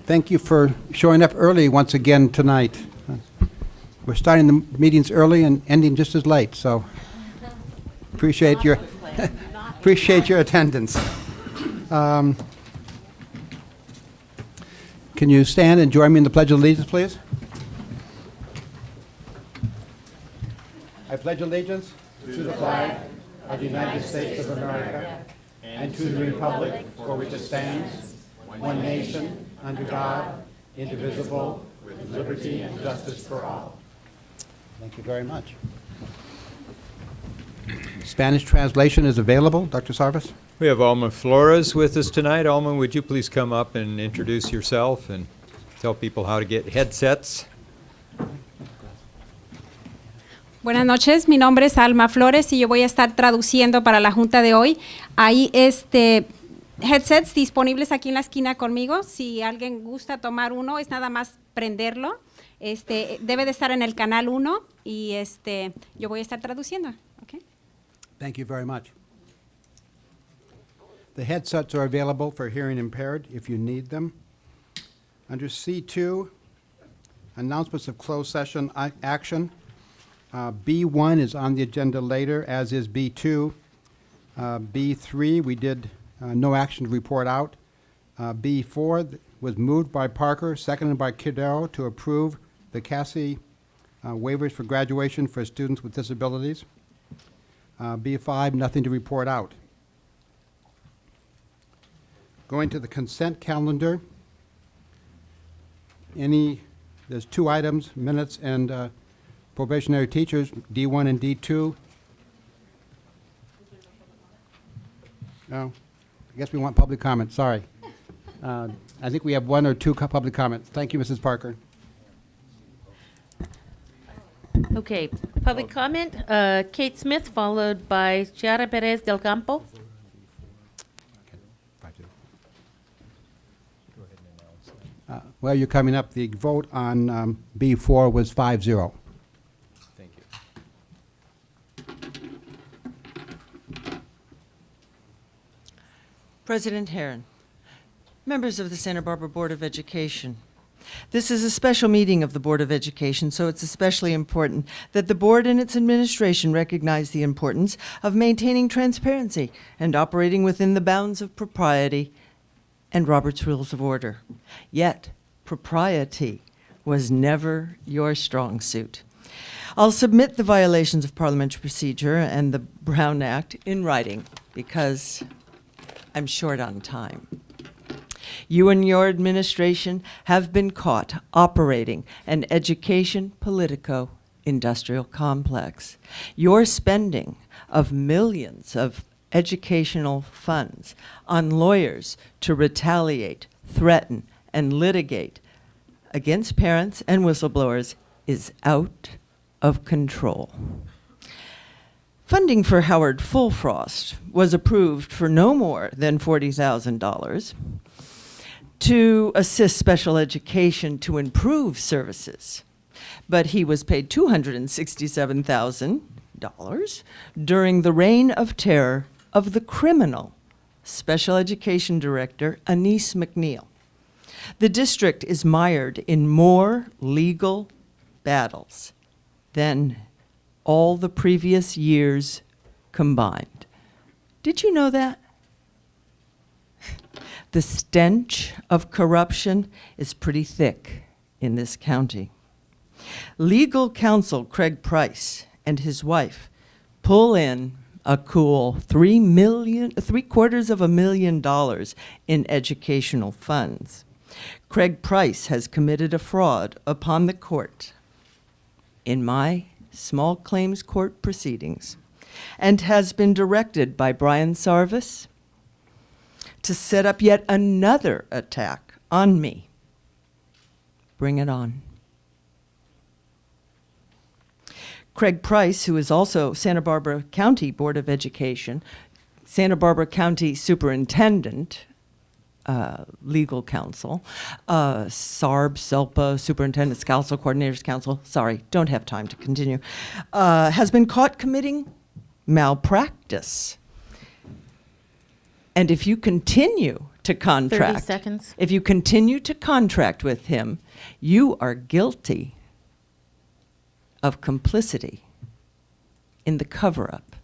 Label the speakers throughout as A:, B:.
A: Thank you for showing up early once again tonight. We're starting the meetings early and ending just as late, so appreciate your appreciate your attendance. Can you stand and join me in the Pledge of Allegiance, please? I pledge allegiance to the flag of the United States of America and to the republic for which it stands, one nation, under God, indivisible, with liberty and justice for all. Thank you very much. Spanish translation is available. Dr. Sarvis?
B: We have Alma Flores with us tonight. Alma, would you please come up and introduce yourself and tell people how to get headsets?
C: Buenas noches, mi nombre es Alma Flores y yo voy a estar traduciendo para la junta de hoy. Hay headsets disponibles aquí en la esquina conmigo. Si alguien gusta tomar uno, es nada más prenderlo. Debe de estar en el canal 1 y yo voy a estar traduciendo. Okay?
A: Thank you very much. The headsets are available for hearing impaired if you need them. Under C2, announcements of closed session action. B1 is on the agenda later, as is B2. B3, we did no action to report out. B4 was moved by Parker, seconded by Kidero to approve the CASI waivers for graduation for students with disabilities. B5, nothing to report out. Going to the consent calendar. There's two items, minutes and probationary teachers, D1 and D2. No, I guess we want public comment, sorry. I think we have one or two public comments. Thank you, Mrs. Parker.
D: Okay, public comment, Kate Smith, followed by Chiara Perez del Campo.
A: Well, you're coming up. The vote on B4 was 5-0.
B: Thank you.
E: President Herron, members of the Santa Barbara Board of Education, this is a special meeting of the Board of Education, so it's especially important that the board and its administration recognize the importance of maintaining transparency and operating within the bounds of propriety and Robert's Rules of Order. Yet, propriety was never your strong suit. I'll submit the violations of parliamentary procedure and the Brown Act in writing because I'm short on time. You and your administration have been caught operating an education politico-industrial complex. Your spending of millions of educational funds on lawyers to retaliate, threaten, and litigate against parents and whistleblowers is out of control. Funding for Howard Fullfrost was approved for no more than $40,000 to assist special education to improve services, but he was paid $267,000 during the reign of terror of the criminal special education director, Anise McNeil. The district is mired in more legal battles than all the previous years combined. Did you know that? The stench of corruption is pretty thick in this county. Legal counsel Craig Price and his wife pull in a cool $750,000 in educational funds. Craig Price has committed a fraud upon the court in my small claims court proceedings and has been directed by Brian Sarvis to set up yet another attack on me. Bring it on. Craig Price, who is also Santa Barbara County Board of Education, Santa Barbara County Superintendent, Legal Counsel, SARB, SELPA, Superintendent's Council, Coordinators Council, sorry, don't have time to continue, has been caught committing malpractice. And if you continue to contract.
D: 30 seconds.
E: If you continue to contract with him, you are guilty of complicity in the cover-up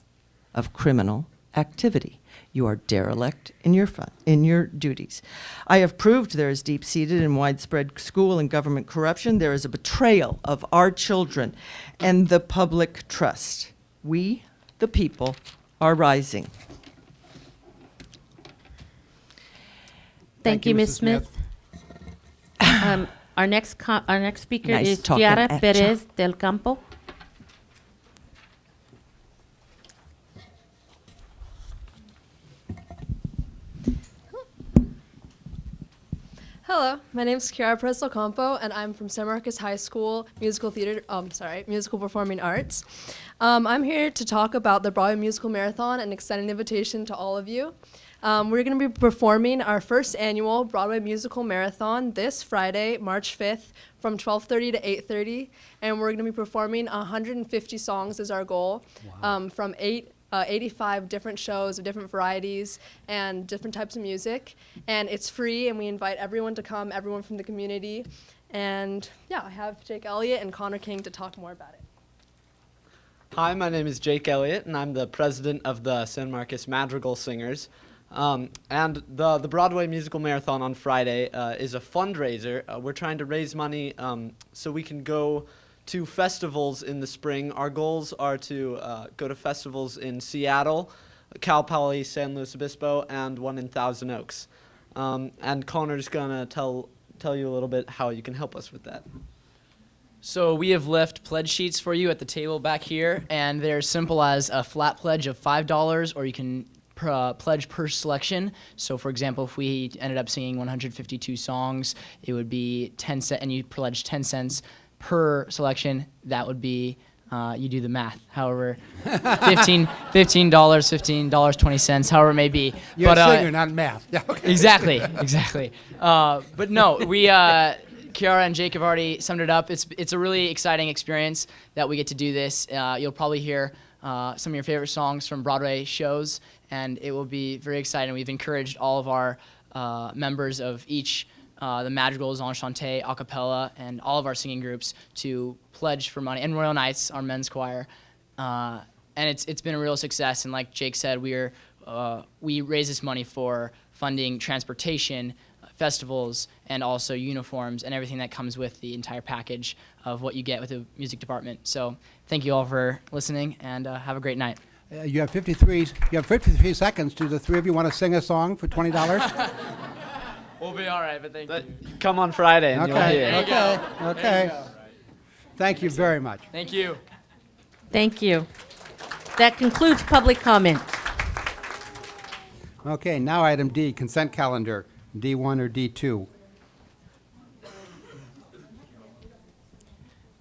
E: of criminal activity. You are derelict in your duties. I have proved there is deep-seated and widespread school and government corruption. There is a betrayal of our children and the public trust. We, the people, are rising.
D: Thank you, Ms. Smith. Our next speaker
E: Nice
D: is
E: talking
D: Chiara
E: at
D: Perez del Campo.
F: Hello, my name is Chiara Perez del Campo, and I'm from San Marcos High School Musical Performing Arts. I'm here to talk about the Broadway Musical Marathon and extend an invitation to all of you. We're going to be performing our first annual Broadway Musical Marathon this Friday, March 5th, from 12:30 to 8:30, and we're going to be performing 150 songs is our goal, from 85 different shows of different varieties and different types of music, and it's free, and we invite everyone to come, everyone from the community. And yeah, I have Jake Elliott and Connor King to talk more about it.
G: Hi, my name is Jake Elliott, and I'm the president of the San Marcos Madrigal Singers. And the Broadway Musical Marathon on Friday is a fundraiser. We're trying to raise money so we can go to festivals in the spring. Our goals are to go to festivals in Seattle, Cal Poly, San Luis Obispo, and one in Thousand Oaks. And Connor's gonna tell you a little bit how you can help us with that.
H: So we have left pledge sheets for you at the table back here, and they're simple as a flat pledge of $5, or you can pledge per selection. So for example, if we ended up singing 152 songs, it would be 10 cents, and you pledge 10 cents per selection. That would be, you do the math, however, $15, $20, however it may be.
A: You're
H: But,
A: a singer, not math. Yeah, okay.
H: Exactly. But no, we, Chiara and Jake have already summed it up. It's a really exciting experience that we get to do this. You'll probably hear some of your favorite songs from Broadway shows, and it will be very exciting. We've encouraged all of our members of each the Madrigals, Enchanté, a cappella, and all of our singing groups to pledge for money, and Royal Knights, our men's choir. And it's been a real success, and like Jake said, we raise this money for funding transportation, festivals, and also uniforms and everything that comes with the entire package of what you get with the music department. So thank you all for listening, and have a great night.
A: You have 53 seconds. Do the three of you want to sing a song for $20?
H: We'll be all right, but thank you.
G: Come on Friday and you'll hear.
A: Okay. Thank you very much.
H: Thank you.
D: Thank you. That concludes public comment.
A: Okay, now item D, consent calendar, D1 or D2.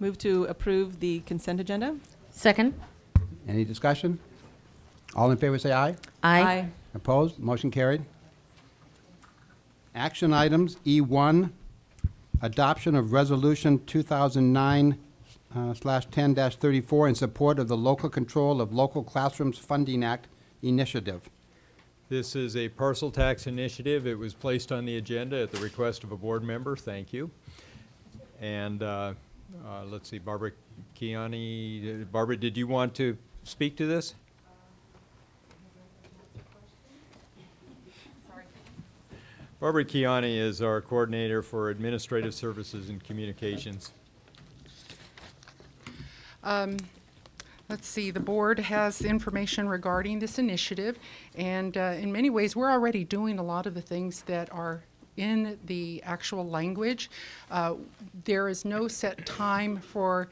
I: Move to approve the consent agenda.
D: Second.
A: Any discussion? All in favor say aye.
D: Aye.
A: Opposed? Motion carried. Action items, E1, adoption of Resolution 2009/10-34 in support of the Local Control of Local Classrooms Funding Act initiative.
B: This is a parcel tax initiative. It was placed on the agenda at the request of a board member. Thank you. And let's see, Barbara Kiani. Barbara, did you want to speak to this? Barbara Kiani is our coordinator for administrative services and communications.
J: Let's see, the board has information regarding this initiative, and in many ways, we're already doing a lot of the things that are in the actual language. There is no set time for,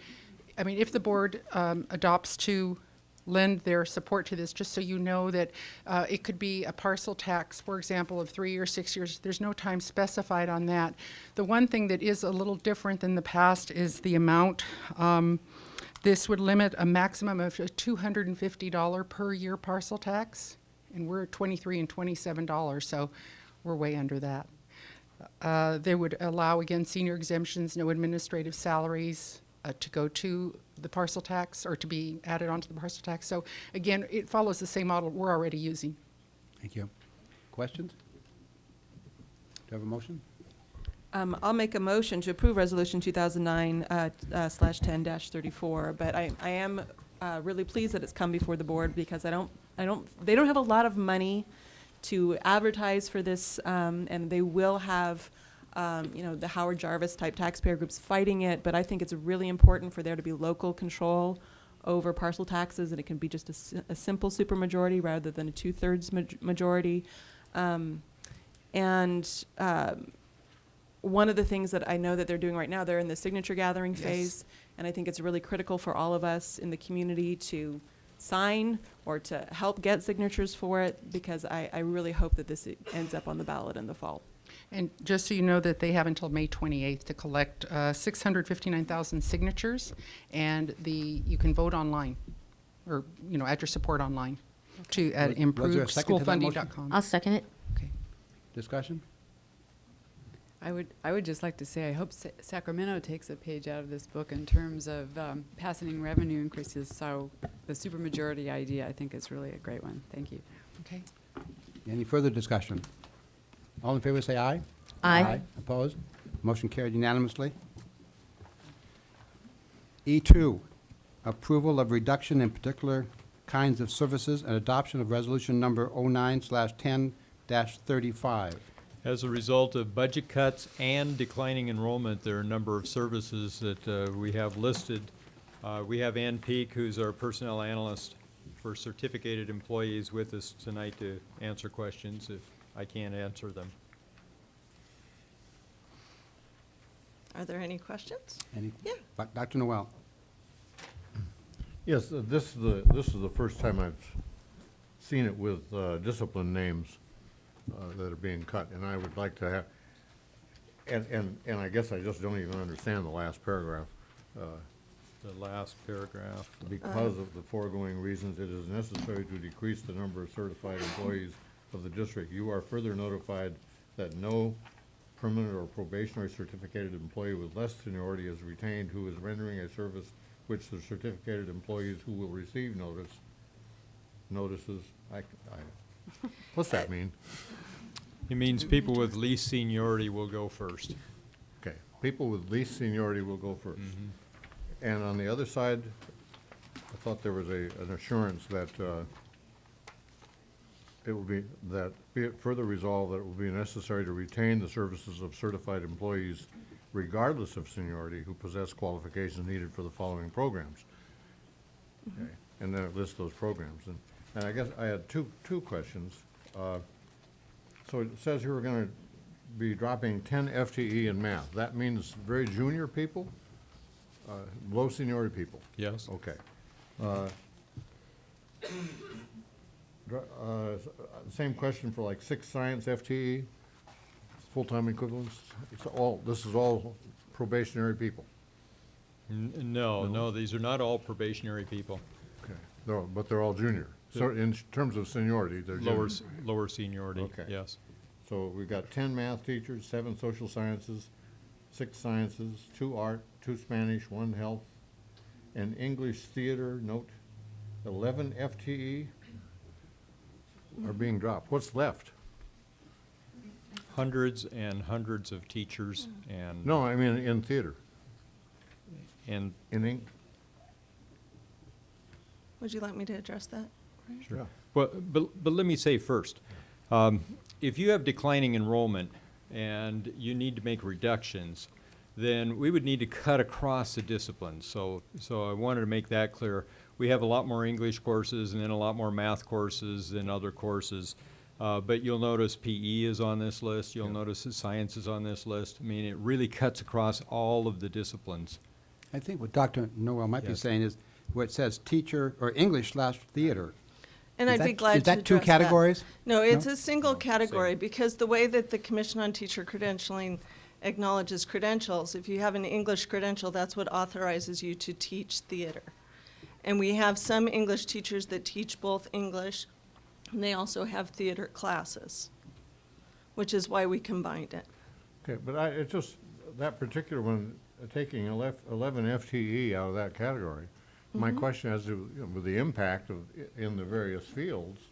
J: if the board adopts to lend their support to this, just so you know that it could be a parcel tax, for example, of 3 or 6 years. There's no time specified on that. The one thing that is a little different than the past is the amount. This would limit a maximum of $250 per year parcel tax, and we're at $23 and $27, so we're way under that. They would allow, again, senior exemptions, no administrative salaries to go to the parcel tax or to be added onto the parcel tax. So again, it follows the same model we're already using.
A: Thank you. Questions? you have a motion?
I: I'll make a motion to approve Resolution 2009/10-34, but I am really pleased that it's come before the board because they don't have a lot of money to advertise for this, and they will have, the Howard Jarvis type taxpayer groups fighting it, but I think it's really important for there to be local control over parcel taxes, and it can be just a simple supermajority rather than a 2/3 majority. One of the things that I know that they're doing right now, they're in the signature gathering phase, and I think it's really critical for all of us in the community to sign or to help get signatures for it, because I really hope that this ends up on the ballot in the fall.
J: And just so you know that they have until May 28th to collect 659,000 signatures, and you can vote online, or, add your support online at
A: Was there a second to that motion?
J: improveschoolfunding.com.
D: I'll second it.
J: Okay.
A: Discussion?
K: I would just like to say I hope Sacramento takes a page out of this book in terms of passing revenue increases. So the supermajority idea, I think, is really a great one. Thank you.
J: Okay.
A: Any further discussion? All in favor, say aye.
D: Aye.
A: Opposed? Motion carried unanimously. E2, approval of reduction in particular kinds of services and adoption of resolution number 09/10-35.
B: As a result of budget cuts and declining enrollment, there are a number of services that we have listed. We have Ann Peak, who's our personnel analyst for certificated employees, with us tonight to answer questions if I can't answer them.
E: Are there any questions?
A: Any?
E: Yeah.
A: Dr. Noel?
L: Yes, this is the first time I've seen it with discipline names that are being cut, and I would like to have, and I guess I just don't even understand the last paragraph.
B: The last paragraph.
L: Because of the foregoing reasons, it is necessary to decrease the number of certified employees of the district. You are further notified that no permanent or probationary certificated employee with less seniority is retained who is rendering a service which the certificated employees who will receive notices, what's that mean?
B: It means people with least seniority will go first.
L: Okay, people with least seniority will go first. And on the other side, I thought there was an assurance that it will be, that be it further resolved that it will be necessary to retain the services of certified employees regardless of seniority who possess qualifications needed for the following programs. Okay, and then it lists those programs. And I guess I had two questions. So it says here we're going to be dropping 10 FTE in math. That means very junior people? Low seniority people?
B: Yes.
L: Okay. Same question for like 6 science FTE, full-time equivalents? This is all probationary people?
B: No, these are not all probationary people.
L: Okay. No, but they're all junior. So in terms of seniority, they're junior.
B: Lower seniority,
L: Okay.
B: yes.
L: So we've got 10 math teachers, 7 social sciences, 6 sciences, 2 art, 2 Spanish, 1 health, and English theater, note, 11 FTE are being dropped. What's left?
B: Hundreds and hundreds of teachers and.
L: No, I mean in theater.
B: And
E: Would you like me to address that?
L: Sure.
B: Well, but let me say first, if you have declining enrollment and you need to make reductions, then we would need to cut across the disciplines. So I wanted to make that clear. We have a lot more English courses and then a lot more math courses than other courses. But you'll notice PE is on this list. You'll notice that science is on this list. I mean, it really cuts across all of the disciplines.
A: I think what Dr. Noel might be
B: Yes.
A: saying is where it says teacher or English/theater.
E: And
A: Is
E: I'd be
A: that-
E: glad
A: is
E: to
A: that two
E: address
A: categories?
E: No, it's
A: No?
E: a single category, because the way that the Commission on Teacher Credentialing acknowledges credentials, if you have an English credential, that's what authorizes you to teach theater. And we have some English teachers that teach both English, and they also have theater classes, which is why we combined it.
L: Okay, but it's just, that particular one, taking 11 FTE out of that category, my question as to, with the impact of, in the various fields,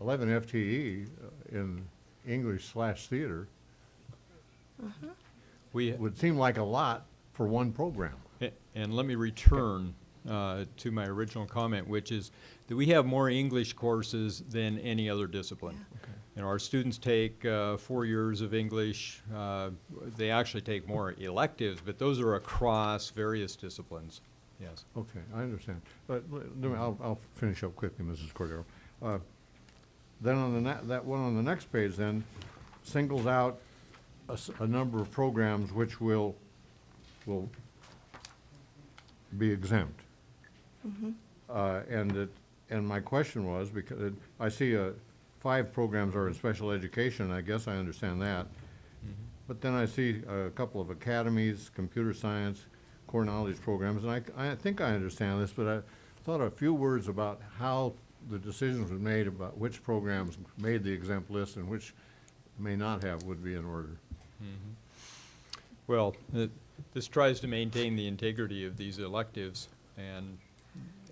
L: 11 FTE in English/theater
B: We,
L: It would seem like a lot for one program.
B: and let me return to my original comment, which is that we have more English courses than any other discipline. You know, our students take 4 years of English. They actually take more electives, but those are across various disciplines. Yes.
L: Okay, I understand. But I'll finish up quickly, Mrs. Cordero. Then on that one on the next page then singles out a number of programs which will be exempt. And my question was, because I see 5 programs are in special education, I guess I understand that. But then I see a couple of academies, computer science, core knowledge programs, and I think I understand this, but I thought a few words about how the decisions were made about which programs made the exempt list and which may not have would be in order.
B: Well, this tries to maintain the integrity of these electives and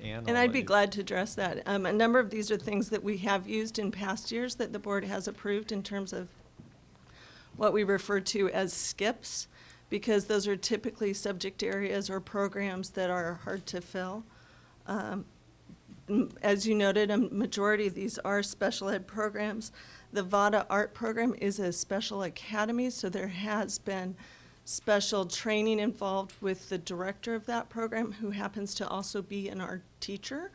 M: And I'd be glad to address that. A number of these are things that we have used in past years that the board has approved in terms of what we refer to as SCIPs, because those are typically subject areas or programs that are hard to fill. As you noted, a majority of these are special ed programs. The VADA art program is a special academy, so there has been special training involved with the director of that program, who happens to also be an art teacher.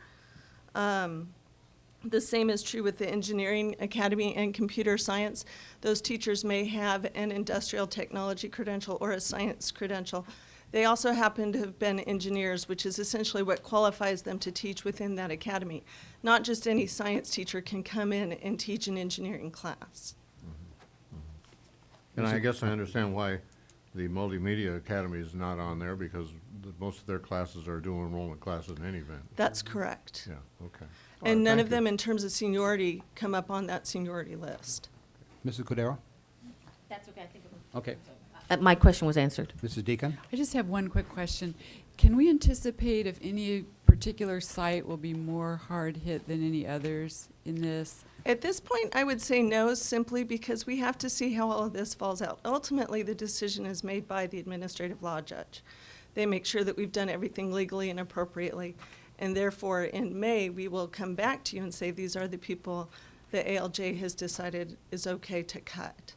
M: The same is true with the engineering academy and computer science. Those teachers may have an industrial technology credential or a science credential. They also happen to have been engineers, which is essentially what qualifies them to teach within that academy. Not just any science teacher can come in and teach an engineering class.
L: And I guess I understand why the Multimedia Academy is not on there, because most of their classes are dual enrollment classes in any event.
M: That's correct.
L: Yeah, okay.
M: And none of them, in terms of seniority, come up on that seniority list.
A: Mrs. Cordero?
D: That's okay, I think it was.
A: Okay.
D: My question was answered.
A: Mrs. Deacon?
K: I just have one quick question. Can we anticipate if any particular site will be more hard hit than any others in this?
M: At this point, I would say no, simply because we have to see how all of this falls out. Ultimately, the decision is made by the administrative law judge. They make sure that we've done everything legally and appropriately. And therefore, in May, we will come back to you and say, these are the people the ALJ has decided is okay to cut.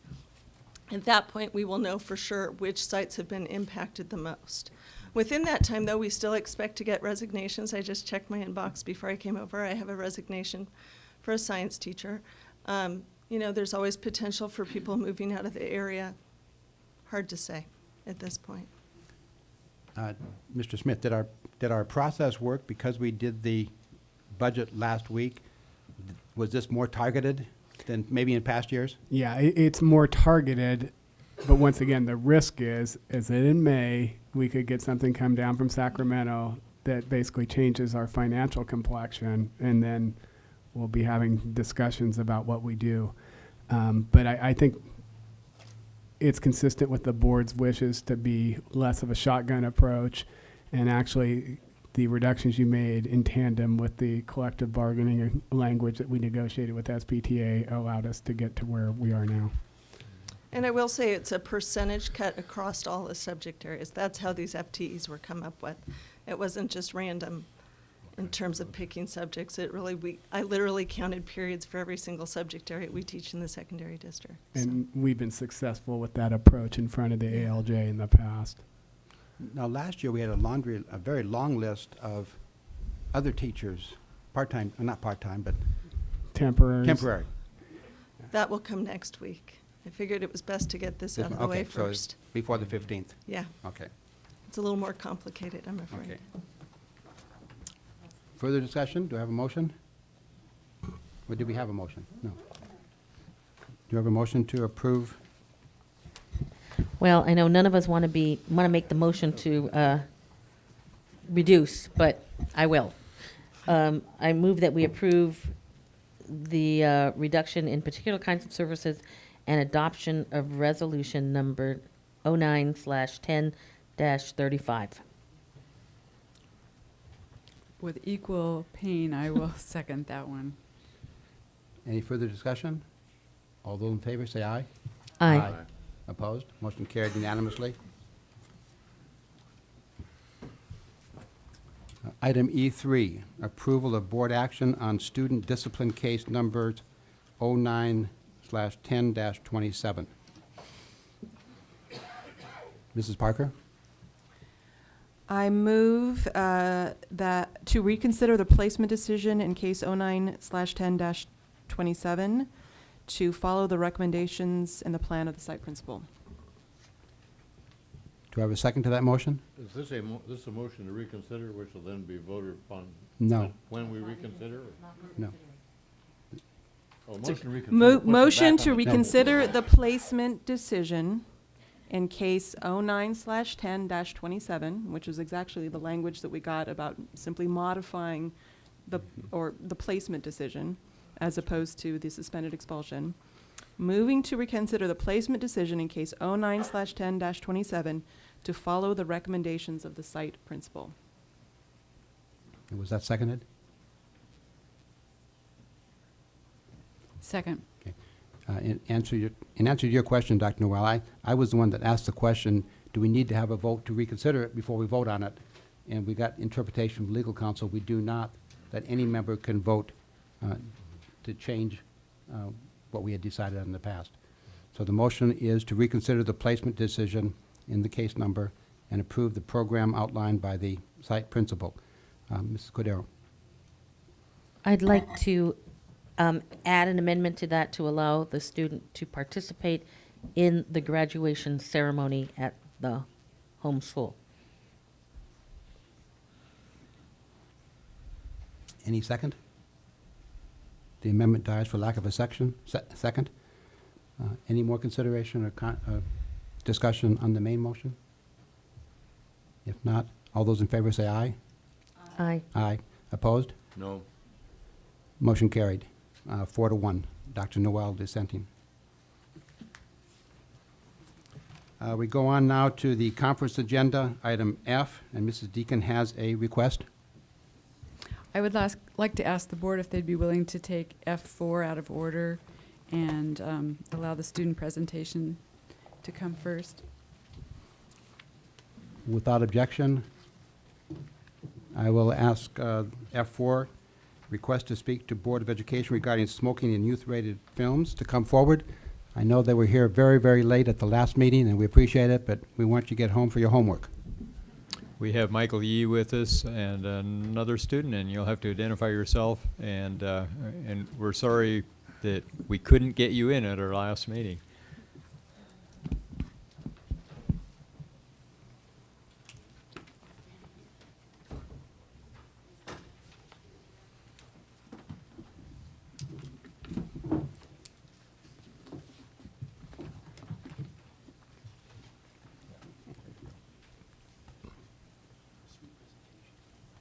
M: At that point, we will know for sure which sites have been impacted the most. Within that time, though, we still expect to get resignations. I just checked my inbox before I came over. I have a resignation for a science teacher. You know, there's always potential for people moving out of the area. Hard to say at this point.
A: Mr. Smith, did our process work because we did the budget last week? Was this more targeted than maybe in past years?
N: Yeah, it's more targeted, but once again, the risk is that in May, we could get something come down from Sacramento that basically changes our financial complexion, and then we'll be having discussions about what we do. But I think it's consistent with the board's wishes to be less of a shotgun approach, and actually the reductions you made in tandem with the collective bargaining language that we negotiated with SPTA allowed us to get to where we are now.
M: And I will say it's a percentage cut across all the subject areas. That's how these FTEs were come up with. It wasn't just random in terms of picking subjects. I literally counted periods for every single subject area we teach in the secondary district.
N: And we've been successful with that approach in front of the ALJ in the past.
A: Now, last year, we had a very long list of other teachers, part-time, not part-time, but
N: Temporary.
M: That will come next week. I figured it was best to get this out of the way
A: Okay, so
M: first.
A: before the 15th?
M: Yeah,
A: Okay.
M: it's a little more complicated, I'm afraid.
A: Okay. Further discussion? Do I have a motion? Or do we have a motion? No. Do you have a motion to approve?
D: Well, I know none of us want to make the motion to reduce, but I will. I move that we approve the reduction in particular kinds of services and adoption of resolution number 09/10-35.
K: With equal pain, I will second that one.
A: Any further discussion? All those in favor say aye.
D: Aye.
A: Opposed? Motion carried unanimously. Item E3, approval of board action on student discipline case numbers 09/10-27. Mrs. Parker?
I: I move that to reconsider the placement decision in case 09/10-27 to follow the recommendations and the plan of the site principal.
A: Do I have a second to that motion?
L: Is this this is a motion to reconsider, which will then be voted upon?
A: No.
L: When we reconsider? Or?
A: No.
L: Oh, motion to reconsider. puts it
I: Motion
L: back
I: to
L: on the table.
I: reconsider the placement decision in case 09/10-27, which is exactly the language that we got about simply modifying the placement decision as opposed to the suspended expulsion. Moving to reconsider the placement decision in case 09/10-27 to follow the recommendations of the site principal.
A: And was that seconded?
K: Second.
A: In answer to your question, Dr. Noel, I was the one that asked the question, do we need to have a vote to reconsider it before we vote on it? And we got interpretation from legal counsel, we do not, that any member can vote to change what we had decided in the past. So the motion is to reconsider the placement decision in the case number and approve the program outlined by the site principal. Mrs. Cordero?
D: I'd like to add an amendment to that to allow the student to participate in the graduation ceremony at the home school.
A: Any second? The amendment dies for lack of a second. Any more consideration or discussion on the main motion? If not, all those in favor say aye.
D: Aye.
A: Aye. Opposed?
L: No.
A: Motion carried, 4-1. Dr. Noel dissenting. We go on now to the conference agenda, item F, and Mrs. Deacon has a request.
K: I would like to ask the board if they'd be willing to take F4 out of order and allow the student presentation to come first.
A: Without objection, I will ask F4, request to speak to Board of Education regarding smoking in youth-rated films, to come forward. I know they were here very, very late at the last meeting, and we appreciate it, but we want you to get home for your homework.
B: We have Michael Yee with us and another student, and you'll have to identify yourself. And we're sorry that we couldn't get you in at our last meeting.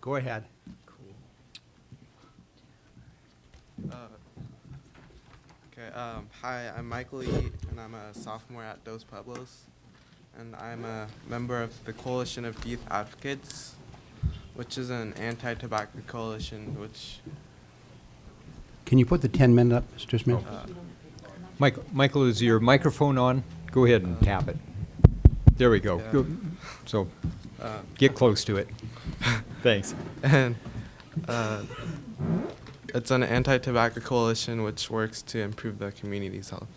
A: Go ahead.
O: Hi, I'm Michael Yee, and I'm a sophomore at Dos Pueblos, and I'm a member of the Coalition of Youth Advocates, which is an anti-tobacco coalition, which...
A: Can you put the 10-minute up, Mr. Smith?
B: Michael, is your microphone on? Go ahead and tap it. There we go.
O: Yeah.
B: So get close to it. Thanks.
O: And it's an anti-tobacco coalition which works to improve the community's health.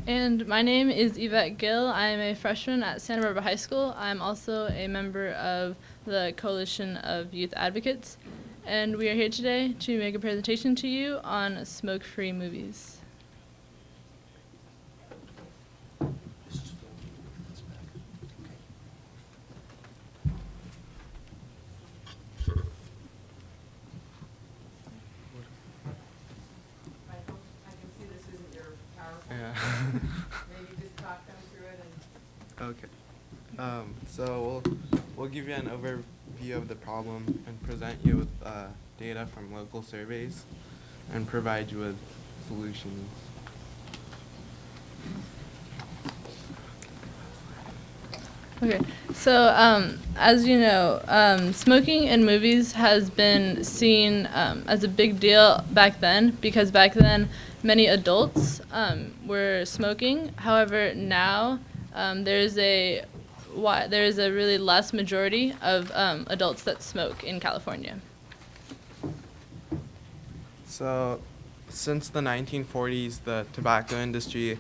P: And my name is Yvette Gill. I am a freshman at Santa Barbara High School. I'm also a member of the Coalition of Youth Advocates. And we are here today to make a presentation to you on smoke-free movies.
O: Okay. So we'll give you an overview of the problem and present you with data from local surveys and provide you with solutions.
P: Okay, so as you know, smoking in movies has been seen as a big deal back then because back then many adults were smoking. However, now there is a really less majority of adults that smoke in California.
O: So, since the 1940s, the tobacco industry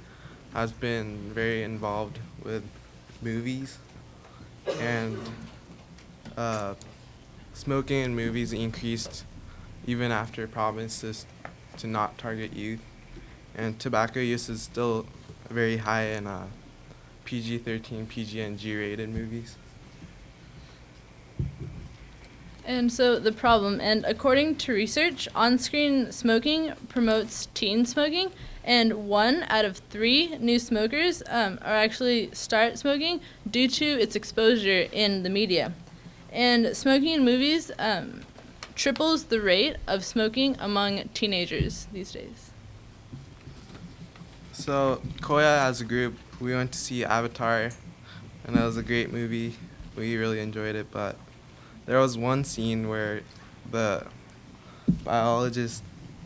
O: has been very involved with movies, and smoking in movies increased even after promises to not target youth, and tobacco use is still very high in PG-13, PG, and G-rated movies.
P: And so the problem, and according to research, on-screen smoking promotes teen smoking, and 1 out of 3 new smokers are actually start smoking due to its exposure in the media. And smoking in movies triples the rate of smoking among teenagers these days.
O: So, Koya as a group, we went to see Avatar, and that was a great movie. We really enjoyed it, but there was one scene where the biologist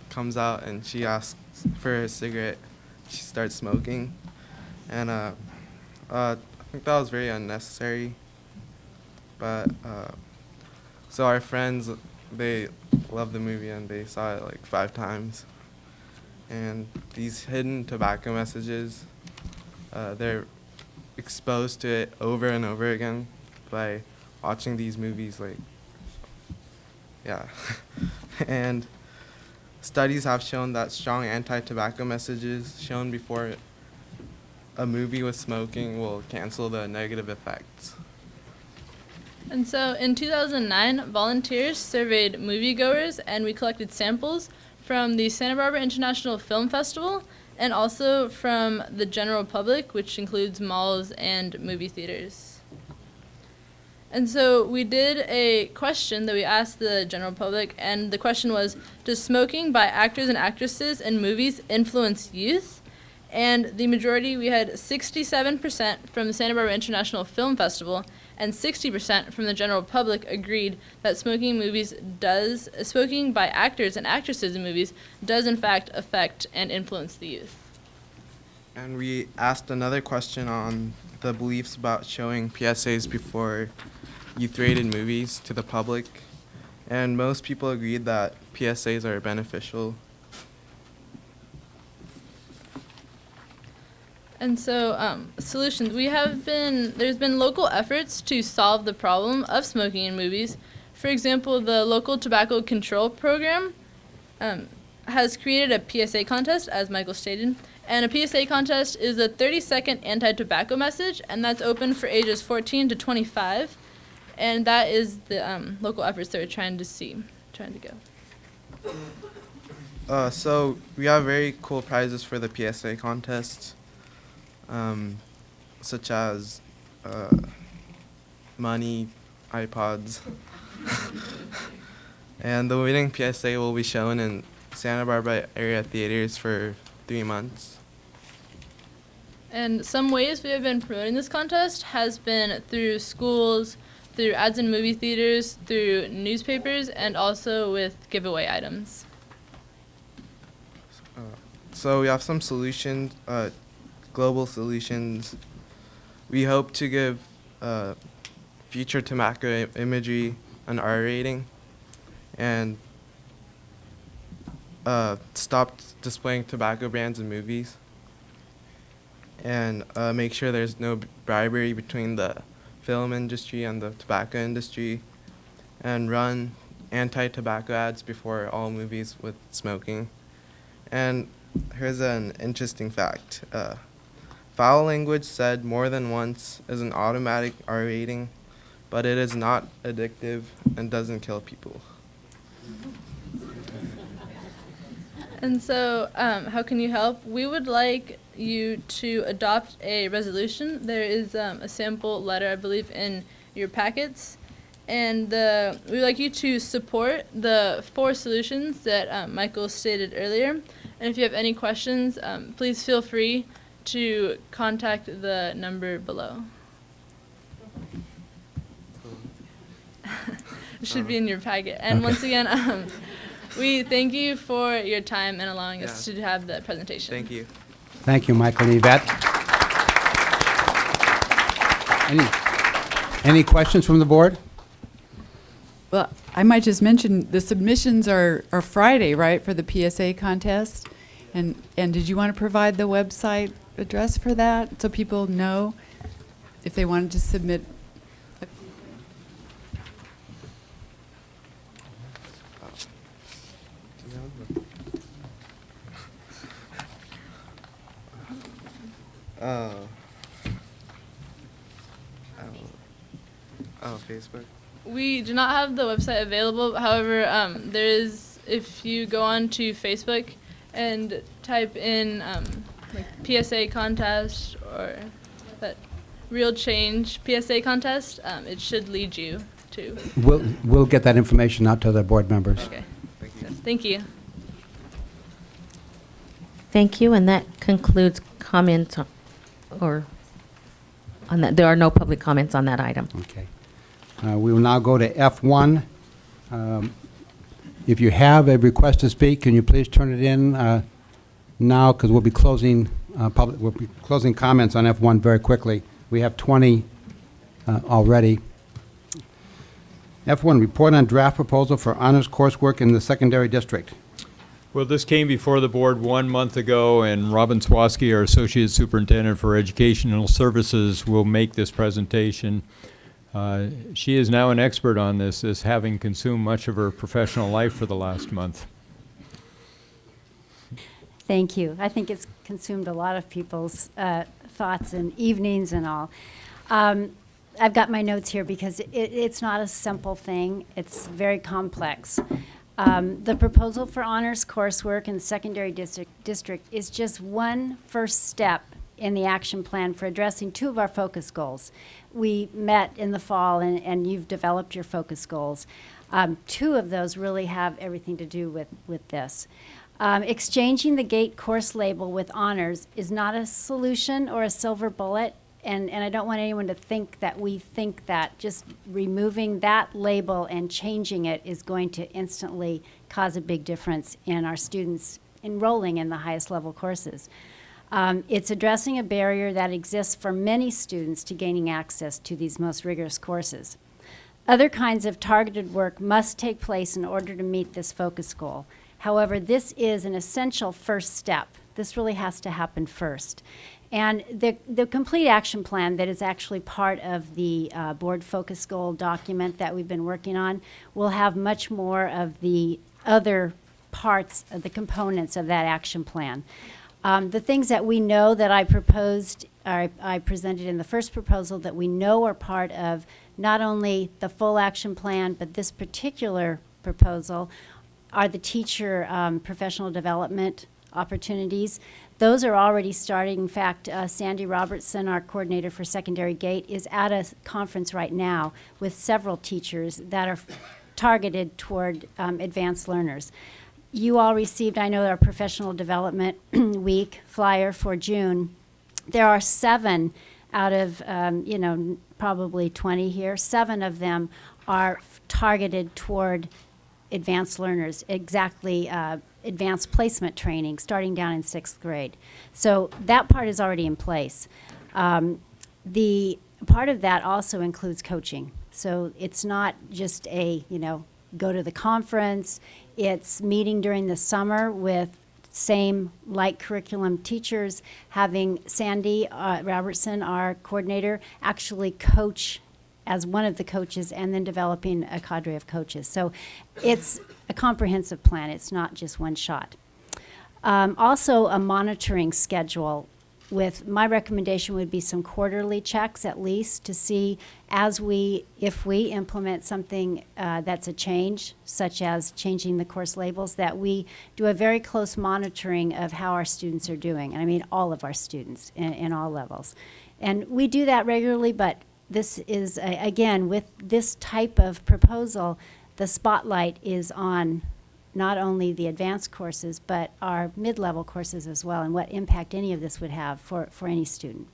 O: comes out and she asks for a cigarette. She starts smoking, and I think that was very unnecessary. But so our friends, they loved the movie and they saw it like 5 times. And these hidden tobacco messages, they're exposed to it over and over again by watching these movies, like, yeah. And studies have shown that strong anti-tobacco messages shown before a movie with smoking will cancel the negative effects.
P: And so in 2009, volunteers surveyed moviegoers and we collected samples from the Santa Barbara International Film Festival and also from the general public, which includes malls and movie theaters. And so we did a question that we asked the general public, and the question was, does smoking by actors and actresses in movies influence youth? And the majority, we had 67% from the Santa Barbara International Film Festival and 60% from the general public agreed that smoking by actors and actresses in movies does in fact affect and influence the youth.
O: And we asked another question on the beliefs about showing PSAs before youth-rated movies to the public, and most people agreed that PSAs are beneficial.
P: And so, solutions. There's been local efforts to solve the problem of smoking in movies. For example, the local tobacco control program has created a PSA contest, as Michael stated. And a PSA contest is a 30-second anti-tobacco message, and that's open for ages 14 to 25. And that is the local efforts that we're trying to go.
O: So we have very cool prizes for the PSA contest, such as money, iPods. And the winning PSA will be shown in Santa Barbara area theaters for 3 months.
P: And some ways we have been promoting this contest has been through schools, through ads in movie theaters, through newspapers, and also with giveaway items.
O: So we have some solutions, global solutions. We hope to give future tobacco imagery an R rating and stop displaying tobacco brands in movies, and make sure there's no bribery between the film industry and the tobacco industry, and run anti-tobacco ads before all movies with smoking. And here's an interesting fact. Foul language said more than once is an automatic R rating, but it is not addictive and doesn't kill people.
P: And so, how can you help? We would like you to adopt a resolution. There is a sample letter, I believe, in your packets. And we would like you to support the 4 solutions that Michael stated earlier. And if you have any questions, please feel free to contact the number below. It should be in your packet. And
A: Okay.
P: once again, we thank you for your time and allowing us to have the presentation.
O: Thank you.
A: Thank you, Michael and Yvette. Any questions from the board?
K: Well, I might just mention, the submissions are Friday, right, for the PSA contest? And did you want to provide the website address for that, so people know if they wanted to submit?
O: Oh. Oh, Facebook.
P: We do not have the website available. However, there is, if you go on to Facebook and type in like PSA contest or that Real Change PSA contest, it should lead you to.
A: We'll get that information out to the board members.
P: Okay. Thank you.
D: Thank you, and that concludes comments on that. There are no public comments on that item.
A: Okay. We will now go to F1. If you have a request to speak, can you please turn it in now, because we'll be closing comments on F1 very quickly. We have 20 already. F1, report on draft proposal for honors coursework in the secondary district.
B: Well, this came before the board 1 month ago, and Robin Swaski, our Associate Superintendent for Educational Services, will make this presentation. She is now an expert on this, as having consumed much of her professional life for the last month.
Q: Thank you. I think it's consumed a lot of people's thoughts and evenings and all. I've got my notes here because it's not a simple thing. It's very complex. The proposal for honors coursework in the secondary district is just one first step in the action plan for addressing two of our focus goals. We met in the fall, and you've developed your focus goals. Two of those really have everything to do with this. Exchanging the GATE course label with honors is not a solution or a silver bullet, and I don't want anyone to think that we think that just removing that label and changing it is going to instantly cause a big difference in our students enrolling in the highest level courses. It's addressing a barrier that exists for many students to gaining access to these most rigorous courses. Other kinds of targeted work must take place in order to meet this focus goal. However, this is an essential first step. This really has to happen first. And the complete action plan that is actually part of the board focus goal document that we've been working on will have much more of the other parts of the components of that action plan. The things that we know that I proposed, or I presented in the first proposal, that we know are part of not only the full action plan, but this particular proposal, are the teacher professional development opportunities. Those are already starting. In fact, Sandy Robertson, our coordinator for Secondary GATE, is at a conference right now with several teachers that are targeted toward advanced learners. You all received, I know, our Professional Development Week flyer for June. There are 7 out of, probably 20 here. 7 of them are targeted toward advanced learners, exactly advanced placement training, starting down in 6th grade. So that part is already in place. The part of that also includes coaching. So it's not just a, go to the conference. It's meeting during the summer with same like curriculum teachers, having Sandy Robertson, our coordinator, actually coach as one of the coaches, and then developing a cadre of coaches. So it's a comprehensive plan. It's not just one shot. Also, a monitoring schedule with, my recommendation would be some quarterly checks at least to see if we implement something that's a change, such as changing the course labels, that we do a very close monitoring of how our students are doing. And I mean all of our students in all levels. And we do that regularly, but this is, again, with this type of proposal, the spotlight is on not only the advanced courses, but our mid-level courses as well, and what impact any of this would have for any student.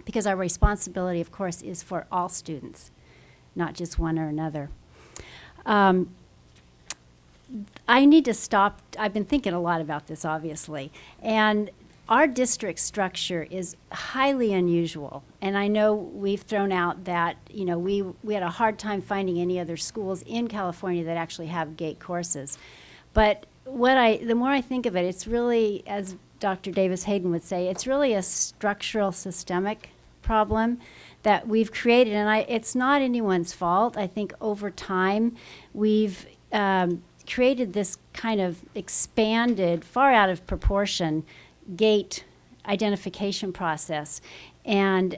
Q: Because our responsibility, of course, is for all students, not just one or another. I need to stop. I've been thinking a lot about this, obviously. And our district structure is highly unusual. And I know we've thrown out that, you know, we had a hard time finding any other schools in California that actually have GATE courses. But the more I think of it, it's really, as Dr. Davis Hayden would say, it's really a structural systemic problem that we've created. And it's not anyone's fault. I think over time we've created this kind of expanded, far out of proportion, GATE identification process. And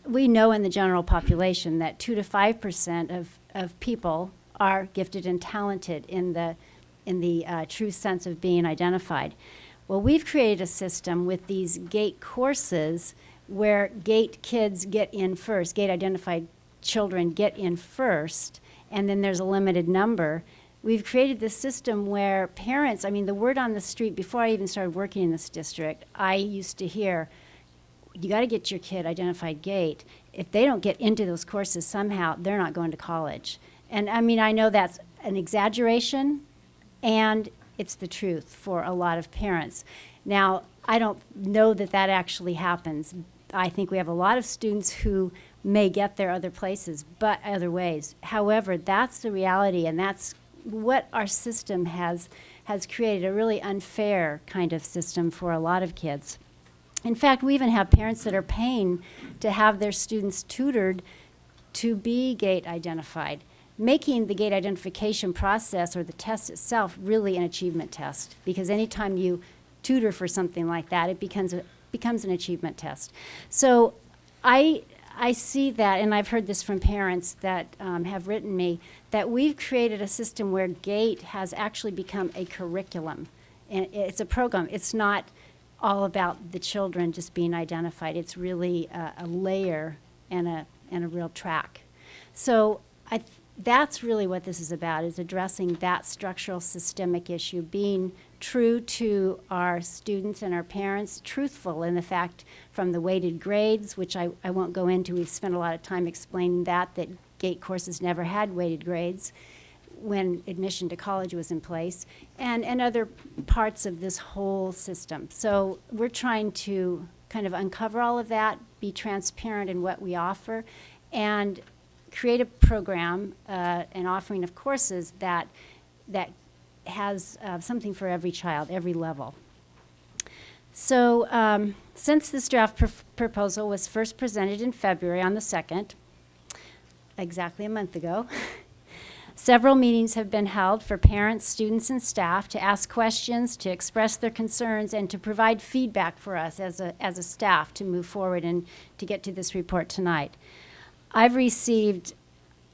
Q: we know in the general population that 2 to 5% of people are gifted and talented in the true sense of being identified. Well, we've created a system with these GATE courses where GATE kids get in first, GATE identified children get in first, and then there's a limited number. We've created this system where parents, I mean, the word on the street, before I even started working in this district, I used to hear, you got to get your kid identified GATE. If they don't get into those courses somehow, they're not going to college. And I mean, I know that's an exaggeration, and it's the truth for a lot of parents. Now, I don't know that that actually happens. I think we have a lot of students who may get there other places, but other ways. However, that's the reality, and that's what our system has created, a really unfair kind of system for a lot of kids. In fact, we even have parents that are paying to have their students tutored to be GATE identified, making the GATE identification process or the test itself really an achievement test, because anytime you tutor for something like that, it becomes an achievement test. So I see that, and I've heard this from parents that have written me, that we've created a system where GATE has actually become a curriculum. And it's a program. It's not all about the children just being identified. It's really a layer and a real track. So that's really what this is about, is addressing that structural systemic issue, being true to our students and our parents, truthful in the fact from the weighted grades, which I won't go into. We've spent a lot of time explaining that GATE courses never had weighted grades when admission to college was in place, and other parts of this whole system. So we're trying to kind of uncover all of that, be transparent in what we offer, and create a program, an offering of courses that has something for every child, every level. So since this draft proposal was first presented in February on the 2nd, exactly a month ago, several meetings have been held for parents, students, and staff to ask questions, to express their concerns, and to provide feedback for us as a staff to move forward and to get to this report tonight. I've received,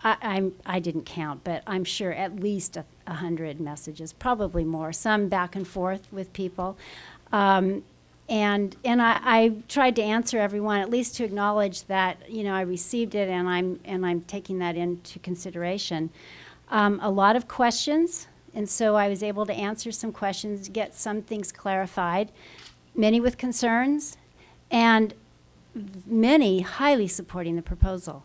Q: I didn't count, but I'm sure at least 100 messages, probably more, some back and forth with people. And I tried to answer everyone, at least to acknowledge that, you know, I received it and I'm taking that into consideration. A lot of questions, and so I was able to answer some questions, get some things clarified, many with concerns, and many highly supporting the proposal.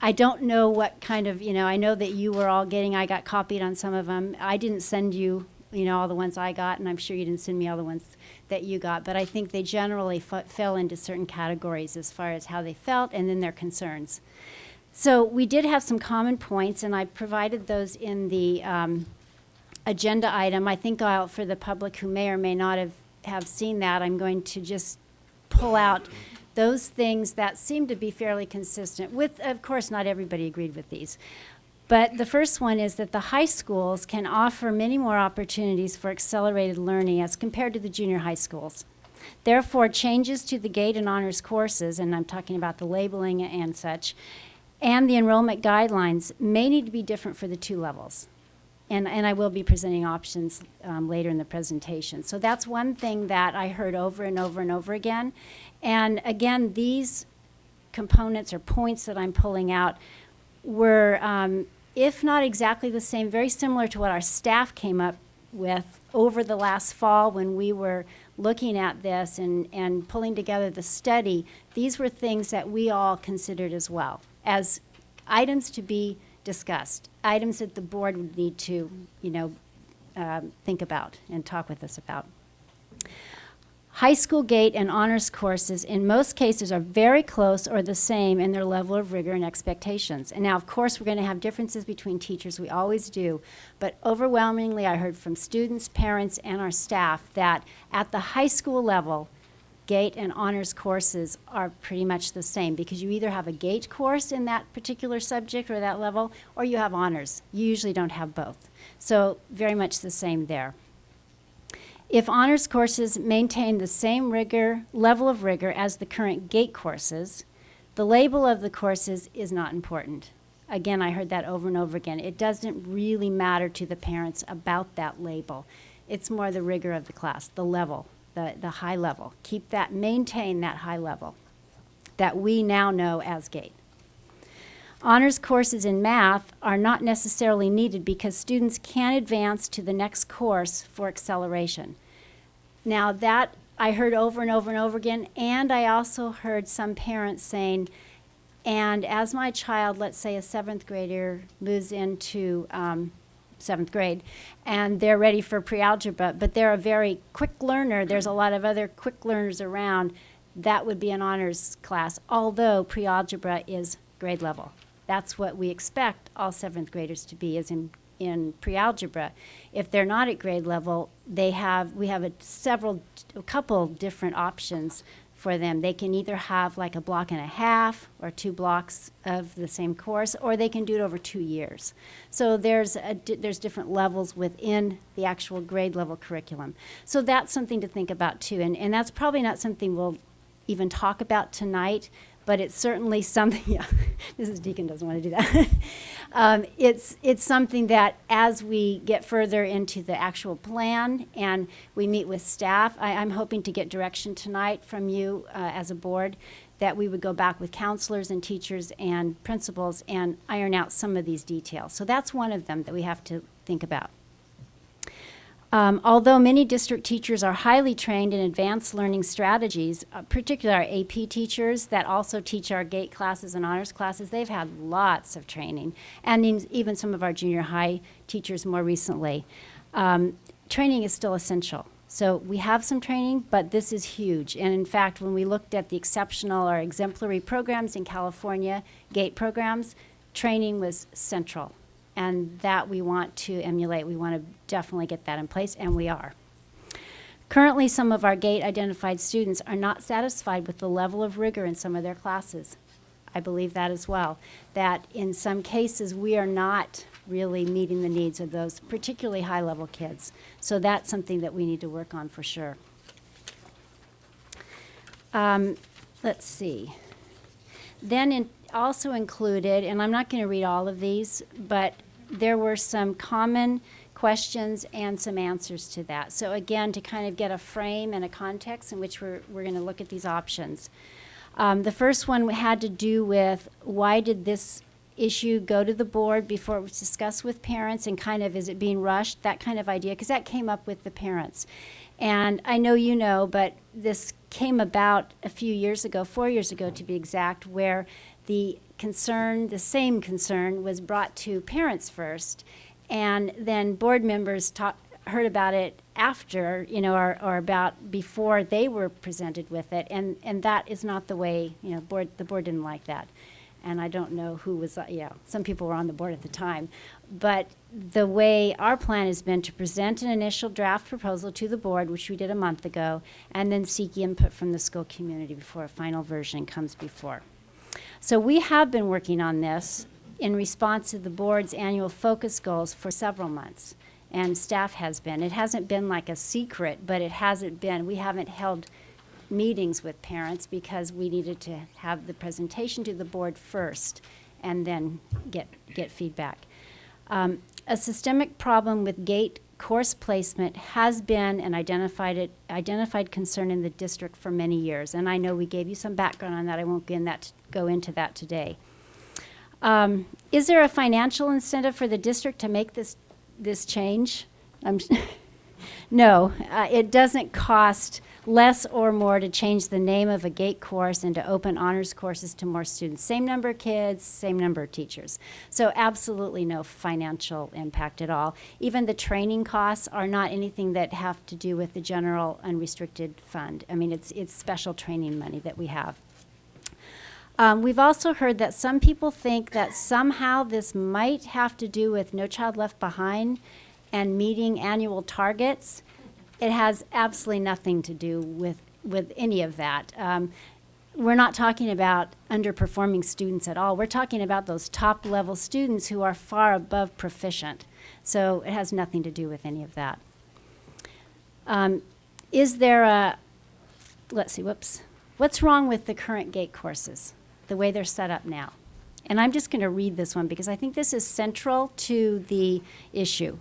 Q: I don't know what kind of, you know, I know that you were all getting, I got copied on some of them. I didn't send you, you know, all the ones I got, and I'm sure you didn't send me all the ones that you got, but I think they generally fell into certain categories as far as how they felt and then their concerns. So we did have some common points, and I provided those in the agenda item. I think for the public who may or may not have seen that, I'm going to just pull out those things that seem to be fairly consistent with, of course, not everybody agreed with these. But the first one is that the high schools can offer many more opportunities for accelerated learning as compared to the junior high schools. Therefore, changes to the GATE and honors courses, and I'm talking about the labeling and such, and the enrollment guidelines may need to be different for the two levels. And I will be presenting options later in the presentation. So that's one thing that I heard over and over and over again. And again, these components or points that I'm pulling out were, if not exactly the same, very similar to what our staff came up with over the last fall when we were looking at this and pulling together the study. These were things that we all considered as well as items to be discussed. items that the board would need to, think about and talk with us about. High school GATE and honors courses in most cases are very close or the same in their level of rigor and expectations. And now, of course, we're going to have differences between teachers. We always do. But overwhelmingly, I heard from students, parents, and our staff that at the high school level, GATE and honors courses are pretty much the same because you either have a GATE course in that particular subject or that level, or you have honors. You usually don't have both. So very much the same there. If honors courses maintain the same level of rigor as the current GATE courses, the label of the courses is not important. Again, I heard that over and over again. It doesn't really matter to the parents about that label. It's more the rigor of the class, the level, the high level. Maintain that high level that we now know as GATE. Honors courses in math are not necessarily needed because students can advance to the next course for acceleration. Now that I heard over and over and over again, and I also heard some parents saying, and as my child, let's say a 7th grader, moves into 7th grade, and they're ready for pre-algebra, but they're a very quick learner, there's a lot of other quick learners around, that would be an honors class, although pre-algebra is grade level. That's what we expect all 7th graders to be, is in pre-algebra. If they're not at grade level, we have a couple different options for them. They can either have like a block and a half or 2 blocks of the same course, or they can do it over 2 years. So there's different levels within the actual grade level curriculum. So that's something to think about too, and that's probably not something we'll even talk about tonight, but it's certainly something, yeah, Mrs. Deacon doesn't want to do that. It's something that as we get further into the actual plan and we meet with staff, I'm hoping to get direction tonight from you as a board that we would go back with counselors and teachers and principals and iron out some of these details. So that's one of them that we have to think about. Although many district teachers are highly trained in advanced learning strategies, particularly our AP teachers that also teach our GATE classes and honors classes, they've had lots of training, and even some of our junior high teachers more recently. Training is still essential. So we have some training, but this is huge. And in fact, when we looked at the exceptional or exemplary programs in California, GATE programs, training was central. And that we want to emulate. We want to definitely get that in place, and we are. Currently, some of our GATE identified students are not satisfied with the level of rigor in some of their classes. I believe that as well, that in some cases we are not really meeting the needs of those particularly high-level kids. So that's something that we need to work on for sure. Let's see. Then also included, and I'm not going to read all of these, but there were some common questions and some answers to that. So again, to kind of get a frame and a context in which we're going to look at these options. The first one had to do with why did this issue go to the board before it was discussed with parents, and kind of is it being rushed, that kind of idea, because that came up with the parents. And I know you know, but this came about a few years ago, 4 years ago to be exact, where the same concern was brought to parents first, and then board members heard about it after, or about before they were presented with it, and that is not the way, the board didn't like that. And I don't know who was, some people were on the board at the time, but the way our plan has been to present an initial draft proposal to the board, which we did a month ago, and then seek input from the school community before a final version comes before. So we have been working on this in response to the board's annual focus goals for several months, and staff has been. It hasn't been like a secret, but it hasn't been, we haven't held meetings with parents because we needed to have the presentation to the board first and then get feedback. A systemic problem with GATE course placement has been an identified concern in the district for many years, and I know we gave you some background on that. I won't go into that today. Is there a financial incentive for the district to make this change? No, it doesn't cost less or more to change the name of a GATE course and to open honors courses to more students. Same number of kids, same number of teachers. So absolutely no financial impact at all. Even the training costs are not anything that have to do with the general unrestricted fund. I mean, it's special training money that we have. We've also heard that some people think that somehow this might have to do with No Child Left Behind and meeting annual targets. It has absolutely nothing to do with any of that. We're not talking about underperforming students at all. We're talking about those top level students who are far above proficient. So it has nothing to do with any of that. Is there a, let's see, whoops. What's wrong with the current GATE courses, the way they're set up now? And I'm just going to read this one because I think this is central to the issue.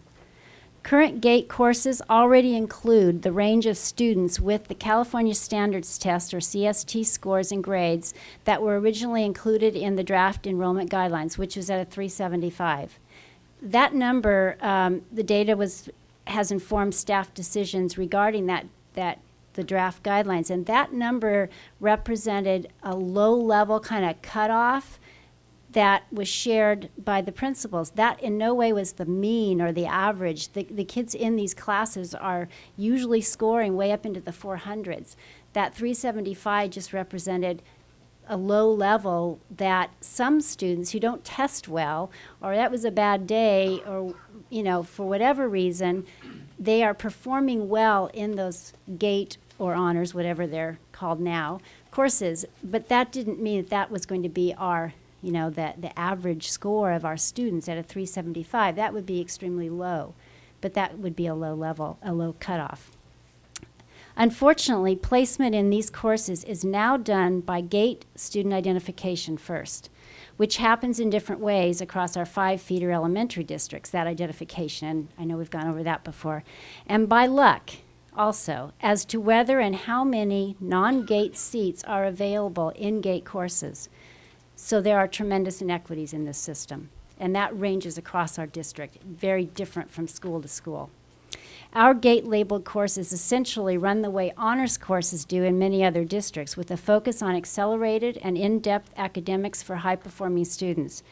Q: Current GATE courses already include the range of students with the California Standards Test, or CST, scores and grades that were originally included in the draft enrollment guidelines, which was at a 375. That number, the data has informed staff decisions regarding the draft guidelines, and that number represented a low-level kind of cutoff that was shared by the principals. That in no way was the mean or the average. The kids in these classes are usually scoring way up into the 400s. That 375 just represented a low level that some students who don't test well, or that was a bad day, or for whatever reason, they are performing well in those GATE or honors, whatever they're called now, courses. But that didn't mean that was going to be our the average score of our students at a 375. That would be extremely low, but that would be a low level, a low cutoff. Unfortunately, placement in these courses is now done by GATE student identification first, which happens in different ways across our 5 feeder elementary districts, that identification. I know we've gone over that before. And by luck, also, as to whether and how many non-GATE seats are available in GATE courses. So there are tremendous inequities in this system, and that ranges across our district, very different from school to school. Our GATE-labeled courses essentially run the way honors courses do in many other districts, with a focus on accelerated and in-depth academics for high-performing students.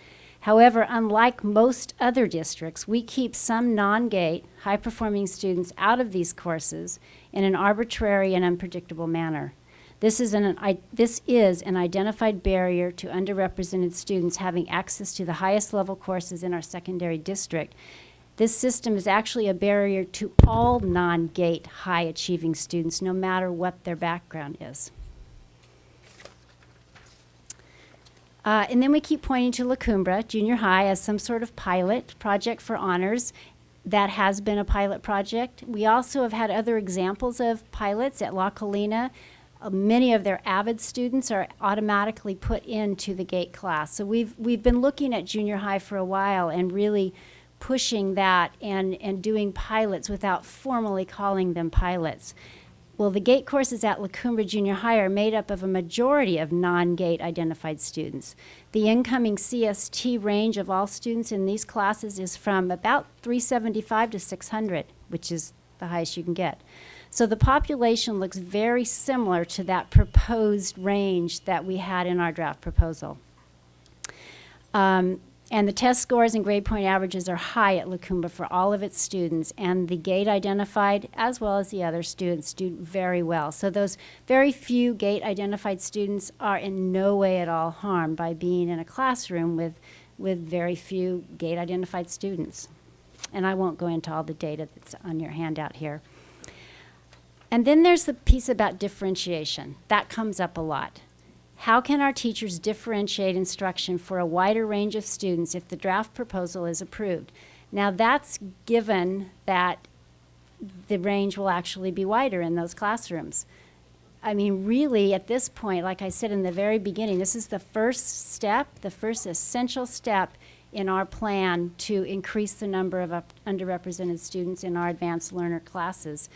Q: However, unlike most other districts, we keep some non-GATE, high-performing students out of these courses in an arbitrary and unpredictable manner. This is an identified barrier to underrepresented students having access to the highest level courses in our secondary district. This system is actually a barrier to all non-GATE high-achieving students, no matter what their background is. And then we keep pointing to La Cumbre Junior High as some sort of pilot project for honors. That has been a pilot project. We also have had other examples of pilots at La Colina. Many of their AVID students are automatically put into the GATE class. So we've been looking at junior high for a while and really pushing that and doing pilots without formally calling them pilots. Well, the GATE courses at La Cumbre Junior High are made up of a majority of non-GATE identified students. The incoming CST range of all students in these classes is from about 375 to 600, which is the highest you can get. So the population looks very similar to that proposed range that we had in our draft proposal. And the test scores and grade point averages are high at La Cumbre for all of its students, and the GATE identified, as well as the other students, do very well. So those very few GATE identified students are in no way at all harmed by being in a classroom with very few GATE identified students. And I won't go into all the data that's on your handout here. And then there's the piece about differentiation. That comes up a lot. How can our teachers differentiate instruction for a wider range of students if the draft proposal is approved? Now that's given that the range will actually be wider in those classrooms. I mean, really, at this point, like I said in the very beginning, this is the first step, the first essential step in our plan to increase the number of underrepresented students in our advanced learner classes.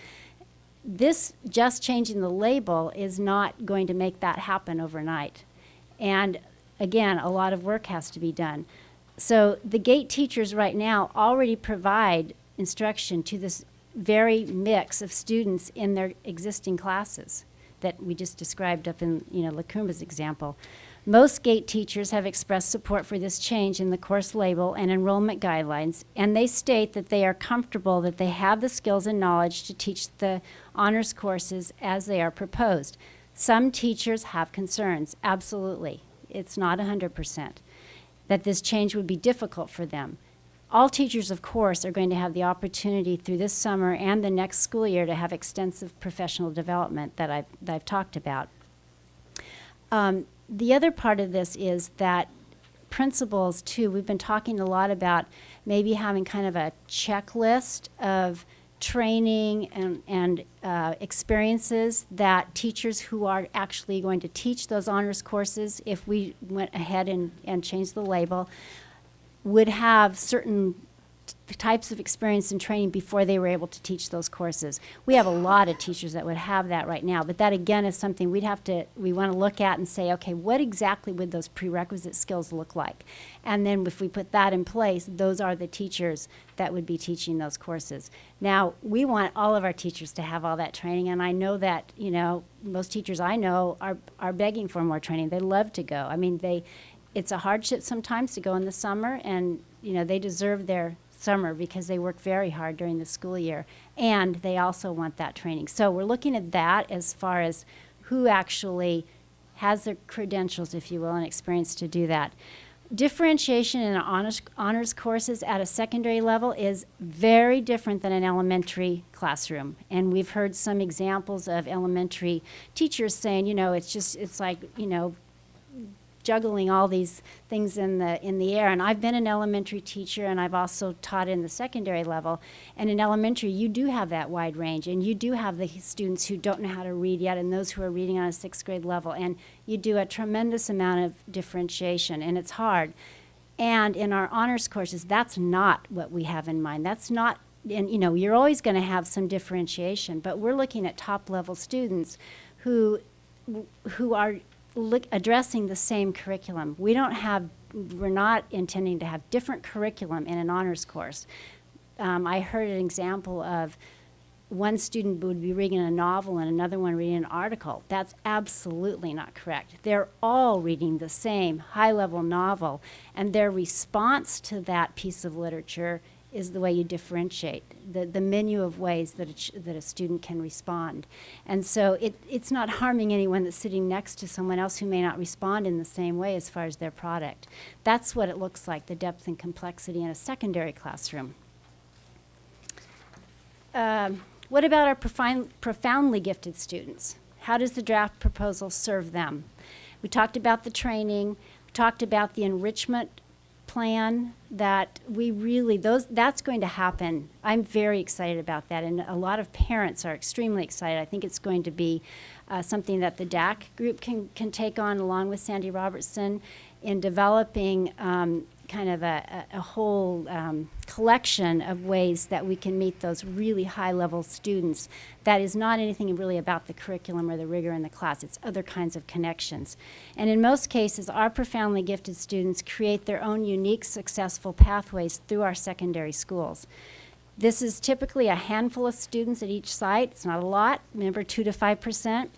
Q: This just changing the label is not going to make that happen overnight. And again, a lot of work has to be done. So the GATE teachers right now already provide instruction to this very mix of students in their existing classes that we just described up in, Lacumba's example. Most GATE teachers have expressed support for this change in the course label and enrollment guidelines, and they state that they are comfortable that they have the skills and knowledge to teach the honors courses as they are proposed. Some teachers have concerns, absolutely. It's not 100%, that this change would be difficult for them. All teachers, of course, are going to have the opportunity through this summer and the next school year to have extensive professional development that I've talked about. The other part of this is that principals, too, we've been talking a lot about maybe having kind of a checklist of training and experiences that teachers who are actually going to teach those honors courses, if we went ahead and changed the label, would have certain types of experience and training before they were able to teach those courses. We have a lot of teachers that would have that right now, but that again is something we want to look at and say, okay, what exactly would those prerequisite skills look like? And then if we put that in place, those are the teachers that would be teaching those courses. Now, we want all of our teachers to have all that training, and I know that, most teachers I know are begging for more training. They love to go. I mean, it's a hardship sometimes to go in the summer, and, they deserve their summer because they work very hard during the school year, and they also want that training. So we're looking at that as far as who actually has the credentials, if you will, and experience to do that. Differentiation in honors courses at a secondary level is very different than an elementary classroom. And we've heard some examples of elementary teachers saying, it's like, juggling all these things in the air. And I've been an elementary teacher, and I've also taught in the secondary level. And in elementary, you do have that wide range, and you do have the students who don't know how to read yet and those who are reading on a 6th grade level. And you do a tremendous amount of differentiation, and it's hard. And in our honors courses, that's not what we have in mind. That's not, and you're always going to have some differentiation, but we're looking at top-level students who are addressing the same curriculum. We're not intending to have different curriculum in an honors course. I heard an example of one student would be reading a novel and another one reading an article. That's absolutely not correct. They're all reading the same high-level novel, and their response to that piece of literature is the way you differentiate, the menu of ways that a student can respond. And so it's not harming anyone that's sitting next to someone else who may not respond in the same way as far as their product. That's what it looks like, the depth and complexity in a secondary classroom. What about our profoundly gifted students? How does the draft proposal serve them? We talked about the training, we talked about the enrichment plan that that's going to happen. I'm very excited about that, and a lot of parents are extremely excited. I think it's going to be something that the DAC group can take on along with Sandy Robertson in developing kind of a whole collection of ways that we can meet those really high-level students. That is not anything really about the curriculum or the rigor in the class. It's other kinds of connections. And in most cases, our profoundly gifted students create their own unique, successful pathways through our secondary schools. This is typically a handful of students at each site. It's not a lot. Remember, 2 to 5%.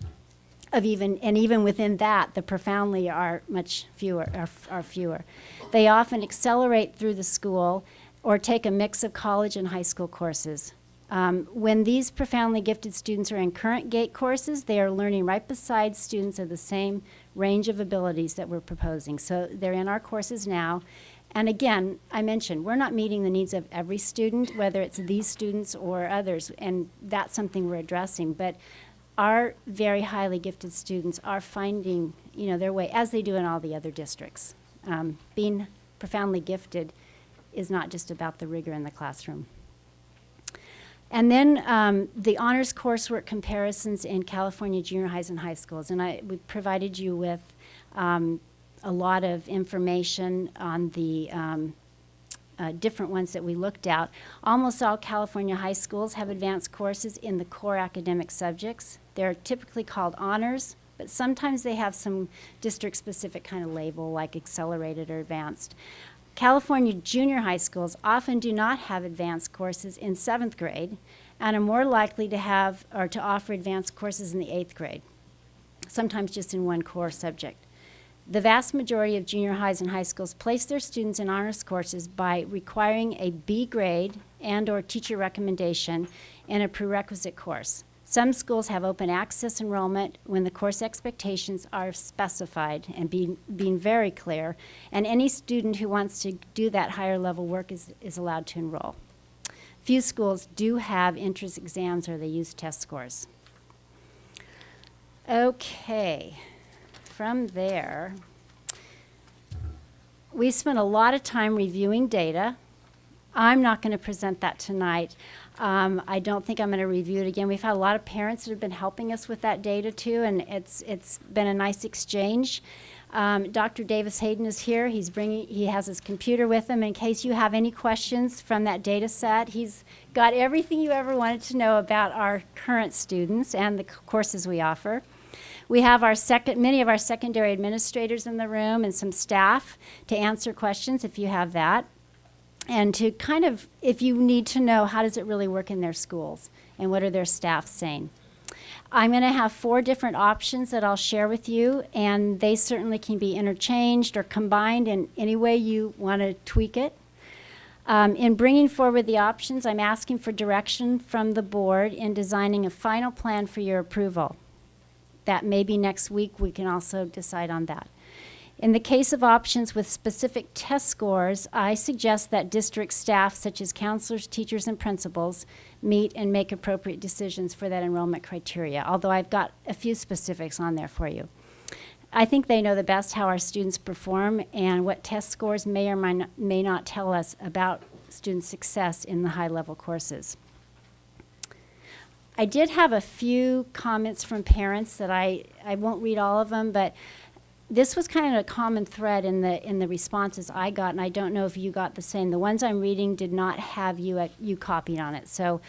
Q: Even within that, the profoundly are much fewer. Are fewer. They often accelerate through the school or take a mix of college and high school courses. When these profoundly gifted students are in current GATE courses, they are learning right beside students of the same range of abilities that we're proposing. So they're in our courses now. And again, I mentioned, we're not meeting the needs of every student, whether it's these students or others, and that's something we're addressing. But our very highly gifted students are finding, their way, as they do in all the other districts. Being profoundly gifted is not just about the rigor in the classroom. And then the honors coursework comparisons in California junior highs and high schools. And we provided you with a lot of information on the different ones that we looked at. Almost all California high schools have advanced courses in the core academic subjects. They're typically called honors, but sometimes they have some district-specific kind of label like accelerated or advanced. California junior high schools often do not have advanced courses in 7th grade, and are more likely to have or to offer advanced courses in the 8th grade, sometimes just in one core subject. The vast majority of junior highs and high schools place their students in honors courses by requiring a B grade and/or teacher recommendation in a prerequisite course. Some schools have open access enrollment when the course expectations are specified and being very clear, and any student who wants to do that higher level work is allowed to enroll. Few schools do have entrance exams or they use test scores. Okay, from there, we spent a lot of time reviewing data. I'm not going to present that tonight. I don't think I'm going to review it again. We've had a lot of parents that have been helping us with that data too, and it's been a nice exchange. Dr. Davis Hayden is here. He has his computer with him in case you have any questions from that data set. He's got everything you ever wanted to know about our current students and the courses we offer. We have many of our secondary administrators in the room and some staff to answer questions if you have that. And to kind of, if you need to know how does it really work in their schools and what are their staff saying. I'm going to have 4 different options that I'll share with you, and they certainly can be interchanged or combined in any way you want to tweak it. In bringing forward the options, I'm asking for direction from the board in designing a final plan for your approval. That maybe next week we can also decide on that. In the case of options with specific test scores, I suggest that district staff, such as counselors, teachers, and principals, meet and make appropriate decisions for that enrollment criteria, although I've got a few specifics on there for you. I think they know the best how our students perform and what test scores may or may not tell us about student success in the high-level courses. I did have a few comments from parents that I won't read all of them, but this was kind of a common thread in the responses I got, and I don't know if you got the same. The ones I'm reading did not have you copied on it. So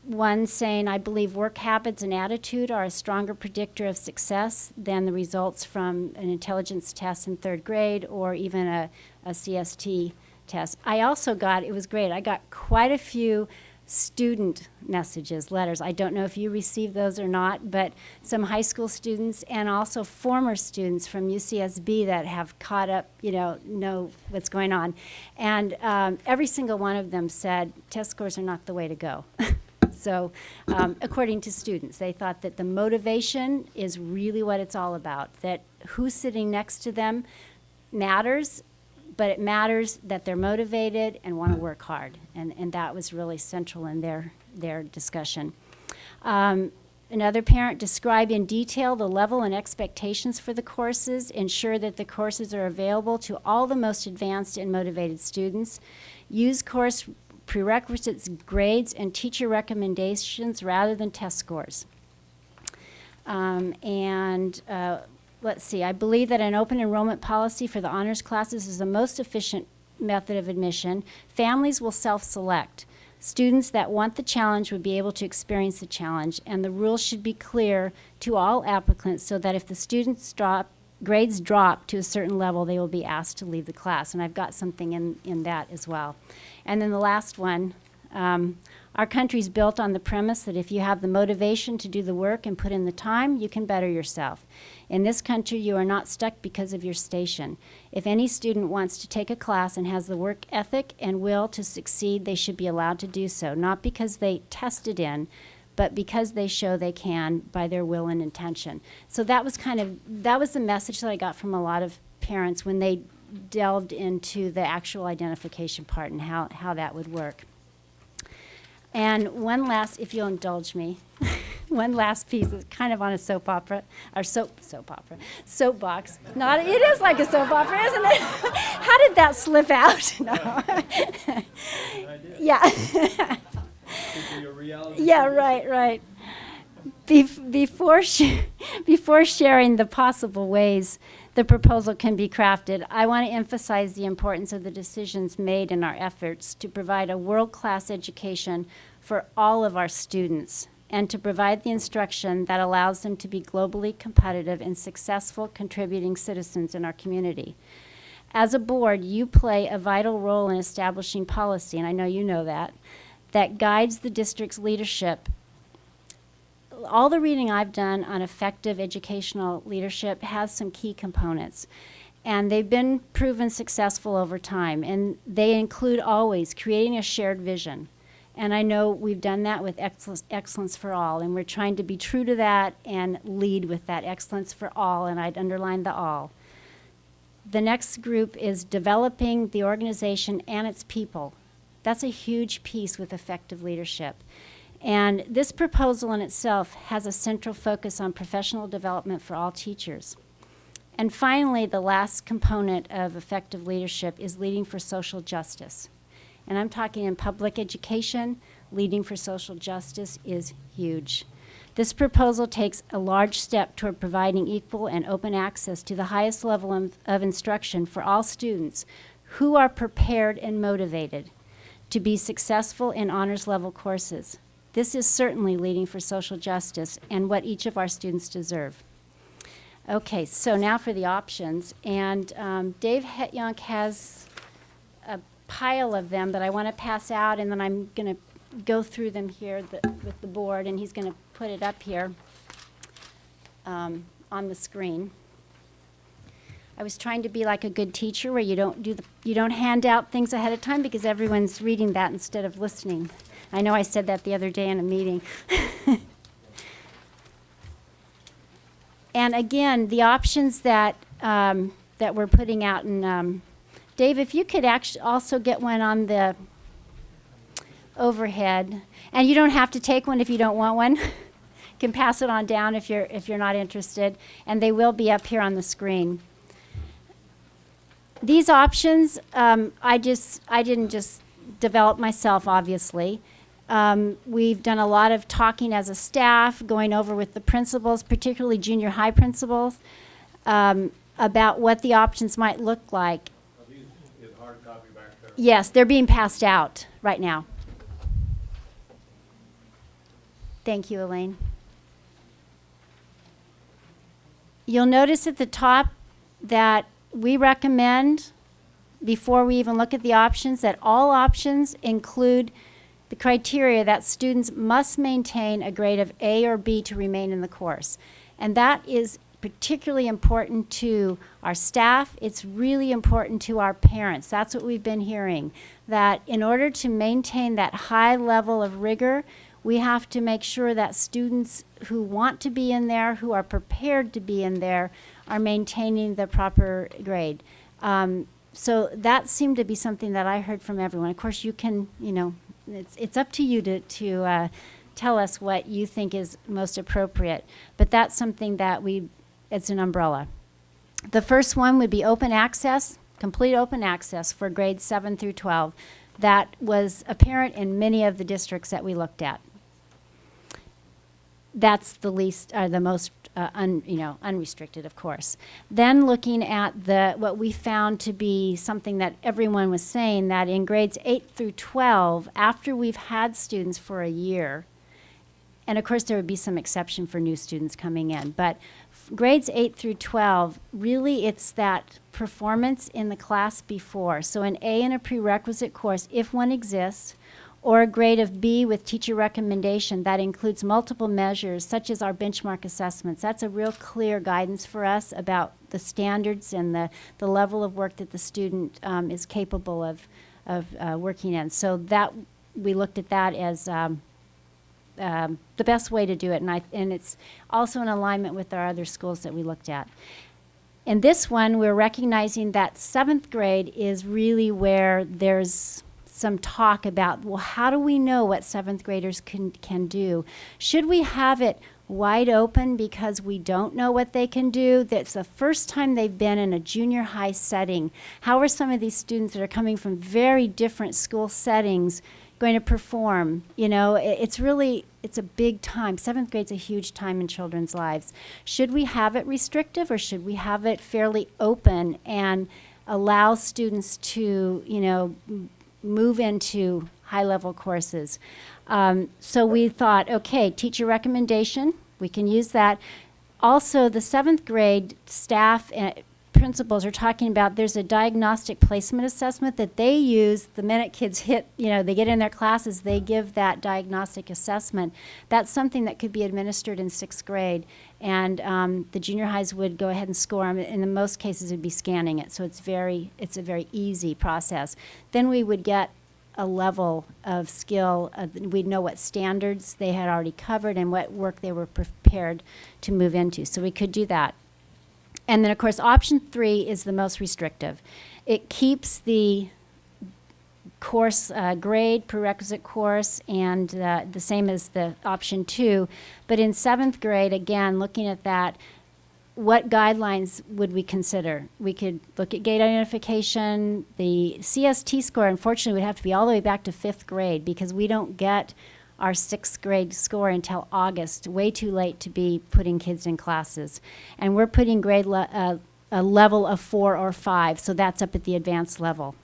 Q: one saying, I believe work habits and attitude are a stronger predictor of success than the results from an intelligence test in 3rd grade or even a CST test. I also got, it was great, I got quite a few student messages, letters. I don't know if you received those or not, but some high school students and also former students from UCSB that have caught up, know what's going on. And every single one of them said test scores are not the way to go. So according to students, they thought that the motivation is really what it's all about, that who's sitting next to them matters, but it matters that they're motivated and want to work hard. And that was really central in their discussion. Another parent, describe in detail the level and expectations for the courses. Ensure that the courses are available to all the most advanced and motivated students. Use course prerequisites, grades, and teacher recommendations rather than test scores. Let's see, I believe that an open enrollment policy for the honors classes is the most efficient method of admission. Families will self-select. Students that want the challenge would be able to experience the challenge, and the rules should be clear to all applicants so that if the students grades drop to a certain level, they will be asked to leave the class. And I've got something in that as well. And then the last one, our country's built on the premise that if you have the motivation to do the work and put in the time, you can better yourself. In this country, you are not stuck because of your station. If any student wants to take a class and has the work ethic and will to succeed, they should be allowed to do so, not because they tested in, but because they show they can by their will and intention. So that was the message that I got from a lot of parents when they delved into the actual identification part and how that would work. And one last, if you'll indulge me, one last piece is kind of on a soap opera, or soapbox. It is like a soap opera, isn't it? How did that slip out? No. Yeah. Yeah, right. Before sharing the possible ways the proposal can be crafted, I want to emphasize the importance of the decisions made in our efforts to provide a world-class education for all of our students and to provide the instruction that allows them to be globally competitive and successful contributing citizens in our community. As a board, you play a vital role in establishing policy, and I know you know that, that guides the district's leadership. All the reading I've done on effective educational leadership has some key components, and they've been proven successful over time, and they include always creating a shared vision. And I know we've done that with Excellence for All, and we're trying to be true to that and lead with that excellence for all, and I'd underline the all. The next group is developing the organization and its people. That's a huge piece with effective leadership. And this proposal in itself has a central focus on professional development for all teachers. And finally, the last component of effective leadership is leading for social justice. And I'm talking in public education, leading for social justice is huge. This proposal takes a large step toward providing equal and open access to the highest level of instruction for all students who are prepared and motivated to be successful in honors level courses. This is certainly leading for social justice and what each of our students deserve. Okay, so now for the options. And Dave Hetyonk has a pile of them that I want to pass out, and then I'm going to go through them here with the board, and he's going to put it up here on the screen. I was trying to be like a good teacher where you don't hand out things ahead of time because everyone's reading that instead of listening. I know I said that the other day in a meeting. And again, the options that that we're putting out, and Dave, if you could actually also get one on the overhead, and you don't have to take one if you don't want one. You can pass it on down if you're not interested, and they will be up here on the screen. These options, I didn't just develop myself, obviously. We've done a lot of talking as a staff, going over with the principals, particularly junior high principals, about what the options might look like.
L: Are these in hard copy back there?
Q: Yes, they're being passed out right now. Thank you, Elaine. You'll notice at the top that we recommend, before we even look at the options, that all options include the criteria that students must maintain a grade of A or B to remain in the course. And that is particularly important to our staff. It's really important to our parents. That's what we've been hearing, that in order to maintain that high level of rigor, we have to make sure that students who want to be in there, who are prepared to be in there, are maintaining the proper grade. So that seemed to be something that I heard from everyone. Of course, you can, it's up to you to tell us what you think is most appropriate. But that's something that it's an umbrella. The first one would be open access, complete open access for grades 7 through 12. That was apparent in many of the districts that we looked at. That's the least, the most unrestricted, of course. Then looking at what we found to be something that everyone was saying, that in grades 8 through 12, after we've had students for a year, and of course there would be some exception for new students coming in, but grades 8 through 12, really it's that performance in the class before. So an A in a prerequisite course, if one exists, or a grade of B with teacher recommendation that includes multiple measures such as our benchmark assessments. That's a real clear guidance for us about the standards and the level of work that the student is capable of working in. So that we looked at that as the best way to do it, and it's also in alignment with our other schools that we looked at. In this one, we're recognizing that 7th grade is really where there's some talk about, well, how do we know what 7th graders can do? Should we have it wide open because we don't know what they can do? That's the first time they've been in a junior high setting. How are some of these students that are coming from very different school settings going to perform? It's a big time. 7th grade's a huge time in children's lives. Should we have it restrictive, or should we have it fairly open and allow students to, move into high-level courses? So we thought, okay, teacher recommendation, we can use that. Also, the 7th grade staff principals are talking about there's a diagnostic placement assessment that they use the minute kids hit, they get in their classes, they give that diagnostic assessment. That's something that could be administered in 6th grade. And the junior highs would go ahead and score them. In most cases, it would be scanning it. So it's a very easy process. Then we would get a level of skill. We'd know what standards they had already covered and what work they were prepared to move into. So we could do that. And then, of course, option 3 is the most restrictive. It keeps the course grade, prerequisite course, and the same as the option 2. But in 7th grade, again, looking at that, what guidelines would we consider? We could look at gate identification. The CST score, unfortunately, would have to be all the way back to 5th grade because we don't get our 6th grade score until August, way too late to be putting kids in classes. And we're putting grade a level of 4 or 5, so that's up at the advanced level.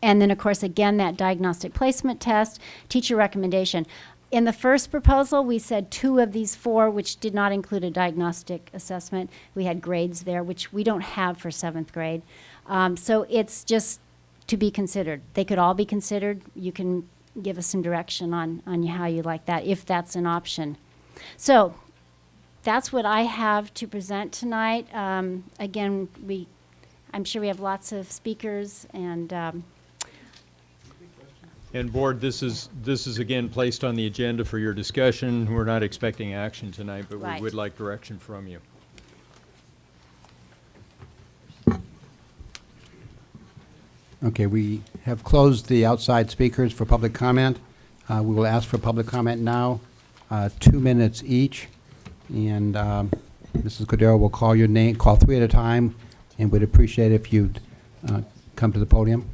Q: And then, of course, again, that diagnostic placement test, teacher recommendation. In the first proposal, we said 2 of these 4, which did not include a diagnostic assessment. We had grades there, which we don't have for 7th grade. So it's just to be considered. They could all be considered. You can give us some direction on how you like that, if that's an option. So that's what I have to present tonight. Again, I'm sure we have lots of speakers,
B: And board, this is again placed on the agenda for your discussion. We're not expecting action tonight, but
Q: Right.
B: we would like direction from you.
A: Okay, we have closed the outside speakers for public comment. We will ask for public comment now, 2 minutes each. And Mrs. Cordero will call your name, call 3 at a time, and would appreciate if you'd come to the podium.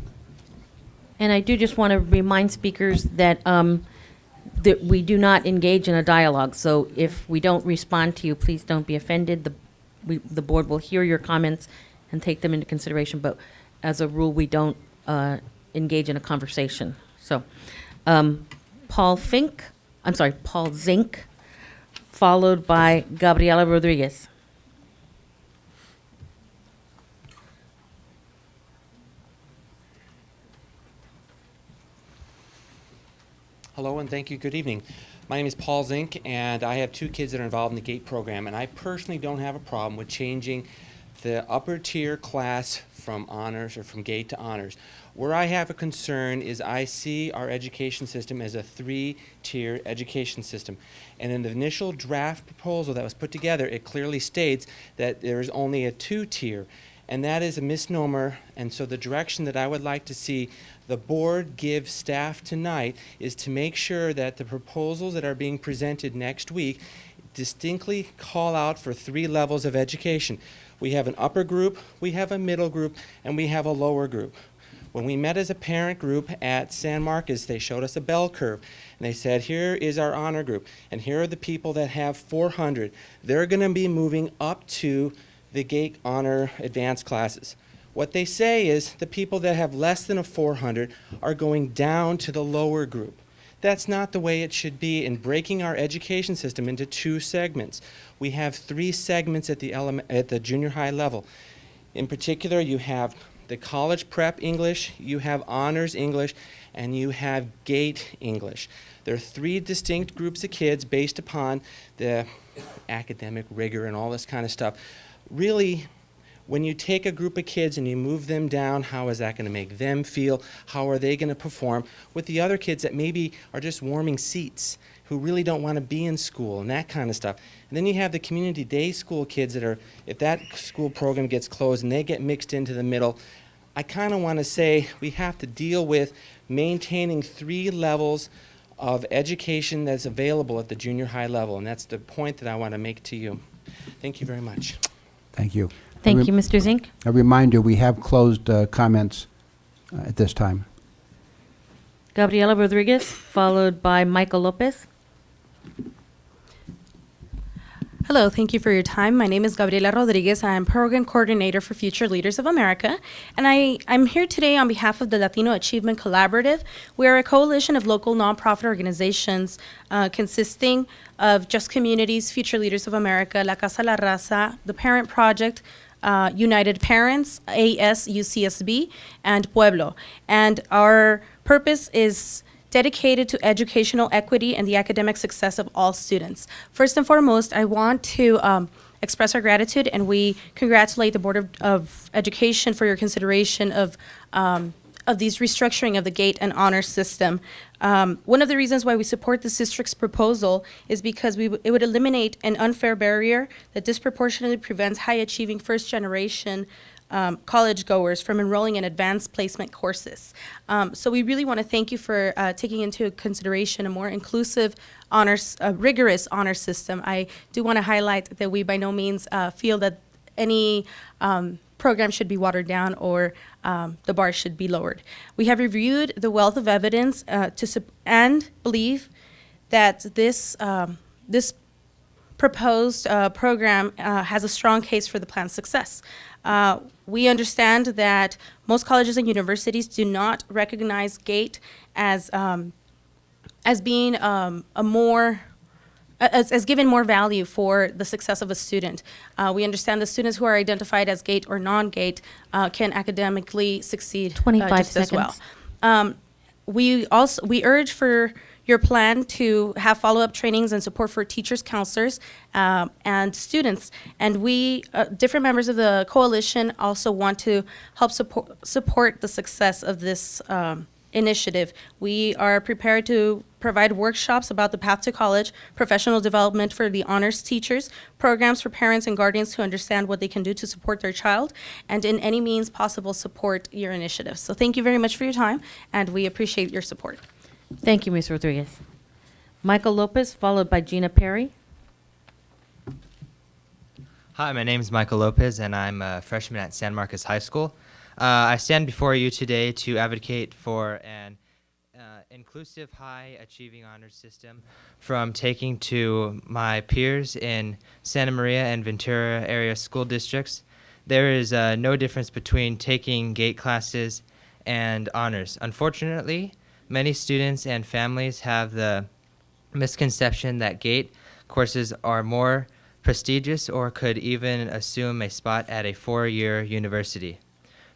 D: And I do just want to remind speakers that that we do not engage in a dialogue. So if we don't respond to you, please don't be offended. The board will hear your comments and take them into consideration. But as a rule, we don't engage in a conversation. So Paul Zink, followed by Gabriela Rodriguez.
R: Hello and thank you. Good evening. My name is Paul Zink, and I have 2 kids that are involved in the GATE program, and I personally don't have a problem with changing the upper tier class from honors or from GATE to honors. Where I have a concern is I see our education system as a 3-tier education system. And in the initial draft proposal that was put together, it clearly states that there is only a 2-tier. And that is a misnomer, and so the direction that I would like to see the board give staff tonight is to make sure that the proposals that are being presented next week distinctly call out for 3 levels of education. We have an upper group, we have a middle group, and we have a lower group. When we met as a parent group at San Marcos, they showed us a bell curve, and they said, here is our honor group, and here are the people that have 400. They're going to be moving up to the GATE honor advanced classes. What they say is the people that have less than a 400 are going down to the lower group. That's not the way it should be in breaking our education system into 2 segments. We have 3 segments at the junior high level. In particular, you have the college prep English, you have honors English, and you have GATE English. There are 3 distinct groups of kids based upon the academic rigor and all this kind of stuff. Really, when you take a group of kids and you move them down, how is that going to make them feel? How are they going to perform with the other kids that maybe are just warming seats, who really don't want to be in school and that kind of stuff? And then you have the community day school kids that are, if that school program gets closed and they get mixed into the middle, I kind of want to say we have to deal with maintaining 3 levels of education that's available at the junior high level, and that's the point that I want to make to you. Thank you very much.
A: Thank you.
D: Thank you, Mr. Zink.
A: A reminder, we have closed comments at this time.
D: Gabriela Rodriguez, followed by Michael Lopez.
S: Hello, thank you for your time. My name is Gabriela Rodriguez. I am Program Coordinator for Future Leaders of America, and I'm here today on behalf of the Latino Achievement Collaborative. We are a coalition of local nonprofit organizations consisting of Just Communities, Future Leaders of America, La Casa La Raza, the Parent Project, United Parents, ASUCSB, and Pueblo. And our purpose is dedicated to educational equity and the academic success of all students. First and foremost, I want to express our gratitude, and we congratulate the Board of Education for your consideration of these restructuring of the GATE and honor system. One of the reasons why we support this district's proposal is because it would eliminate an unfair barrier that disproportionately prevents high-achieving first-generation college goers from enrolling in advanced placement courses. So we really want to thank you for taking into consideration a more inclusive honors, rigorous honor system. I do want to highlight that we by no means feel that any program should be watered down or the bar should be lowered. We have reviewed the wealth of evidence and believe that this proposed program has a strong case for the plan's success. We understand that most colleges and universities do not recognize GATE as being as given more value for the success of a student. We understand the students who are identified as GATE or non-GATE can academically succeed
D: 25
S: just as well.
D: seconds.
S: We urge for your plan to have follow-up trainings and support for teachers, counselors, and students. And we, different members of the coalition, also want to help support the success of this initiative. We are prepared to provide workshops about the path to college, professional development for the honors teachers, programs for parents and guardians to understand what they can do to support their child, and in any means possible support your initiative. So thank you very much for your time, and we appreciate your support.
D: Thank you, Ms. Rodriguez. Michael Lopez, followed by Gina Perry.
T: Hi, my name is Michael Lopez, and I'm a freshman at San Marcos High School. I stand before you today to advocate for an inclusive, high-achieving honors system. From taking to my peers in Santa Maria and Ventura area school districts, there is no difference between taking GATE classes and honors. Unfortunately, many students and families have the misconception that GATE courses are more prestigious or could even assume a spot at a four-year university.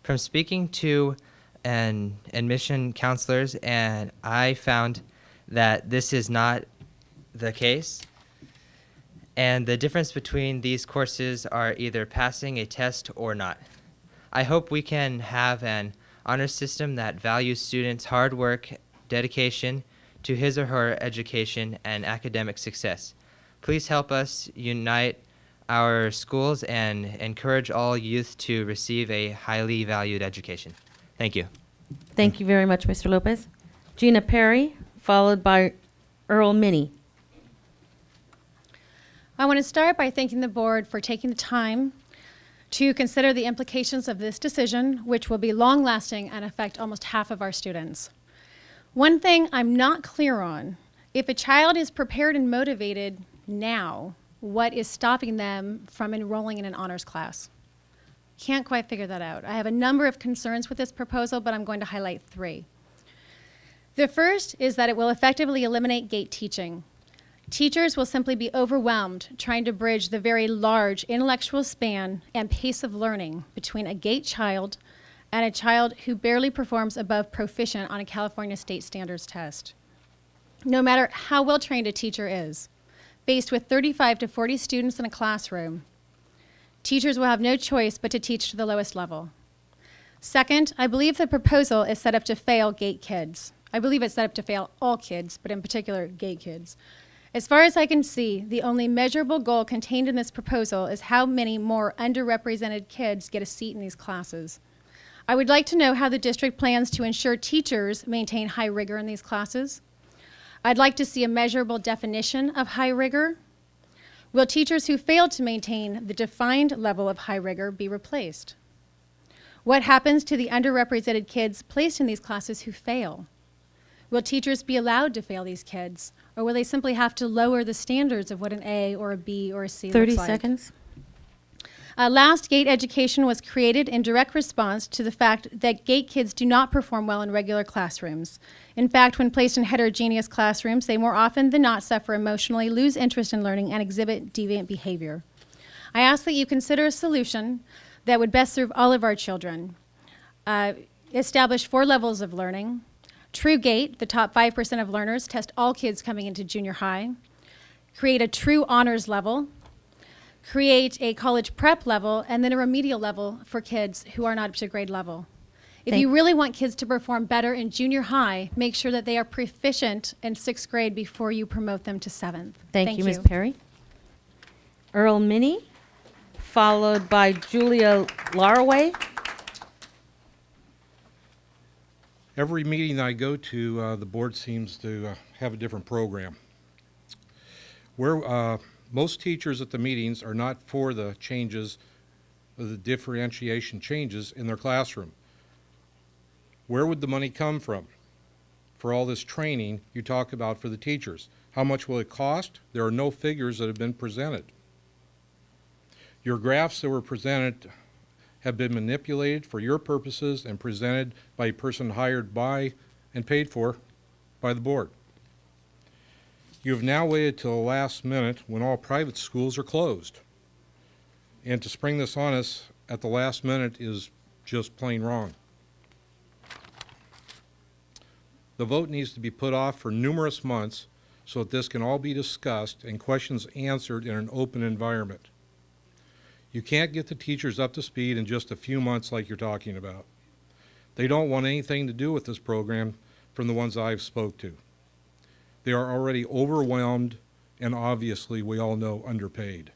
T: From speaking to admission counselors, and I found that this is not the case. And the difference between these courses are either passing a test or not. I hope we can have an honor system that values students' hard work, dedication to his or her education, and academic success. Please help us unite our schools and encourage all youth to receive a highly valued education. Thank you.
D: Thank you very much, Mr. Lopez. Gina Perry, followed by Earl Minnie.
U: I want to start by thanking the board for taking the time to consider the implications of this decision, which will be long-lasting and affect almost half of our students. One thing I'm not clear on, if a child is prepared and motivated now, what is stopping them from enrolling in an honors class? Can't quite figure that out. I have a number of concerns with this proposal, but I'm going to highlight three. The first is that it will effectively eliminate GATE teaching. Teachers will simply be overwhelmed trying to bridge the very large intellectual span and pace of learning between a GATE child and a child who barely performs above proficient on a California state standards test. No matter how well trained a teacher is, faced with 35 to 40 students in a classroom, teachers will have no choice but to teach to the lowest level. Second, I believe the proposal is set up to fail GATE kids. I believe it's set up to fail all kids, but in particular GATE kids. As far as I can see, the only measurable goal contained in this proposal is how many more underrepresented kids get a seat in these classes. I would like to know how the district plans to ensure teachers maintain high rigor in these classes. I'd like to see a measurable definition of high rigor. Will teachers who fail to maintain the defined level of high rigor be replaced? What happens to the underrepresented kids placed in these classes who fail? Will teachers be allowed to fail these kids, or will they simply have to lower the standards of what an A or a B or a C
D: 30
U: looks like?
D: seconds.
U: Last, GATE education was created in direct response to the fact that GATE kids do not perform well in regular classrooms. In fact, when placed in heterogeneous classrooms, they more often than not suffer emotionally, lose interest in learning, and exhibit deviant behavior. I ask that you consider a solution that would best serve all of our children. Establish 4 levels of learning. True GATE, the top 5% of learners, test all kids coming into junior high. Create a true honors level. Create a college prep level, and then a remedial level for kids who are not up to grade level. If you really want kids to perform better in junior high, make sure that they are proficient in 6th grade before you promote them to 7th.
D: Thank you, Ms. Perry. Earl Minnie, followed by Julia Laraway.
C: Every meeting I go to, the board seems to have a different program. Most teachers at the meetings are not for the changes, the differentiation changes in their classroom. Where would the money come from for all this training you talk about for the teachers? How much will it cost? There are no figures that have been presented. Your graphs that were presented have been manipulated for your purposes and presented by a person hired by and paid for by the board. You have now waited till the last minute when all private schools are closed. And to spring this on us at the last minute is just plain wrong. The vote needs to be put off for numerous months so that this can all be discussed and questions answered in an open environment. You can't get the teachers up to speed in just a few months like you're talking about. They don't want anything to do with this program from the ones I've spoke to. They are already overwhelmed and obviously, we all know, underpaid.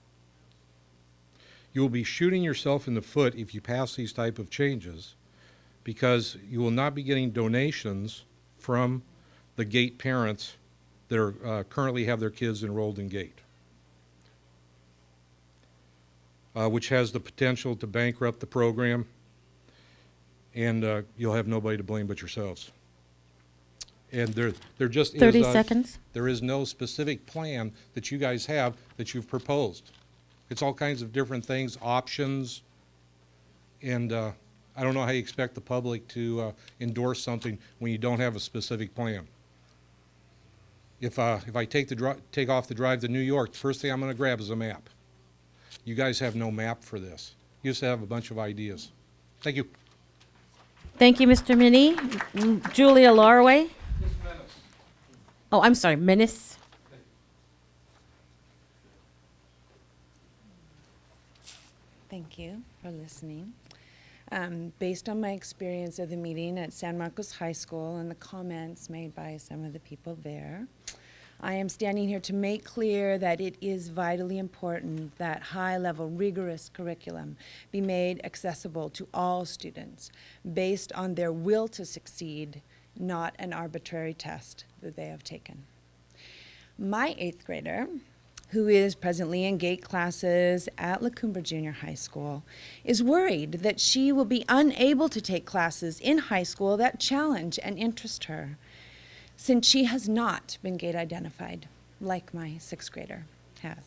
C: You will be shooting yourself in the foot if you pass these type of changes because you will not be getting donations from the GATE parents that are currently have their kids enrolled in GATE, which has the potential to bankrupt the program, and you'll have nobody to blame but yourselves. And there just
D: 30 seconds.
C: There is no specific plan that you guys have that you've proposed. It's all kinds of different things, options, and I don't know how you expect the public to endorse something when you don't have a specific plan. If I take off the drive to New York, the first thing I'm going to grab is a map. You guys have no map for this. You just have a bunch of ideas. Thank you.
D: Thank you, Mr. Minnie. Julia Laraway. Oh, I'm sorry, Menace.
V: Thank you for listening. Based on my experience of the meeting at San Marcos High School and the comments made by some of the people there, I am standing here to make clear that it is vitally important that high-level, rigorous curriculum be made accessible to all students based on their will to succeed, not an arbitrary test that they have taken. My 8th grader, who is presently in GATE classes at La Cumbre Junior High School, is worried that she will be unable to take classes in high school that challenge and interest her, since she has not been GATE identified, like my 6th grader has.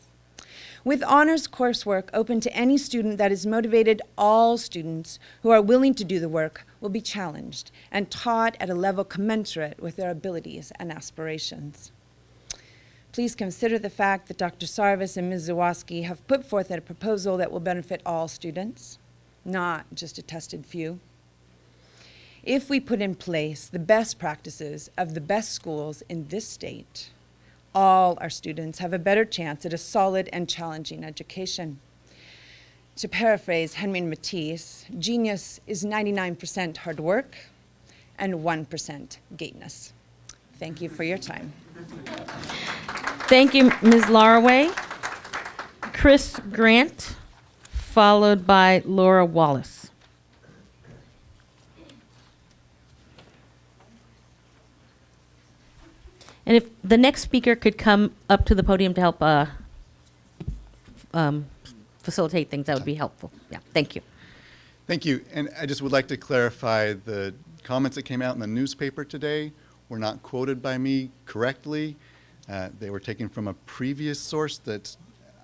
V: With honors coursework open to any student that is motivated, all students who are willing to do the work will be challenged and taught at a level commensurate with their abilities and aspirations. Please consider the fact that Dr. Sarvis and Ms. Zawoski have put forth a proposal that will benefit all students, not just a tested few. If we put in place the best practices of the best schools in this state, all our students have a better chance at a solid and challenging education. To paraphrase Henry Matisse, genius is 99% hard work and 1% gateness. Thank you for your time.
D: Thank you, Ms. Laraway. Chris Grant, followed by Laura Wallace. And if the next speaker could come up to the podium to help facilitate things, that would be helpful. Yeah, thank you.
W: Thank you. And I just would like to clarify the comments that came out in the newspaper today were not quoted by me correctly. They were taken from a previous source that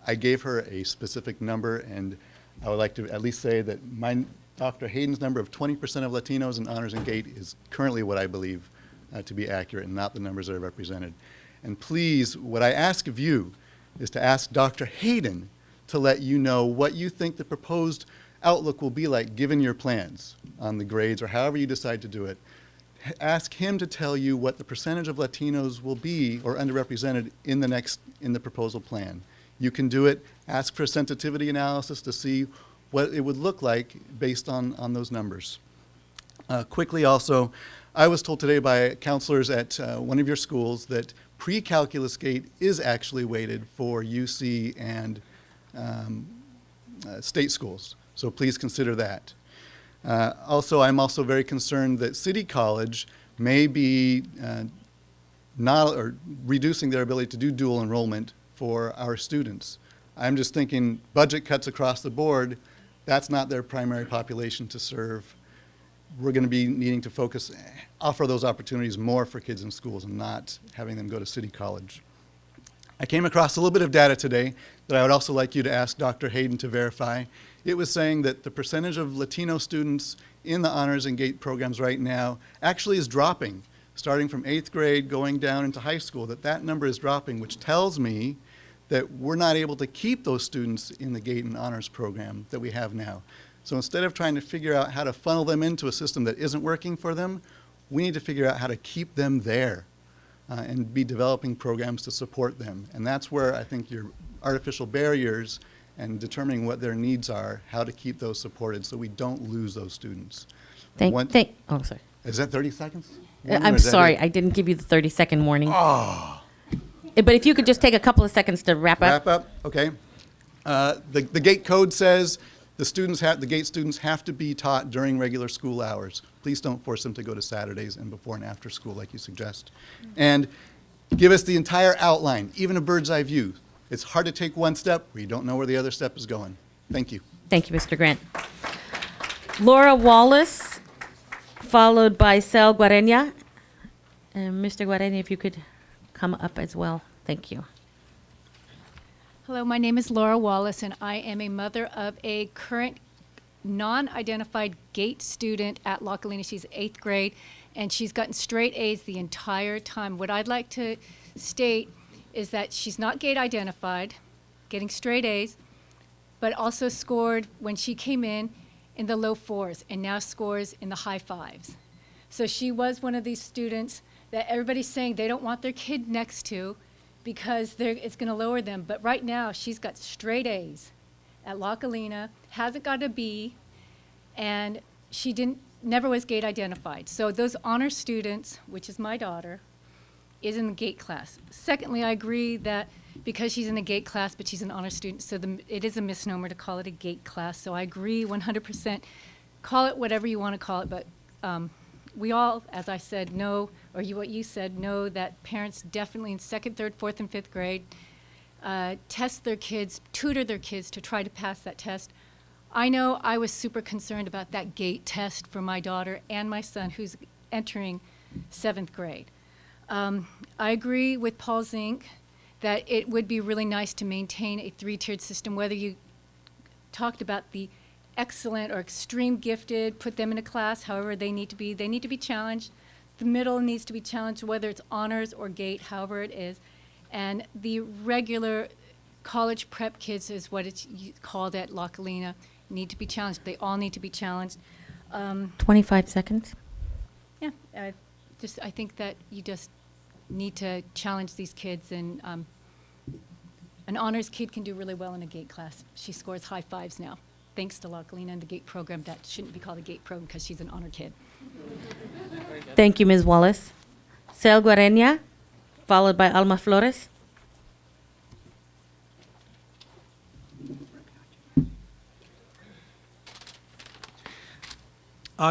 W: I gave her a specific number, and I would like to at least say that Dr. Hayden's number of 20% of Latinos in honors and GATE is currently what I believe to be accurate and not the numbers that are represented. And please, what I ask of you is to ask Dr. Hayden to let you know what you think the proposed outlook will be like, given your plans on the grades or however you decide to do it. Ask him to tell you what the percentage of Latinos will be or underrepresented in the proposal plan. You can do it, ask for a sensitivity analysis to see what it would look like based on those numbers. Quickly also, I was told today by counselors at one of your schools that pre-calculus gate is actually weighted for UC and state schools, so please consider that. Also, I'm also very concerned that City College may be reducing their ability to do dual enrollment for our students. I'm just thinking budget cuts across the board, that's not their primary population to serve. We're going to be needing to offer those opportunities more for kids in schools and not having them go to City College. I came across a little bit of data today that I would also like you to ask Dr. Hayden to verify. It was saying that the percentage of Latino students in the honors and GATE programs right now actually is dropping, starting from 8th grade going down into high school, that number is dropping, which tells me that we're not able to keep those students in the GATE and honors program that we have now. So instead of trying to figure out how to funnel them into a system that isn't working for them, we need to figure out how to keep them there and be developing programs to support them. And that's where I think your artificial barriers and determining what their needs are, how to keep those supported so we don't lose those students.
D: Oh, sorry.
W: Is that 30 seconds?
D: I'm sorry, I didn't give you the 30-second warning.
W: Oh.
D: But if you could just take a couple of seconds to wrap up.
W: Okay. The GATE code says the GATE students have to be taught during regular school hours. Please don't force them to go to Saturdays and before and after school like you suggest. And give us the entire outline, even a bird's eye view. It's hard to take one step where you don't know where the other step is going. Thank you.
D: Thank you, Mr. Grant. Laura Wallace, followed by Sal Guarenia. And Mr. Guarenia, if you could come up as well. Thank you.
U: Hello, my name is Laura Wallace, and I am a mother of a current non-identified GATE student at La Colina. She's 8th grade, and she's gotten straight A's the entire time. What I'd like to state is that she's not GATE identified, getting straight A's, but also scored when she came in the low 4s, and now scores in the high 5s. So she was one of these students that everybody's saying they don't want their kid next to because it's going to lower them. But right now, she's got straight A's at La Colina, hasn't got a B, and she never was GATE identified. So those honor students, which is my daughter, is in the GATE class. Secondly, I agree that because she's in the GATE class, but she's an honor student, so it is a misnomer to call it a GATE class. So I agree 100%. Call it whatever you want to call it, but we all, as I said, know, or what you said, know that parents definitely in 2nd, 3rd, 4th, and 5th grade test their kids, tutor their kids to try to pass that test. I know I was super concerned about that GATE test for my daughter and my son, who's entering 7th grade. I agree with Paul Zink that it would be really nice to maintain a 3-tiered system, whether you talked about the excellent or extreme gifted, put them in a class, however they need to be challenged. The middle needs to be challenged, whether it's honors or GATE, however it is. And the regular college prep kids is what it's called at La Colina, need to be challenged. They all need to be challenged.
D: 25 seconds.
U: Yeah, I think that you just need to challenge these kids, and an honors kid can do really well in a GATE class. She scores high 5s now, thanks to La Colina and the GATE program. That shouldn't be called a GATE program because she's an honor kid.
D: Thank you, Ms. Wallace. Sal Guarenia, followed by Alma Flores.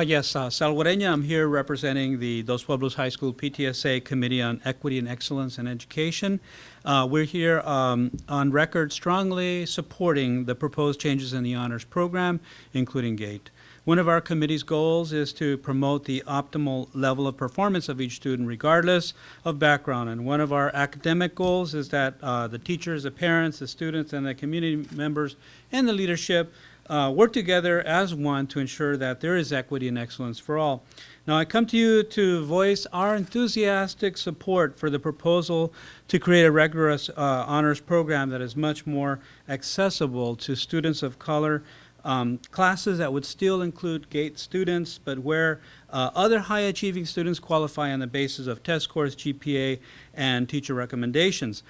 F: Yes, Sal Guarenia. I'm here representing the Dos Pueblos High School PTSA Committee on Equity and Excellence in Education. We're here on record strongly supporting the proposed changes in the honors program, including GATE. One of our committee's goals is to promote the optimal level of performance of each student regardless of background. And one of our academic goals is that the teachers, the parents, the students, and the community members and the leadership work together as one to ensure that there is equity and excellence for all. Now, I come to you to voice our enthusiastic support for the proposal to create a rigorous honors program that is much more accessible to students of color classes that would still include GATE students, but where other high-achieving students qualify on the basis of test scores, GPA, and teacher recommendations.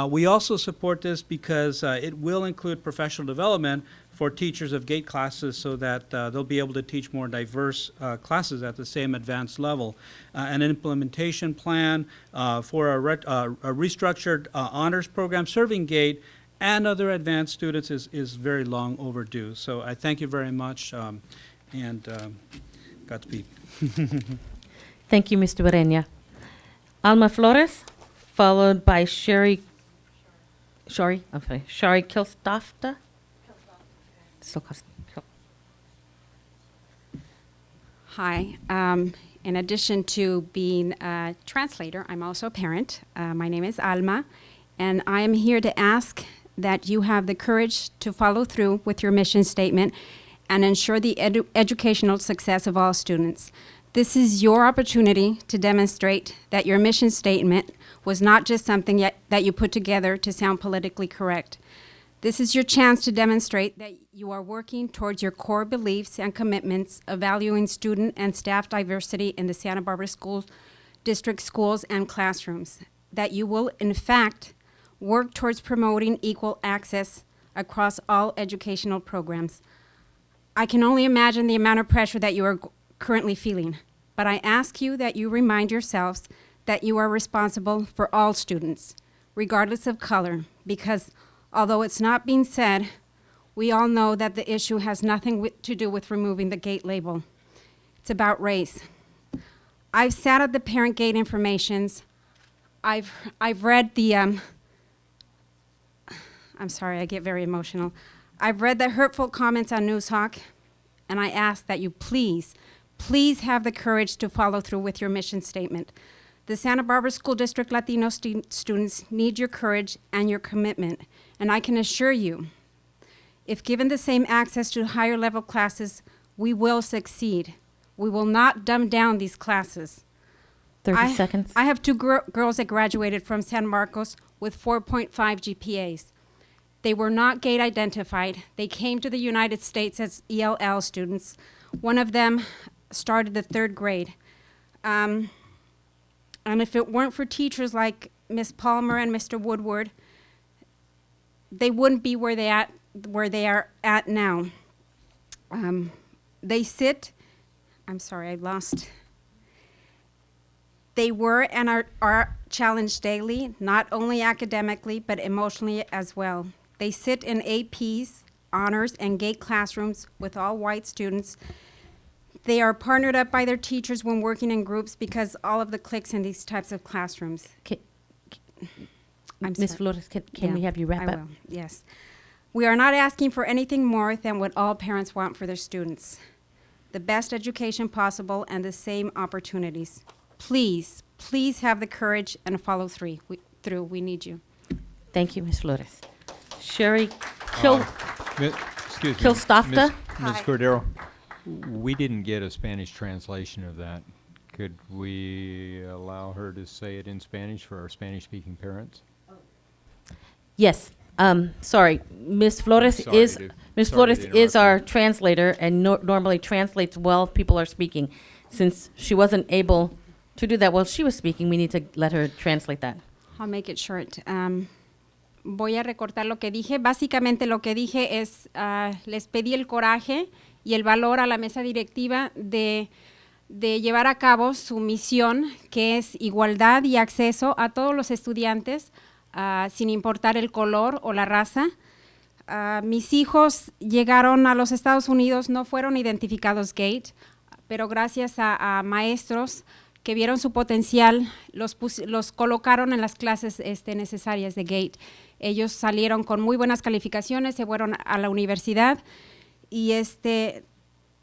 F: We also support this because it will include professional development for teachers of GATE classes so that they'll be able to teach more diverse classes at the same advanced level. An implementation plan for a restructured honors program serving GATE and other advanced students is very long overdue. So I thank you very much, and Godspeed.
D: Thank you, Mr. Bereña. Alma Flores, followed by Shari Kilstofta.
G: Hi. In addition to being a translator, I'm also a parent. My name is Alma, and I am here to ask that you have the courage to follow through with your mission statement and ensure the educational success of all students. This is your opportunity to demonstrate that your mission statement was not just something that you put together to sound politically correct. This is your chance to demonstrate that you are working towards your core beliefs and commitments of valuing student and staff diversity in the Santa Barbara School District schools and classrooms, that you will, in fact, work towards promoting equal access across all educational programs. I can only imagine the amount of pressure that you are currently feeling, but I ask you that you remind yourselves that you are responsible for all students, regardless of color, because although it's not being said, we all know that the issue has nothing to do with removing the GATE label. It's about race. I've sat at the parent GATE informations. I've read the, I'm sorry, I get very emotional. I've read the hurtful comments on Newshawk, and I ask that you please have the courage to follow through with your mission statement. The Santa Barbara School District Latino students need your courage and your commitment, and I can assure you, if given the same access to higher level classes, we will succeed. We will not dumb down these classes.
D: 30 seconds.
G: I have two girls that graduated from San Marcos with 4.5 GPAs. They were not GATE identified. They came to the United States as ELL students. One of them started the 3rd grade. And if it weren't for teachers like Ms. Palmer and Mr. Woodward, they wouldn't be where they are at now. They sit, I'm sorry, I lost. They were and are challenged daily, not only academically, but emotionally as well. They sit in APs, honors, and GATE classrooms with all white students. They are partnered up by their teachers when working in groups because all of the cliques in these types of classrooms.
D: Ms. Flores, can we have you wrap
G: I
D: up?
G: will, yes. We are not asking for anything more than what all parents want for their students. The best education possible and the same opportunities. Please have the courage and follow through. We need you.
D: Thank you, Ms. Flores. Sherry
B: Excuse me.
D: Kilstofta?
B: Ms.
D: Hi.
B: Cordero, we didn't get a Spanish translation of that. Could we allow her to say it in Spanish for our Spanish-speaking parents?
D: Yes. Sorry, Ms. Flores is our translator and normally translates while people are speaking. Since she wasn't able to do that while she was speaking, we need to let her translate that.
G: I'll make it short. Voy a recortar lo que dije. Básicamente lo que dije es, les pedí el coraje y el valor a la mesa directiva de llevar a cabo su misión, que es igualdad y acceso a todos los estudiantes, sin importar el color o la raza. Mis hijos llegaron a los Estados Unidos, no fueron identificados GATE, pero gracias a maestros que vieron su potencial, los colocaron en las clases necesarias de GATE. Ellos salieron con muy buenas calificaciones, se fueron a la universidad y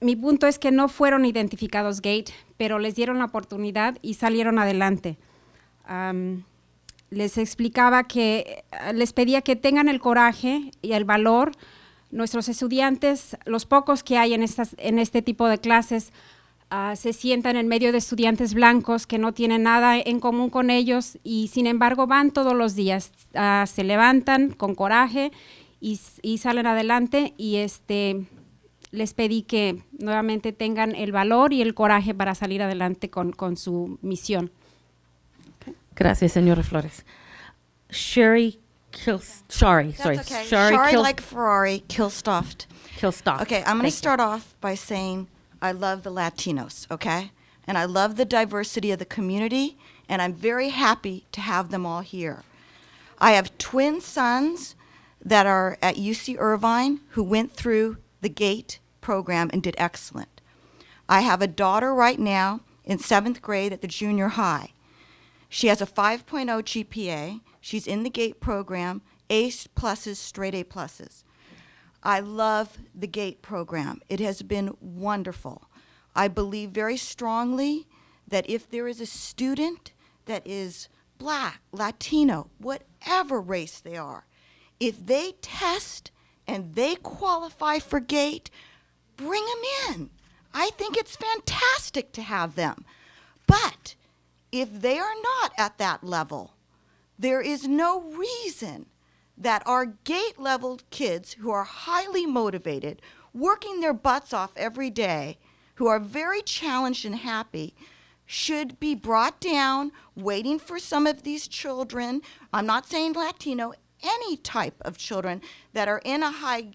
G: mi punto es que no fueron identificados GATE, pero les dieron la oportunidad y salieron adelante. Les explicaba que, les pedía que tengan el coraje y el valor. Nuestros estudiantes, los pocos que hay en este tipo de clases, se sientan en medio de estudiantes blancos que no tienen nada en común con ellos y sin embargo van todos los días, se levantan con coraje y salen adelante y les pedí que nuevamente tengan el valor y el coraje para salir adelante con su misión.
D: Gracias, señora Flores. Shari Shari,
E: That's
D: sorry.
E: okay.
D: Shari
E: Shari like Ferrari, Kilstoft.
D: Kilstoft.
E: Okay, I'm going
D: Thank
E: to start off by saying I love the Latinos, okay? And I love the diversity of the community, and I'm very happy to have them all here. I have twin sons that are at UC Irvine who went through the GATE program and did excellent. I have a daughter right now in 7th grade at the junior high. She has a 5.0 GPA. She's in the GATE program, A pluses, straight A pluses. I love the GATE program. It has been wonderful. I believe very strongly that if there is a student that is Black, Latino, whatever race they are, if they test and they qualify for GATE, bring them in. I think it's fantastic to have them. But if they are not at that level, there is no reason that our GATE level kids who are highly motivated, working their butts off every day, who are very challenged and happy, should be brought down, waiting for some of these children. I'm not saying Latino, any type of children that are in a high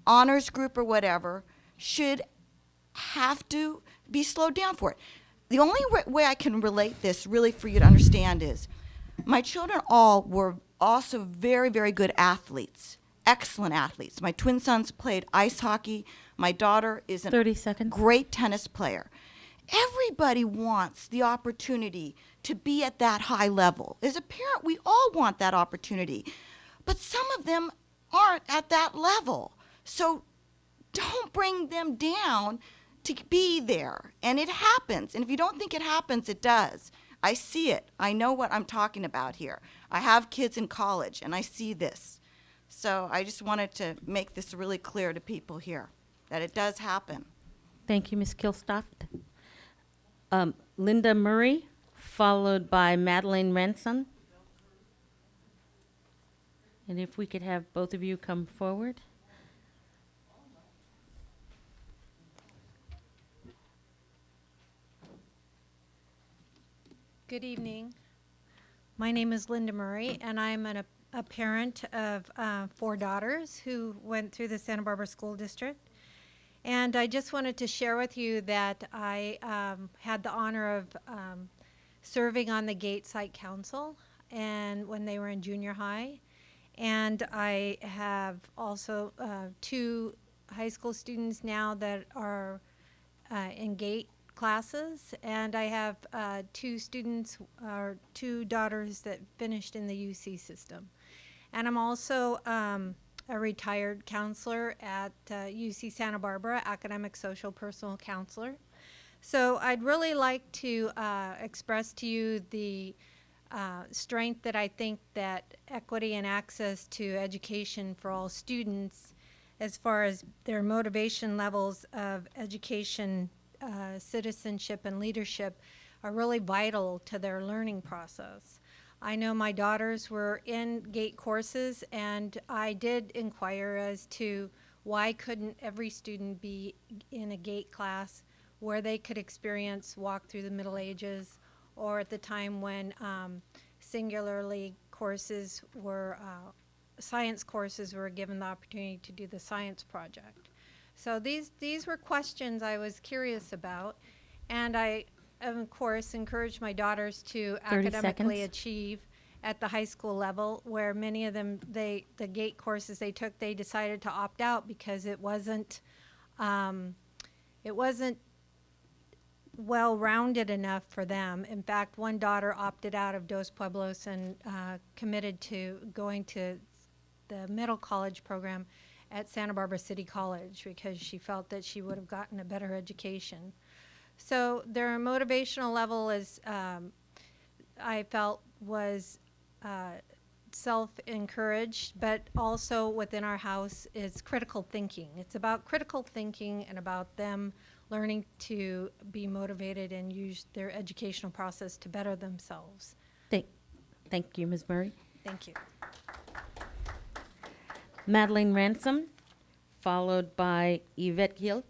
E: honors group or whatever should have to be slowed down for it. The only way I can relate this really for you to understand is my children all were also very, very good athletes, excellent athletes. My twin sons played ice hockey. My daughter is a
D: 30 seconds.
E: great tennis player. Everybody wants the opportunity to be at that high level. As a parent, we all want that opportunity. But some of them aren't at that level. So don't bring them down to be there. And it happens. And if you don't think it happens, it does. I see it. I know what I'm talking about here. I have kids in college, and I see this. So I just wanted to make this really clear to people here, that it does happen.
D: Thank you, Ms. Kilstoft. Linda Murray, followed by Madeline Ransom. And if we could have both of you come forward.
H: Good evening. My name is Linda Murray, and I'm a parent of 4 daughters who went through the Santa Barbara School District. And I just wanted to share with you that I had the honor of serving on the GATE Site Council and when they were in junior high. And I have also 2 high school students now that are in GATE classes, and I have 2 students, or 2 daughters that finished in the UC system. And I'm also a retired counselor at UC Santa Barbara, academic social personal counselor. So I'd really like to express to you the strength that I think that equity and access to education for all students, as far as their motivation levels of education, citizenship, and leadership, are really vital to their learning process. I know my daughters were in GATE courses, and I did inquire as to why couldn't every student be in a GATE class where they could experience Walk Through the Middle Ages, or at the time when singularly courses were, science courses were given the opportunity to do the science project. So these were questions I was curious about, and I, of course, encouraged my daughters to
D: 30
H: academically
D: seconds.
H: achieve at the high school level, where many of them, the GATE courses they took, they decided to opt out because it wasn't well-rounded enough for them. In fact, one daughter opted out of Dos Pueblos and committed to going to the middle college program at Santa Barbara City College because she felt that she would have gotten a better education. So their motivational level is, I felt, was self-encouraged, but also within our house is critical thinking. It's about critical thinking and about them learning to be motivated and use their educational process to better themselves.
D: Thank you, Ms. Murray.
H: Thank you.
D: Madeline Ransom, followed by Yvette Gill.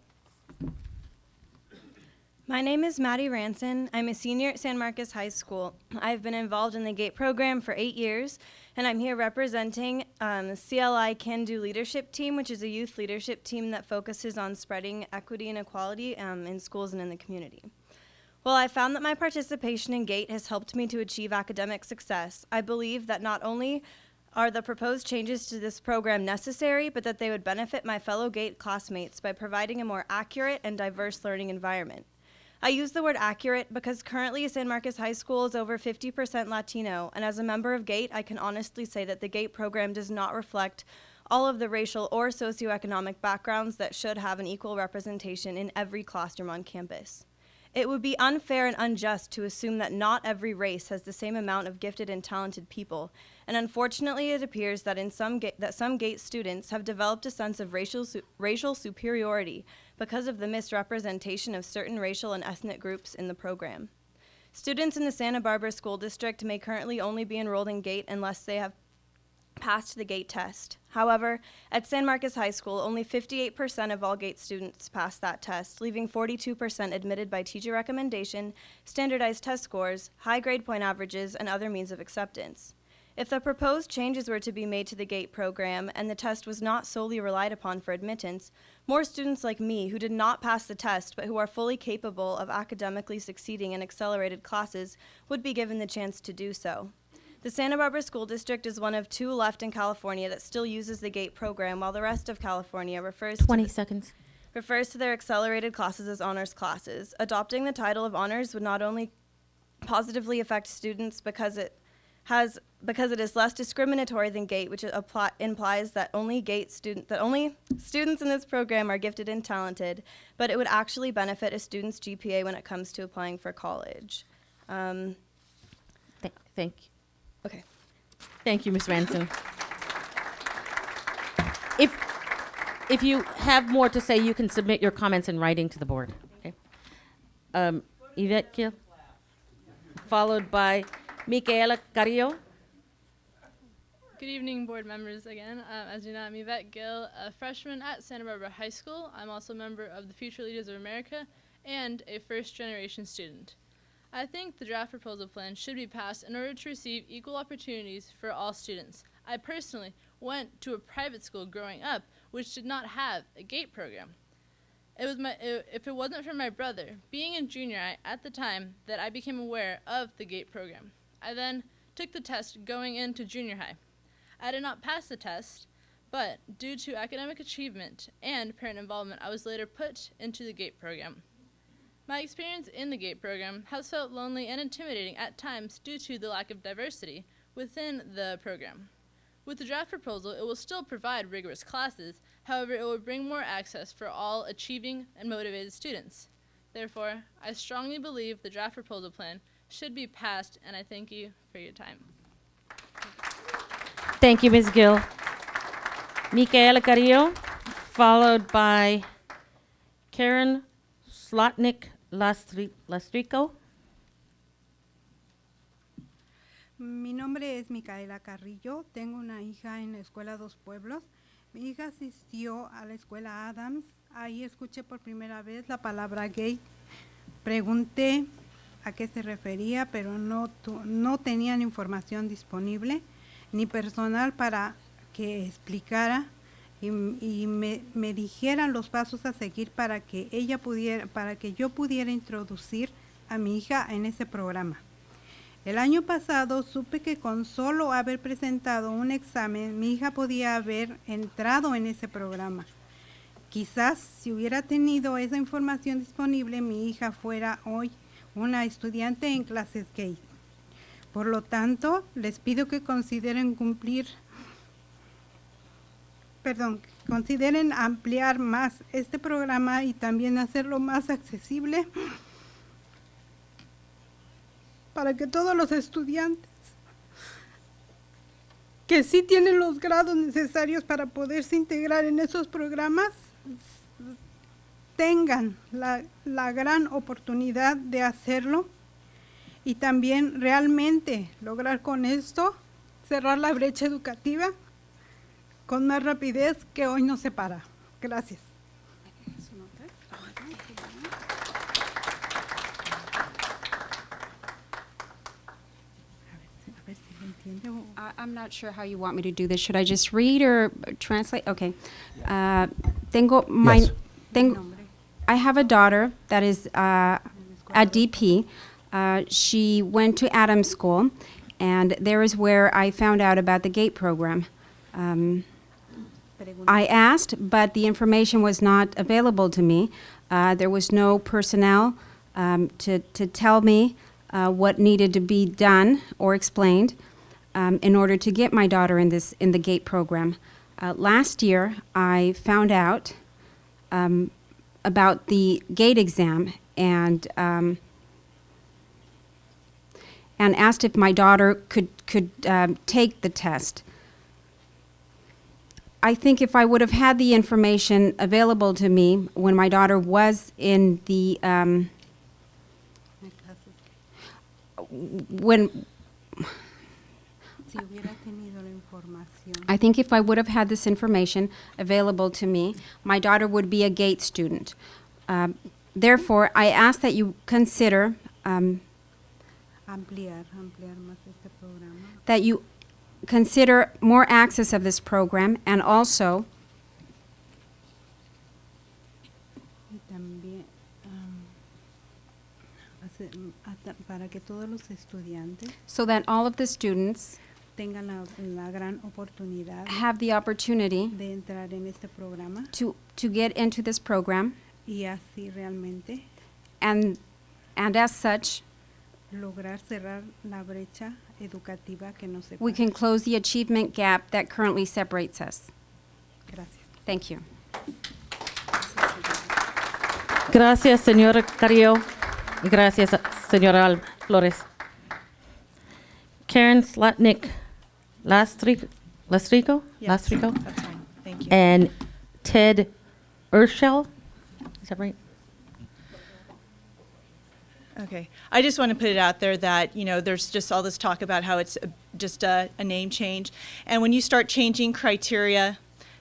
J: My name is Maddie Ranson. I'm a senior at San Marcos High School. I've been involved in the GATE program for 8 years, and I'm here representing the CLI Can Do Leadership Team, which is a youth leadership team that focuses on spreading equity and equality in schools and in the community. While I found that my participation in GATE has helped me to achieve academic success, I believe that not only are the proposed changes to this program necessary, but that they would benefit my fellow GATE classmates by providing a more accurate and diverse learning environment. I use the word accurate because currently San Marcos High School is over 50% Latino, and as a member of GATE, I can honestly say that the GATE program does not reflect all of the racial or socioeconomic backgrounds that should have an equal representation in every classroom on campus. It would be unfair and unjust to assume that not every race has the same amount of gifted and talented people, and unfortunately it appears that some GATE students have developed a sense of racial superiority because of the misrepresentation of certain racial and ethnic groups in the program. Students in the Santa Barbara School District may currently only be enrolled in GATE unless they have passed the GATE test. However, at San Marcos High School, only 58% of all GATE students pass that test, leaving 42% admitted by teacher recommendation, standardized test scores, high grade point averages, and other means of acceptance. If the proposed changes were to be made to the GATE program and the test was not solely relied upon for admittance, more students like me who did not pass the test but who are fully capable of academically succeeding in accelerated classes would be given the chance to do so. The Santa Barbara School District is one of 2 left in California that still uses the GATE program, while the rest of California refers to their accelerated classes as honors classes. Adopting the title of honors would not only positively affect students because it is less discriminatory than GATE, which implies that only students in this program are gifted and talented, but it would actually benefit a student's GPA when it comes to applying for college.
D: Thank you.
J: Okay.
D: Thank you, Ms. Ranson. If you have more to say, you can submit your comments in writing to the board. Okay. Yvette Gill, followed by Micaela Carrillo.
P: Good evening, board members again. As you know, I'm Yvette Gill, a freshman at Santa Barbara High School. I'm also a member of the Future Leaders of America and a first-generation student. I think the draft proposal plan should be passed in order to receive equal opportunities for all students. I personally went to a private school growing up which did not have a GATE program. If it wasn't for my brother being in junior high at the time that I became aware of the GATE program. I then took the test going into junior high. I did not pass the test, but due to academic achievement and parent involvement, I was later put into the GATE program. My experience in the GATE program has felt lonely and intimidating at times due to the lack of diversity within the program. With the draft proposal, it will still provide rigorous classes, however, it will bring more access for all achieving and motivated students. Therefore, I strongly believe the draft proposal plan should be passed, and I thank you for your time.
D: Thank you, Ms. Gill. Micaela Carrillo, followed by Karen Slotnick Lastrico.
M: Mi nombre es Micaela Carrillo, tengo una hija en la escuela Dos Pueblos. Mi hija asistió a la escuela Adams, ahí escuché por primera vez la palabra gay. Pregunté a qué se refería, pero no tenían información disponible ni personal para que explicara y me dijeran los pasos a seguir para que yo pudiera introducir a mi hija en ese programa. El año pasado supe que con solo haber presentado un examen, mi hija podía haber entrado en ese programa. Quizás si hubiera tenido esa información disponible, mi hija fuera hoy una estudiante en clases gay. Por lo tanto, les pido que consideren consideren ampliar más este programa y también hacerlo más accesible para que todos los estudiantes que sí tienen los grados necesarios para poderse integrar en esos programas tengan la gran oportunidad de hacerlo y también realmente lograr con esto cerrar la brecha educativa con más rapidez que hoy nos separa. Gracias.
G: I'm not sure how you want me to do this. Should I just read or translate? Okay. Yes. I have a daughter that is at DP. She went to Adams School, and there is where I found out about the GATE program. I asked, but the information was not available to me. There was no personnel to tell me what needed to be done or explained in order to get my daughter in the GATE program. Last year, I found out about the GATE exam and asked if my daughter could take the test. I think if I would have had the information available to me when my daughter was in the I think if I would have had this information available to me, my daughter would be a GATE student. Therefore, I ask that you consider that you consider more access of this program, and also
M: para que todos los estudiantes
G: so that all of the students
M: tengan la gran oportunidad
G: have the opportunity
M: de entrar en este programa
G: to get into this program,
M: y así realmente
G: and as such
M: lograr cerrar la brecha educativa que nos separa.
G: we can close the achievement gap that currently separates us.
M: Gracias.
G: Thank you.
D: Gracias, señor Carrillo. Y gracias, señora Flores. Karen Slotnick Lastrico?
I: Yes,
D: Lastrico?
I: that's fine. Thank you.
D: And Ted Urschel? Is that right?
I: Okay. I just want to put it out there that, you know, there's just all this talk about how it's just a name change. And when you start changing criteria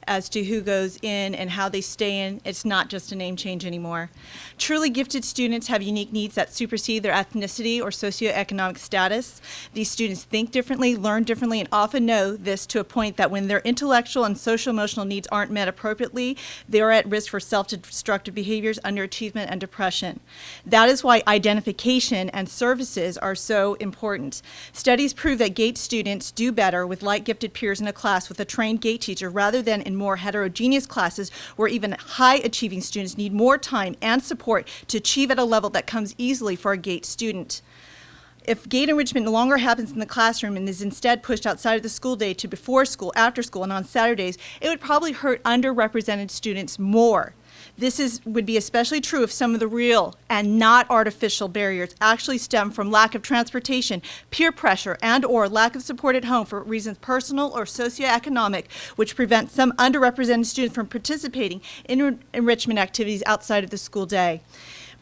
I: as to who goes in and how they stay in, it's not just a name change anymore. Truly gifted students have unique needs that supersede their ethnicity or socioeconomic status. These students think differently, learn differently, and often know this to a point that when their intellectual and social-emotional needs aren't met appropriately, they are at risk for self-destructive behaviors, underachievement, and depression. That is why identification and services are so important. Studies prove that GATE students do better with like-gifted peers in a class with a trained GATE teacher rather than in more heterogeneous classes where even high-achieving students need more time and support to achieve at a level that comes easily for a GATE student. If GATE enrichment no longer happens in the classroom and is instead pushed outside of the school day to before school, after school, and on Saturdays, it would probably hurt underrepresented students more. This would be especially true if some of the real and not artificial barriers actually stem from lack of transportation, peer pressure, and/or lack of support at home for reasons personal or socioeconomic, which prevent some underrepresented students from participating in enrichment activities outside of the school day.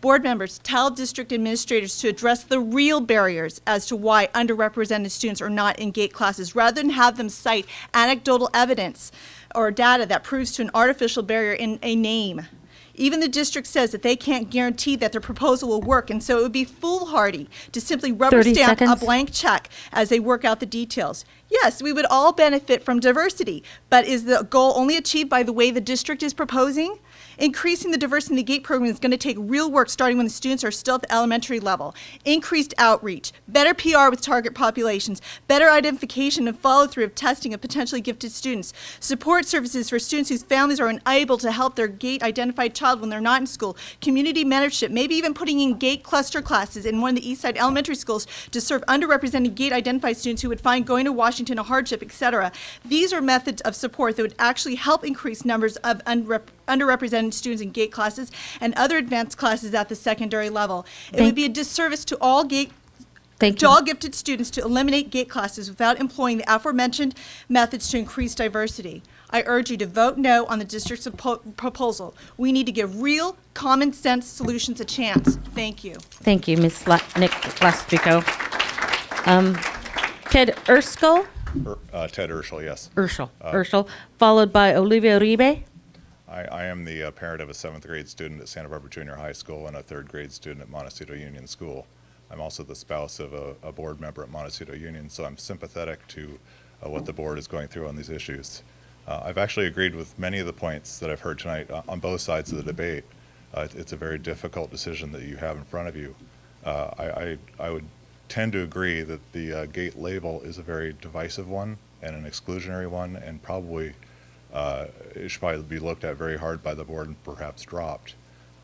I: Board members, tell district administrators to address the real barriers as to why underrepresented students are not in GATE classes, rather than have them cite anecdotal evidence or data that proves to an artificial barrier in a name. Even the district says that they can't guarantee that their proposal will work, and so it would be foolhardy to simply rubber
D: 30
I: stamp
D: seconds.
I: a blank check as they work out the details. Yes, we would all benefit from diversity, but is the goal only achieved by the way the district is proposing? Increasing the diversity in the GATE program is going to take real work starting when the students are still at the elementary level. Increased outreach, better PR with target populations, better identification and follow-through of testing of potentially gifted students, support services for students whose families are unable to help their GATE-identified child when they're not in school, community mentorship, maybe even putting in GATE cluster classes in one of the Eastside elementary schools to serve underrepresented GATE-identified students who would find going to Washington a hardship, etc. These are methods of support that would actually help increase numbers of underrepresented students in GATE classes and other advanced classes at the secondary level. It would be a disservice to all gifted students to eliminate GATE classes without employing the aforementioned methods to increase diversity. I urge you to vote no on the district's proposal. We need to give real, common sense solutions a chance. Thank you.
D: Thank you, Ms. Nick Lastrico. Ted Urschel?
K: Ted Urschel, yes.
D: Urschel, followed by Olivia Uribe.
K: I am the parent of a 7th grade student at Santa Barbara Junior High School and a 3rd grade student at Montecito Union School. I'm also the spouse of a board member at Montecito Union, so I'm sympathetic to what the board is going through on these issues. I've actually agreed with many of the points that I've heard tonight on both sides of the debate. It's a very difficult decision that you have in front of you. I would tend to agree that the gate label is a very divisive one and an exclusionary one, and probably it should probably be looked at very hard by the board and perhaps dropped.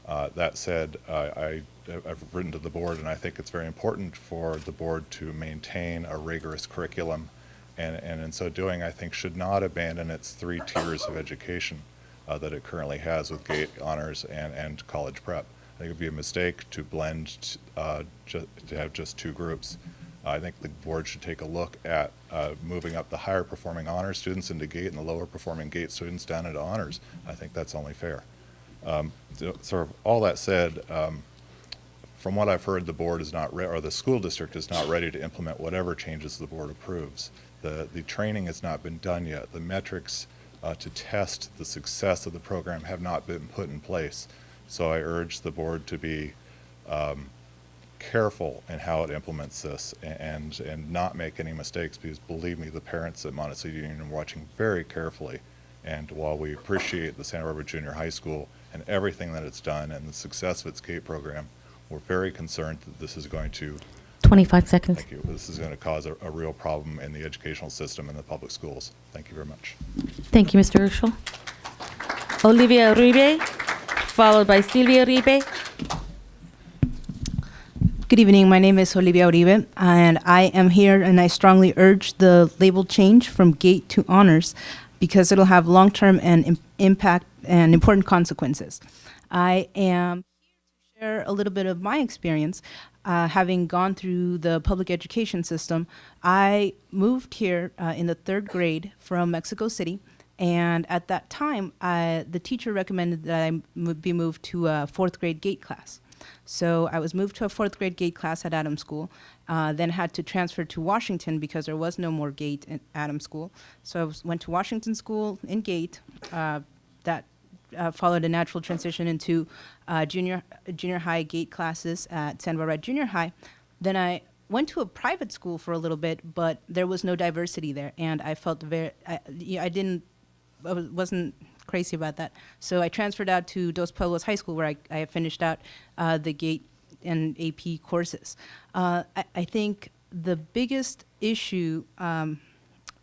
K: That said, I've written to the board, and I think it's very important for the board to maintain a rigorous curriculum, and in so doing, I think should not abandon its 3 tiers of education that it currently has with GATE, honors, and college prep. I think it would be a mistake to blend, to have just 2 groups. I think the board should take a look at moving up the higher performing honors students into GATE and the lower performing GATE students down into honors. I think that's only fair. Sort of all that said, from what I've heard, the board is not, or the school district is not ready to implement whatever changes the board approves. The training has not been done yet. The metrics to test the success of the program have not been put in place. So I urge the board to be careful in how it implements this and not make any mistakes, because believe me, the parents at Montecito Union are watching very carefully. And while we appreciate the Santa Barbara Junior High School and everything that it's done and the success of its GATE program, we're very concerned that this is going to
D: 25 seconds.
K: Thank you. This is going to cause a real problem in the educational system in the public schools. Thank you very much.
D: Thank you, Mr. Urschel. Olivia Uribe, followed by Silvia Uribe.
N: Good evening. My name is Olivia Uribe, and I am here, and I strongly urge the label change from GATE to honors because it'll have long-term and impact and important consequences. I am here to share a little bit of my experience. Having gone through the public education system, I moved here in the 3rd grade from Mexico City, and at that time, the teacher recommended that I be moved to a 4th grade GATE class. So I was moved to a 4th grade GATE class at Adams School, then had to transfer to Washington because there was no more GATE at Adams School. So I went to Washington School in GATE. That followed a natural transition into junior high GATE classes at Santa Barbara Junior High. Then I went to a private school for a little bit, but there was no diversity there, and I felt I wasn't crazy about that. So I transferred out to Dos Pueblos High School, where I finished out the GATE and AP courses. I think the biggest issue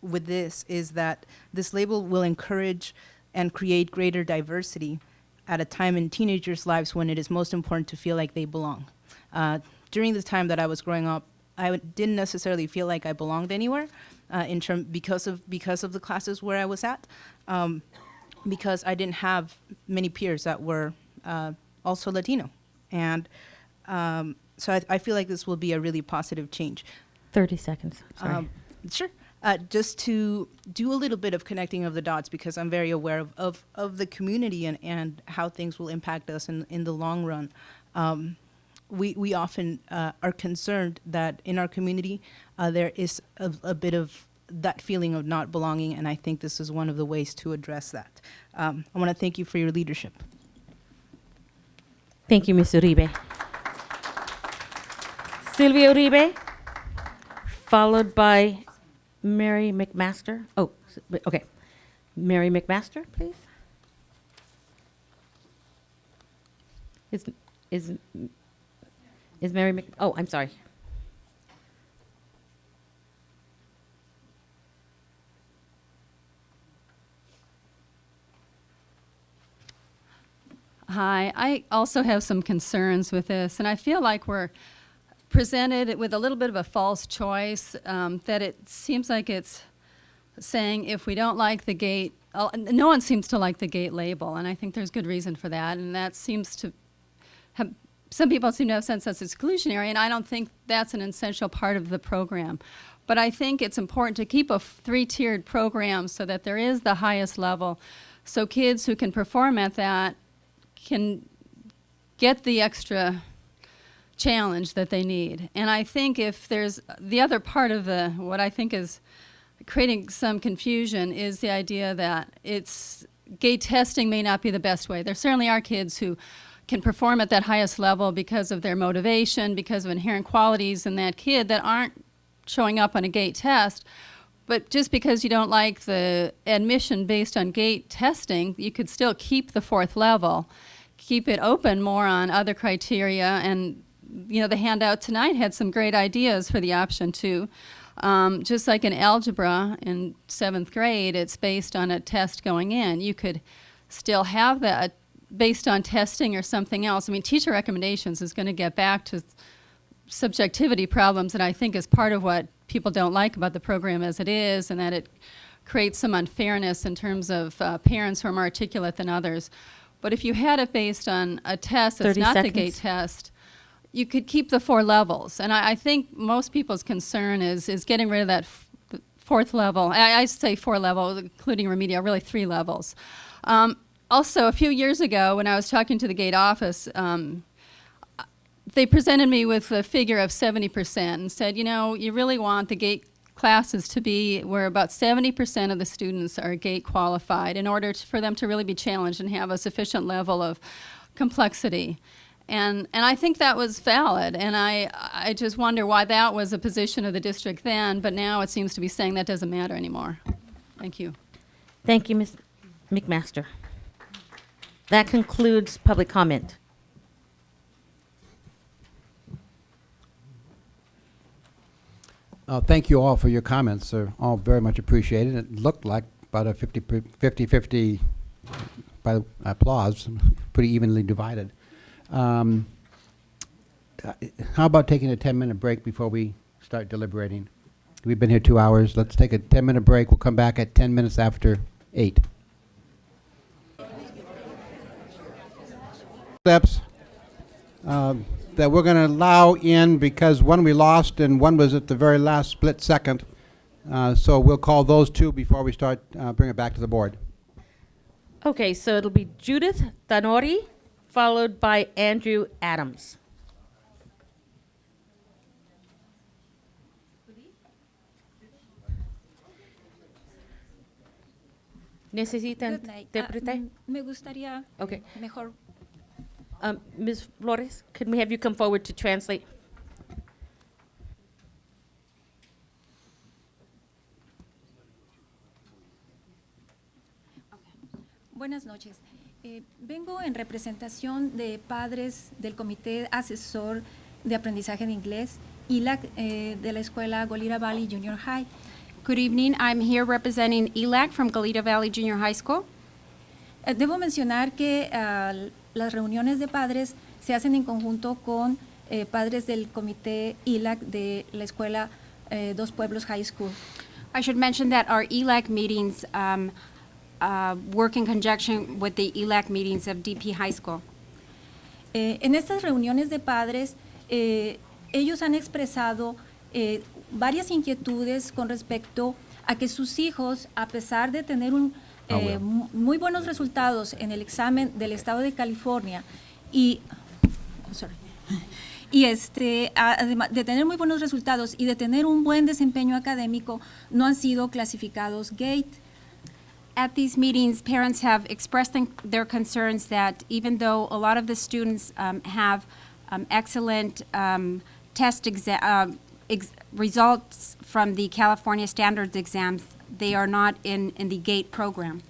N: with this is that this label will encourage and create greater diversity at a time in teenagers' lives when it is most important to feel like they belong. During the time that I was growing up, I didn't necessarily feel like I belonged anywhere because of the classes where I was at, because I didn't have many peers that were also Latino. And so I feel like this will be a really positive change.
D: 30 seconds, sorry.
N: Sure. Just to do a little bit of connecting of the dots, because I'm very aware of the community and how things will impact us in the long run. We often are concerned that in our community there is a bit of that feeling of not belonging, and I think this is one of the ways to address that. I want to thank you for your leadership.
D: Thank you, Ms. Uribe. Silvia Uribe, followed by Mary McMaster. Oh, okay. Mary McMaster, please. Is Mary Mc? Oh, I'm sorry.
O: Hi, I also have some concerns with this, and I feel like we're presented with a little bit of a false choice, that it seems like it's saying if we don't like the GATE, no one seems to like the GATE label, and I think there's good reason for that, and that seems to have, some people seem to have a sense that's exclusionary, and I don't think that's an essential part of the program. But I think it's important to keep a 3-tiered program so that there is the highest level, so kids who can perform at that can get the extra challenge that they need. And I think if there's the other part of what I think is creating some confusion is the idea that it's gate testing may not be the best way. There certainly are kids who can perform at that highest level because of their motivation, because of inherent qualities in that kid that aren't showing up on a gate test. But just because you don't like the admission based on gate testing, you could still keep the fourth level, keep it open more on other criteria. And, you know, the handout tonight had some great ideas for the option too. Just like in algebra in 7th grade, it's based on a test going in. You could still have that based on testing or something else. I mean, teacher recommendations is going to get back to subjectivity problems that I think is part of what people don't like about the program as it is, and that it creates some unfairness in terms of parents who are more articulate than others. But if you had it based on a test that's
D: 30
O: not
D: seconds.
O: the gate test, you could keep the 4 levels. And I think most people's concern is getting rid of that fourth level. I say 4 levels, including remedial, really 3 levels. Also, a few years ago, when I was talking to the gate office, they presented me with a figure of 70% and said, you know, you really want the gate classes to be where about 70% of the students are gate qualified in order for them to really be challenged and have a sufficient level of complexity. And I think that was valid, and I just wonder why that was a position of the district then, but now it seems to be saying that doesn't matter anymore. Thank you.
D: Thank you, Ms. McMaster. That concludes public comment.
A: Thank you all for your comments. They're all very much appreciated. It looked like about a 50-50 by the applause, pretty evenly divided. How about taking a 10-minute break before we start deliberating? We've been here 2 hours. Let's take a 10-minute break. We'll come back at 10 minutes after 8. Steps that we're going to allow in because one we lost and one was at the very last split second. So we'll call those 2 before we start bring it back to the board.
D: Okay, so it'll be Judith Danori, followed by Andrew Adams. ¿Necesitan intérprete?
L: Me gustaría
D: Okay.
L: mejor.
D: Ms. Flores, could we have you come forward to translate?
L: Buenas noches. Vengo en representación de padres del Comité Asesor de Aprendizaje de Inglés, ILAC, de la escuela Goleta Valley Junior High.
G: Good evening. I'm here representing ELAC from Goleta Valley Junior High School.
L: Debo mencionar que las reuniones de padres se hacen en conjunto con padres del Comité ILAC de la escuela Dos Pueblos High School.
G: I should mention that our ELAC meetings work in conjunction with the ELAC meetings of DP High School.
L: En estas reuniones de padres, ellos han expresado varias inquietudes con respecto a que sus hijos, a pesar de tener muy buenos resultados en el examen del estado de California además de tener muy buenos resultados y de tener un buen desempeño académico, no han sido clasificados GATE.
G: At these meetings, parents have expressed their concerns that even though a lot of the students have excellent test results from the California Standards exams, they are not in the GATE program.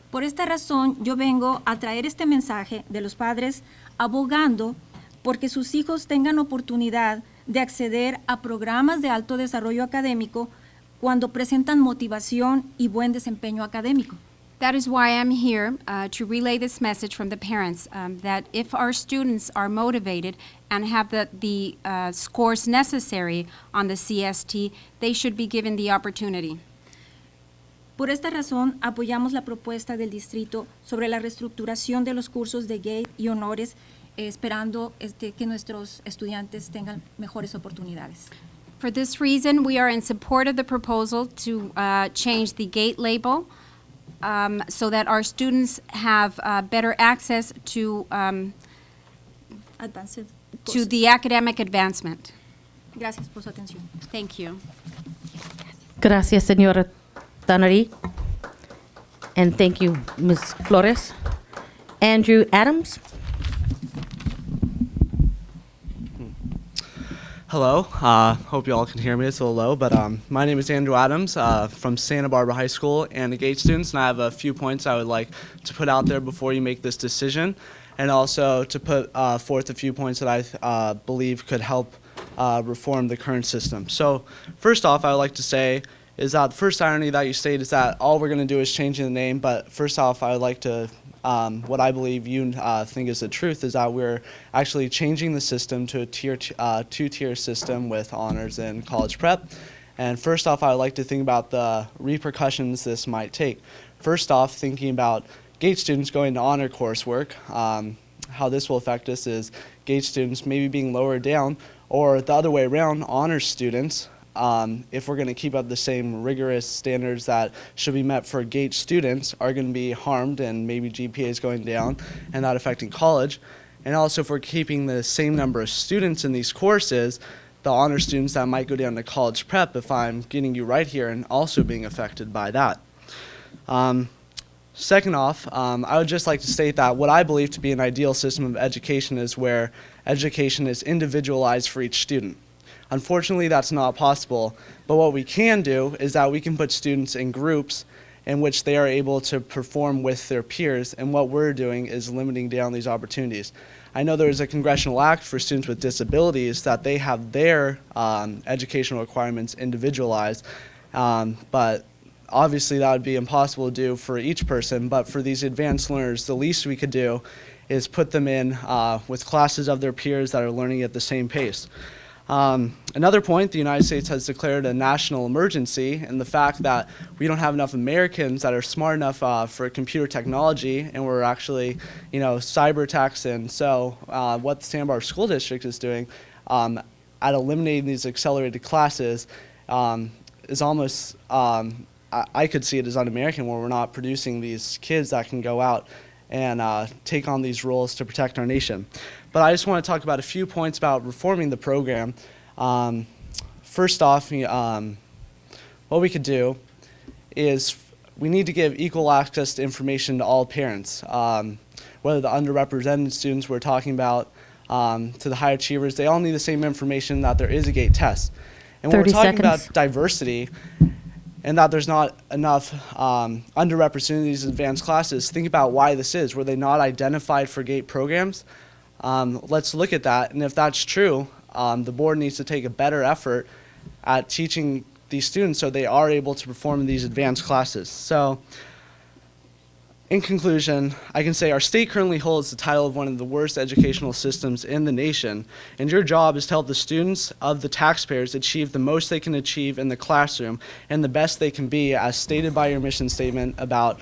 L: Por esta razón, yo vengo a traer este mensaje de los padres abogando porque sus hijos tengan oportunidad de acceder a programas de alto desarrollo académico cuando presentan motivación y buen desempeño académico.
G: That is why I'm here to relay this message from the parents, that if our students are motivated and have the scores necessary on the CST, they should be given the opportunity.
L: Por esta razón, apoyamos la propuesta del distrito sobre la reestructuración de los cursos de GATE y honores, esperando que nuestros estudiantes tengan mejores oportunidades.
G: For this reason, we are in support of the proposal to change the GATE label so that our students have better access to the academic advancement.
L: Gracias por su atención.
G: Thank you.
D: Gracias, señora Danori. And thank you, Ms. Flores. Andrew Adams?
Q: Hello, hope you all can hear me. It's a little low, but my name is Andrew Adams from Santa Barbara High School and the GATE students, and I have a few points I would like to put out there before you make this decision, and also to put forth a few points that I believe could help reform the current system. So first off, I would like to say is that the first irony that you state is that all we're going to do is changing the name, but first off, I would like to what I believe you think is the truth is that we're actually changing the system to a two-tier system with honors and college prep. And first off, I would like to think about the repercussions this might take. First off, thinking about GATE students going to honor coursework, how this will affect us is GATE students maybe being lowered down, or the other way around, honors students, if we're going to keep up the same rigorous standards that should be met for GATE students, are going to be harmed and maybe GPAs going down and that affecting college. And also if we're keeping the same number of students in these courses, the honor students that might go down to college prep, if I'm getting you right here, and also being affected by that. Second off, I would just like to state that what I believe to be an ideal system of education is where education is individualized for each student. Unfortunately, that's not possible, but what we can do is that we can put students in groups in which they are able to perform with their peers, and what we're doing is limiting down these opportunities. I know there is a congressional act for students with disabilities that they have their educational requirements individualized, but obviously that would be impossible to do for each person, but for these advanced learners, the least we could do is put them in with classes of their peers that are learning at the same pace. Another point, the United States has declared a national emergency, and the fact that we don't have enough Americans that are smart enough for computer technology, and we're actually, cyber attacks. And so what the Santa Barbara School District is doing at eliminating these accelerated classes is almost, I could see it as un-American, where we're not producing these kids that can go out and take on these roles to protect our nation. But I just want to talk about a few points about reforming the program. First off, what we could do is we need to give equal access to information to all parents, whether the underrepresented students we're talking about to the high achievers, they all need the same information that there is a GATE test. And when we're talking about diversity, and that there's not enough underrepresented in these advanced classes, think about why this is. Were they not identified for GATE programs? Let's look at that, and if that's true, the board needs to take a better effort at teaching these students so they are able to perform in these advanced classes. So, in conclusion, I can say our state currently holds the title of one of the worst educational systems in the nation, and your job is to help the students of the taxpayers achieve the most they can achieve in the classroom and the best they can be, as stated by your mission statement about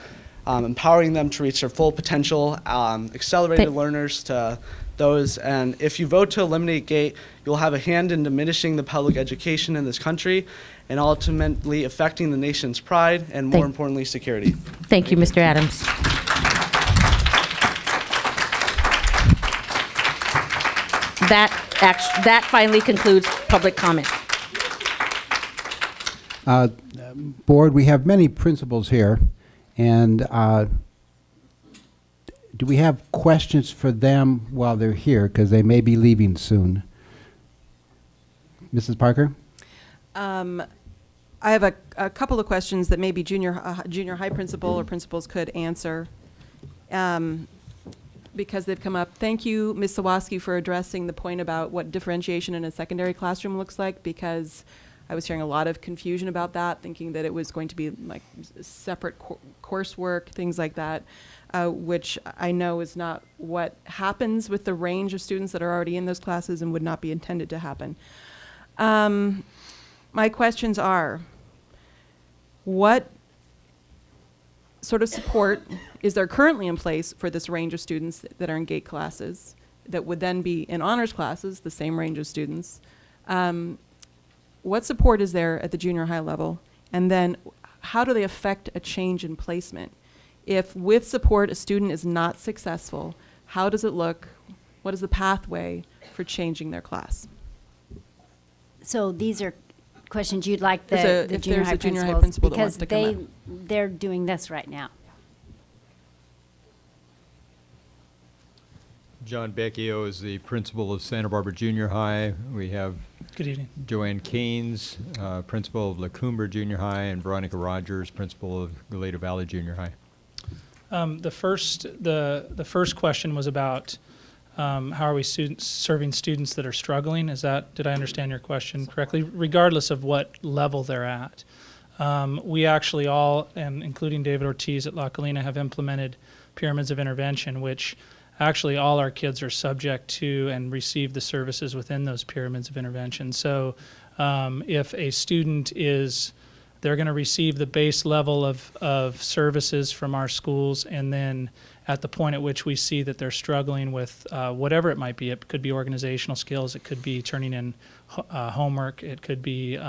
Q: empowering them to reach their full potential, accelerated learners to those. And if you vote to eliminate GATE, you'll have a hand in diminishing the public education in this country and ultimately affecting the nation's pride and, more importantly, security.
D: Thank you, Mr. Adams. That finally concludes public comment.
A: Board, we have many principals here, and do we have questions for them while they're here? Because they may be leaving soon. Mrs. Parker?
R: I have a couple of questions that maybe junior high principal or principals could answer because they've come up. Thank you, Ms. Sawaski, for addressing the point about what differentiation in a secondary classroom looks like, because I was hearing a lot of confusion about that, thinking that it was going to be like separate coursework, things like that, which I know is not what happens with the range of students that are already in those classes and would not be intended to happen. My questions are, what sort of support is there currently in place for this range of students that are in GATE classes that would then be in honors classes, the same range of students? What support is there at the junior high level? And then how do they affect a change in placement? If with support a student is not successful, how does it look? What is the pathway for changing their class?
S: So these are questions you'd like
R: If
S: the junior
R: there's
S: high
R: a junior high
S: principals,
R: principal that
S: because
R: wants to come
S: they're doing this right now.
B: John Becchio is the principal of Santa Barbara Junior High. We have
C: Good evening.
B: Joanne Keynes, principal of LaCoumbre Junior High, and Veronica Rogers, principal of Goleta Valley Junior High.
C: The first question was about how are we serving students that are struggling? Did I understand your question correctly? Regardless of what level they're at. We actually all, and including David Ortiz at La Colina, have implemented pyramids of intervention, which actually all our kids are subject to and receive the services within those pyramids of intervention. So if a student they're going to receive the base level of services from our schools, and then at the point at which we see that they're struggling with whatever it might be, it could be organizational skills, it could be turning in homework, it could be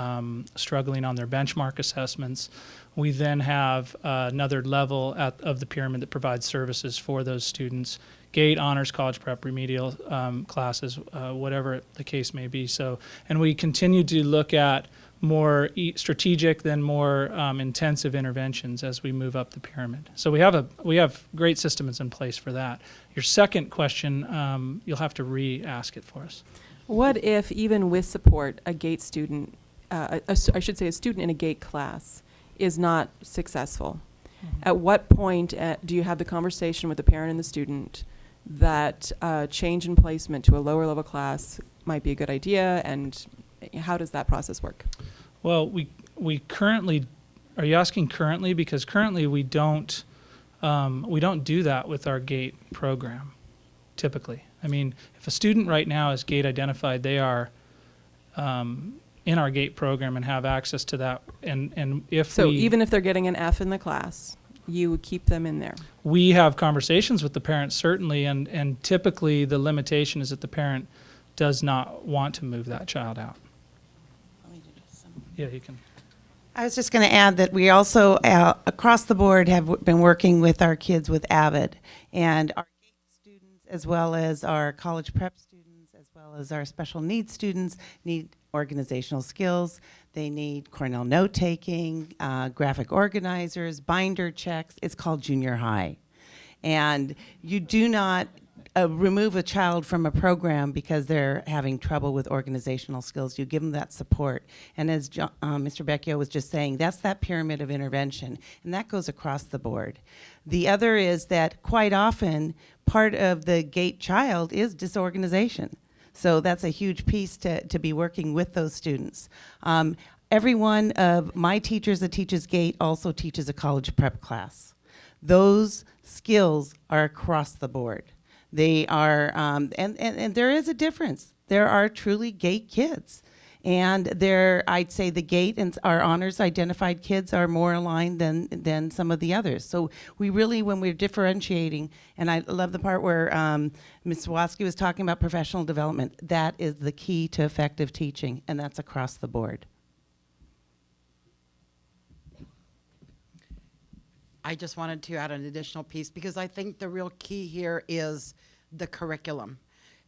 C: struggling on their benchmark assessments, we then have another level of the pyramid that provides services for those students, GATE, honors, college prep, remedial classes, whatever the case may be. So, and we continue to look at more strategic than more intensive interventions as we move up the pyramid. So we have great systems in place for that. Your second question, you'll have to re-ask it for us.
R: What if, even with support, a GATE student, I should say a student in a GATE class, is not successful? At what point do you have the conversation with the parent and the student that change in placement to a lower level class might be a good idea, and how does that process work?
C: Well, we currently, are you asking currently? Because currently we don't do that with our GATE program, typically. I mean, if a student right now is GATE identified, they are in our GATE program and have access to that. And
R: even if they're getting an F in the class, you would keep them in there?
C: We have conversations with the parents, certainly, and typically the limitation is that the parent does not want to move that child out. Yeah, you can.
T: I was just going to add that we also, across the board, have been working with our kids with AVID, and our GATE students, as well as our college prep students, as well as our special needs students, need organizational skills. They need Cornell note-taking, graphic organizers, binder checks. It's called junior high. And you do not remove a child from a program because they're having trouble with organizational skills. You give them that support. And as Mr. Becchio was just saying, that's that pyramid of intervention, and that goes across the board. The other is that quite often part of the GATE child is disorganization. So that's a huge piece to be working with those students. Every one of my teachers that teaches GATE also teaches a college prep class. Those skills are across the board. They are, and there is a difference. There are truly GATE kids. And I'd say the GATE and our honors identified kids are more aligned than some of the others. So we really, when we're differentiating, and I love the part where Ms. Sawatsky was talking about professional development, that is the key to effective teaching, and that's across the board.
V: I just wanted to add an additional piece because I think the real key here is the curriculum.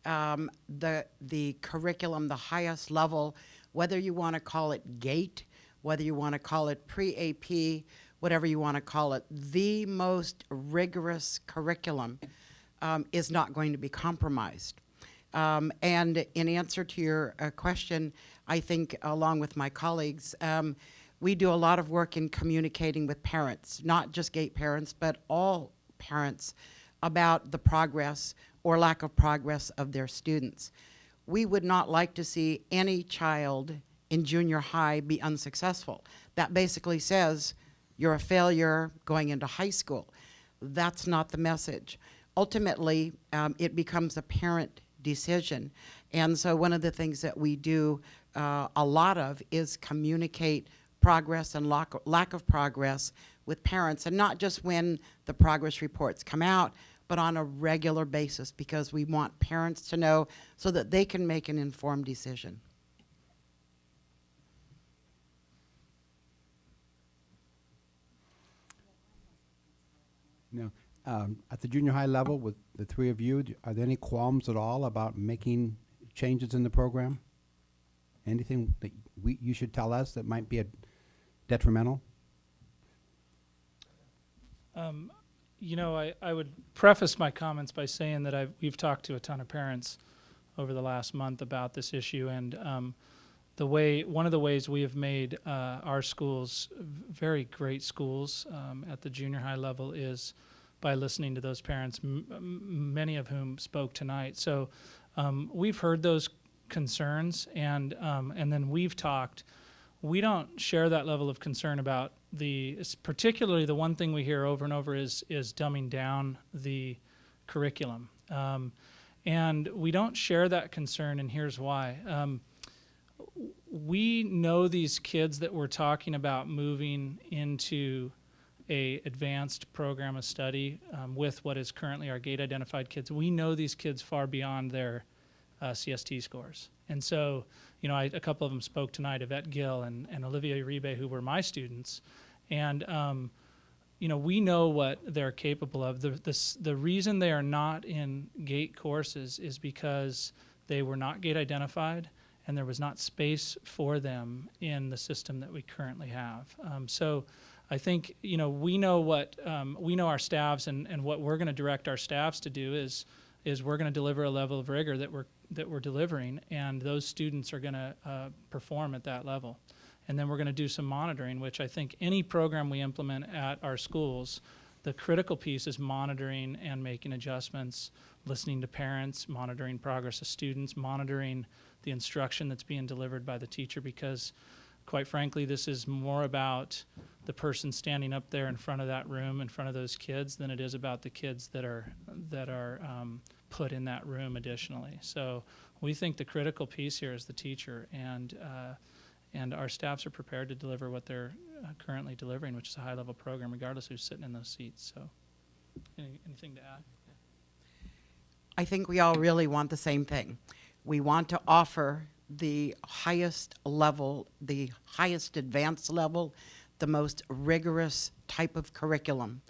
V: The curriculum, the highest level, whether you want to call it GATE, whether you want to call it pre-AP, whatever you want to call it, the most rigorous curriculum is not going to be compromised. And in answer to your question, I think along with my colleagues, we do a lot of work in communicating with parents, not just GATE parents, but all parents, about the progress or lack of progress of their students. We would not like to see any child in junior high be unsuccessful. That basically says you're a failure going into high school. That's not the message. Ultimately, it becomes a parent decision. And so one of the things that we do a lot of is communicate progress and lack of progress with parents, and not just when the progress reports come out, but on a regular basis, because we want parents to know so that they can make an informed decision.
A: Now, at the junior high level, with the three of you, are there any qualms at all about making changes in the program? Anything that you should tell us that might be detrimental?
C: You know, I would preface my comments by saying that we've talked to a ton of parents over the last month about this issue, and one of the ways we have made our schools very great schools at the junior high level is by listening to those parents, many of whom spoke tonight. So we've heard those concerns, and then we've talked. We don't share that level of concern about particularly the one thing we hear over and over is dumbing down the curriculum. And we don't share that concern, and here's why. We know these kids that we're talking about moving into a advanced program of study with what is currently our GATE identified kids. We know these kids far beyond their CST scores. And so, you know, a couple of them spoke tonight, Yvette Gill and Olivia Uribe, who were my students. And, you know, we know what they're capable of. The reason they are not in GATE courses is because they were not GATE identified and there was not space for them in the system that we currently have. So I think, you know, we know our staffs, and what we're going to direct our staffs to do is we're going to deliver a level of rigor that we're delivering, and those students are going to perform at that level. And then we're going to do some monitoring, which I think any program we implement at our schools, the critical piece is monitoring and making adjustments, listening to parents, monitoring progress of students, monitoring the instruction that's being delivered by the teacher, because quite frankly, this is more about the person standing up there in front of that room, in front of those kids, than it is about the kids that are put in that room additionally. So we think the critical piece here is the teacher, and our staffs are prepared to deliver what they're currently delivering, which is a high-level program, regardless who's sitting in those seats. So anything to add?
V: I think we all really want the same thing. We want to offer the highest level, the highest advanced level, the most rigorous type of curriculum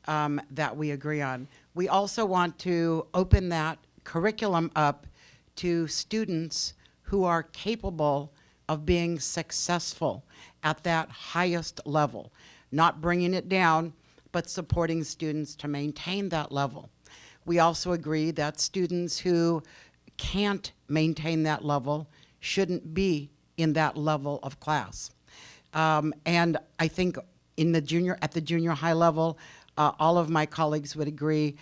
V: that we agree on. We also want to open that curriculum up to students who are capable of being successful at that highest level, not bringing it down, but supporting students to maintain that level. We also agree that students who can't maintain that level shouldn't be in that level of class. And I think at the junior high level, all of my colleagues would agree,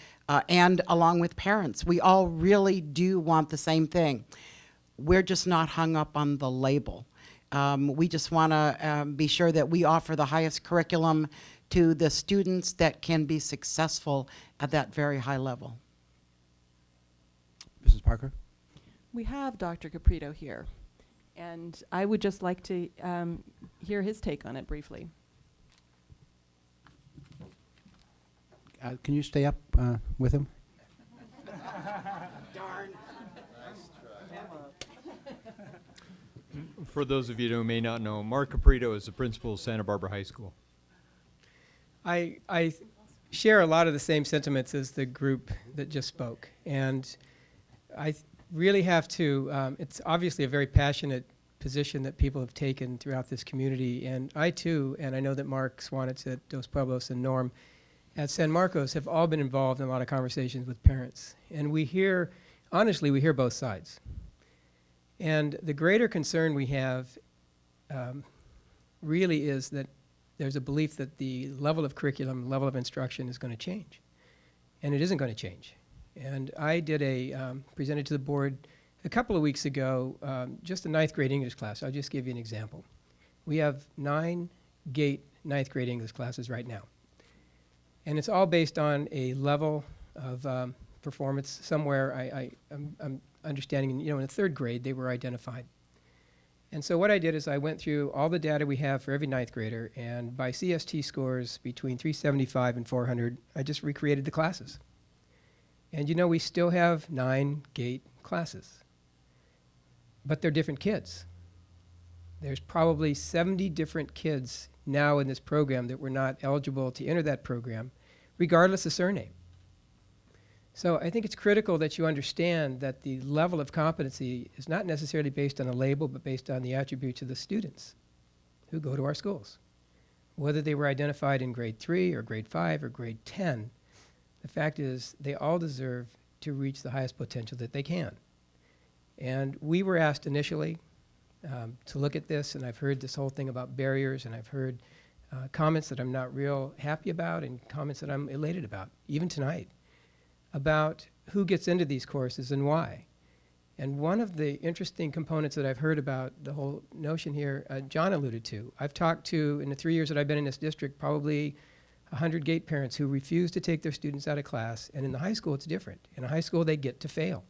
V: and along with parents, we all really do want the same thing. We're just not hung up on the label. We just want to be sure that we offer the highest curriculum to the students that can be successful at that very high level.
A: Mrs. Parker?
R: We have Dr. Caprito here, and I would just like to hear his take on it briefly.
A: Can you stay up with him?
V: Darn.
B: For those of you who may not know, Mark Caprito is the principal of Santa Barbara High School.
F: I share a lot of the same sentiments as the group that just spoke, and I really have to, it's obviously a very passionate position that people have taken throughout this community, and I too, and I know that Mark Swanitz at Dos Pueblos and Norm at San Marcos have all been involved in a lot of conversations with parents, and we hear, honestly, we hear both sides. And the greater concern we have really is that there's a belief that the level of curriculum, level of instruction is going to change, and it isn't going to change. And I did presented to the board a couple of weeks ago, just a 9th grade English class. I'll just give you an example. We have 9 GATE 9th grade English classes right now. And it's all based on a level of performance somewhere. I'm understanding, in the 3rd grade, they were identified. And so what I did is I went through all the data we have for every 9th grader, and by CST scores between 375 and 400, I just recreated the classes. And we still have 9 GATE classes, but they're different kids. There's probably 70 different kids now in this program that were not eligible to enter that program, regardless of surname. So I think it's critical that you understand that the level of competency is not necessarily based on a label, but based on the attributes of the students who go to our schools. Whether they were identified in grade 3 or grade 5 or grade 10, The fact is, they all deserve to reach the highest potential that they can. And we were asked initially to look at this, and I've heard this whole thing about barriers, and I've heard comments that I'm not real happy about and comments that I'm elated about, even tonight, about who gets into these courses and why. And one of the interesting components that I've heard about the whole notion here, John alluded to. I've talked to, in the 3 years that I've been in this district, probably 100 GATE parents who refuse to take their students out of class, and in the high school it's different. In a high school they get to fail.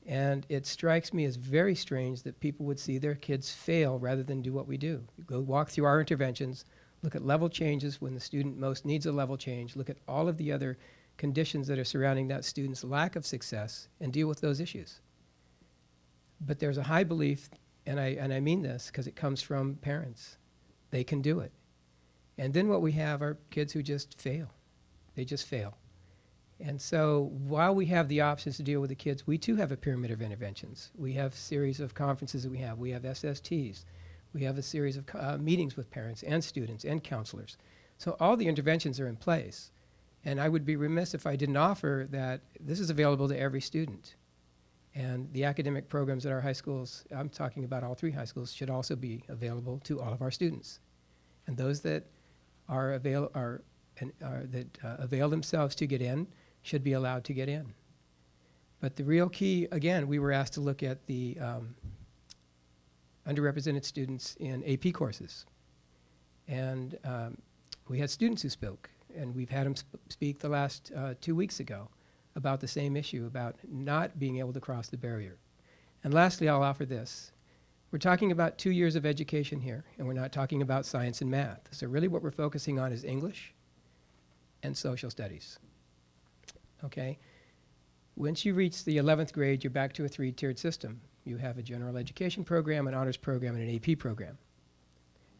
F: And it strikes me as very strange that people would see their kids fail rather than do what we do. Go walk through our interventions, look at level changes when the student most needs a level change, look at all of the other conditions that are surrounding that student's lack of success, and deal with those issues. But there's a high belief, and I mean this because it comes from parents, they can do it. And then what we have are kids who just fail. They just fail. And so while we have the options to deal with the kids, we too have a pyramid of interventions. We have a series of conferences that we have. We have SSTs. We have a series of meetings with parents and students and counselors. So all the interventions are in place. And I would be remiss if I didn't offer that this is available to every student. And the academic programs at our high schools, I'm talking about all 3 high schools, should also be available to all of our students. And those that avail themselves to get in should be allowed to get in. But the real key, again, we were asked to look at the underrepresented students in AP courses. And we had students who spoke, and we've had them speak the last 2 weeks ago about the same issue, about not being able to cross the barrier. And lastly, I'll offer this. We're talking about 2 years of education here, and we're not talking about science and math. So really what we're focusing on is English and social studies. Okay? Once you reach the 11th grade, you're back to a 3-tiered system. You have a general education program, an honors program, and an AP program.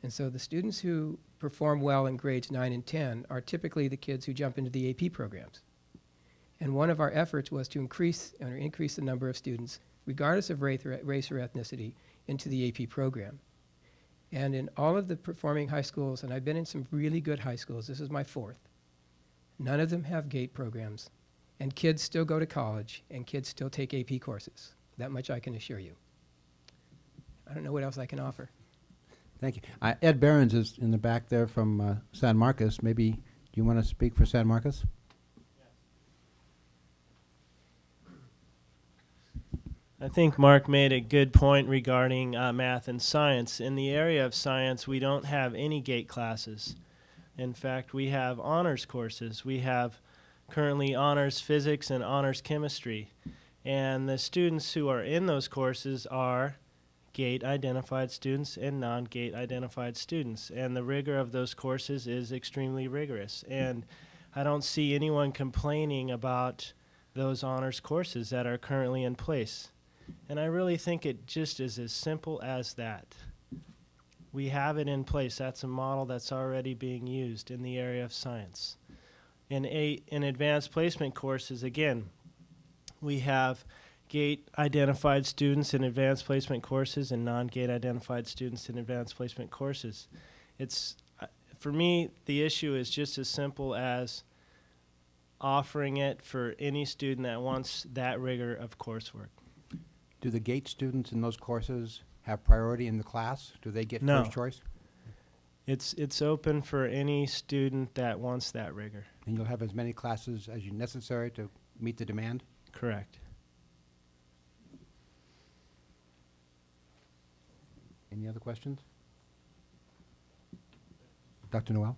F: And so the students who perform well in grades 9 and 10 are typically the kids who jump into the AP programs. And one of our efforts was to increase the number of students, regardless of race or ethnicity, into the AP program. And in all of the performing high schools, and I've been in some really good high schools, this is my 4th, none of them have GATE programs. And kids still go to college, and kids still take AP courses. That much I can assure you. I don't know what else I can offer.
A: Thank you. Ed Behrens is in the back there from San Marcos. Maybe, do you want to speak for San Marcos?
E: I think Mark made a good point regarding math and science. In the area of science, we don't have any GATE classes. In fact, we have honors courses. We have currently honors physics and honors chemistry. And the students who are in those courses are GATE identified students and non-GATE identified students. And the rigor of those courses is extremely rigorous. And I don't see anyone complaining about those honors courses that are currently in place. And I really think it just is as simple as that. We have it in place. That's a model that's already being used in the area of science. In advanced placement courses, again, we have GATE identified students in advanced placement courses and non-GATE identified students in advanced placement courses. It's, for me, the issue is just as simple as offering it for any student that wants that rigor of coursework.
A: Do the GATE students in those courses have priority in the class? Do they get
E: No.
A: first choice?
E: It's open for any student that wants that rigor.
A: And you'll have as many classes as you necessary to meet the demand?
E: Correct.
A: Any other questions? Dr. Noel?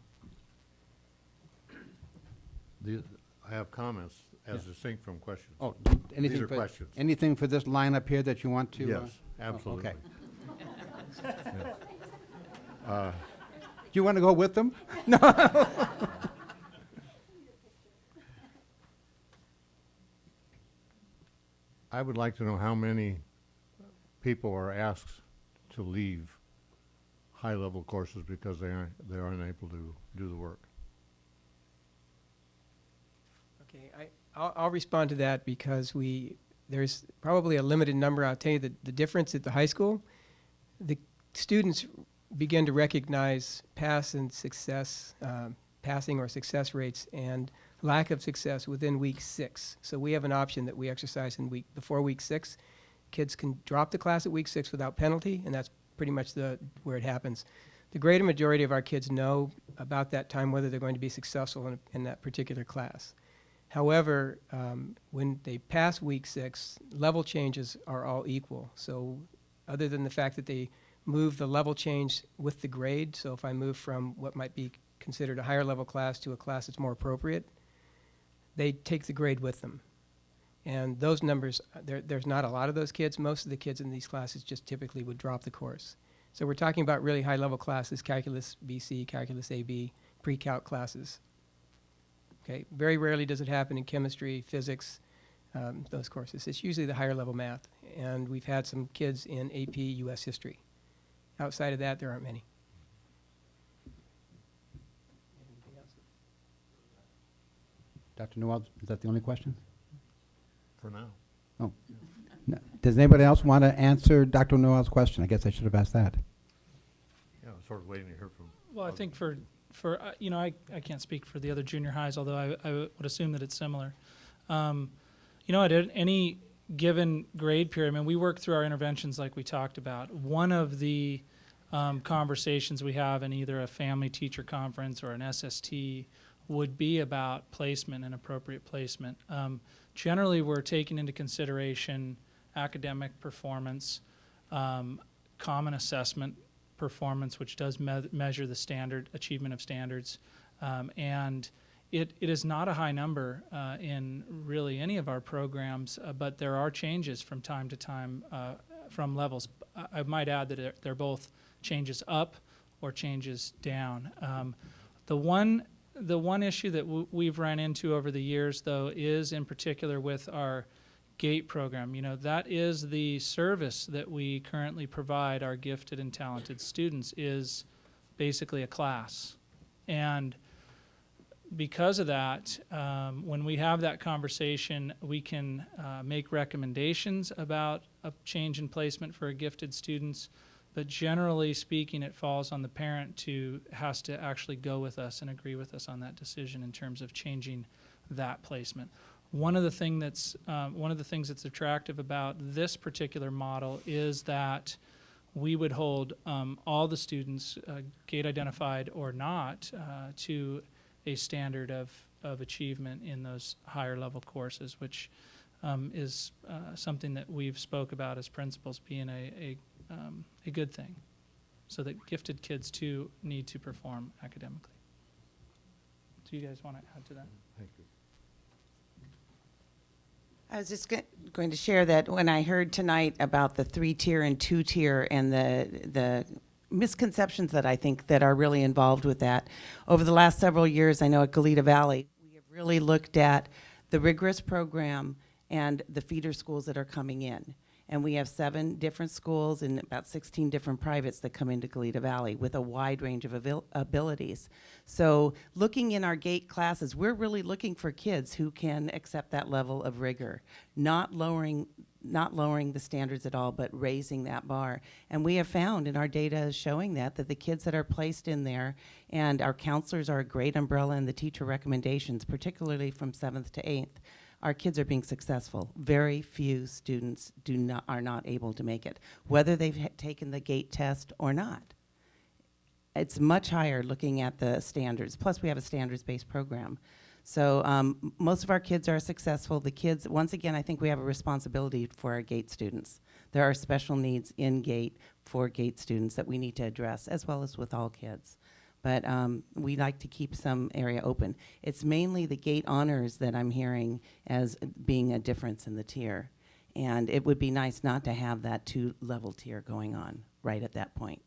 U: I have comments as distinct from questions.
A: Oh,
U: These
A: anything
U: are
A: for,
U: questions.
A: anything for this line up here that you want to?
U: Yes,
A: oh,
U: absolutely.
A: okay.
U: Yeah.
A: Do you want to go with them? No.
U: I would like to know how many people are asked to leave high-level courses because they aren't able to do the work.
F: Okay, I'll respond to that because there's probably a limited number. I'll tell you the difference at the high school, the students begin to recognize passing or success rates, and lack of success within week 6. So we have an option that we exercise before week 6. Kids can drop the class at week 6 without penalty, and that's pretty much where it happens. The greater majority of our kids know about that time whether they're going to be successful in that particular class. However, when they pass week 6, level changes are all equal. So other than the fact that they move the level change with the grade, so if I move from what might be considered a higher level class to a class that's more appropriate, they take the grade with them. And those numbers, there's not a lot of those kids. Most of the kids in these classes just typically would drop the course. So we're talking about really high-level classes, Calculus BC, Calculus AB, pre-calc classes. Okay, very rarely does it happen in chemistry, physics, those courses. It's usually the higher-level math. And we've had some kids in AP U.S. history. Outside of that, there aren't many.
A: Dr. Newell, is that the only question?
U: For now.
A: Oh. No. Does anybody else want to answer Dr. Newell's question? I guess I should have asked that.
U: Yeah, I was sort of waiting to hear from.
C: Well, I think for you know, I can't speak for the other junior highs, although I would assume that it's similar. You know, at any given grade period, I mean, we work through our interventions like we talked about. One of the conversations we have in either a family teacher conference or an SST would be about placement and appropriate placement. Generally, we're taking into consideration academic performance, common assessment performance, which does measure the achievement of standards, and it is not a high number in really any of our programs, but there are changes from time to time from levels. I might add that they're both changes up or changes down. The one issue that we've run into over the years, though, is in particular with our GATE program. You know, that is the service that we currently provide our gifted and talented students, is basically a class. And because of that, when we have that conversation, we can make recommendations about a change in placement for gifted students. But generally speaking, it falls on the parent has to actually go with us and agree with us on that decision in terms of changing that placement. One of the things that's attractive about this particular model is that we would hold all the students, GATE identified or not, to a standard of achievement in those higher level courses, which is something that we've spoke about as principals being a good thing, so that gifted kids too need to perform academically. Do you guys want to add to that?
U: Thank you.
T: I was just going to share that when I heard tonight about the 3-tier and 2-tier and the misconceptions that I think that are really involved with that. Over the last several years, I know at Goleta Valley, we have really looked at the rigorous program and the feeder schools that are coming in. And we have 7 different schools and about 16 different privates that come into Goleta Valley with a wide range of abilities. So looking in our GATE classes, we're really looking for kids who can accept that level of rigor, not lowering the standards at all, but raising that bar. And we have found, and our data is showing that the kids that are placed in there, and our counselors are a great umbrella in the teacher recommendations, particularly from 7th to 8th, our kids are being successful. Very few students are not able to make it, whether they've taken the GATE test or not. It's much higher looking at the standards. Plus, we have a standards-based program. So most of our kids are successful. The kids, once again, I think we have a responsibility for our GATE students. There are special needs in GATE for GATE students that we need to address, as well as with all kids. But we like to keep some area open. It's mainly the GATE honors that I'm hearing as being a difference in the tier. And it would be nice not to have that 2-level tier going on right at that point.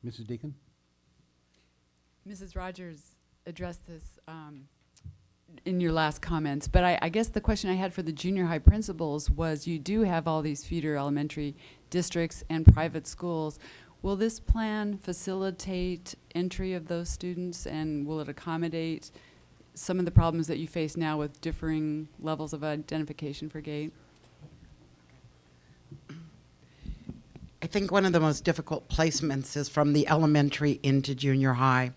A: Mrs. Deacon?
H: Mrs. Rogers addressed this in your last comments, but I guess the question I had for the junior high principals was, you do have all these feeder elementary districts and private schools. Will this plan facilitate entry of those students, and will it accommodate some of the problems that you face now with differing levels of identification for GATE?
V: I think one of the most difficult placements is from the elementary into junior high.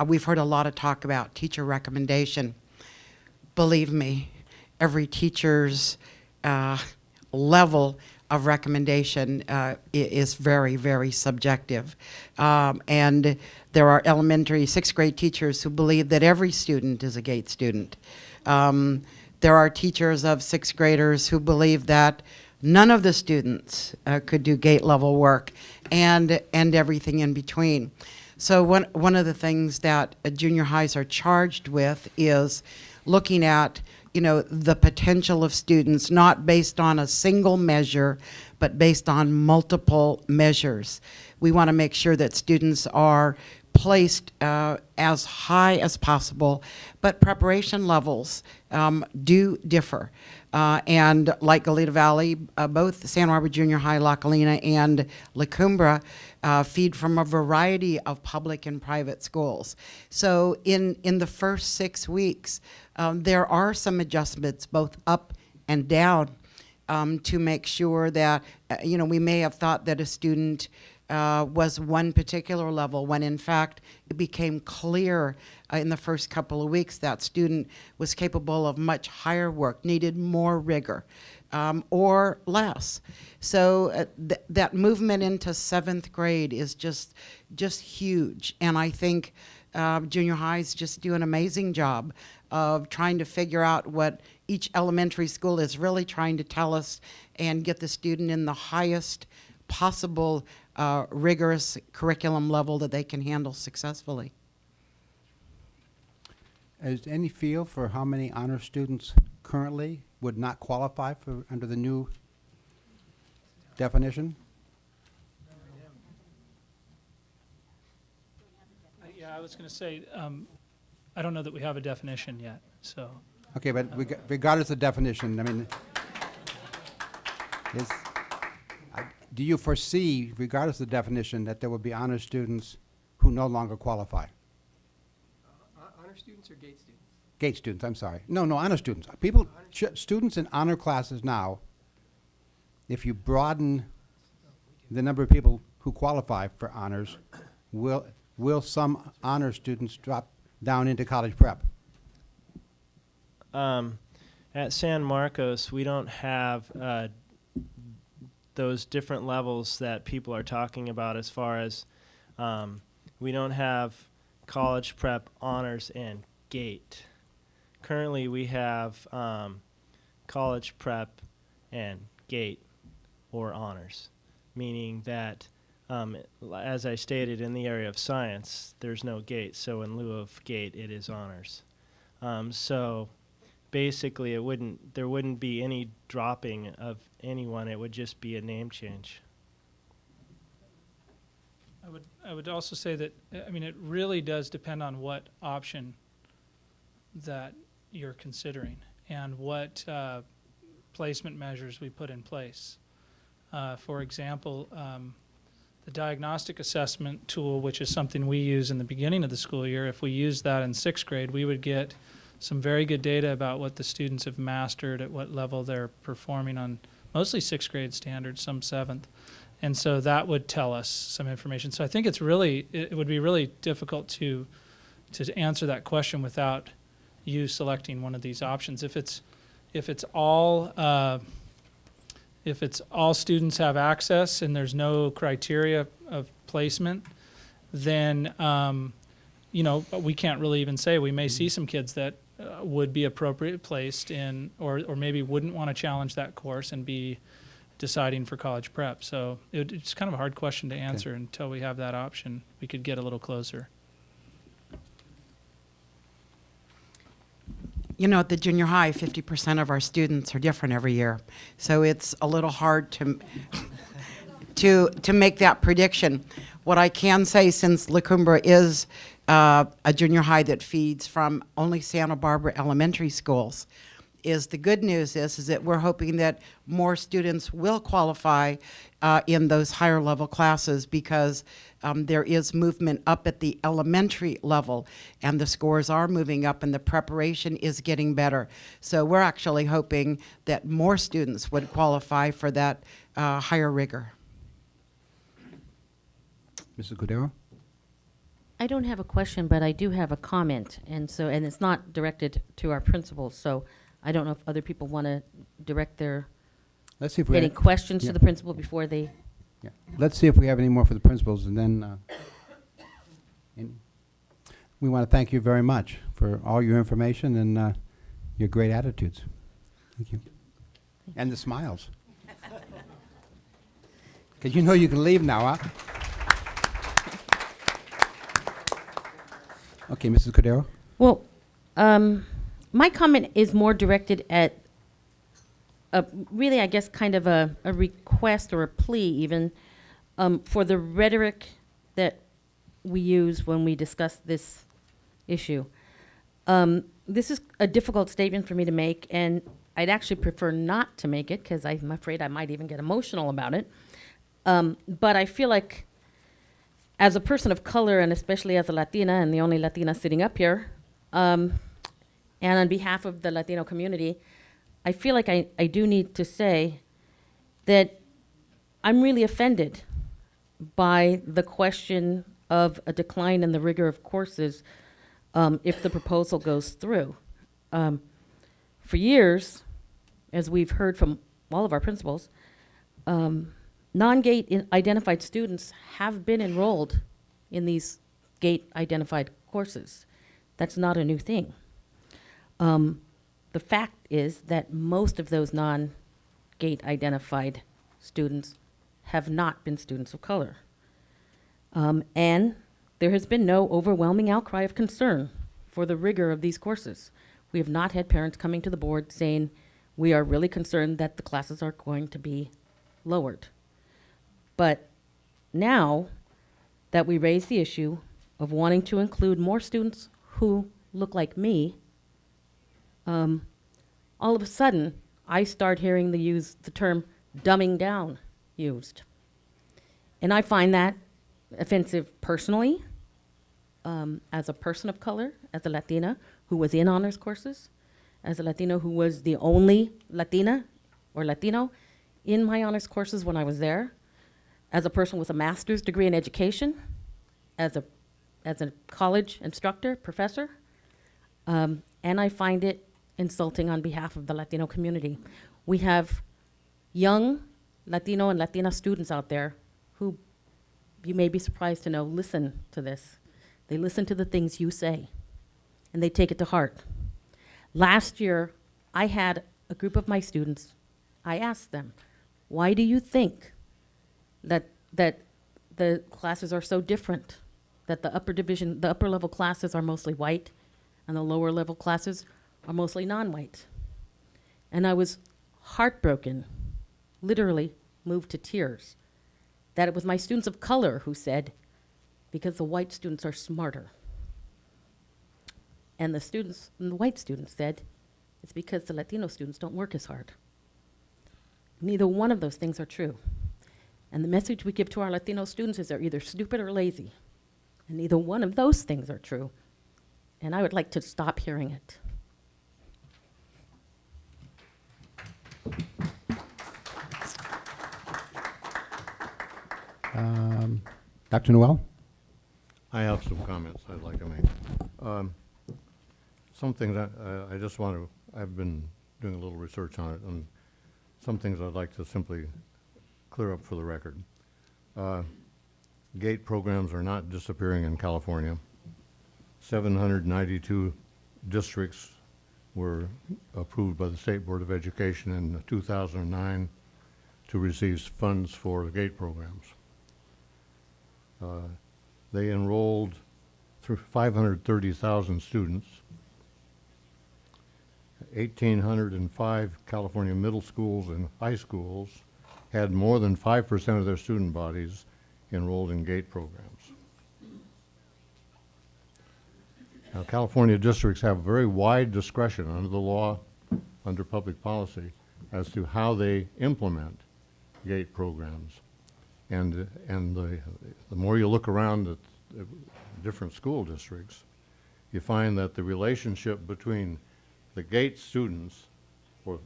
V: we've heard a lot of talk about teacher recommendation. Believe me, every teacher's level of recommendation is very, very subjective. And there are elementary 6th grade teachers who believe that every student is a GATE student. There are teachers of 6th graders who believe that none of the students could do GATE level work, and everything in between. So one of the things that junior highs are charged with is looking at, you know, the potential of students, not based on a single measure, but based on multiple measures. We want to make sure that students are placed as high as possible, but preparation levels do differ. And like Goleta Valley, both Santa Barbara Junior High, La Colina, and La Cumbre feed from a variety of public and private schools. So in the first 6 weeks, there are some adjustments both up and down to make sure that, you know, we may have thought that a student was one particular level when in fact it became clear in the first couple of weeks that student was capable of much higher work, needed more rigor or less. So that movement into 7th grade is just huge, and I think junior highs just do an amazing job of trying to figure out what each elementary school is really trying to tell us and get the student in the highest possible rigorous curriculum level that they can handle successfully.
A: Is any feel for how many honor students currently would not qualify for under the new definition?
C: Yeah, I was going to say, I don't know that we have a definition yet, so.
A: Okay, but regardless of definition, I mean, do you foresee, regardless of the definition, that there will be honor students who no longer qualify?
F: Honor students or GATE students?
A: GATE students, I'm sorry. No, honor students. Students in honor classes now, if you broaden the number of people who qualify for honors, will some honor students drop down into college prep?
E: At San Marcos, we don't have those different levels that people are talking about as far as we don't have college prep, honors, and GATE. Currently, we have college prep and GATE or honors, meaning that, as I stated, in the area of science, there's no GATE, so in lieu of GATE, it is honors. So basically, there wouldn't be any dropping of anyone. It would just be a name change.
C: I would also say that, I mean, it really does depend on what option that you're considering and what placement measures we put in place. For example, the diagnostic assessment tool, which is something we use in the beginning of the school year, if we use that in 6th grade, we would get some very good data about what the students have mastered, at what level they're performing on mostly 6th grade standards, some 7th. And so that would tell us some information. So I think it would be really difficult to answer that question without you selecting one of these options. If it's all students have access and there's no criteria of placement, then you know, we can't really even say. We may see some kids that would be appropriately placed in, or maybe wouldn't want to challenge that course and be deciding for college prep. So it's kind of a hard question to answer until we have that option. We could get a little closer.
V: You know, at the junior high, 50% of our students are different every year. So it's a little hard to make that prediction. What I can say, since La Cumbre is a junior high that feeds from only Santa Barbara elementary schools, is the good news is that we're hoping that more students will qualify in those higher level classes, because there is movement up at the elementary level and the scores are moving up and the preparation is getting better. So we're actually hoping that more students would qualify for that higher rigor.
A: Mrs. Cordero?
D: I don't have a question, but I do have a comment, and it's not directed to our principals, so I don't know if other people want to direct their
A: Let's see if we
D: any questions
A: yeah.
D: to the principal before they.
A: Yeah. Let's see if we have any more for the principals, and then we want to thank you very much for all your information and your great attitudes. Thank you. And the smiles. Because you know you can leave now, huh? Okay, Mrs. Cordero?
D: Well, my comment is more directed at really, I guess, kind of a request or a plea even for the rhetoric that we use when we discuss this issue. This is a difficult statement for me to make, and I'd actually prefer not to make it because I'm afraid I might even get emotional about it. But I feel like as a person of color, and especially as a Latina, and the only Latina sitting up here, and on behalf of the Latino community, I feel like I do need to say that I'm really offended by the question of a decline in the rigor of courses if the proposal goes through. For years, as we've heard from all of our principals, non-GATE identified students have been enrolled in these GATE identified courses. That's not a new thing. The fact is that most of those non-GATE identified students have not been students of color. And there has been no overwhelming outcry of concern for the rigor of these courses. We have not had parents coming to the board saying, we are really concerned that the classes are going to be lowered. But now that we raise the issue of wanting to include more students who look like me, all of a sudden, I start hearing the term dumbing down used. And I find that offensive personally, as a person of color, as a Latina who was in honors courses, as a Latino who was the only Latina or Latino in my honors courses when I was there, as a person with a master's degree in education, as a college instructor, professor, and I find it insulting on behalf of the Latino community. We have young Latino and Latina students out there who you may be surprised to know listen to this. They listen to the things you say, and they take it to heart. Last year, I had a group of my students, I asked them, why do you think that the classes are so different? That the upper level classes are mostly white, and the lower level classes are mostly non-white. And I was heartbroken, literally moved to tears, that it was my students of color who said, because the white students are smarter. And the white students said, it's because the Latino students don't work as hard. Neither one of those things are true. And the message we give to our Latino students is they're either stupid or lazy. And neither one of those things are true. And I would like to stop hearing it.
A: Dr. Noel?
U: I have some comments I'd like to make. Some things I just want to, I've been doing a little research on it, and some things I'd like to simply clear up for the record. GATE programs are not disappearing in California. 792 districts were approved by the State Board of Education in 2009 to receive funds for the GATE programs. They enrolled through 530,000 students. 1,805 California middle schools and high schools had more than 5% of their student bodies enrolled in GATE programs. Now, California districts have very wide discretion under the law, under public policy, as to how they implement GATE programs. And the more you look around at different school districts, you find that the relationship between the GATE students, or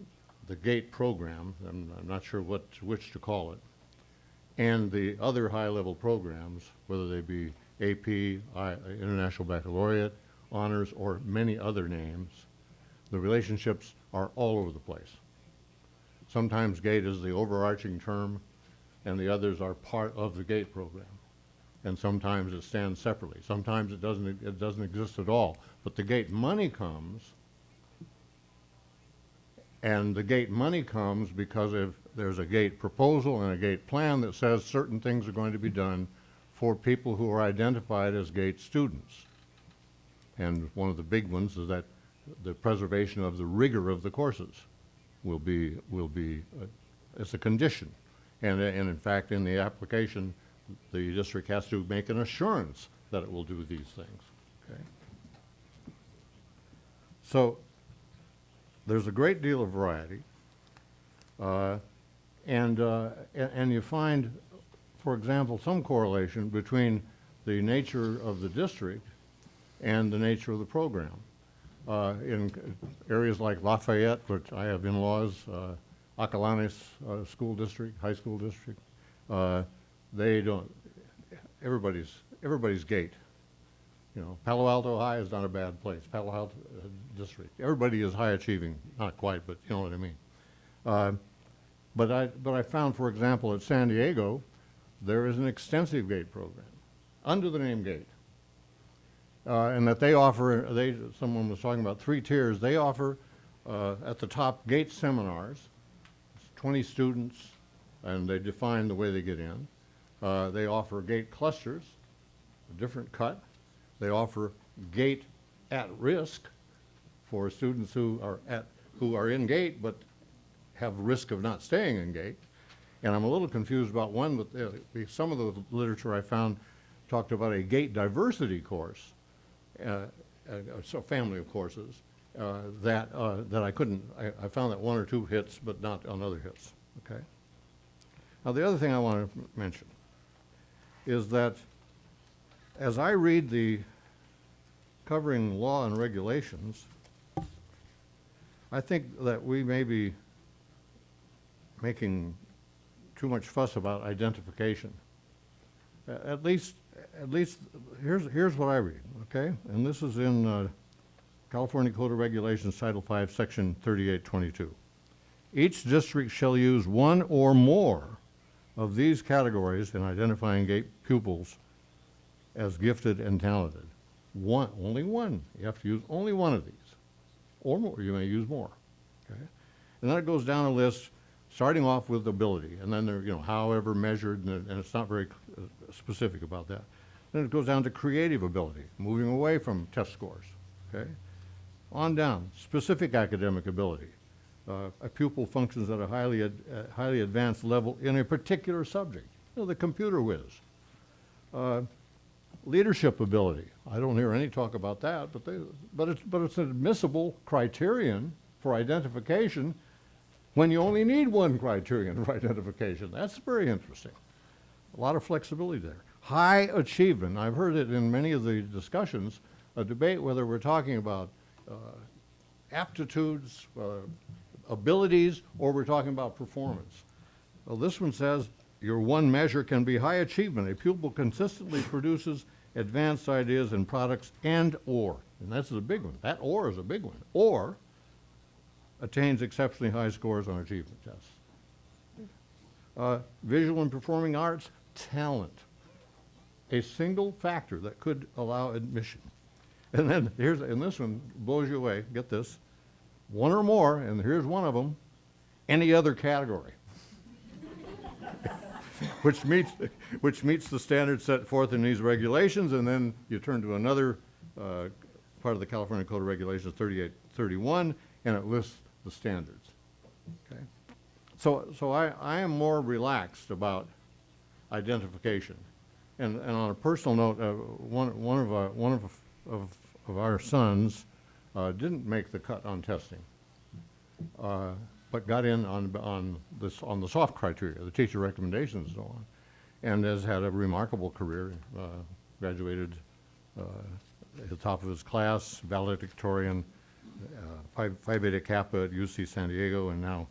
U: the GATE program, I'm not sure which to call it, and the other high-level programs, whether they be AP, International Baccalaureate, honors, or many other names. The relationships are all over the place. Sometimes GATE is the overarching term, and the others are part of the GATE program. And sometimes it stands separately. Sometimes it doesn't exist at all. But the GATE money comes, and the GATE money comes because there's a GATE proposal and a GATE plan that says certain things are going to be done for people who are identified as GATE students. And one of the big ones is that the preservation of the rigor of the courses will be it's a condition. And in fact, in the application, the district has to make an assurance that it will do these things. Okay? So there's a great deal of variety, and you find, for example, some correlation between the nature of the district and the nature of the program. In areas like Lafayette, which I have in-laws, Acalanes school district, high school district, they don't, everybody's GATE. You know, Palo Alto High is not a bad place, Palo Alto district. Everybody is high achieving, not quite, but you know what I mean. But I found, for example, at San Diego, there is an extensive GATE program under the name GATE. And that they offer, someone was talking about 3 tiers, they offer at the top GATE seminars, 20 students, and they define the way they get in. They offer GATE clusters, a different cut. They offer GATE at risk for students who are in GATE but have risk of not staying in GATE. And I'm a little confused about one, but some of the literature I found talked about a GATE diversity course, so family of courses, that I couldn't, I found that 1 or 2 hits, but not on other hits, okay? Now the other thing I want to mention is that as I read the covering law and regulations, I think that we may be making too much fuss about identification. At least here's what I read, okay? And this is in California Code of Regulations, Title 5, Section 3822. Each district shall use one or more of these categories in identifying GATE pupils as gifted and talented. Only one. You have to use only one of these. Or more, you may use more, okay? And then it goes down a list, starting off with ability, and then they're, however measured, and it's not very specific about that. Then it goes down to creative ability, moving away from test scores, okay? On down, specific academic ability. A pupil functions at a highly advanced level in a particular subject, the computer whiz. Leadership ability, I don't hear any talk about that, but it's an admissible criterion for identification when you only need one criterion for identification. That's very interesting. A lot of flexibility there. High achievement, I've heard it in many of the discussions, a debate whether we're talking about aptitudes, abilities, or we're talking about performance. Well, this one says your one measure can be high achievement. A pupil consistently produces advanced ideas and products and that's a big one. That or is a big one. Or attains exceptionally high scores on achievement tests. Visual and performing arts, talent. A single factor that could allow admission. And then and this one blows you away, get this, one or more, and here's one of them, any other category. which meets the standards set forth in these regulations, and then you turn to another part of the California Code of Regulations, 3831, and it lists the standards. Okay, so I am more relaxed about identification, and on a personal note, one of our sons didn't make the cut on testing, but got in on the soft criteria, the teacher recommendations and so on, and has had a remarkable career. Graduated at the top of his class, valedictorian, Phi Beta Kappa at UC San Diego, and now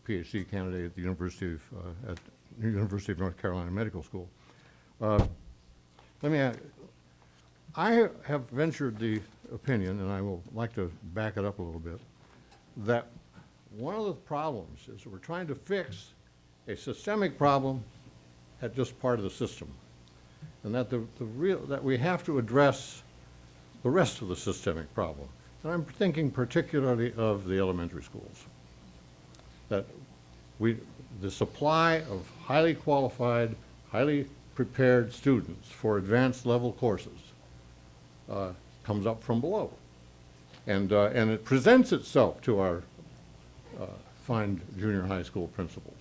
U: PhD candidate at the University of North Carolina Medical School. Let me I have ventured the opinion, and I will like to back it up a little bit, that one of the problems is we're trying to fix a systemic problem at just part of the system, and that that we have to address the rest of the systemic problem. And I'm thinking particularly of the elementary schools. That the supply of highly qualified, highly prepared students for advanced level courses comes up from below. And it presents itself to our fine junior high school principals.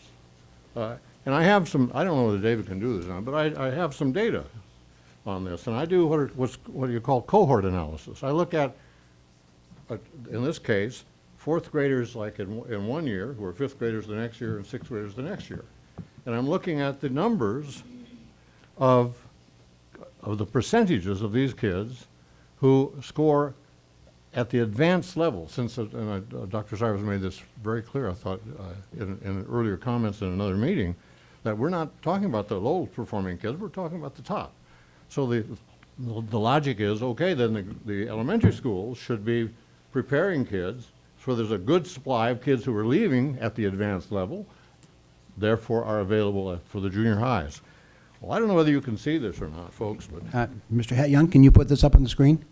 U: And I have some, I don't know whether David can do this now, but I have some data on this. And I do what you call cohort analysis. I look at, in this case, fourth graders like in 1 year, who are fifth graders the next year, and sixth graders the next year. And I'm looking at the numbers of the percentages of these kids who score at the advanced level. Since, Dr. Cyrus made this very clear, I thought, in earlier comments in another meeting, that we're not talking about the low-performing kids, we're talking about the top. So the logic is, okay, then the elementary schools should be preparing kids so there's a good supply of kids who are leaving at the advanced level, therefore are available for the junior highs. Well, I don't know whether you can see this or not, folks, but
A: Mr. Hat-Young, can you put this up on the screen?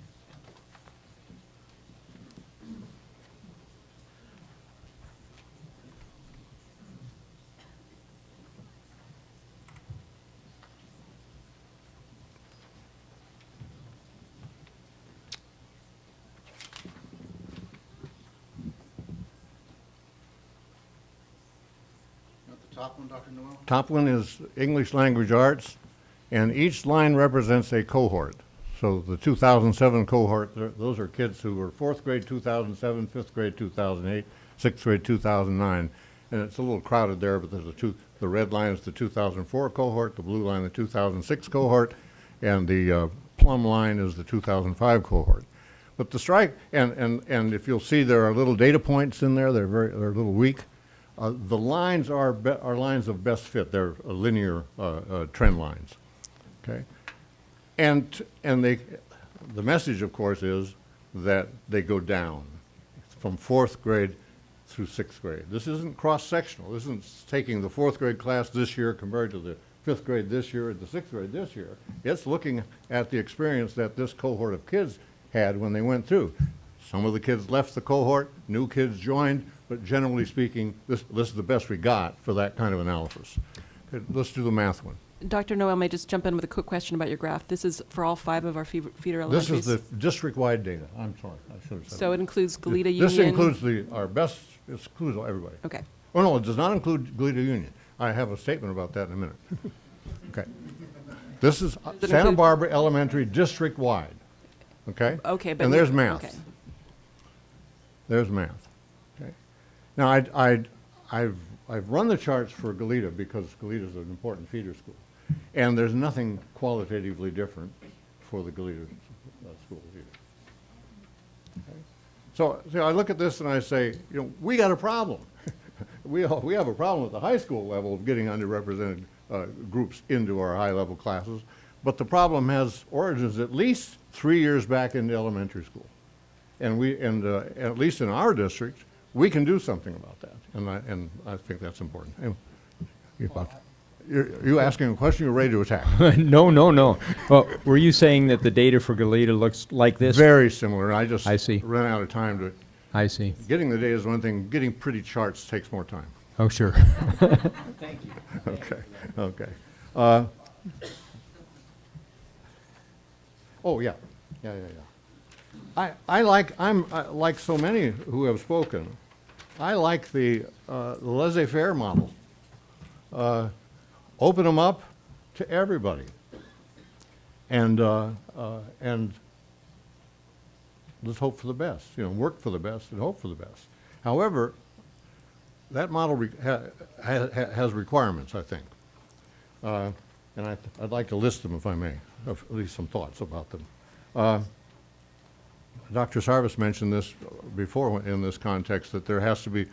U: top one, Dr. Noel? Top one is English Language Arts, and each line represents a cohort. So the 2007 cohort, those are kids who were fourth grade 2007, fifth grade 2008, sixth grade 2009. And it's a little crowded there, but there's the red line is the 2004 cohort, the blue line the 2006 cohort, and the plum line is the 2005 cohort. But the strike, and if you'll see, there are little data points in there. They're a little weak. The lines are lines of best fit. They're linear trend lines. Okay, and the message, of course, is that they go down from fourth grade through sixth grade. This isn't cross-sectional. This isn't taking the fourth grade class this year compared to the fifth grade this year and the sixth grade this year. It's looking at the experience that this cohort of kids had when they went through. Some of the kids left the cohort, new kids joined, but generally speaking, this is the best we got for that kind of analysis. Okay, let's do the math one.
R: Dr. Noel, may I just jump in with a quick question about your graph? This is for all 5 of our feeder elementaries?
U: This is the district-wide data. I'm sorry, I should have said
R: So
U: that.
R: it includes Goleta Union?
U: This includes our best, it includes everybody.
R: Okay.
U: Oh, no, it does not include Goleta Union. I have a statement about that in a minute. Okay. This is Santa Barbara Elementary district-wide, okay?
R: Okay, but...
U: And there's math.
R: Okay.
U: There's math, okay? Now, I've run the charts for Goleta because Goleta is an important feeder school. And there's nothing qualitatively different for the Goleta schools either. Okay? So I look at this and I say, we got a problem. we have a problem at the high school level of getting underrepresented groups into our high-level classes, but the problem has origins at least 3 years back into elementary school. And at least in our district, we can do something about that, and I think that's important. You asking a question, you're ready to attack?
B: No. Well, were you saying that the data for Goleta looks like this?
U: Very similar. I
B: see.
U: Ran out of time to.
B: I see.
U: Getting the data is one thing. Getting pretty charts takes more time.
B: Oh, sure.
U: Thank you. Okay. Oh, yeah. I like so many who have spoken, I like the laissez-faire model. Open them up to everybody, and let's hope for the best. Work for the best and hope for the best. However, that model has requirements, I think, and I'd like to list them if I may, at least some thoughts about them. Dr. Sarvis mentioned this before in this context, that there has to be,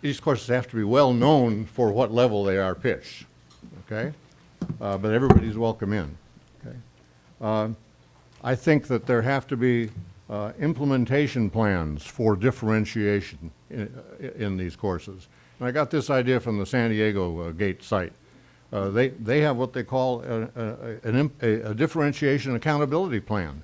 U: these courses have to be well known for what level they are pitched, okay? But everybody's welcome in, okay? I think that there have to be implementation plans for differentiation in these courses. And I got this idea from the San Diego GATE site. They have what they call a differentiation accountability plan.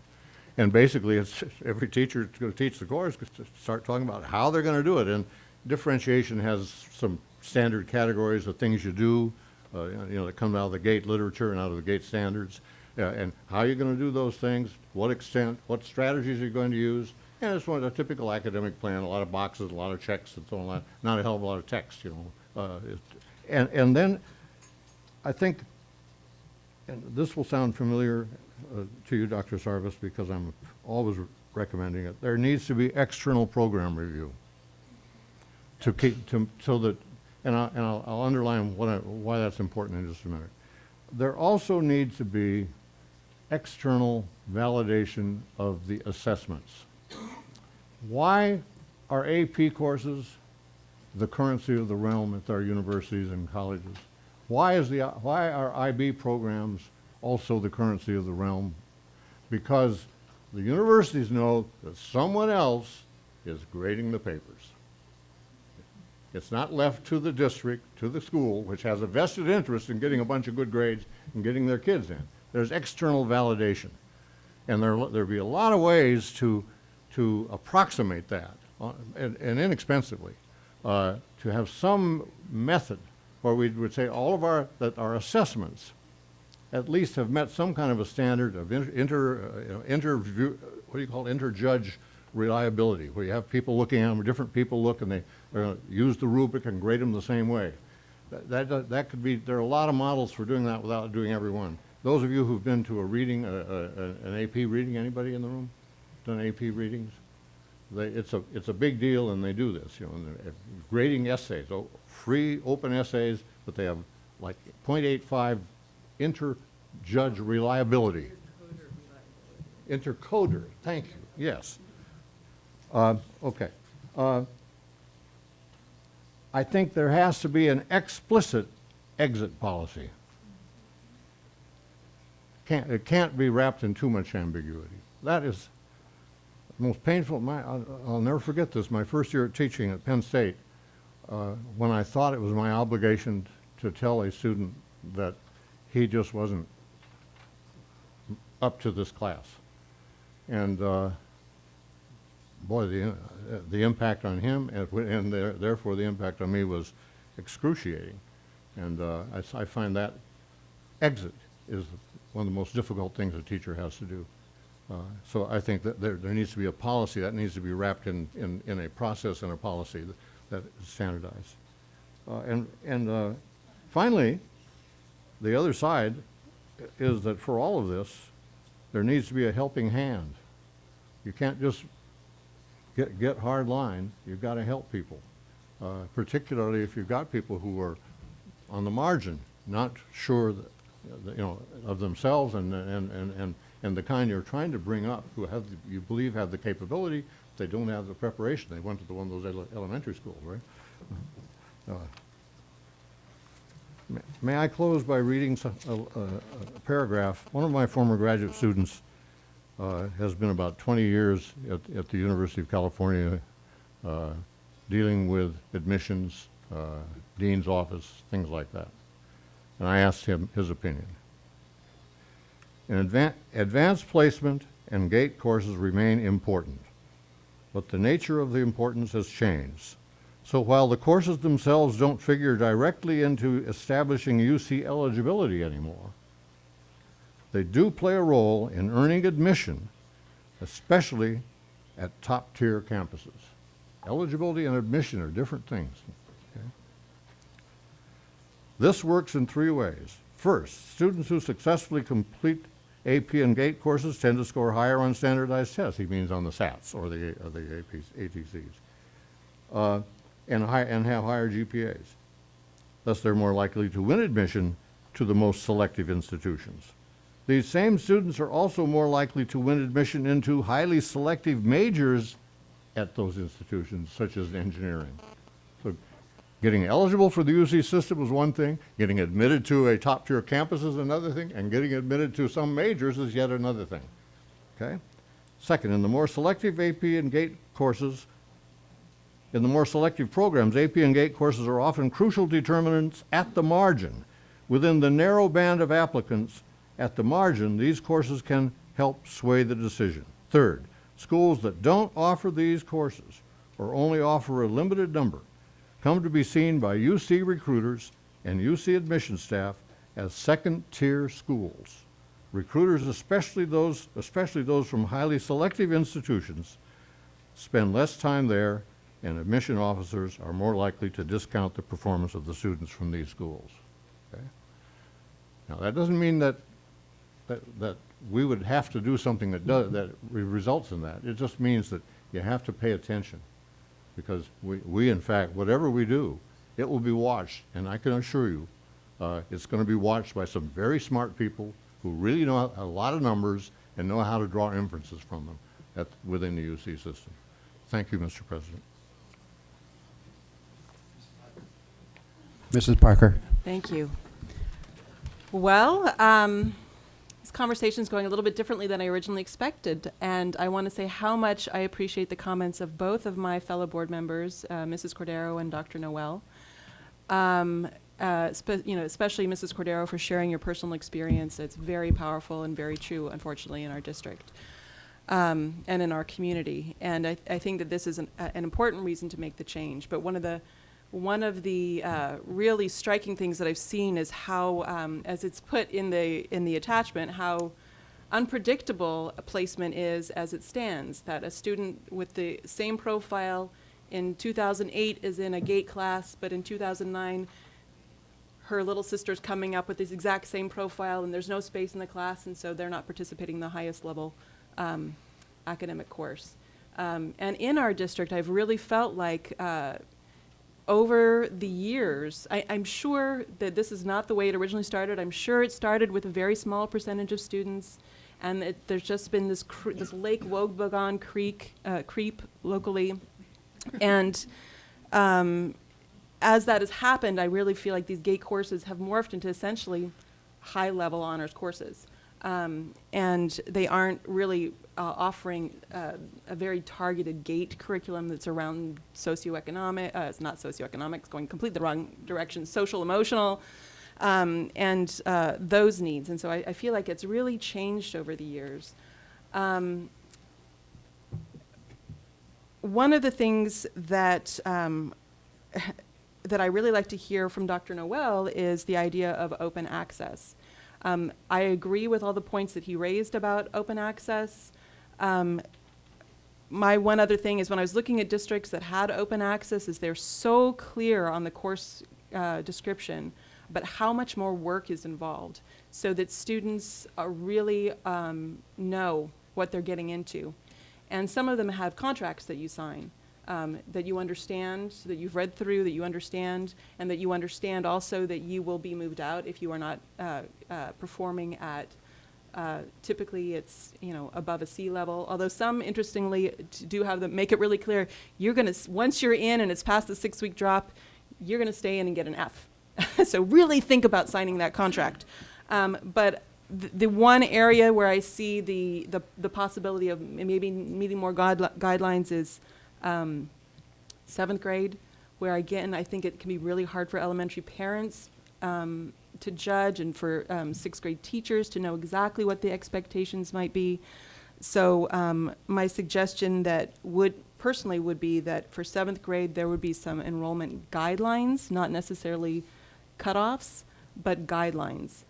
U: And basically, it's every teacher that's going to teach the course to start talking about how they're going to do it. And differentiation has some standard categories of things you do, that come out of the GATE literature and out of the GATE standards. And how you're going to do those things, what extent, what strategies you're going to use. And it's one of a typical academic plan, a lot of boxes, a lot of checks, and so on, not a hell of a lot of text, and then I think, and this will sound familiar to you, Dr. Sarvis, because I'm always recommending it, there needs to be external program review to keep, so that, and I'll underline why that's important in just a minute. There also needs to be external validation of the assessments. Why are AP courses the currency of the realm at our universities and colleges? Why are IB programs also the currency of the realm? Because the universities know that someone else is grading the papers. It's not left to the district, to the school, which has a vested interest in getting a bunch of good grades and getting their kids in. There's external validation. And there'll be a lot of ways to approximate that, and inexpensively, to have some method where we would say all of our assessments at least have met some kind of a standard of interjudge reliability, where you have people looking at them, different people look, and they're going to use the rubric and grade them the same way. That could be, there are a lot of models for doing that without doing every one. Those of you who've been to a reading, an AP reading, anybody in the room done AP readings? It's a big deal, and they do this, and they're grading essays, free open essays, but they have like 0.85 interjudge reliability. Intercoder, thank you, yes. Okay. I think there has to be an explicit exit policy. It can't be wrapped in too much ambiguity. That is the most painful. I'll never forget this. My first year of teaching at Penn State, when I thought it was my obligation to tell a student that he just wasn't up to this class. And boy, the impact on him and therefore the impact on me was excruciating. And I find that exit is one of the most difficult things a teacher has to do. So I think that there needs to be a policy that needs to be wrapped in a process and a policy that is standardized. Finally, the other side is that for all of this, there needs to be a helping hand. You can't just get hard line. You've got to help people, particularly if you've got people who are on the margin, not sure that, of themselves and the kind you're trying to bring up, who you believe have the capability, they don't have the preparation. They went to one of those elementary schools, right? May I close by reading a paragraph? One of my former graduate students has been about 20 years at the University of California dealing with admissions, dean's office, things like that. And I asked him his opinion. Advanced placement and GATE courses remain important, but the nature of the importance has changed. So while the courses themselves don't figure directly into establishing UC eligibility anymore, they do play a role in earning admission, especially at top-tier campuses. Eligibility and admission are different things. Okay? This works in three ways. First, students who successfully complete AP and GATE courses tend to score higher on standardized tests. He means on the SATs or the ATCs. And have higher GPAs. Thus, they're more likely to win admission to the most selective institutions. These same students are also more likely to win admission into highly selective majors at those institutions, such as engineering. So getting eligible for the UC system is one thing, getting admitted to a top-tier campus is another thing, and getting admitted to some majors is yet another thing. Okay? Second, in the more selective AP and GATE courses, in the more selective programs, AP and GATE courses are often crucial determinants at the margin. Within the narrow band of applicants at the margin, these courses can help sway the decision. Third, schools that don't offer these courses or only offer a limited number come to be seen by UC recruiters and UC admission staff as second-tier schools. Recruiters, especially those from highly selective institutions, spend less time there, and admission officers are more likely to discount the performance of the students from these schools. Okay? Now, that doesn't mean that we would have to do something that results in that. It just means that you have to pay attention, because we in fact, whatever we do, it will be watched, and I can assure you, it's going to be watched by some very smart people who really know a lot of numbers and know how to draw inferences from them within the UC system. Thank you, Mr. President.
A: Mrs. Parker.
R: Thank you. Well, this conversation is going a little bit differently than I originally expected, and I want to say how much I appreciate the comments of both of my fellow board members, Mrs. Cordero and Dr. Noel. Especially Mrs. Cordero, for sharing your personal experience. It's very powerful and very true, unfortunately, in our district and in our community. And I think that this is an important reason to make the change. But one of the really striking things that I've seen is how, as it's put in the attachment, how unpredictable a placement is as it stands. That a student with the same profile in 2008 is in a GATE class, but in 2009, her little sister's coming up with this exact same profile, and there's no space in the class, and so they're not participating in the highest level academic course. And in our district, I've really felt like over the years, I'm sure that this is not the way it originally started. I'm sure it started with a very small percentage of students, and there's just been this Lake Wobegon creep locally. And as that has happened, I really feel like these GATE courses have morphed into essentially high-level honors courses. And they aren't really offering a very targeted GATE curriculum that's around socioeconomic, it's not socioeconomic, it's going completely the wrong direction, social, emotional, and those needs. And so I feel like it's really changed over the years. One of the things that that I really like to hear from Dr. Noel is the idea of open access. I agree with all the points that he raised about open access. My one other thing is when I was looking at districts that had open access, is they're so clear on the course description, but how much more work is involved so that students really know what they're getting into. And some of them have contracts that you sign. That you understand, that you've read through, that you understand, and that you understand also that you will be moved out if you are not performing at, typically it's, above a C level. Although some, interestingly, do have them make it really clear, you're going to, once you're in and it's past the 6-week drop, you're going to stay in and get an F. So really think about signing that contract. But the one area where I see the possibility of maybe meeting more guidelines is 7th grade, where again, I think it can be really hard for elementary parents to judge and for 6th grade teachers to know exactly what the expectations might be. So my suggestion that personally would be that for 7th grade, there would be some enrollment guidelines, not necessarily cutoffs, but guidelines.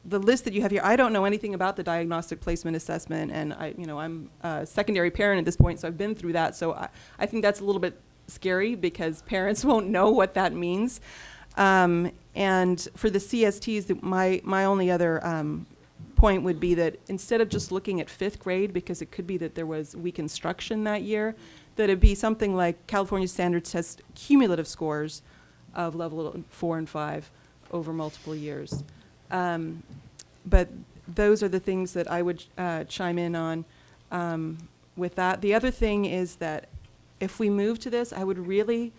R: The list that you have here, I don't know anything about the diagnostic placement assessment, and I'm a secondary parent at this point, so I've been through that. So I think that's a little bit scary because parents won't know what that means. And for the CSTs, my only other point would be that instead of just looking at 5th grade, because it could be that there was weak instruction that year, that it be something like California Standards Test cumulative scores of level 4 and 5 over multiple years. But those are the things that I would chime in on with that. The other thing is that if we move to this, I would really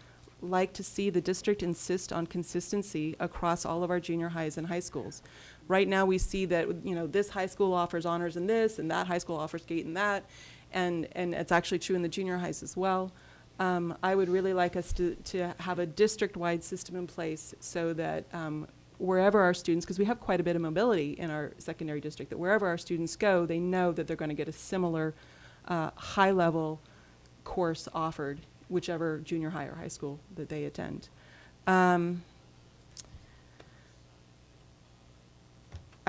R: like to see the district insist on consistency across all of our junior highs and high schools. Right now we see that, you know, this high school offers honors in this, and that high school offers GATE in that, and it's actually true in the junior highs as well. I would really like us to have a district-wide system in place so that wherever our students, because we have quite a bit of mobility in our secondary district, that wherever our students go, they know that they're going to get a similar high-level course offered, whichever junior high or high school that they attend. I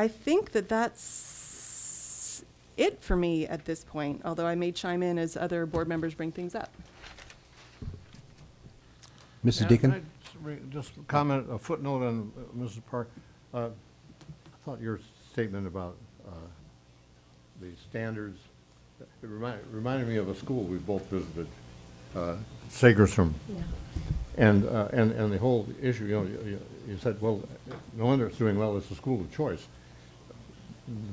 R: think that that's it for me at this point, although I may chime in as other board members bring things up.
A: Mrs.
U: Yeah,
A: Deacon?
U: Just comment, a footnote on Mrs. Park. I thought your statement about the standards, it reminded me of a school we both visited, Sagerstrom.
D: Yeah.
U: And the whole issue, you know, you said, well, no wonder it's doing well, it's a school of choice.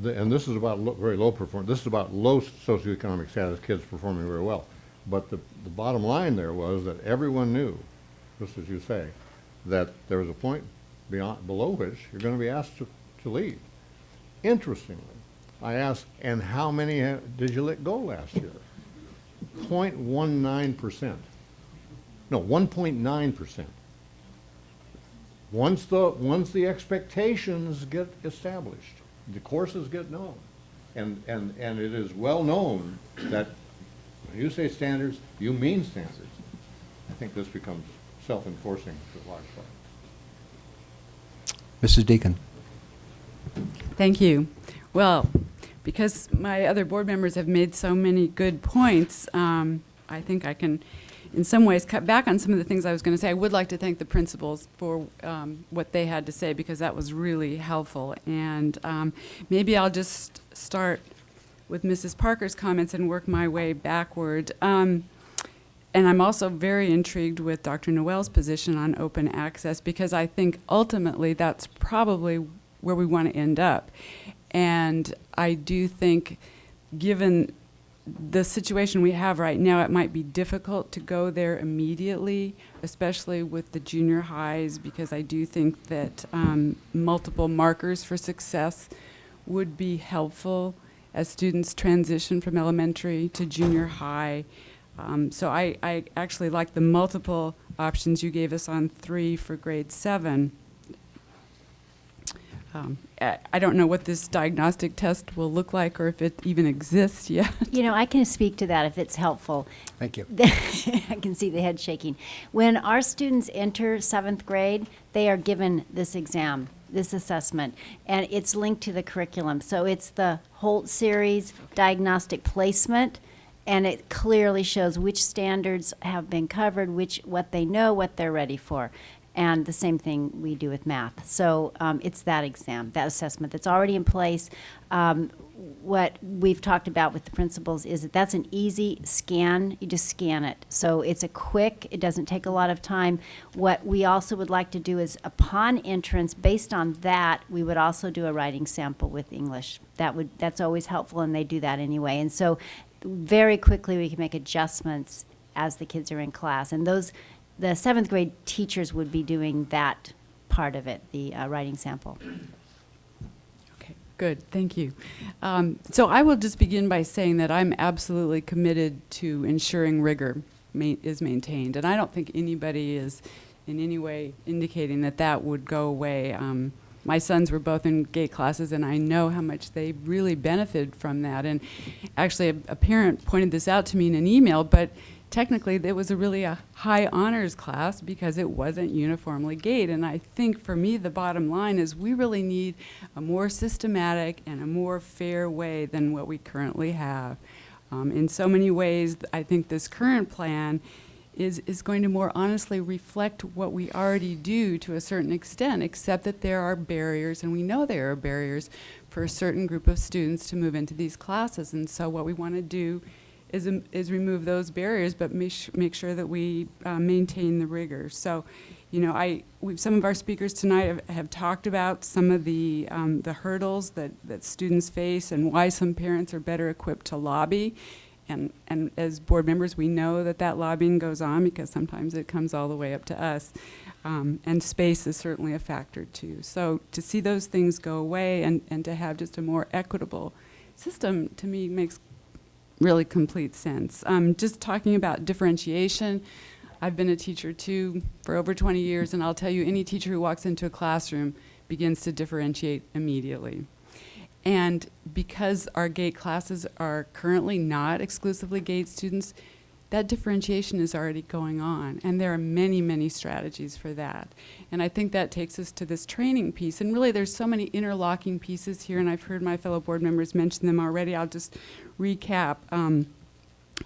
U: And this is about very low performance. This is about low socioeconomic status kids performing very well. But the bottom line there was that everyone knew, just as you say, that there was a point below which you're going to be asked to leave. Interestingly, I asked, and how many did you let go last year? 0.19%. No, 1.9%. Once the expectations get established, the courses get known, and it is well known that when you say standards, you mean standards. I think this becomes self-enforcing to a large part.
A: Mrs. Deacon?
H: Thank you. Well, because my other board members have made so many good points, I think I can, in some ways, cut back on some of the things I was going to say. I would like to thank the principals for what they had to say, because that was really helpful. And maybe I'll just start with Mrs. Parker's comments and work my way backward. And I'm also very intrigued with Dr. Noel's position on open access, because I think ultimately that's probably where we want to end up. And I do think, given the situation we have right now, it might be difficult to go there immediately, especially with the junior highs, because I do think that multiple markers for success would be helpful as students transition from elementary to junior high. So I actually like the multiple options you gave us on 3 for grade 7. I don't know what this diagnostic test will look like, or if it even exists yet.
S: You know, I can speak to that if it's helpful.
A: Thank you.
S: I can see the head shaking. When our students enter 7th grade, they are given this exam, this assessment, and it's linked to the curriculum. So it's the Holt series diagnostic placement, and it clearly shows which standards have been covered, what they know, what they're ready for. And the same thing we do with math. So it's that exam, that assessment that's already in place. What we've talked about with the principals is that that's an easy scan. You just scan it. So it's a quick, it doesn't take a lot of time. What we also would like to do is, upon entrance, based on that, we would also do a writing sample with English. That's always helpful, and they do that anyway. And so very quickly we can make adjustments as the kids are in class. And the 7th grade teachers would be doing that part of it, the writing sample.
H: Okay, good, thank you. So I will just begin by saying that I'm absolutely committed to ensuring rigor is maintained. And I don't think anybody is in any way indicating that that would go away. My sons were both in GATE classes, and I know how much they really benefited from that. And actually, a parent pointed this out to me in an email, but technically it was really a high honors class because it wasn't uniformly GATE. And I think for me the bottom line is we really need a more systematic and a more fair way than what we currently have. In so many ways, I think this current plan is going to more honestly reflect what we already do to a certain extent, except that there are barriers, and we know there are barriers for a certain group of students to move into these classes. And so what we want to do is remove those barriers, but make sure that we maintain the rigor. So, you know, some of our speakers tonight have talked about some of the hurdles that students face and why some parents are better equipped to lobby. and as board members, we know that that lobbying goes on because sometimes it comes all the way up to us. And space is certainly a factor too. So to see those things go away and to have just a more equitable system, to me, makes really complete sense. Just talking about differentiation, I've been a teacher too for over 20 years, and I'll tell you, any teacher who walks into a classroom begins to differentiate immediately. And because our GATE classes are currently not exclusively GATE students, that differentiation is already going on, and there are many, many strategies for that. And I think that takes us to this training piece, and really there's so many interlocking pieces here, and I've heard my fellow board members mention them already. I'll just recap.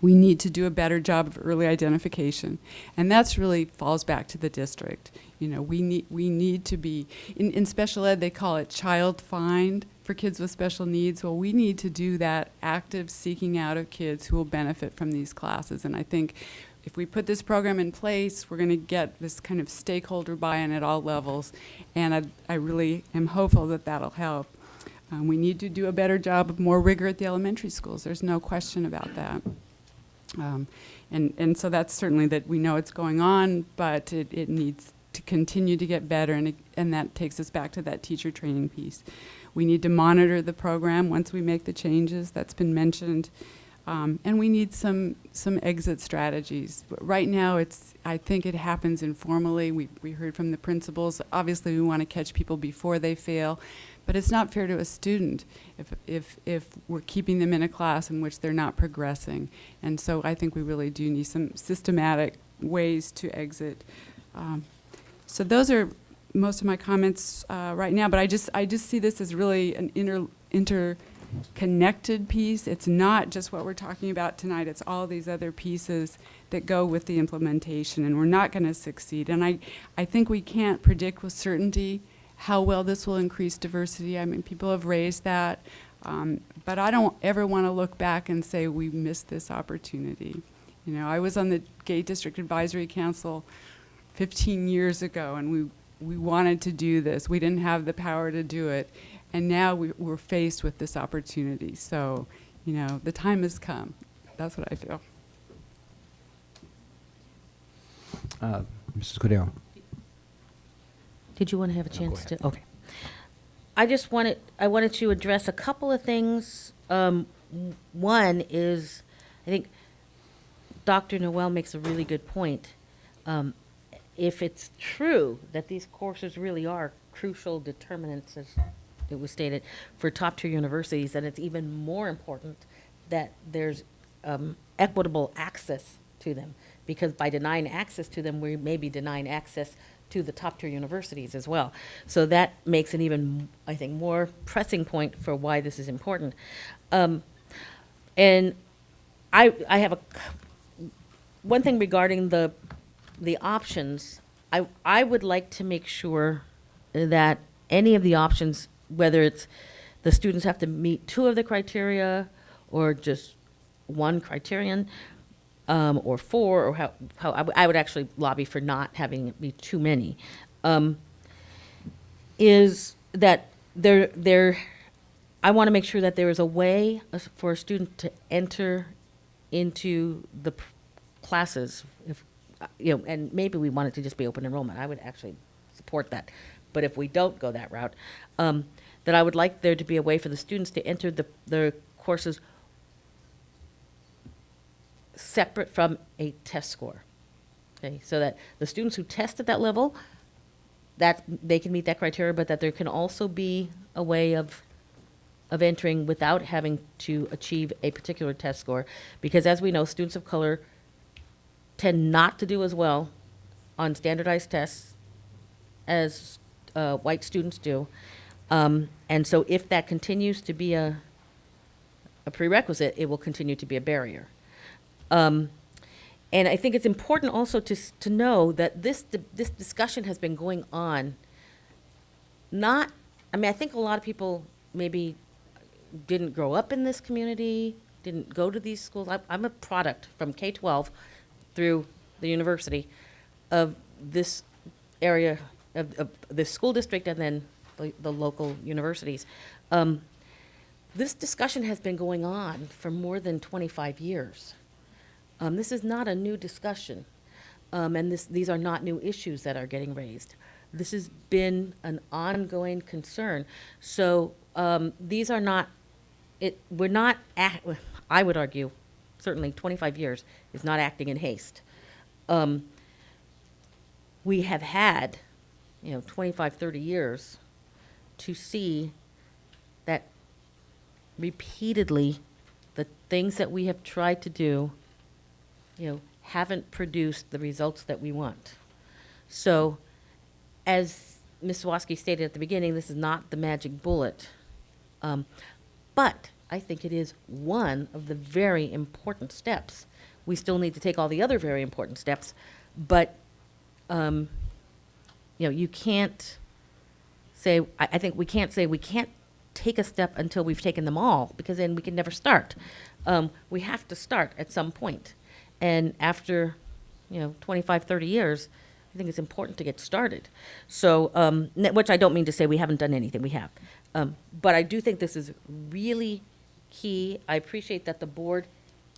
H: We need to do a better job of early identification, and that's really falls back to the district. You know, we need to be, in special ed they call it child find for kids with special needs. Well, we need to do that active seeking out of kids who will benefit from these classes, and I think if we put this program in place, we're going to get this kind of stakeholder buy-in at all levels, and I really am hopeful that that'll help. We need to do a better job of more rigor at the elementary schools. There's no question about that. And so that's certainly that we know it's going on, but it needs to continue to get better, and that takes us back to that teacher training piece. We need to monitor the program once we make the changes. That's been mentioned. And we need some exit strategies. Right now, I think it happens informally. We heard from the principals. Obviously, we want to catch people before they fail, but it's not fair to a student if we're keeping them in a class in which they're not progressing. And so I think we really do need some systematic ways to exit. So those are most of my comments right now, but I just see this as really an interconnected piece. It's not just what we're talking about tonight, it's all these other pieces that go with the implementation, and we're not going to succeed. And I think we can't predict with certainty how well this will increase diversity. I mean, people have raised that, but I don't ever want to look back and say we missed this opportunity. You know, I was on the GATE District Advisory Council 15 years ago, and we wanted to do this. We didn't have the power to do it, and now we're faced with this opportunity. So, you know, the time has come. That's what I feel.
A: Mrs. Cordero.
D: Did you want to have a chance to? Okay. I wanted to address a couple of things. One is, I think Dr. Noel makes a really good point. If it's true that these courses really are crucial determinants, as it was stated, for top-tier universities, then it's even more important that there's equitable access to them, because by denying access to them, we may be denying access to the top-tier universities as well. So that makes an even, I think, more pressing point for why this is important. And I have one thing regarding the options. I would like to make sure that any of the options, whether it's the students have to meet 2 of the criteria or just 1 criterion, or 4, or how I would actually lobby for not having it be too many, is that I want to make sure that there is a way for a student to enter into the classes, and maybe we want it to just be open enrollment. I would actually support that. But if we don't go that route, that I would like there to be a way for the students to enter the courses separate from a test score. Okay, so that the students who test at that level, that they can meet that criteria, but that there can also be a way of entering without having to achieve a particular test score. Because as we know, students of color tend not to do as well on standardized tests as white students do. And so if that continues to be a prerequisite, it will continue to be a barrier. And I think it's important also to know that this discussion has been going on. I think a lot of people maybe didn't grow up in this community, didn't go to these schools. I'm a product from K-12 through the university of this area, of the school district, and then the local universities. this discussion has been going on for more than 25 years. This is not a new discussion, and these are not new issues that are getting raised. This has been an ongoing concern. So these are not, we're not, I would argue, certainly 25 years is not acting in haste. We have had, 25, 30 years to see that repeatedly the things that we have tried to do, haven't produced the results that we want. So, as Ms. Waski stated at the beginning, this is not the magic bullet. But I think it is one of the very important steps. We still need to take all the other very important steps, but you can't say, I think we can't say we can't take a step until we've taken them all, because then we can never start. We have to start at some point. And after, 25, 30 years, I think it's important to get started. So, which I don't mean to say we haven't done anything, we have. But I do think this is really key. I appreciate that the board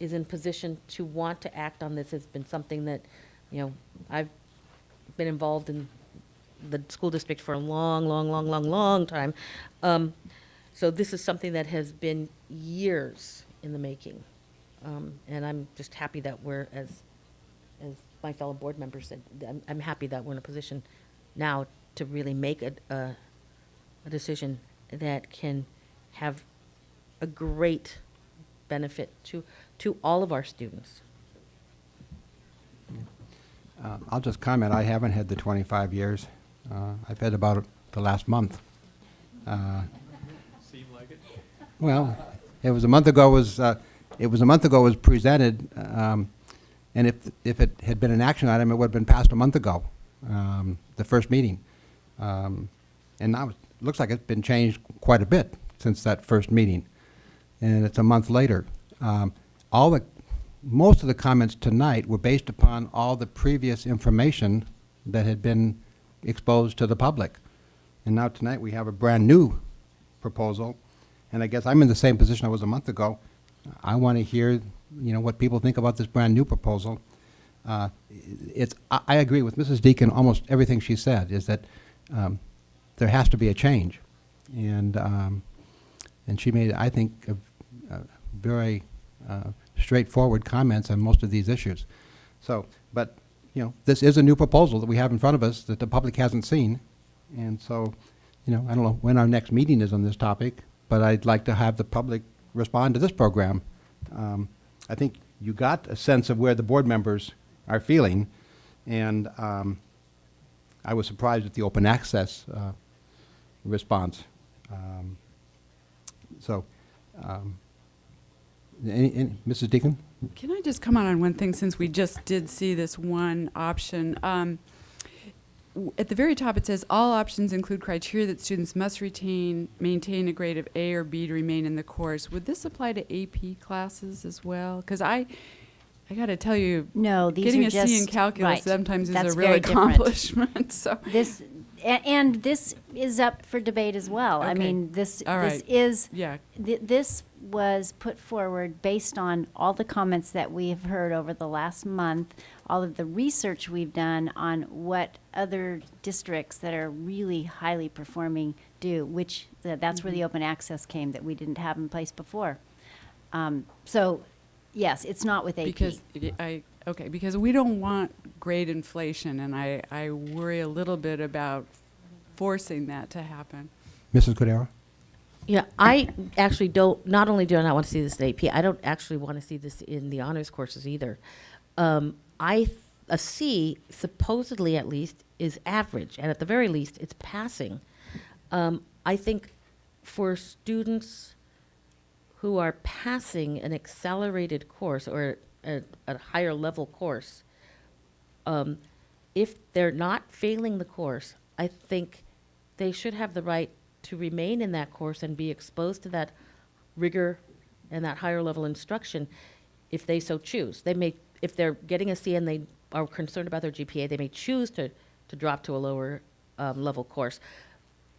D: is in position to want to act on this. It's been something that, I've been involved in the school district for a long time. So this is something that has been years in the making. And I'm just happy that we're, as my fellow board members said, I'm happy that we're in a position now to really make a decision that can have a great benefit to all of our students.
A: I'll just comment, I haven't had the 25 years. I've had about the last month.
B: Seem like it?
A: Well, it was a month ago, it was presented, and if it had been an action item, it would have been passed a month ago, the first meeting. And now it looks like it's been changed quite a bit since that first meeting, and it's a month later. Most of the comments tonight were based upon all the previous information that had been exposed to the public. And now tonight we have a brand-new proposal, and I guess I'm in the same position I was a month ago. I want to hear, what people think about this brand-new proposal. I agree with Mrs. Deacon, almost everything she said, is that there has to be a change. And she made, I think, a very straightforward comments on most of these issues. So, but, this is a new proposal that we have in front of us that the public hasn't seen. And so, I don't know when our next meeting is on this topic, but I'd like to have the public respond to this program. I think you got a sense of where the board members are feeling, and I was surprised at the open access response. Mrs. Deacon?
H: Can I just comment on one thing, since we just did see this one option? At the very top, it says, all options include criteria that students must maintain a grade of A or B to remain in the course. Would this apply to AP classes as well? Because I got to tell you,
S: No, these
H: getting
S: are
H: a
S: just,
H: C in calculus
S: right.
H: sometimes
S: That's
H: is a real
S: very different.
H: accomplishment. So
S: And this is up for debate as well. I
H: Okay.
S: mean, this
H: All
S: this
H: right.
S: is
H: Yeah.
S: This was put forward based on all the comments that we have heard over the last month, all of the research we've done on what other districts that are really highly performing do, which that's where the open access came that we didn't have in place before. So, yes, it's not with AP.
H: Because we don't want grade inflation, and I worry a little bit about forcing that to happen.
A: Mrs. Cordero?
D: Yeah, I actually don't, not only do I not want to see this in AP, I don't actually want to see this in the honors courses either. A C, supposedly at least, is average, and at the very least, it's passing. I think for students who are passing an accelerated course or a higher level course, if they're not failing the course, I think they should have the right to remain in that course and be exposed to that rigor and that higher level instruction if they so choose. They may, if they're getting a C and they are concerned about their GPA, they may choose to drop to a lower level course.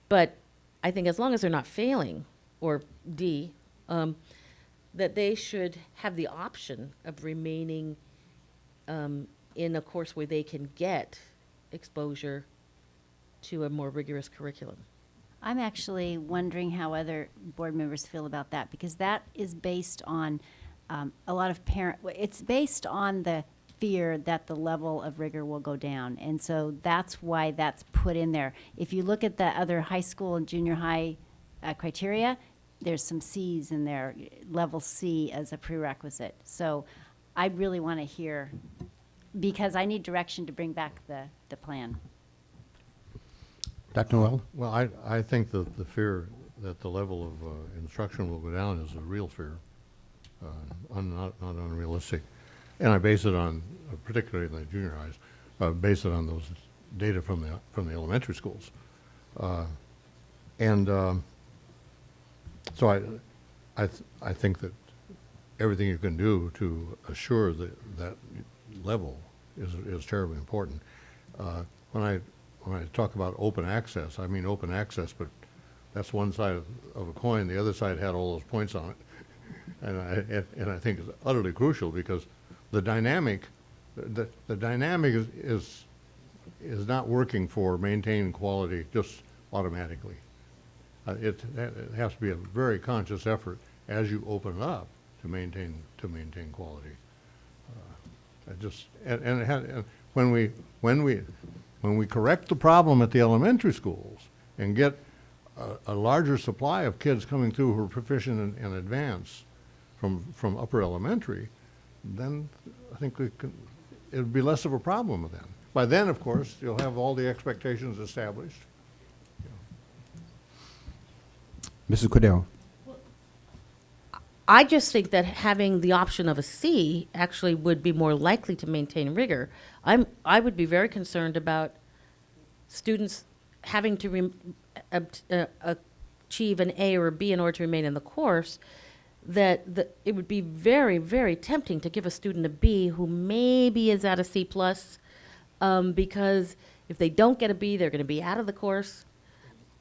D: But I think as long as they're not failing, or D, that they should have the option of remaining in a course where they can get exposure to a more rigorous curriculum.
S: I'm actually wondering how other board members feel about that, because that is based on a lot of it's based on the fear that the level of rigor will go down. And so that's why that's put in there. If you look at the other high school and junior high criteria, there's some C's in there, level C as a prerequisite. So I really want to hear, because I need direction to bring back the plan.
A: Dr. Noel?
U: Well, I think that the fear that the level of instruction will go down is a real fear, not unrealistic. And I base it on, particularly in the junior highs, base it on those data from the elementary schools. So I think that everything you can do to assure that level is terribly important. When I talk about open access, I mean open access, but that's one side of a coin. The other side had all those points on it, and I think it's utterly crucial, because the dynamic is not working for maintaining quality just automatically. It has to be a very conscious effort as you open it up to maintain quality. And when we correct the problem at the elementary schools and get a larger supply of kids coming through who are proficient in advance from upper elementary, then I think it'll be less of a problem then. By then, of course, you'll have all the expectations established.
A: Mrs. Cordero?
D: I just think that having the option of a C actually would be more likely to maintain rigor. I would be very concerned about students having to achieve an A or a B in order to remain in the course, that it would be very, very tempting to give a student a B who maybe is at a C+, because if they don't get a B, they're going to be out of the course.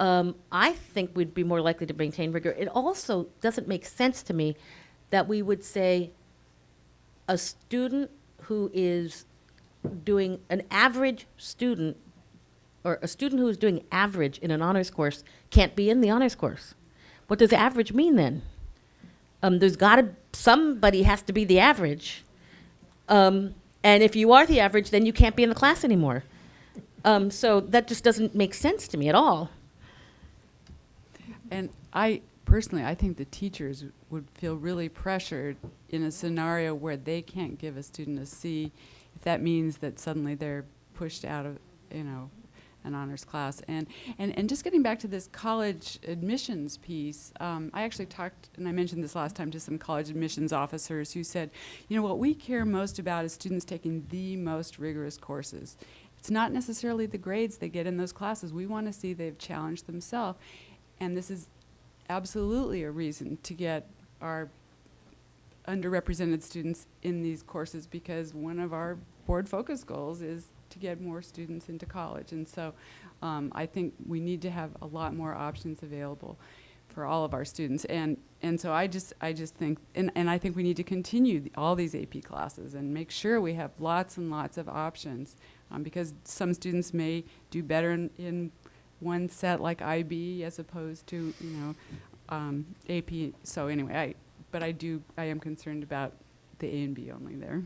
D: I think we'd be more likely to maintain rigor. It also doesn't make sense to me that we would say a student who is doing an average student, or a student who is doing average in an honors course can't be in the honors course. What does average mean then? Somebody has to be the average. And if you are the average, then you can't be in the class anymore. So that just doesn't make sense to me at all.
H: And I think the teachers would feel really pressured in a scenario where they can't give a student a C, if that means that suddenly they're pushed out of, an honors class. And just getting back to this college admissions piece, I actually talked, and I mentioned this last time, to some college admissions officers who said, what we care most about is students taking the most rigorous courses. It's not necessarily the grades they get in those classes. We want to see they've challenged themselves. And this is absolutely a reason to get our underrepresented students in these courses, because one of our board focus goals is to get more students into college. And so I think we need to have a lot more options available for all of our students. And so I just think, and I think we need to continue all these AP classes and make sure we have lots and lots of options, because some students may do better in one set like IB as opposed to, AP. So anyway, I am concerned about the A and B only there.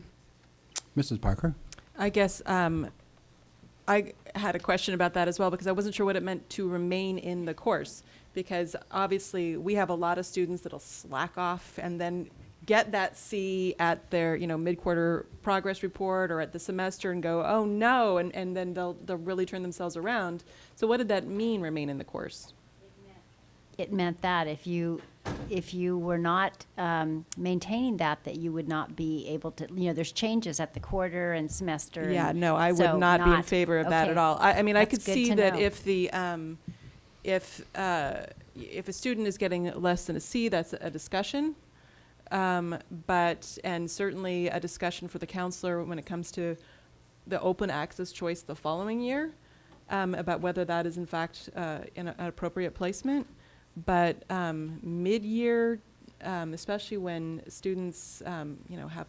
A: Mrs. Parker?
R: I guess I had a question about that as well, because I wasn't sure what it meant to remain in the course, because obviously we have a lot of students that'll slack off and then get that C at their mid-quarter progress report or at the semester and go, oh no, and then they'll really turn themselves around. So what did that mean, remain in the course?
S: It meant that if you were not maintaining that you would not be able to, there's changes at the quarter and semester.
R: Yeah, no, I would
S: so
R: not be in favor of that
S: okay.
R: at all. I mean, I could
S: That's good
R: see
S: to
R: that
S: know.
R: if a student is getting less than a C, that's a discussion. And certainly a discussion for the counselor when it comes to the open access choice the following year, about whether that is in fact an appropriate placement. But mid-year especially when students, have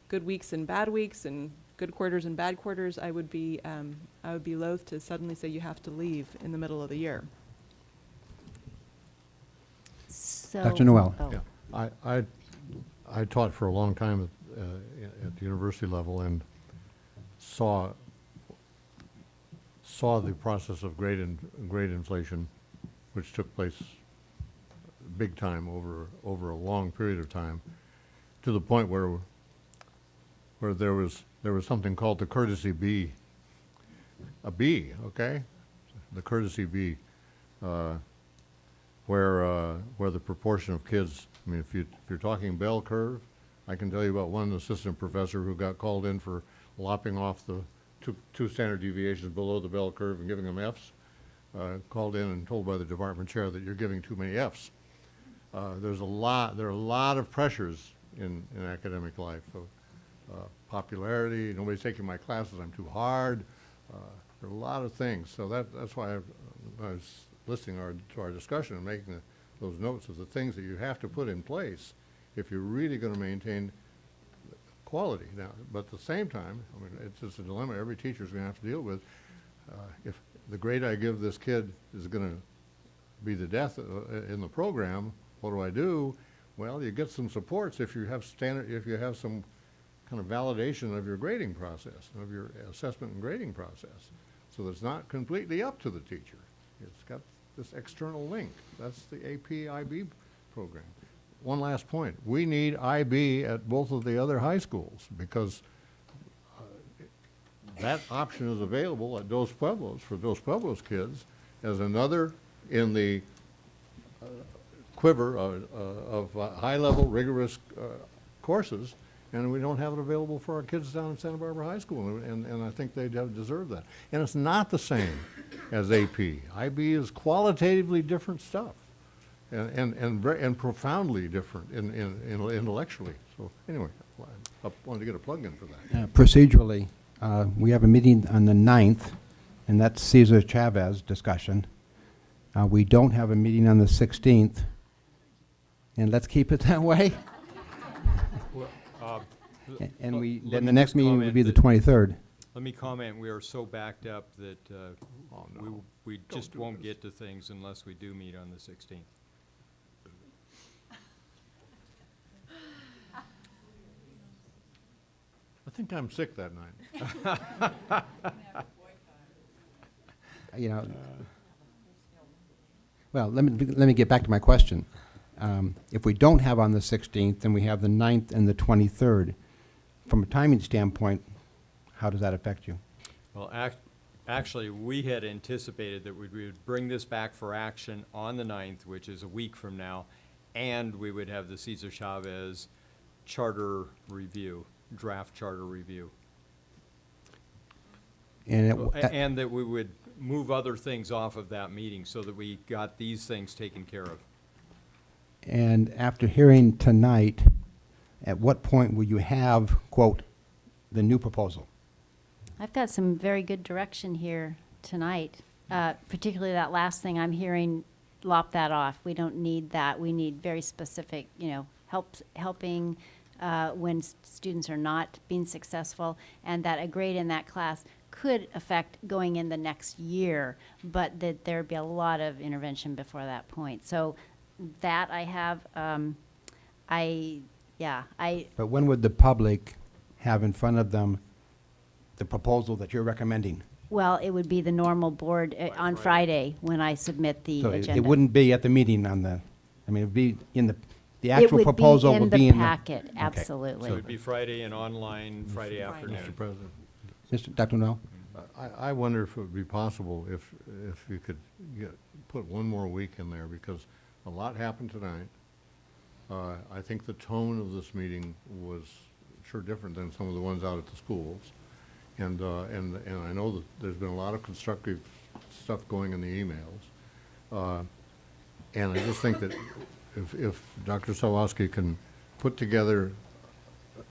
R: good weeks and bad weeks and good quarters and bad quarters. I would be loath to suddenly say you have to leave in the middle of the year.
S: So,
A: Dr. Noel.
S: oh.
U: Yeah, I taught for a long time at the university level and saw the process of grade inflation, which took place big time over a long period of time, to the point where there was something called the courtesy B, a B, okay, the courtesy B, where the proportion of kids. I mean, if you're talking bell curve, I can tell you about one assistant professor who got called in for lopping off the two standard deviations below the bell curve and giving them Fs. Called in and told by the department chair that you're giving too many Fs. There are a lot of pressures in academic life. Popularity, nobody's taking my classes, I'm too hard. There are a lot of things. So that's why I was listening to our discussion and making those notes of the things that you have to put in place if you're really going to maintain quality. Now, but at the same time, I mean, it's just a dilemma every teacher is going to have to deal with. If the grade I give this kid is going to be the death in the program, what do I do? Well, you get some supports if you have some kind of validation of your grading process, of your assessment and grading process. So it's not completely up to the teacher. It's got this external link. That's the AP-IB program. One last point. We need IB at both of the other high schools because that option is available at Dos Pueblos for Dos Pueblos kids as another in the quiver of high-level, rigorous courses, and we don't have it available for our kids down in Santa Barbara High School, and I think they deserve that. And it's not the same as AP. IB is qualitatively different stuff, and profoundly different intellectually. So anyway, I wanted to get a plug in for that.
A: Procedurally, we have a meeting on the 9th, and that's Cesar Chavez discussion. We don't have a meeting on the 16th, and let's keep it that way. And then the next meeting would be the 23rd.
B: Let me comment, we are so backed up that we just won't get to things unless we do meet on the 16th.
U: I think I'm sick that night.
A: Well, let me get back to my question. If we don't have on the 16th, then we have the 9th and the 23rd. From a timing standpoint, how does that affect you?
B: Well, actually, we had anticipated that we would bring this back for action on the 9th, which is a week from now, and we would have the Cesar Chavez charter review, draft charter review. And that we would move other things off of that meeting so that we got these things taken care of.
A: And after hearing tonight, at what point will you have, quote, the new proposal?
S: I've got some very good direction here tonight, particularly that last thing I'm hearing, lop that off. We don't need that. We need very specific, helping when students are not being successful, and that a grade in that class could affect going in the next year, but that there'd be a lot of intervention before that point. So that I have,
A: But when would the public have in front of them the proposal that you're recommending?
S: Well, it would be the normal board on Friday when I submit the
A: So
S: agenda.
A: it wouldn't be at the meeting it'd be in the actual proposal would be in the
S: packet,
A: Okay.
S: absolutely.
B: So it would be Friday and online Friday afternoon.
U: Mr. President.
A: Dr. Noel?
U: I wonder if it would be possible if you could put one more week in there, because a lot happened tonight. I think the tone of this meeting was sure different than some of the ones out at the schools. And I know that there's been a lot of constructive stuff going in the emails. And I just think that if Dr. Sawatsky can put together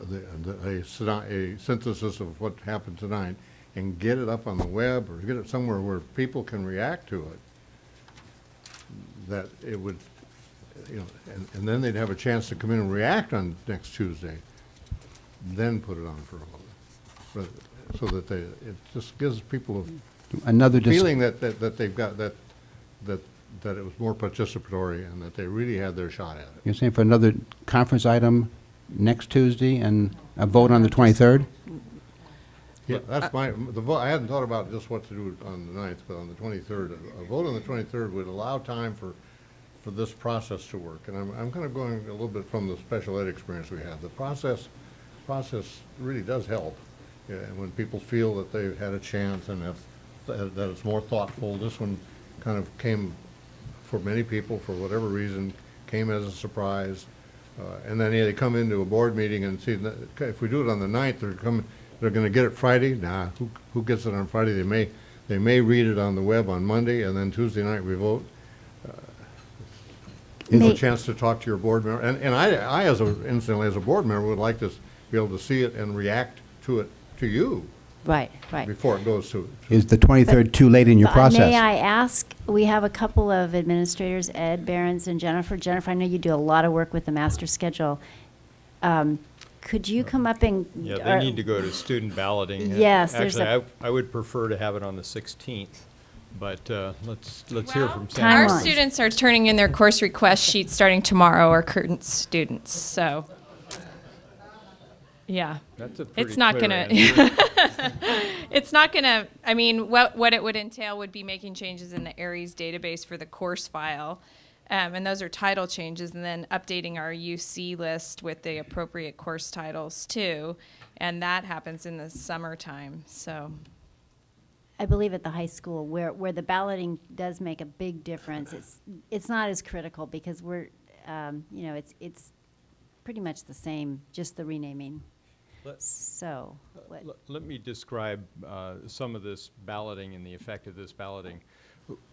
U: a synthesis of what happened tonight and get it up on the web or get it somewhere where people can react to it, that it would you know, and then they'd have a chance to come in and react on next Tuesday, then put it on for a vote. So that they, it just gives people
A: Another
U: a feeling that they've got, that it was more participatory and that they really had their shot at it.
A: You're saying for another conference item next Tuesday and a vote on the 23rd?
U: Yeah, that's my, the vote, I hadn't thought about just what to do on the 9th, but on the 23rd, a vote on the 23rd would allow time for this process to work. And I'm kind of going a little bit from the special ed experience we had. The process really does help. Yeah, and when people feel that they've had a chance and that it's more thoughtful, this one kind of came, for many people, for whatever reason, came as a surprise. And then they come into a board meeting and see, that if we do it on the 9th, they're going to get it Friday. Nah, who gets it on Friday? They may read it on the web on Monday, and then Tuesday night we vote. It's a chance to talk to your board member. And I incidentally, as a board member, would like to be able to see it and react to it, to you.
S: Right.
U: Before it goes to.
A: Is the 23rd too late in your process?
S: May I ask, we have a couple of administrators, Ed, Behrens, and Jennifer. Jennifer, I know you do a lot of work with the master schedule. Could you come up and?
B: Yeah, they need to go to student balloting.
S: Yes,
B: Actually, I would prefer to have it on the 16th, but let's hear from Sam.
J: Our students are turning in their course request sheets starting tomorrow, our current students, so. Yeah.
B: That's a pretty
J: It's not
B: clear
J: gonna,
B: answer.
J: it's not gonna, I mean, what it would entail would be making changes in the Aries database for the course file. And those are title changes, and then updating our UC list with the appropriate course titles too. And that happens in the summertime, so.
S: I believe at the high school where the balloting does make a big difference, it's not as critical because we're, you know, it's pretty much the same, just the renaming. So, what?
B: Let me describe some of this balloting and the effect of this balloting.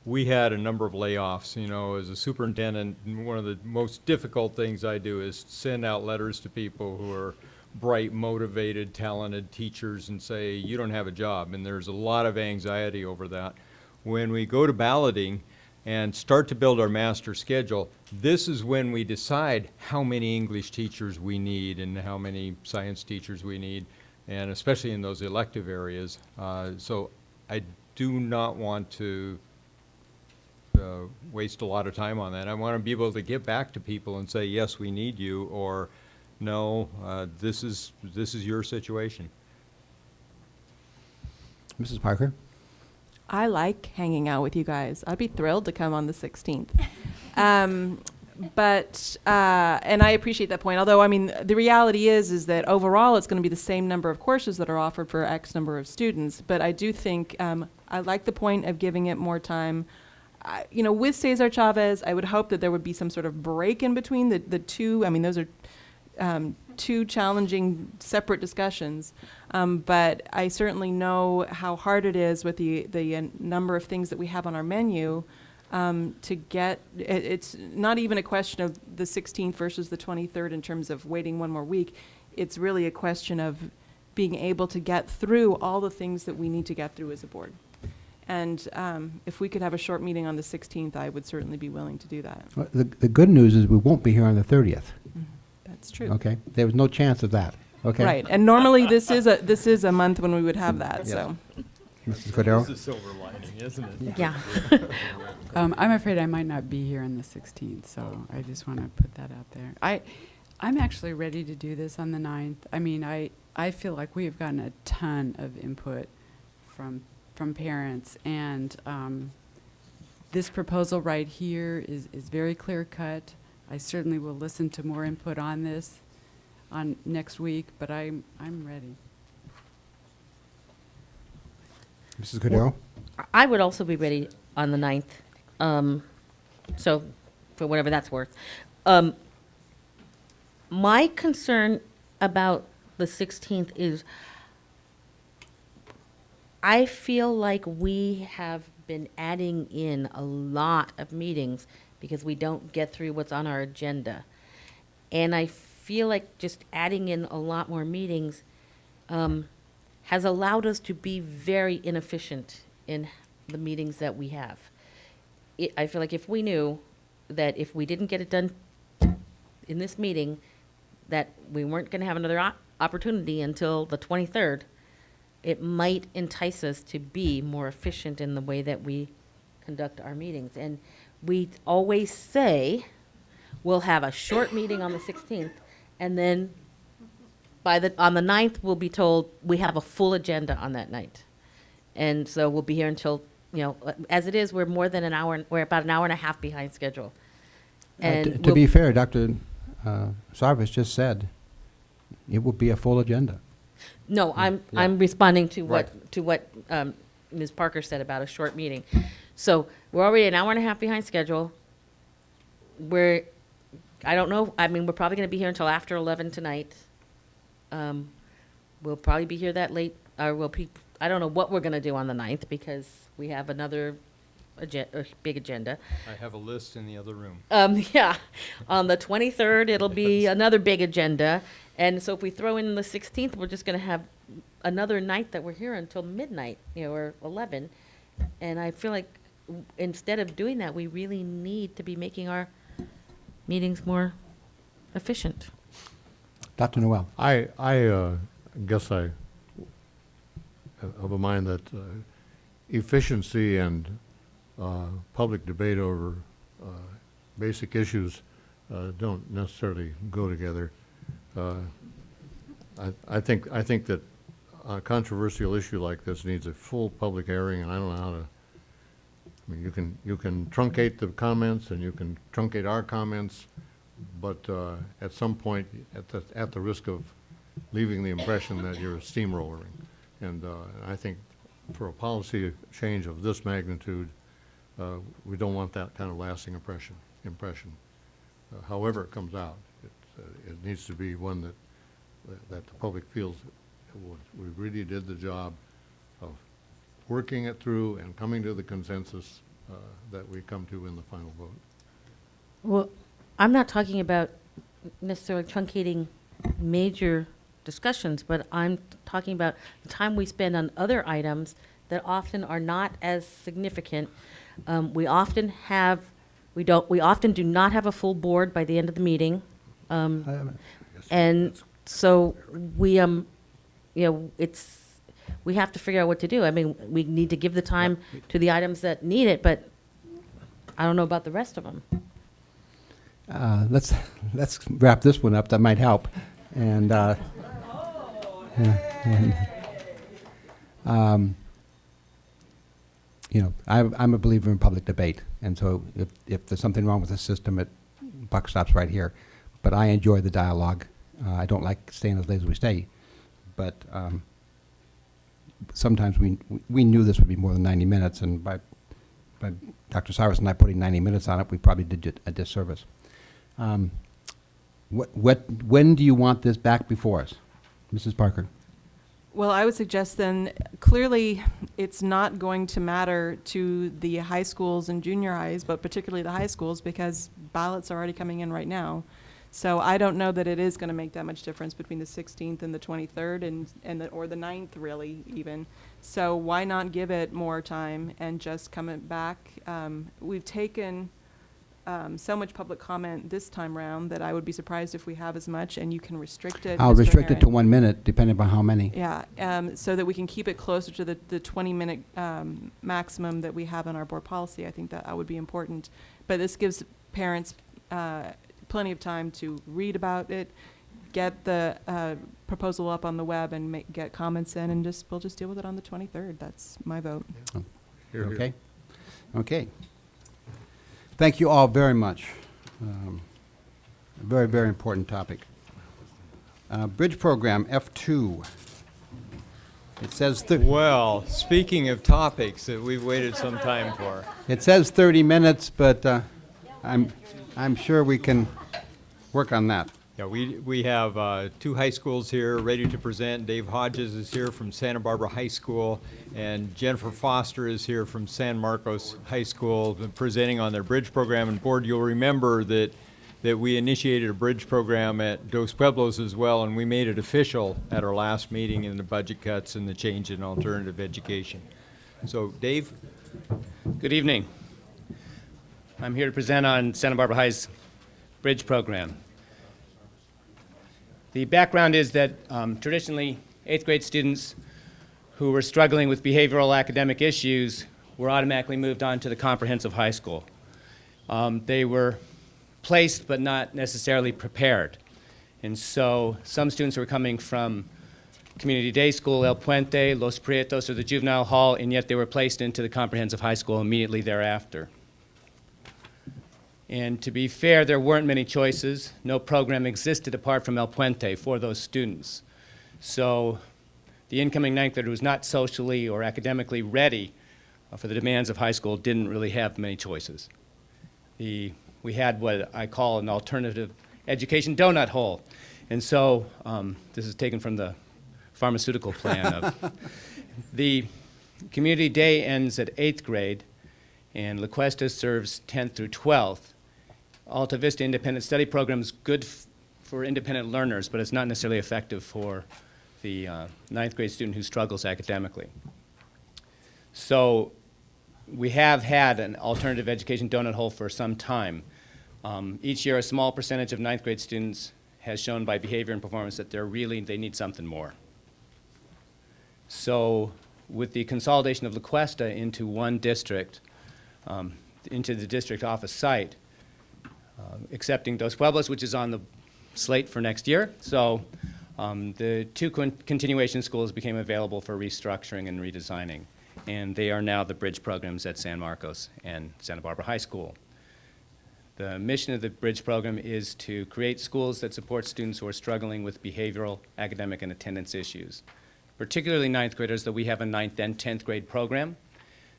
B: We had a number of layoffs. You know, as a superintendent, one of the most difficult things I do is send out letters to people who are bright, motivated, talented teachers and say, you don't have a job. And there's a lot of anxiety over that. When we go to balloting and start to build our master schedule, this is when we decide how many English teachers we need and how many science teachers we need, and especially in those elective areas. So I do not want to waste a lot of time on that. I want to be able to get back to people and say, yes, we need you, or no, this is your situation.
A: Mrs. Parker?
R: I like hanging out with you guys. I'd be thrilled to come on the 16th. But and I appreciate that point. Although, I mean, the reality is that overall it's going to be the same number of courses that are offered for X number of students. But I do think I like the point of giving it more time. You know, with Cesar Chavez, I would hope that there would be some sort of break in between the two. I mean, those are two challenging separate discussions. But I certainly know how hard it is with the number of things that we have on our menu to get. It's not even a question of the 16th versus the 23rd in terms of waiting one more week. It's really a question of being able to get through all the things that we need to get through as a board. And if we could have a short meeting on the 16th, I would certainly be willing to do that.
A: Well, the good news is we won't be here on the 30th.
R: That's true.
A: Okay? There was no chance of that. Okay?
R: Right. And normally this is a month when we would have that.
A: Yeah.
R: So.
A: Mrs. Cordero?
B: It's a silver lining, isn't it?
S: Yeah.
H: I'm afraid I might not be here on the 16th, so I just want to put that out there. I'm actually ready to do this on the 9th. I mean, I feel like we have gotten a ton of input from parents, and this proposal right here is very clear cut. I certainly will listen to more input on this on next week, but I'm ready.
A: Mrs. Cordero?
D: I would also be ready on the 9th, so for whatever that's worth. My concern about the 16th is I feel like we have been adding in a lot of meetings because we don't get through what's on our agenda. And I feel like just adding in a lot more meetings has allowed us to be very inefficient in the meetings that we have. I feel like if we knew that if we didn't get it done in this meeting, that we weren't going to have another opportunity until the 23rd, it might entice us to be more efficient in the way that we conduct our meetings. And we always say, we'll have a short meeting on the 16th, and then on the 9th, we'll be told we have a full agenda on that night. And so we'll be here until, as it is, we're more than an hour, we're about an hour and a half behind schedule. And
A: To be fair, Dr. Sarvis just said it will be a full agenda.
D: No, I'm responding to what Ms. Parker said about a short meeting. So we're already an hour and a half behind schedule. I don't know, we're probably going to be here until after 11 tonight. We'll probably be here that late, or I don't know what we're going to do on the 9th, because we have another big agenda.
B: I have a list in the other room.
D: Yeah, on the 23rd, it'll be another big agenda. And so if we throw in the 16th, we're just going to have another night that we're here until midnight, or 11. And I feel like instead of doing that, we really need to be making our meetings more efficient.
A: Dr. Noel.
U: I guess I have a mind that efficiency and public debate over basic issues don't necessarily go together. I think that a controversial issue like this needs a full public airing, and I don't know how to. You can truncate the comments, and you can truncate our comments, but at some point, at the risk of leaving the impression that you're steamrolling, and I think for a policy change of this magnitude, we don't want that kind of lasting impression. However it comes out, it needs to be one that the public feels we really did the job of working it through and coming to the consensus that we come to in the final vote.
D: Well, I'm not talking about necessarily truncating major discussions, but I'm talking about the time we spend on other items that often are not as significant. We often do not have a full board by the end of the meeting. And so we, we have to figure out what to do. We need to give the time to the items that need it, but I don't know about the rest of them.
A: Let's wrap this one up. That might help. And I'm a believer in public debate, and so if there's something wrong with the system, buck stops right here. But I enjoy the dialogue. I don't like staying as late as we stay, but sometimes we knew this would be more than 90 minutes, and by Dr. Cyrus and I putting 90 minutes on it, we probably did a disservice. When do you want this back before us, Mrs. Parker?
R: Well, I would suggest then, clearly, it's not going to matter to the high schools and junior highs, but particularly the high schools, because ballots are already coming in right now. So I don't know that it is going to make that much difference between the 16th and the 23rd or the 9th, really, even. So why not give it more time and just come it back? We've taken so much public comment this time around that I would be surprised if we have as much, and you can restrict it.
A: I'll
R: Mr.
A: restrict it to
R: Herron.
A: 1 minute, depending upon how many.
R: Yeah, so that we can keep it closer to the 20-minute maximum that we have in our board policy. I think that would be important. But this gives parents plenty of time to read about it, get the proposal up on the web, and get comments in, and we'll just deal with it on the 23rd. That's my vote.
U: Here, here.
A: Okay. Okay. Thank you all very much. A very, very important topic. Bridge program, F2. It says
B: Well, speaking of topics that we've waited some time for.
A: It says 30 minutes, but I'm sure we can work on that.
B: Yeah, we have two high schools here ready to present. Dave Hodges is here from Santa Barbara High School, and Jennifer Foster is here from San Marcos High School presenting on their bridge program. And board, you'll remember that we initiated a bridge program at Dos Pueblos as well, and we made it official at our last meeting in the budget cuts and the change in alternative education. So, Dave?
M: Good evening. I'm here to present on Santa Barbara High's Bridge program. The background is that traditionally 8th grade students who were struggling with behavioral academic issues were automatically moved on to the comprehensive high school. They were placed but not necessarily prepared. And so some students were coming from Community Day School, El Puente, Los Prietos, or the Juvenile Hall, and yet they were placed into the comprehensive high school immediately thereafter. And to be fair, there weren't many choices. No program existed apart from El Puente for those students. So the incoming ninth grader who was not socially or academically ready for the demands of high school didn't really have many choices. We had what I call an alternative education donut hole. And so this is taken from the pharmaceutical plan of the community day ends at 8th grade, and La Cuesta serves 10th through 12th. Alta Vista Independent Study Program is good for independent learners, but it's not necessarily effective for the 9th grade student who struggles academically. So we have had an alternative education donut hole for some time. Each year, a small percentage of 9th grade students has shown by behavior and performance that they need something more. So with the consolidation of La Cuesta into one district, into the district office site, accepting Dos Pueblos, which is on the slate for next year. So the two continuation schools became available for restructuring and redesigning, and they are now the bridge programs at San Marcos and Santa Barbara High School. The mission of the bridge program is to create schools that support students who are struggling with behavioral, academic, and attendance issues, particularly 9th graders, that we have a 9th and 10th grade program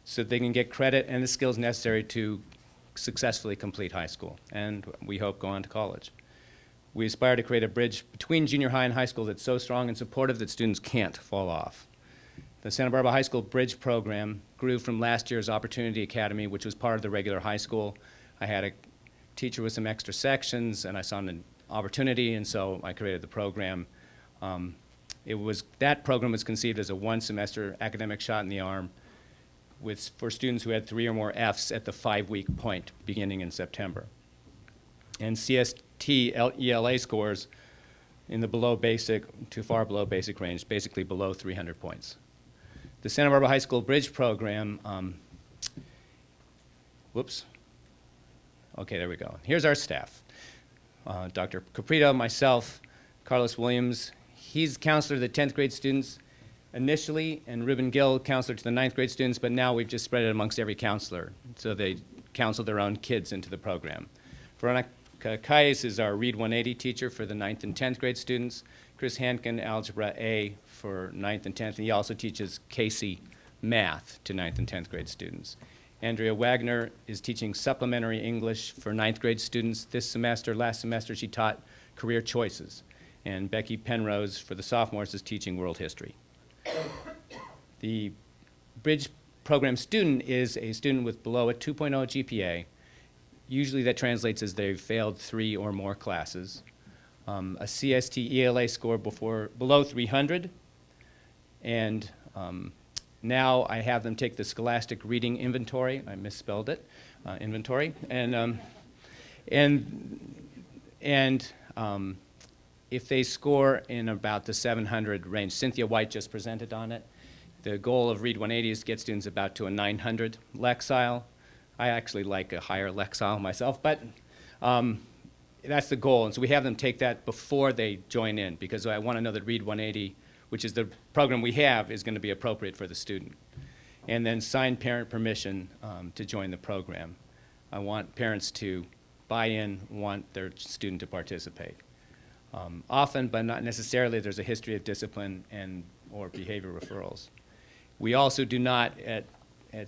M: so they can get credit and the skills necessary to successfully complete high school, and we hope go on to college. We aspire to create a bridge between junior high and high school that's so strong and supportive that students can't fall off. The Santa Barbara High School Bridge program grew from last year's Opportunity Academy, which was part of the regular high school. I had a teacher with some extra sections, and I saw an opportunity, and so I created the program. That program was conceived as a one-semester academic shot in the arm for students who had 3 or more Fs at the 5-week point beginning in September. And CST ELA scores in the below basic to far below basic range, basically below 300 points. The Santa Barbara High School Bridge program, okay, there we go. Here's our staff. Dr. Caprito, myself, Carlos Williams. He's counselor to the 10th grade students initially, and Ruben Gill, counselor to the 9th grade students, but now we've just spread it amongst every counselor, so they counsel their own kids into the program. Veronica Cayes is our Read 180 teacher for the 9th and 10th grade students. Chris Hankin, Algebra A for 9th and 10th, and he also teaches Casey Math to 9th and 10th grade students. Andrea Wagner is teaching supplementary English for 9th grade students this semester. Last semester she taught career choices. And Becky Penrose for the sophomores is teaching world history. The Bridge program student is a student with below a 2.0 GPA. Usually that translates as they've failed 3 or more classes. A CST ELA score below 300. And now I have them take the Scholastic Reading Inventory. I misspelled it, inventory. And if they score in about the 700 range, Cynthia White just presented on it. The goal of Read 180 is to get students about to a 900 Lexile. I actually like a higher Lexile myself, but that's the goal. And so we have them take that before they join in, because I want to know that Read 180, which is the program we have, is going to be appropriate for the student. And then sign parent permission to join the program. I want parents to buy in, want their student to participate. Often, but not necessarily, there's a history of discipline or behavior referrals. We also do not, at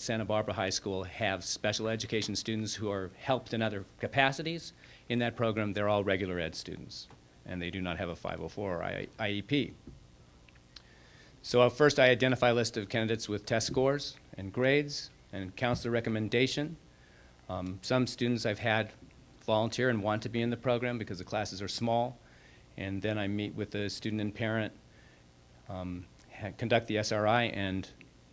M: Santa Barbara High School, have special education students who are helped in other capacities. In that program, they're all regular ed students, and they do not have a 504 or IEP. So first, I identify a list of candidates with test scores and grades and counselor recommendation. Some students I've had volunteer and want to be in the program because the classes are small. And then I meet with the student and parent, conduct the SRI, and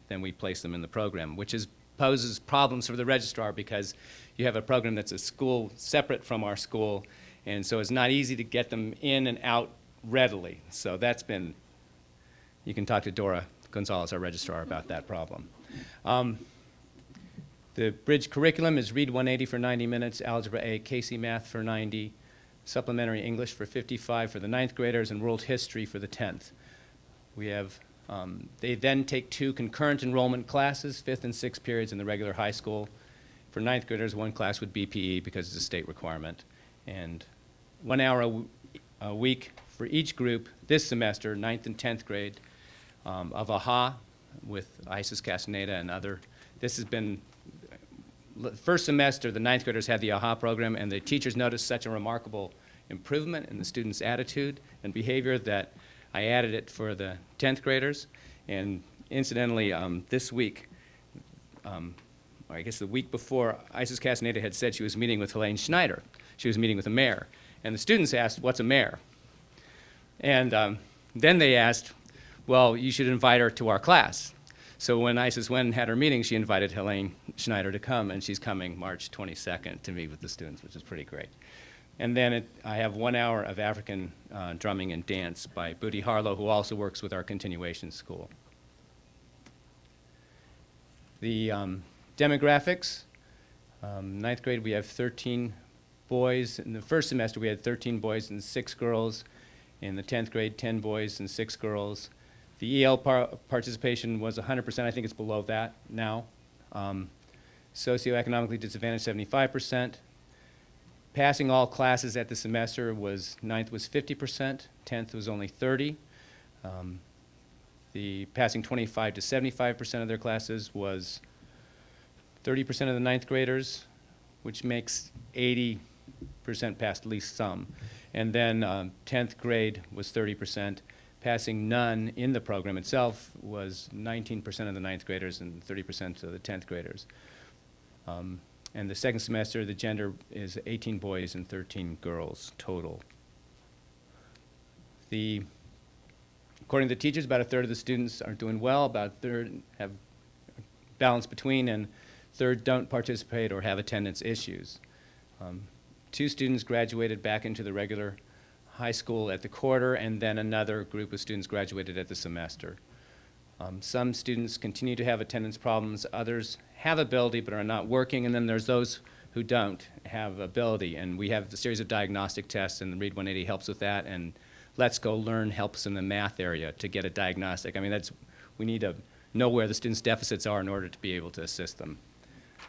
M: then we place them in the program, which is poses problems for the registrar because you have a program that's a school separate from our school, and so it's not easy to get them in and out readily. So that's been, you can talk to Dora Gonzalez, our registrar, about that problem. The bridge curriculum is Read 180 for 90 minutes, Algebra A, Casey Math for 90, Supplementary English for 55 for the 9th graders, and World History for the 10th. We have, they then take 2 concurrent enrollment classes, 5th and 6th periods in the regular high school. For 9th graders, 1 class would be PE because it's a state requirement. And 1 hour a week for each group this semester, 9th and 10th grade, of AHA with Isis Castaneda and other. This has been, first semester, the 9th graders had the AHA program, and the teachers noticed such a remarkable improvement in the students' attitude and behavior that I added it for the 10th graders. And incidentally, this week, I guess the week before, Isis Castaneda had said she was meeting with Helene Schneider. She was meeting with a mayor. And the students asked, what's a mayor? And then they asked, well, you should invite her to our class. So when Isis went and had her meeting, she invited Helene Schneider to come, and she's coming March 22nd to meet with the students, which is pretty great. And then I have 1 hour of African drumming and dance by Booty Harlow, who also works with our continuation school. The demographics, 9th grade we have 13 boys. In the first semester we had 13 boys and 6 girls. In the 10th grade, 10 boys and 6 girls. The EL participation was 100%. I think it's below that now. Socioeconomically disadvantaged, 75%. Passing all classes at the semester was, 9th was 50%, 10th was only 30. The passing 25 to 75% of their classes was 30% of the 9th graders, which makes 80% passed at least some. And then 10th grade was 30%. Passing none in the program itself was 19% of the 9th graders and 30% of the 10th graders. And the second semester, the gender is 18 boys and 13 girls total. According to the teachers, about 1/3 of the students are doing well, about 1/3 have balance between, and 1/3 don't participate or have attendance issues. 2 students graduated back into the regular high school at the quarter, and then another group of students graduated at the semester. Some students continue to have attendance problems, others have ability but are not working, and then there's those who don't have ability. And we have a series of diagnostic tests, and the Read 180 helps with that, and Let's Go Learn helps in the math area to get a diagnostic. I mean, we need to know where the students' deficits are in order to be able to assist them.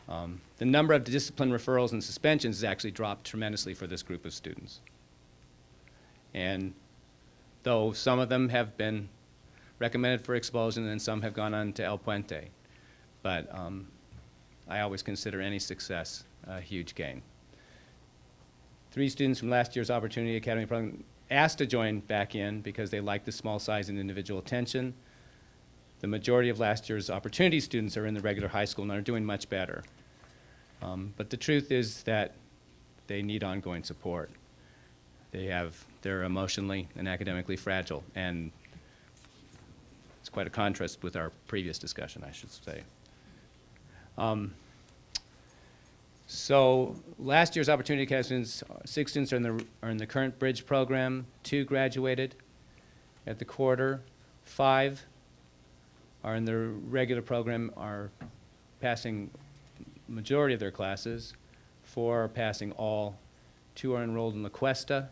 M: The number of discipline referrals and suspensions has actually dropped tremendously for this group of students. And though some of them have been recommended for expulsion and some have gone on to El Puente, but I always consider any success a huge gain. 3 students from last year's Opportunity Academy program asked to join back in because they liked the small size and individual attention. The majority of last year's Opportunity students are in the regular high school and are doing much better. But the truth is that they need ongoing support. They're emotionally and academically fragile, and it's quite a contrast with our previous discussion, I should say. So last year's Opportunity Academy students, 6 students are in the current bridge program, 2 graduated at the quarter, 5 are in the regular program, are passing majority of their classes, 4 are passing all, 2 are enrolled in La Cuesta,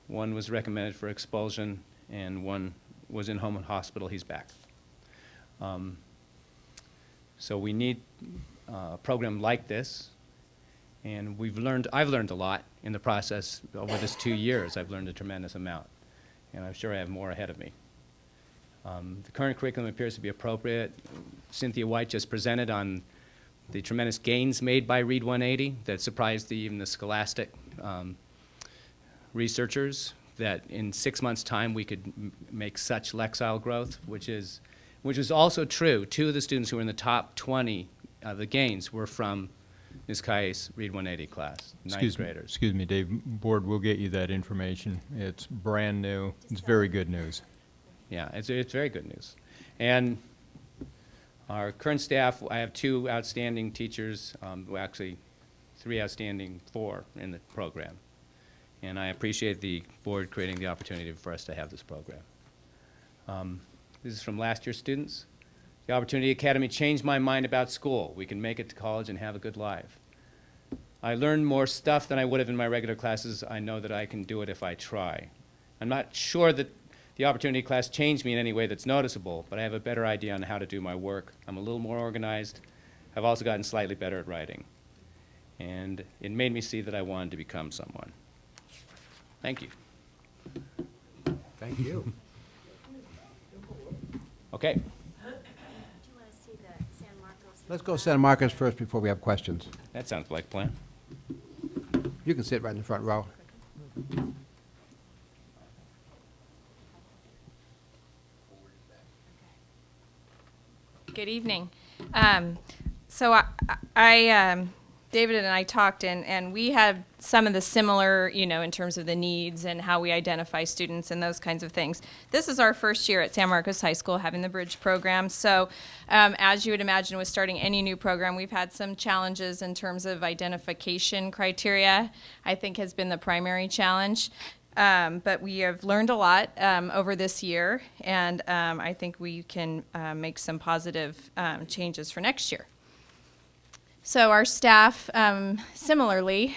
M: 1 was recommended for expulsion, and 1 was in home and hospital. He's back. So we need a program like this, and I've learned a lot in the process over this 2 years. I've learned a tremendous amount, and I'm sure I have more ahead of me. The current curriculum appears to be appropriate. Cynthia White just presented on the tremendous gains made by Read 180 that surprised even the scholastic researchers, that in 6 months' time we could make such Lexile growth, which is also true. 2 of the students who were in the top 20 of the gains were from Ms. Kay's Read 180 class, 9th graders.
B: Excuse me, Dave. Board will get you that information. It's brand new. It's very good news.
M: Yeah, it's very good news. And Our current staff, I have 2 outstanding teachers, well, actually 3 outstanding, 4 in the program. And I appreciate the board creating the opportunity for us to have this program. This is from last year's students. The Opportunity Academy changed my mind about school. We can make it to college and have a good life. I learned more stuff than I would have in my regular classes. I know that I can do it if I try. I'm not sure that the Opportunity class changed me in any way that's noticeable, but I have a better idea on how to do my work. I'm a little more organized. I've also gotten slightly better at writing. And it made me see that I wanted to become someone. Thank you.
A: Thank you.
M: Okay.
A: Let's go San Marcos first before we have questions.
M: That sounds like a plan.
A: You can sit right in the front row.
J: Good evening. So David and I talked, and we had some of the similar, in terms of the needs and how we identify students and those kinds of things. This is our first year at San Marcos High School having the Bridge program. So as you would imagine with starting any new program, we've had some challenges in terms of identification criteria, I think has been the primary challenge. But we have learned a lot over this year, and I think we can make some positive changes for next year. So our staff, similarly,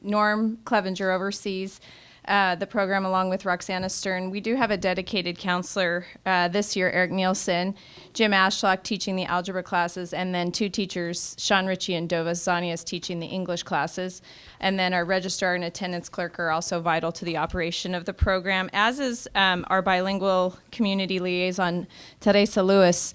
J: Norm Clevenger oversees the program along with Roxana Stern. We do have a dedicated counselor this year, Eric Nielsen, Jim Ashlock teaching the algebra classes, and then 2 teachers, Sean Ritchie and Dova Zanias, teaching the English classes. And then our registrar and attendance clerk are also vital to the operation of the program, as is our bilingual community liaison, Teresa Lewis.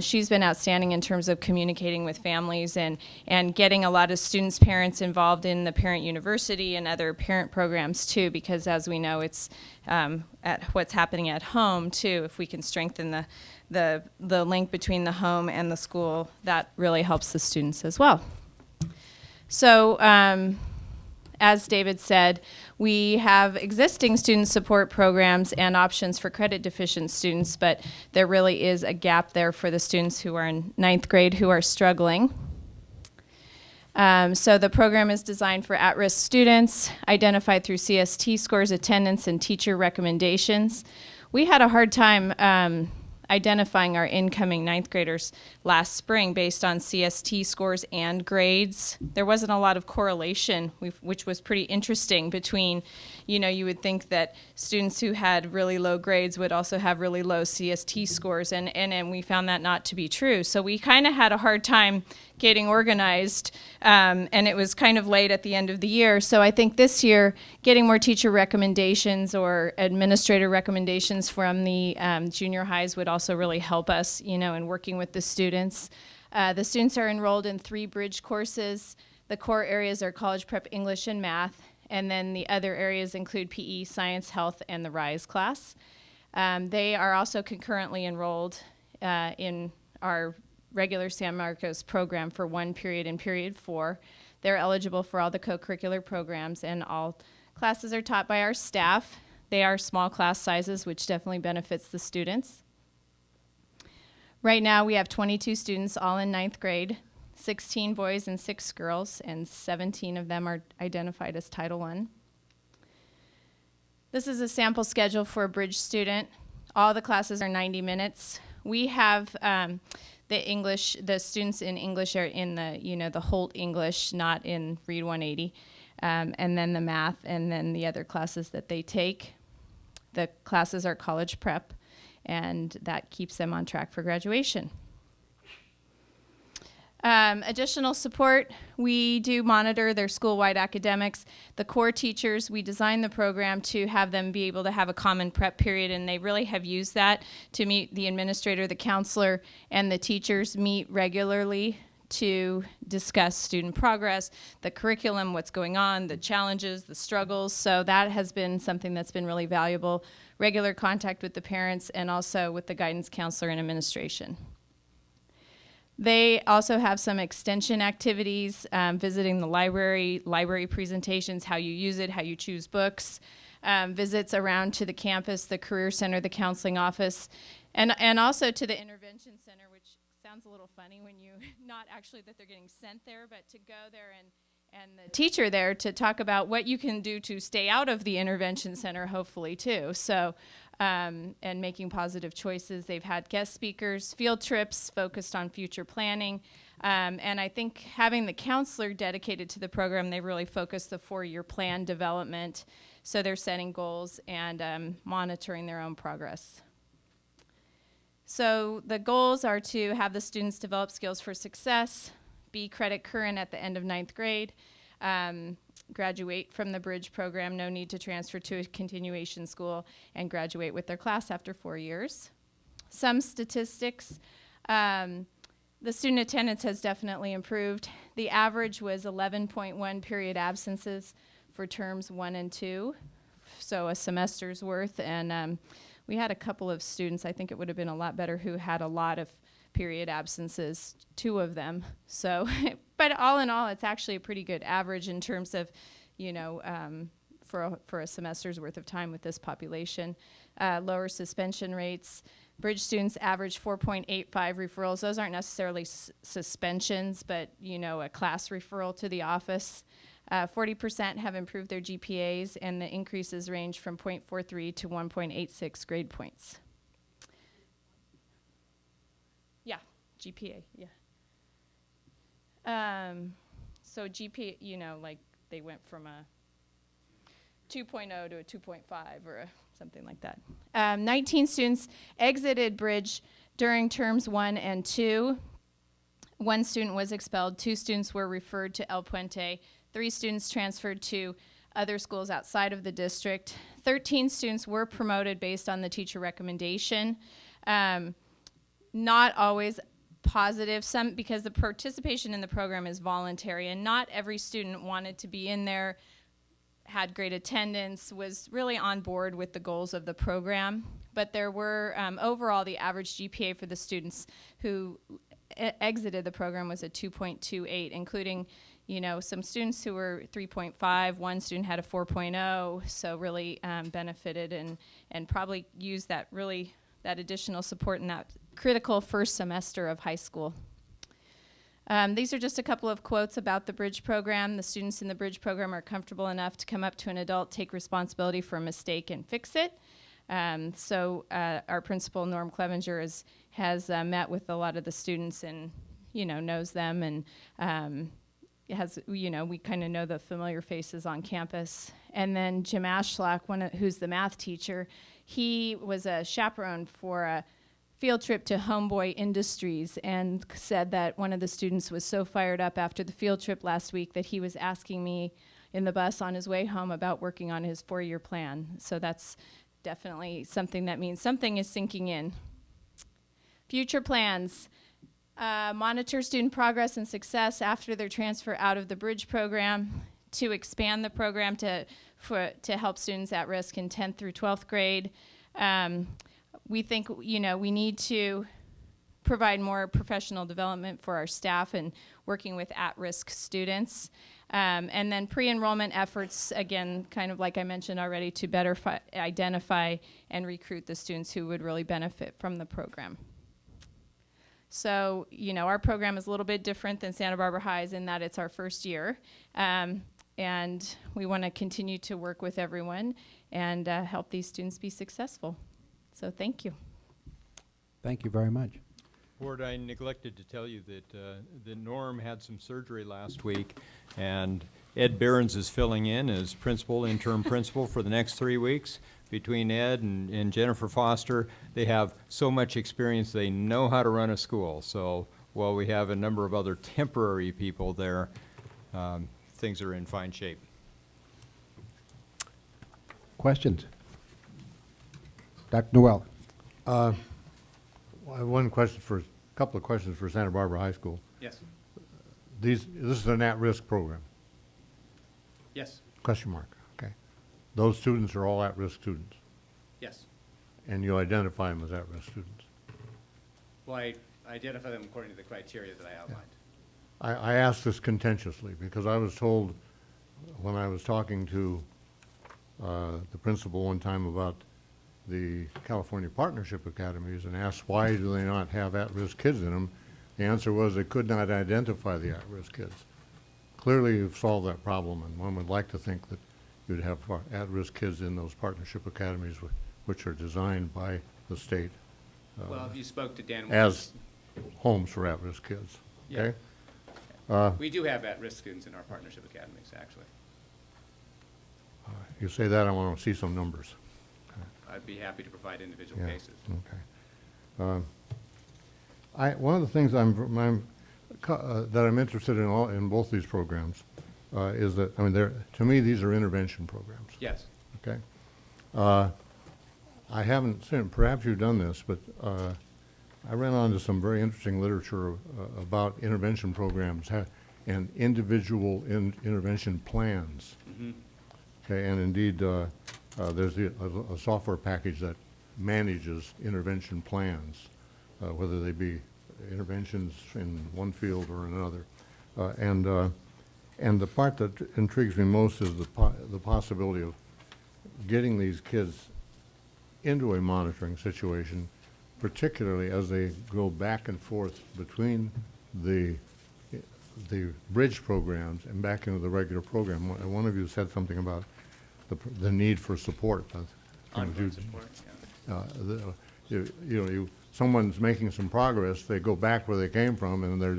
J: She's been outstanding in terms of communicating with families and getting a lot of students' parents involved in the Parent University and other parent programs too, because as we know, it's at what's happening at home too. If we can strengthen the link between the home and the school, that really helps the students as well. So as David said, we have existing student support programs and options for credit deficient students, but there really is a gap there for the students who are in 9th grade who are struggling. So the program is designed for at-risk students, identified through CST scores, attendance, and teacher recommendations. We had a hard time identifying our incoming 9th graders last spring based on CST scores and grades. There wasn't a lot of correlation, which was pretty interesting between, you would think that students who had really low grades would also have really low CST scores, and we found that not to be true. So we kind of had a hard time getting organized, and it was kind of late at the end of the year. So I think this year, getting more teacher recommendations or administrator recommendations from the junior highs would also really help us, in working with the students. The students are enrolled in 3 bridge courses. The core areas are college prep, English, and math. And then the other areas include PE, science, health, and the RISE class. They are also concurrently enrolled in our regular San Marcos program for 1 period in period 4. They're eligible for all the co-curricular programs, and all classes are taught by our staff. They are small class sizes, which definitely benefits the students. Right now we have 22 students, all in 9th grade, 16 boys and 6 girls, and 17 of them are identified as Title I. This is a sample schedule for a bridge student. All the classes are 90 minutes. We have the students in English are in the Holt English, not in Read 180, and then the math, and then the other classes that they take. The classes are college prep, and that keeps them on track for graduation. Additional support, we do monitor their school-wide academics. The core teachers, we designed the program to have them be able to have a common prep period, and they really have used that to meet the administrator, the counselor, and the teachers meet regularly to discuss student progress, the curriculum, what's going on, the challenges, the struggles. So that has been something that's been really valuable. Regular contact with the parents and also with the guidance counselor and administration. They also have some extension activities, visiting the library presentations, how you use it, how you choose books, visits around to the campus, the career center, the counseling office, and also to the intervention center, which sounds a little funny when you, not actually that they're getting sent there, but to go there and the teacher there to talk about what you can do to stay out of the intervention center, hopefully, too. So, and making positive choices. They've had guest speakers, field trips focused on future planning. And I think having the counselor dedicated to the program, they really focused the 4-year plan development. So they're setting goals and monitoring their own progress. So the goals are to have the students develop skills for success, be credit current at the end of 9th grade, graduate from the Bridge program, no need to transfer to a continuation school, and graduate with their class after 4 years. Some statistics, the student attendance has definitely improved. The average was 11.1 period absences for terms 1 and 2, so a semester's worth, and we had a couple of students, I think it would have been a lot better, who had a lot of period absences, 2 of them. So, but all in all, it's actually a pretty good average in terms of, you know, for a semester's worth of time with this population. Lower suspension rates. Bridge students average 4.85 referrals. Those aren't necessarily suspensions, but, you know, a class referral to the office. 40% have improved their GPAs, and the increases range from 0.43 to 1.86 grade points. Yeah, GPA, yeah. So GPA, you know, like they went from a 2.0 to a 2.5 or something like that. 19 students exited Bridge during terms 1 and 2. 1 student was expelled, 2 students were referred to El Puente, 3 students transferred to other schools outside of the district. 13 students were promoted based on the teacher recommendation. Not always positive, some because the participation in the program is voluntary, and not every student wanted to be in there, had great attendance, was really on board with the goals of the program. But there were, overall, the average GPA for the students who exited the program was a 2.28, including, you know, some students who were 3.5, 1 student had a 4.0, so really benefited and probably used that additional support in that critical first semester of high school. These are just a couple of quotes about the Bridge program. The students in the Bridge program are comfortable enough to come up to an adult, take responsibility for a mistake, and fix it. So our principal, Norm Clevenger, has met with a lot of the students and, you know, knows them, and has, you know, we kind of know the familiar faces on campus. And then Jim Ashlock, who's the math teacher, he was a chaperone for a field trip to Homeboy Industries and said that one of the students was so fired up after the field trip last week that he was asking me in the bus on his way home about working on his 4-year plan. So that's definitely something that means something is sinking in. Future plans. Monitor student progress and success after their transfer out of the Bridge program, to expand the program to help students at risk in 10th through 12th grade. We think, you know, we need to provide more professional development for our staff and working with at-risk students. And then pre-enrollment efforts, again, kind of like I mentioned already, to better identify and recruit the students who would really benefit from the program. So, you know, our program is a little bit different than Santa Barbara High's in that it's our first year. And we want to continue to work with everyone and help these students be successful. So thank you.
A: Thank you very much.
B: Board, I neglected to tell you that Norm had some surgery last week, and Ed Behrens is filling in as principal, interim principal for the next 3 weeks. Between Ed and Jennifer Foster, they have so much experience, they know how to run a school. So while we have a number of other temporary people there, things are in fine shape.
A: Questions? Dr. Noel.
U: I have one question a couple of questions for Santa Barbara High School.
M: Yes.
U: This is an at-risk program?
M: Yes.
U: Question mark, okay. Those students are all at-risk students?
M: Yes.
U: And you identify them as at-risk students?
M: Well, I identify them according to the criteria that I outlined.
U: I ask this contentiously because I was told when I was talking to the principal one time about the California Partnership Academies and asked why do they not have at-risk kids in them, The answer was they could not identify the at-risk kids. Clearly, you've solved that problem, and one would like to think that you'd have at-risk kids in those partnership academies which are designed by the state
M: Well, if you spoke to Dan
U: as homes for at-risk kids.
M: Yeah.
U: Okay?
M: We do have at-risk students in our partnership academies, actually.
U: You say that, I want to see some numbers.
M: I'd be happy to provide individual
U: Yeah,
M: cases.
U: Okay. One of the things that I'm interested in both these programs is that, I mean, to me, these are intervention programs.
M: Yes.
U: Okay. I haven't seen, perhaps you've done this, but I ran onto some very interesting literature about intervention programs and individual intervention plans.
M: Mhm.
U: Okay, and indeed, there's a software package that manages intervention plans, whether they be interventions in one field or another. And the part that intrigues me most is the possibility of getting these kids into a monitoring situation, particularly as they go back and forth between the bridge programs and back into the regular program. One of you said something about the need for support.
M: Ongoing support, yeah.
U: Someone's making some progress, they go back where they came from, and they're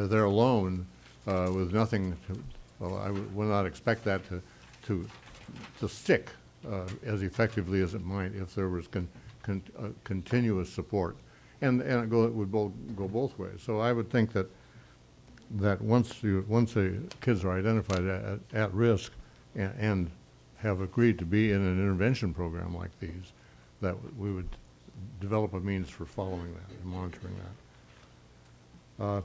U: there alone with nothing. Well, I would not expect that to stick as effectively as it might if there was continuous support, and it would go both ways. So I would think that once the kids are identified at risk and have agreed to be in an intervention program like these, that we would develop a means for following that and monitoring that.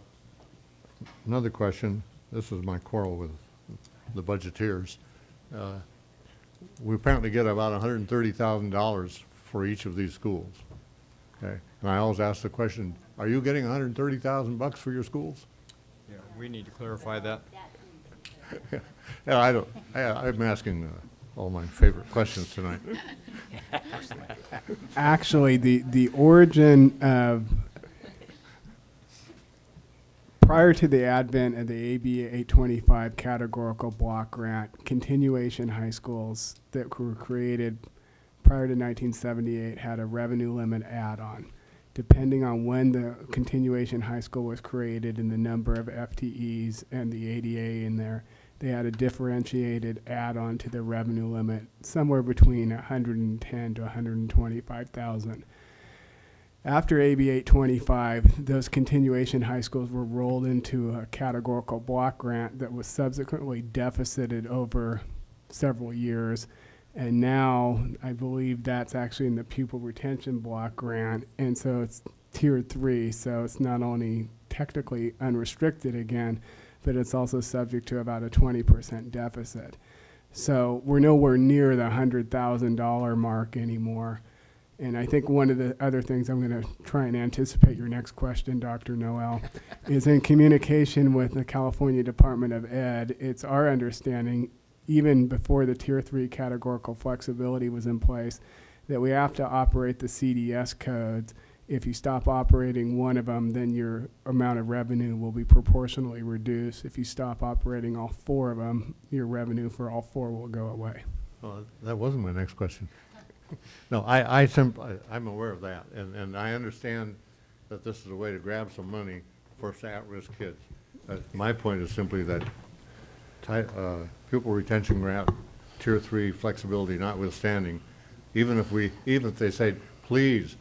U: Another question, this is my quarrel with the budgeteers. We apparently get about $130,000 for each of these schools. Okay, and I always ask the question, are you getting $130,000 for your schools?
B: Yeah, we need to clarify that.
U: Yeah, I'm asking all my favorite questions tonight.
I: Actually, the origin of, prior to the advent of the AB 825 categorical block grant, continuation high schools that were created prior to 1978 had a revenue limit add-on. Depending on when the continuation high school was created and the number of FTEs and the ADA in there, they had a differentiated add-on to the revenue limit, somewhere between 110 to 125,000. After AB 825, those continuation high schools were rolled into a categorical block grant that was subsequently deficited over several years. And now I believe that's actually in the pupil retention block grant. And so it's tier 3. So it's not only technically unrestricted again, but it's also subject to about a 20% deficit. So we're nowhere near the $100,000 mark anymore. And I think one of the other things, I'm going to try and anticipate your next question, Dr. Noel, is in communication with the California Department of Ed, it's our understanding, even before the Tier 3 categorical flexibility was in place, that we have to operate the CDS codes. If you stop operating one of them, then your amount of revenue will be proportionally reduced. If you stop operating all 4 of them, your revenue for all 4 will go away.
U: Well, that wasn't my next question. No, I'm aware of that, and I understand that this is a way to grab some money for at-risk kids. My point is simply that pupil retention grant, Tier 3 flexibility notwithstanding, even if they say, please,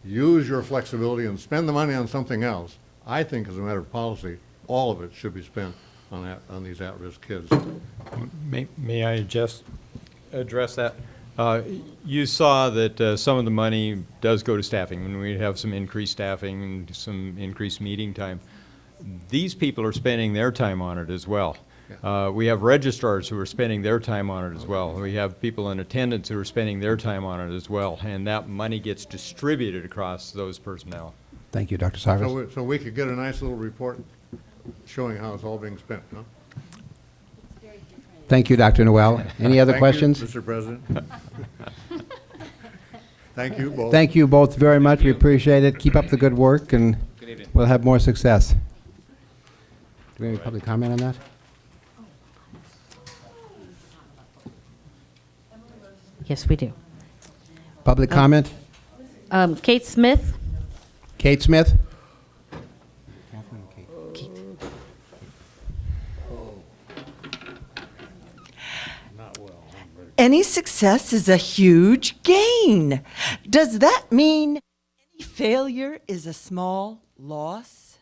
U: use your flexibility and spend the money on something else, I think as a matter of policy, all of it should be spent on these at-risk kids.
B: May I just address that? You saw that some of the money does go to staffing when we have some increased staffing and some increased meeting time. These people are spending their time on it as well. We have registrars who are spending their time on it as well. We have people in attendance who are spending their time on it as well, and that money gets distributed across those personnel.
A: Thank you, Dr. Cyrus.
U: So we could get a nice little report showing how it's all being spent, huh?
A: Thank you, Dr. Noel. Any other
U: Thank you,
A: questions?
U: Mr. President. Thank you both.
A: Thank you both very much. We appreciate it. Keep up the good work, and
M: Good evening.
A: we'll have more success. Do we have any public comment on that?
D: Yes, we do.
A: Public comment?
D: Kate Smith?
A: Kate Smith?
K: Any success is a huge gain. Does that mean any failure is a small loss?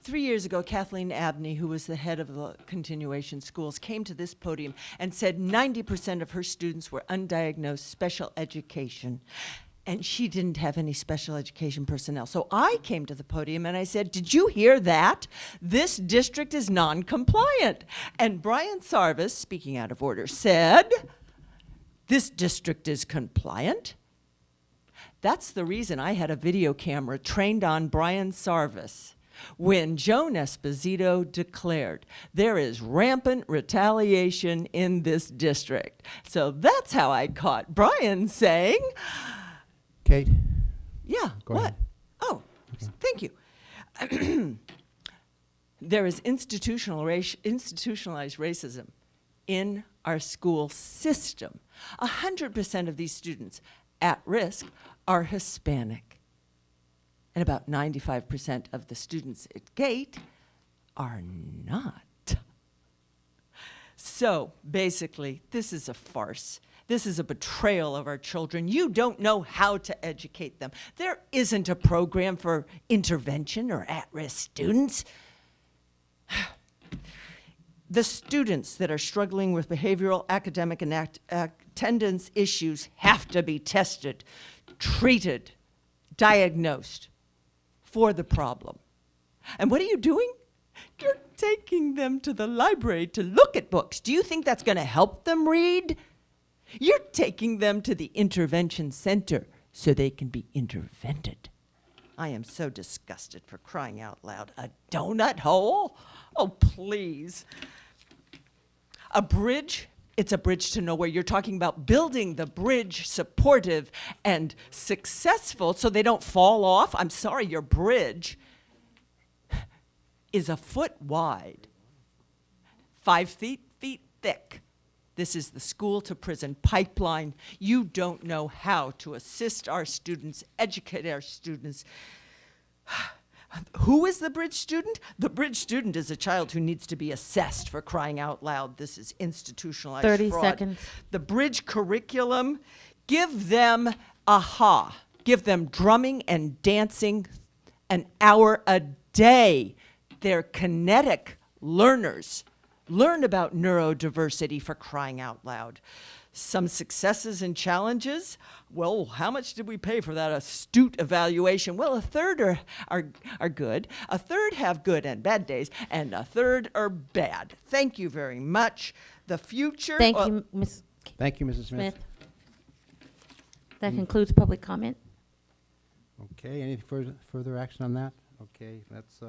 K: 3 years ago, Kathleen Abney, who was the head of the continuation schools, came to this podium and said 90% of her students were undiagnosed special education. And she didn't have any special education personnel. So I came to the podium and I said, did you hear that? This district is non-compliant. And Brian Sarvis, speaking out of order, said, this district is compliant. That's the reason I had a video camera trained on Brian Sarvis when Joan Esposito declared there is rampant retaliation in this district. So that's how I caught Brian saying,
A: Kate?
K: yeah,
A: Go
K: what?
A: ahead.
K: Oh, thank you. There is institutionalized racism in our school system. 100% of these students at risk are Hispanic. And about 95% of the students at GATE are not. So basically, this is a farce. This is a betrayal of our children. You don't know how to educate them. There isn't a program for intervention or at-risk students. The students that are struggling with behavioral, academic, and attendance issues have to be tested, treated, diagnosed for the problem. And what are you doing? You're taking them to the library to look at books. Do you think that's going to help them read? You're taking them to the intervention center so they can be intervented. I am so disgusted, for crying out loud. A donut hole? Oh, please. A bridge? It's a bridge to nowhere. You're talking about building the bridge supportive and successful so they don't fall off. I'm sorry, your bridge is a foot wide, 5 feet thick. This is the school to prison pipeline. You don't know how to assist our students, educate our students. Who is the bridge student? The bridge student is a child who needs to be assessed, for crying out loud. This is institutionalized
D: 30
K: fraud.
D: seconds.
K: The bridge curriculum, give them AHA. Give them drumming and dancing an hour a day. They're kinetic learners. Learn about neurodiversity, for crying out loud. Some successes and challenges. Well, how much did we pay for that astute evaluation? Well, a third are good. A third have good and bad days, and a third are bad. Thank you very much. The future.
D: Thank you, Ms.
A: Thank you, Mrs. Smith.
D: That concludes public comment.
A: Okay, any further action on that? Okay, let's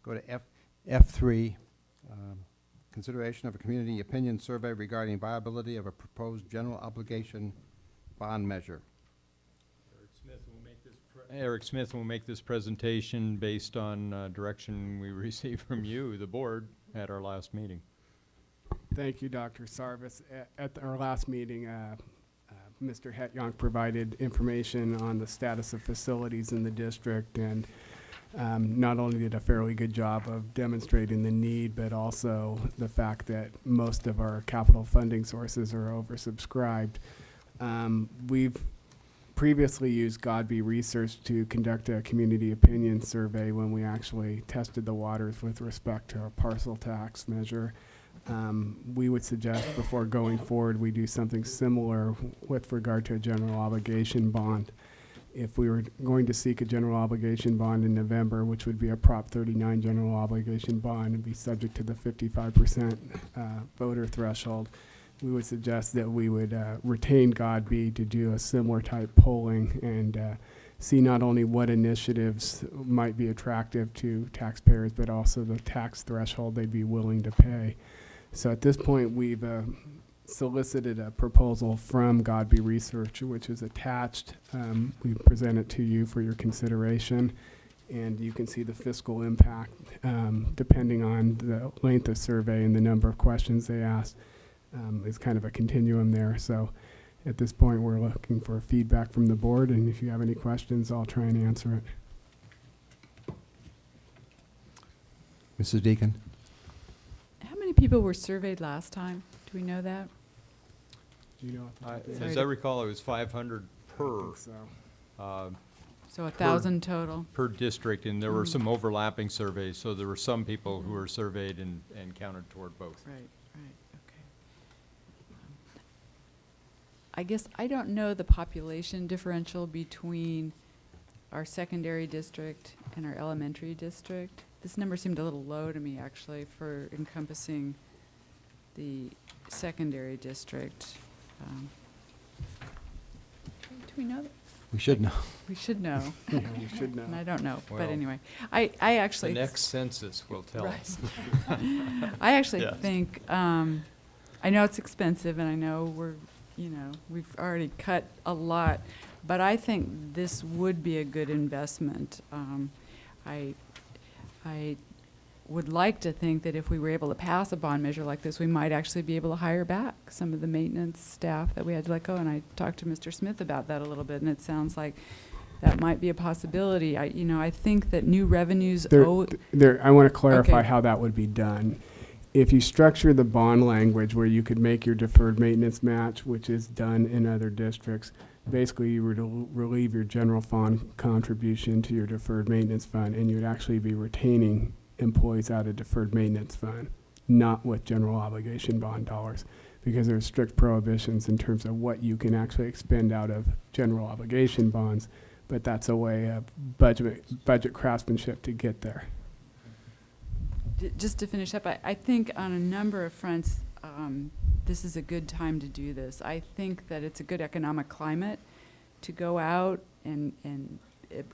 A: go to F3. Consideration of a community opinion survey regarding viability of a proposed general obligation bond measure.
B: Eric Smith will make this presentation based on direction we received from you, the board, at our last meeting.
I: Thank you, Dr. Sarvis. At our last meeting, Mr. Hetjonk provided information on the status of facilities in the district, and not only did a fairly good job of demonstrating the need, but also the fact that most of our capital funding sources are oversubscribed. We've previously used Godby Research to conduct a community opinion survey when we actually tested the waters with respect to our parcel tax measure. We would suggest before going forward we do something similar with regard to a general obligation bond. If we were going to seek a general obligation bond in November, which would be a Prop 39 general obligation bond and be subject to the 55% voter threshold, we would suggest that we would retain Godby to do a similar type polling and see not only what initiatives might be attractive to taxpayers, but also the tax threshold they'd be willing to pay. So at this point, we've solicited a proposal from Godby Research, which is attached. We present it to you for your consideration, and you can see the fiscal impact depending on the length of survey and the number of questions they asked. It's kind of a continuum there. So at this point, we're looking for feedback from the board, and if you have any questions, I'll try and answer it.
A: Mrs. Deacon?
H: How many people were surveyed last time? Do we know that?
I: Do you know?
B: As I recall, it was 500 per.
I: So.
H: So 1,000 total.
B: Per district, and there were some overlapping surveys, so there were some people who were surveyed and counted toward both.
H: Right, okay. I guess I don't know the population differential between our secondary district and our elementary district. This number seemed a little low to me, actually, for encompassing the secondary district. Do we know that?
A: We should know.
H: We should know.
I: Yeah, we should know.
H: And I don't know, but
B: Well,
H: anyway, I actually.
B: The next census will tell us.
H: I actually
B: Yes.
H: think, I know it's expensive, and I know we've already cut a lot, but I think this would be a good investment. I would like to think that if we were able to pass a bond measure like this, we might actually be able to hire back some of the maintenance staff that we had to let go. And I talked to Mr. Smith about that a little bit, and it sounds like that might be a possibility. I think that new revenues
I: I want to clarify how that would be done. If you structure the bond language where you could make your deferred maintenance match, which is done in other districts, basically you would relieve your general fund contribution to your deferred maintenance fund, and you would actually be retaining employees out of deferred maintenance fund, not with general obligation bond dollars, because there's strict prohibitions in terms of what you can actually expend out of general obligation bonds, but that's a way of budget craftsmanship to get there.
H: Just to finish up, I think on a number of fronts, this is a good time to do this. I think that it's a good economic climate to go out and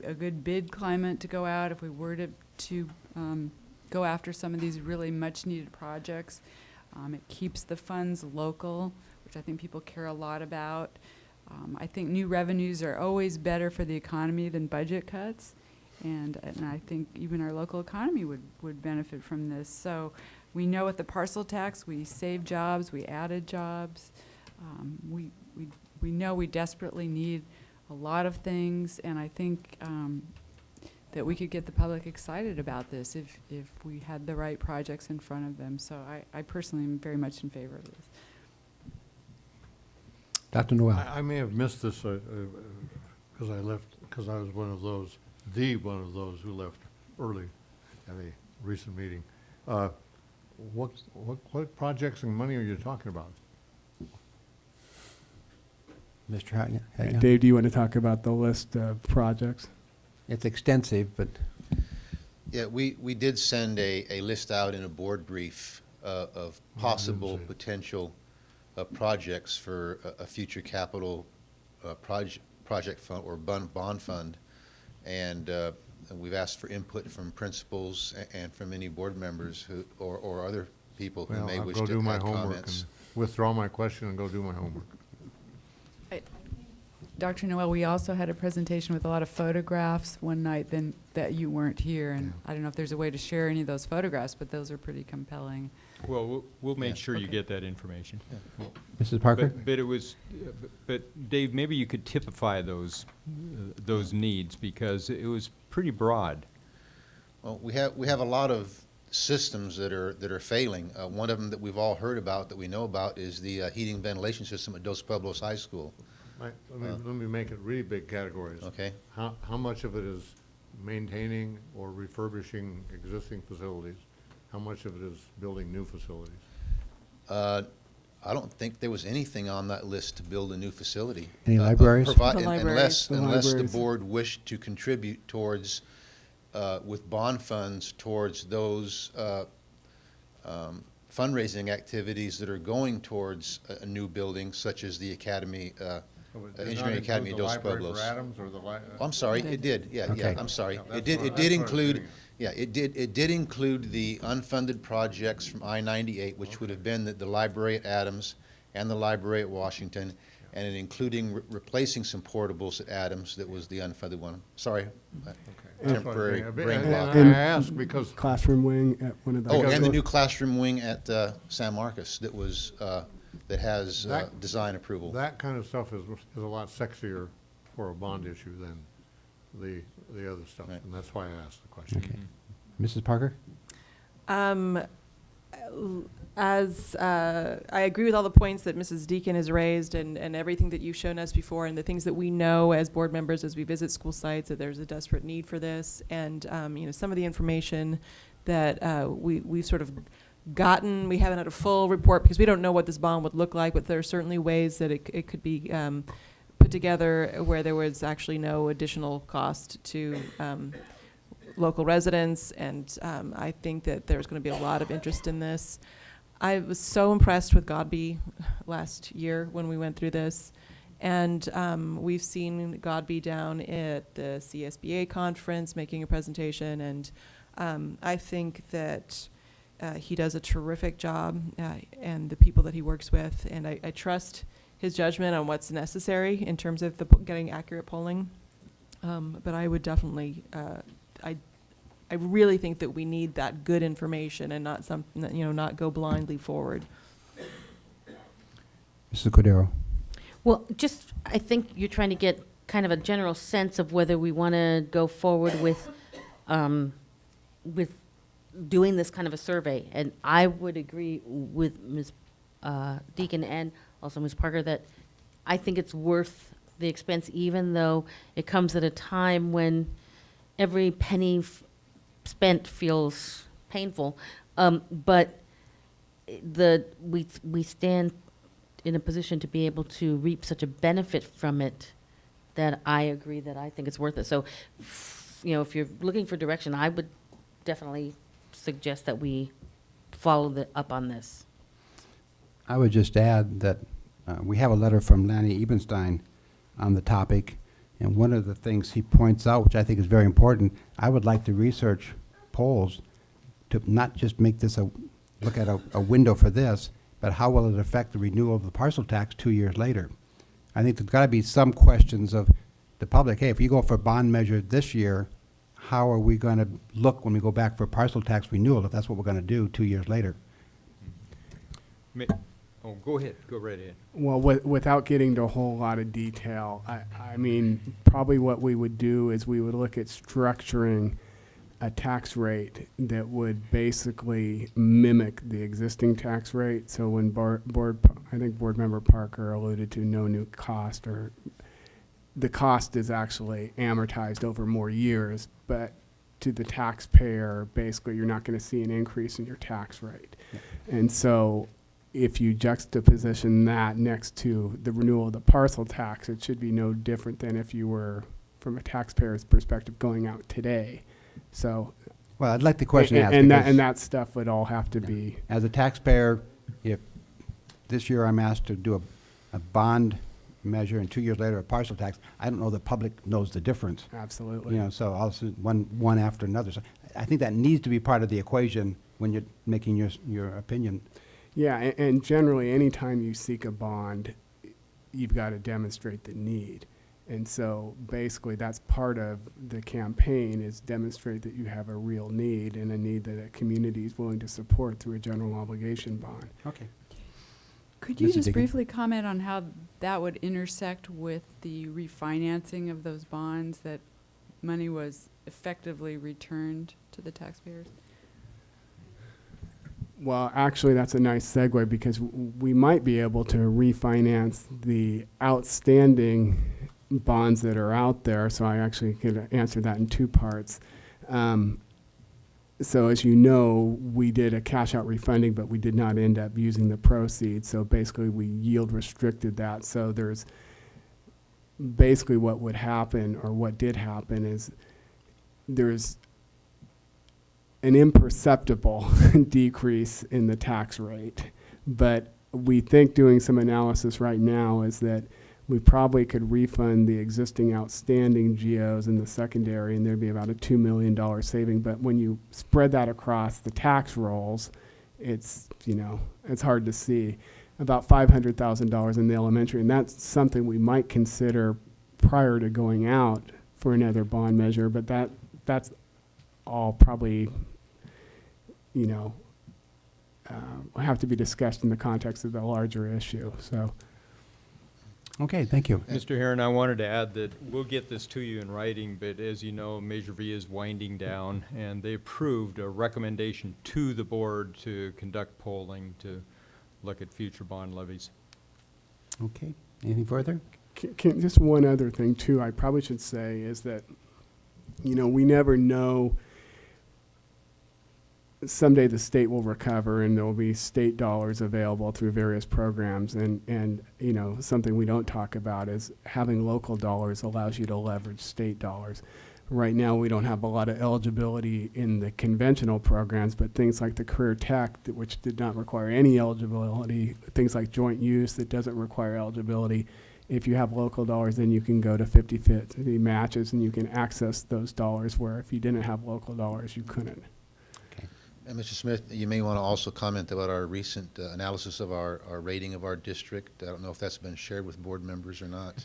H: a good bid climate to go out if we were to go after some of these really much needed projects. It keeps the funds local, which I think people care a lot about. I think new revenues are always better for the economy than budget cuts. And I think even our local economy would benefit from this. So we know with the parcel tax, we saved jobs, we added jobs. We know we desperately need a lot of things, and I think that we could get the public excited about this if we had the right projects in front of them. So I personally am very much in favor of this.
A: Dr. Noel?
U: I may have missed this because I was one of those who left early at a recent meeting. What projects and money are you talking about?
A: Mr. Hatton?
I: Dave, do you want to talk about the list of projects?
A: It's extensive, but
N: Yeah, we did send a list out in a board brief of possible potential projects for a future capital project fund or bond fund. And we've asked for input from principals and from any board members who or other people who may wish to add comments.
U: I'll go do my homework and withdraw my question and go do my homework.
H: Dr. Noel, we also had a presentation with a lot of photographs one night that you weren't here, and I don't know if there's a way to share any of those photographs, but those are pretty compelling.
B: Well, we'll make sure you get that information.
A: Mrs. Parker?
B: But it was, but Dave, maybe you could typify those needs, because it was pretty broad.
N: Well, we have a lot of systems that are failing. One of them that we've all heard about, that we know about, is the heating ventilation system at Dos Pueblos High School.
U: Let me make it really big categories.
N: Okay.
U: How much of it is maintaining or refurbishing existing facilities? How much of it is building new facilities?
N: I don't think there was anything on that list to build a new facility.
A: Any libraries?
N: Unless the
I: libraries.
N: board wished to contribute towards, with bond funds, towards those fundraising activities that are going towards a new building, such as the academy, Engineering Academy of Dos Pueblos. I'm sorry, it did. Yeah,
A: Okay.
N: I'm sorry.
U: Yeah,
N: It did include. Yeah, it did include the unfunded projects from I-98, which would have been the library at Adams and the library at Washington, and in including replacing some portables at Adams, that was the unfunded one. Sorry, temporary brain block.
U: And I ask because
I: classroom wing at one of the.
N: Oh, and the new classroom wing at San Marcos that was, that has design approval.
U: that kind of stuff is a lot sexier for a bond issue than the other stuff, and that's why I asked the question.
A: Okay. Mrs. Parker?
R: As I agree with all the points that Mrs. Deacon has raised and everything that you've shown us before and the things that we know as board members as we visit school sites, that there's a desperate need for this. And some of the information that we've sort of gotten, we haven't had a full report because we don't know what this bond would look like, but there are certainly ways that it could be put together where there was actually no additional cost to local residents, and I think that there's going to be a lot of interest in this. I was so impressed with Godby last year when we went through this, and we've seen Godby down at the CSBA conference making a presentation, and I think that he does a terrific job, and the people that he works with, and I trust his judgment on what's necessary in terms of getting accurate polling. But I would definitely, I really think that we need that good information and not something that, not go blindly forward.
A: Mrs. Cordero?
D: Well, I think you're trying to get kind of a general sense of whether we want to go forward with doing this kind of a survey. And I would agree with Ms. Deacon and also Ms. Parker that I think it's worth the expense, even though it comes at a time when every penny spent feels painful. But we stand in a position to be able to reap such a benefit from it that I agree that I think it's worth it. So, if you're looking for direction, I would definitely suggest that we follow up on this.
A: I would just add that we have a letter from Lanny Ebenstein on the topic, and one of the things he points out, which I think is very important, I would like to research polls to not just make this look at a window for this, but how will it affect the renewal of the parcel tax 2 years later? I think there's got to be some questions of the public, hey, if you go for a bond measure this year, how are we going to look when we go back for parcel tax renewal if that's what we're going to do 2 years later?
B: Go ahead. Go right ahead.
I: Well, without getting to a whole lot of detail, I mean, probably what we would do is we would look at structuring a tax rate that would basically mimic the existing tax rate. So when I think Board Member Parker alluded to no new cost, or the cost is actually amortized over more years, but to the taxpayer, basically you're not going to see an increase in your tax rate. Yeah. And so if you juxtaposition that next to the renewal of the parcel tax, it should be no different than if you were, from a taxpayer's perspective, going out today. So,
A: well, I'd like the question asked.
I: And that stuff would all have to be.
A: As a taxpayer, if this year I'm asked to do a bond measure and 2 years later a parcel tax, I don't know the public knows the difference.
I: Absolutely.
A: So also one after another. So I think that needs to be part of the equation when you're making your opinion.
I: Yeah, and generally, anytime you seek a bond, you've got to demonstrate the need. And so basically that's part of the campaign, is demonstrate that you have a real need and a need that a community is willing to support through a general obligation bond.
A: Okay.
H: Could you just briefly comment on how that would intersect with the refinancing of those bonds, that money was effectively returned to the taxpayers?
I: Well, actually, that's a nice segue, because we might be able to refinance the outstanding bonds that are out there. So I actually could answer that in two parts. So as you know, we did a cash out refunding, but we did not end up using the proceeds. So basically we yield restricted that. So there's basically what would happen, or what did happen, is there's an imperceptible decrease in the tax rate. But we think, doing some analysis right now, is that we probably could refund the existing outstanding GOs in the secondary, and there'd be about a $2 million saving. But when you spread that across the tax rolls, it's hard to see. about $500,000 in the elementary, and that's something we might consider prior to going out for another bond measure, but that's all probably, you know, have to be discussed in the context of the larger issue, so.
A: Okay, thank you.
B: Mr. Heron, I wanted to add that we'll get this to you in writing, but as you know, Measure V is winding down, and they approved a recommendation to the board to conduct polling to look at future bond levies.
A: Okay, anything further?
I: Just one other thing, too, I probably should say is that, you know, we never know. Someday the state will recover and there will be state dollars available through various programs. And you know, something we don't talk about is having local dollars allows you to leverage state dollars. Right now, we don't have a lot of eligibility in the conventional programs, but things like the Career Tech, which did not require any eligibility, things like joint use that doesn't require eligibility. If you have local dollars, then you can go to 50-50 matches and you can access those dollars, where if you didn't have local dollars, you couldn't.
N: And Mr. Smith, you may want to also comment about our recent analysis of our rating of our district. I don't know if that's been shared with board members or not.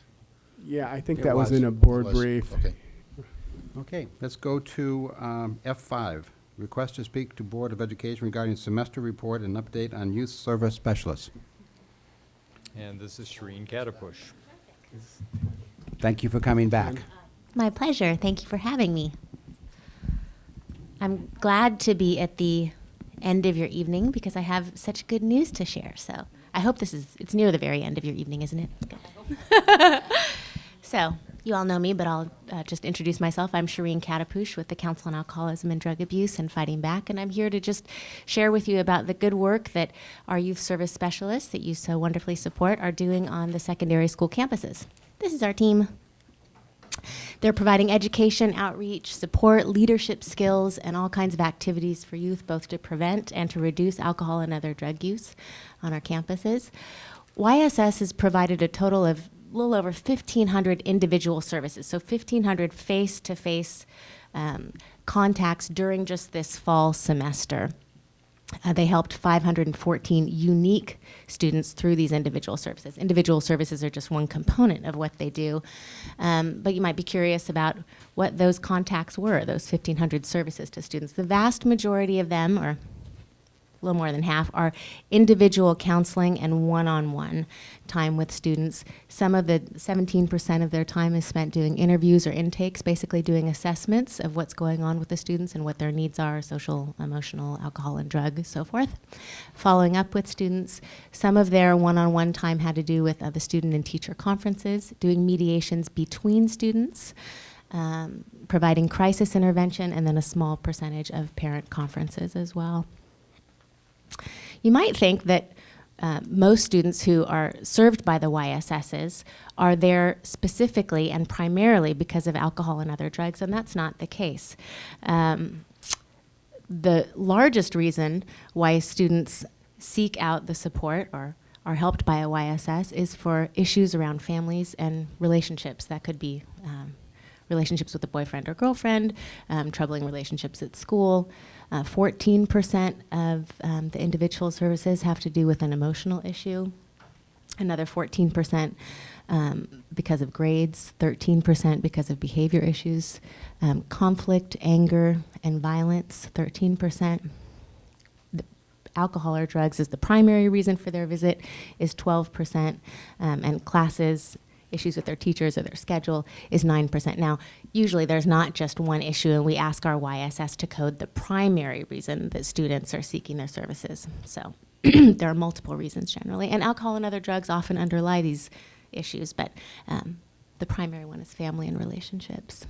I: Yeah, I think
A: It
I: that was
A: was.
I: in a board
N: It was?
I: brief.
N: Okay.
A: Okay, let's go to F5. Request to speak to Board of Education regarding semester report and update on youth service specialists.
B: And this is Shireen Katapush.
A: Thank you for coming back.
O: My pleasure. Thank you for having me. I'm glad to be at the end of your evening because I have such good news to share. So I hope it's near the very end of your evening, isn't it? Good. So you all know me, but I'll just introduce myself. I'm Shireen Katapush with the Council on Alcoholism and Drug Abuse and Fighting Back, and I'm here to just share with you about the good work that our youth service specialists that you so wonderfully support are doing on the secondary school campuses. This is our team. They're providing education, outreach, support, leadership skills, and all kinds of activities for youth, both to prevent and to reduce alcohol and other drug use on our campuses. YSS has provided a total of a little over 1,500 individual services, so 1,500 face-to-face contacts during just this fall semester. They helped 514 unique students through these individual services. Individual services are just one component of what they do, but you might be curious about what those contacts were, those 1,500 services to students. The vast majority of them, or a little more than half, are individual counseling and one-on-one time with students. Some of the 17% of their time is spent doing interviews or intakes, basically doing assessments of what's going on with the students and what their needs are, social, emotional, alcohol and drug, so forth. Following up with students. Some of their one-on-one time had to do with the student and teacher conferences, doing mediations between students, providing crisis intervention, and then a small percentage of parent conferences as well. You might think that most students who are served by the YSSs are there specifically and primarily because of alcohol and other drugs, and that's not the case. The largest reason why students seek out the support or are helped by a YSS is for issues around families and relationships. That could be relationships with a boyfriend or girlfriend, troubling relationships at school. 14% of the individual services have to do with an emotional issue. Another 14% because of grades, 13% because of behavior issues, conflict, anger, and violence, 13%. Alcohol or drugs is the primary reason for their visit, is 12%, and classes, issues with their teachers or their schedule is 9%. Now, usually there's not just one issue, and we ask our YSS to code the primary reason that students are seeking their services. So there are multiple reasons generally, and alcohol and other drugs often underlie these issues, but the primary one is family and relationships.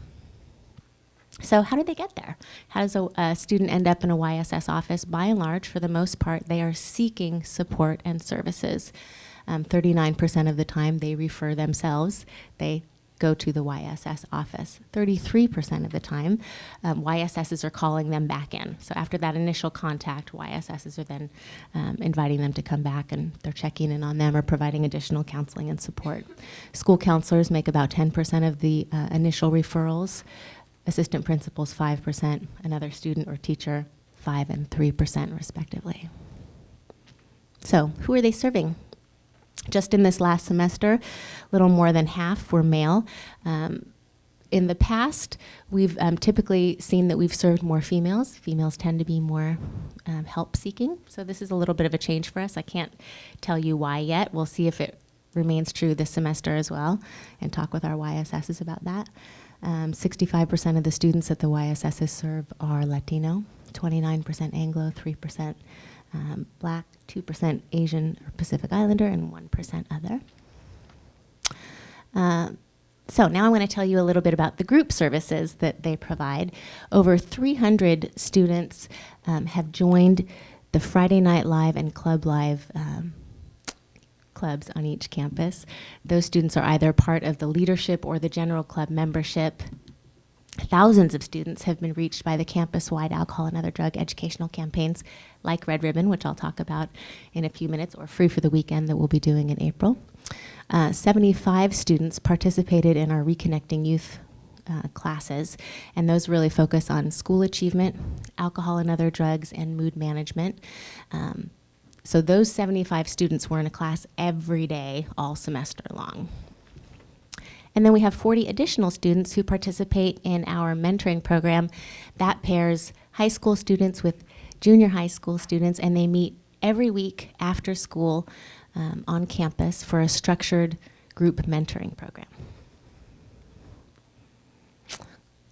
O: So how do they get there? How does a student end up in a YSS office? By and large, for the most part, they are seeking support and services. 39% of the time they refer themselves. They go to the YSS office. 33% of the time, YSSs are calling them back in. So after that initial contact, YSSs are then inviting them to come back, and they're checking in on them or providing additional counseling and support. School counselors make about 10% of the initial referrals. Assistant principals, 5%. Another student or teacher, 5% and 3% respectively. So who are they serving? Just in this last semester, a little more than half were male. In the past, we've typically seen that we've served more females. Females tend to be more help-seeking, so this is a little bit of a change for us. I can't tell you why yet. We'll see if it remains true this semester as well, and talk with our YSSs about that. 65% of the students at the YSSs serve are Latino, 29% Anglo, 3% Black, 2% Asian or Pacific Islander, and 1% other. So now I'm going to tell you a little bit about the group services that they provide. Over 300 students have joined the Friday Night Live and Club Live clubs on each campus. Those students are either part of the leadership or the general club membership. Thousands of students have been reached by the campus-wide alcohol and other drug educational campaigns like Red Ribbon, which I'll talk about in a few minutes, or Free for the Weekend that we'll be doing in April. 75 students participated in our Reconnecting Youth classes, and those really focus on school achievement, alcohol and other drugs, and mood management. So those 75 students were in a class every day, all semester long. And then we have 40 additional students who participate in our mentoring program that pairs high school students with junior high school students, and they meet every week after school on campus for a structured group mentoring program.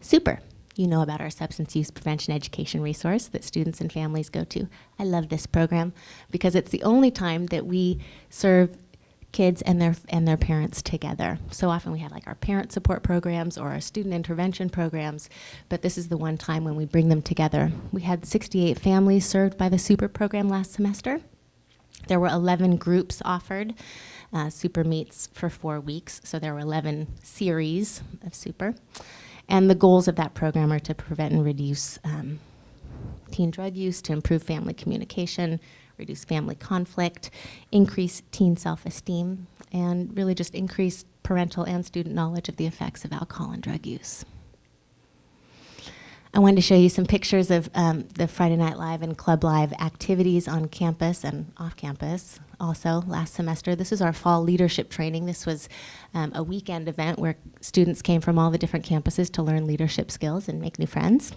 O: Super. You know about our substance use prevention education resource that students and families go to. I love this program because it's the only time that we serve kids and their parents together. So often we have like our parent support programs or our student intervention programs, but this is the one time when we bring them together. We had 68 families served by the Super program last semester. There were 11 groups offered. Super meets for 4 weeks, so there were 11 series of Super. And the goals of that program are to prevent and reduce teen drug use, to improve family communication, reduce family conflict, increase teen self-esteem, and really just increase parental and student knowledge of the effects of alcohol and drug use. I wanted to show you some pictures of the Friday Night Live and Club Live activities on campus and off campus also last semester. This is our fall leadership training. This was a weekend event where students came from all the different campuses to learn leadership skills and make new friends.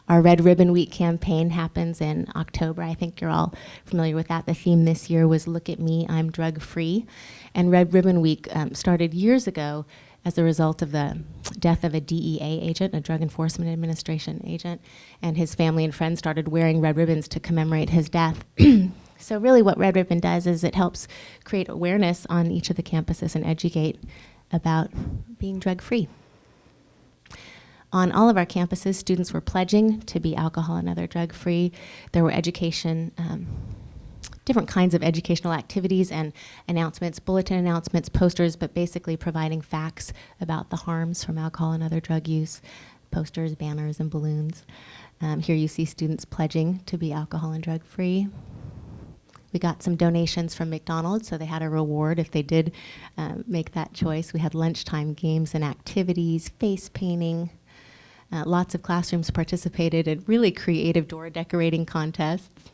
O: Our Red Ribbon Week campaign happens in October. I think you're all familiar with that. The theme this year was Look at Me, I'm Drug Free. And Red Ribbon Week started years ago as a result of the death of a DEA agent, a Drug Enforcement Administration agent, and his family and friends started wearing red ribbons to commemorate his death. So really what Red Ribbon does is it helps create awareness on each of the campuses and educate about being drug-free. On all of our campuses, students were pledging to be alcohol and other drug-free. There were education, different kinds of educational activities and announcements, bulletin announcements, posters, but basically providing facts about the harms from alcohol and other drug use, posters, banners, and balloons. Here you see students pledging to be alcohol and drug-free. We got some donations from McDonald's, so they had a reward if they did make that choice. We had lunchtime games and activities, face painting. Lots of classrooms participated in really creative door decorating contests.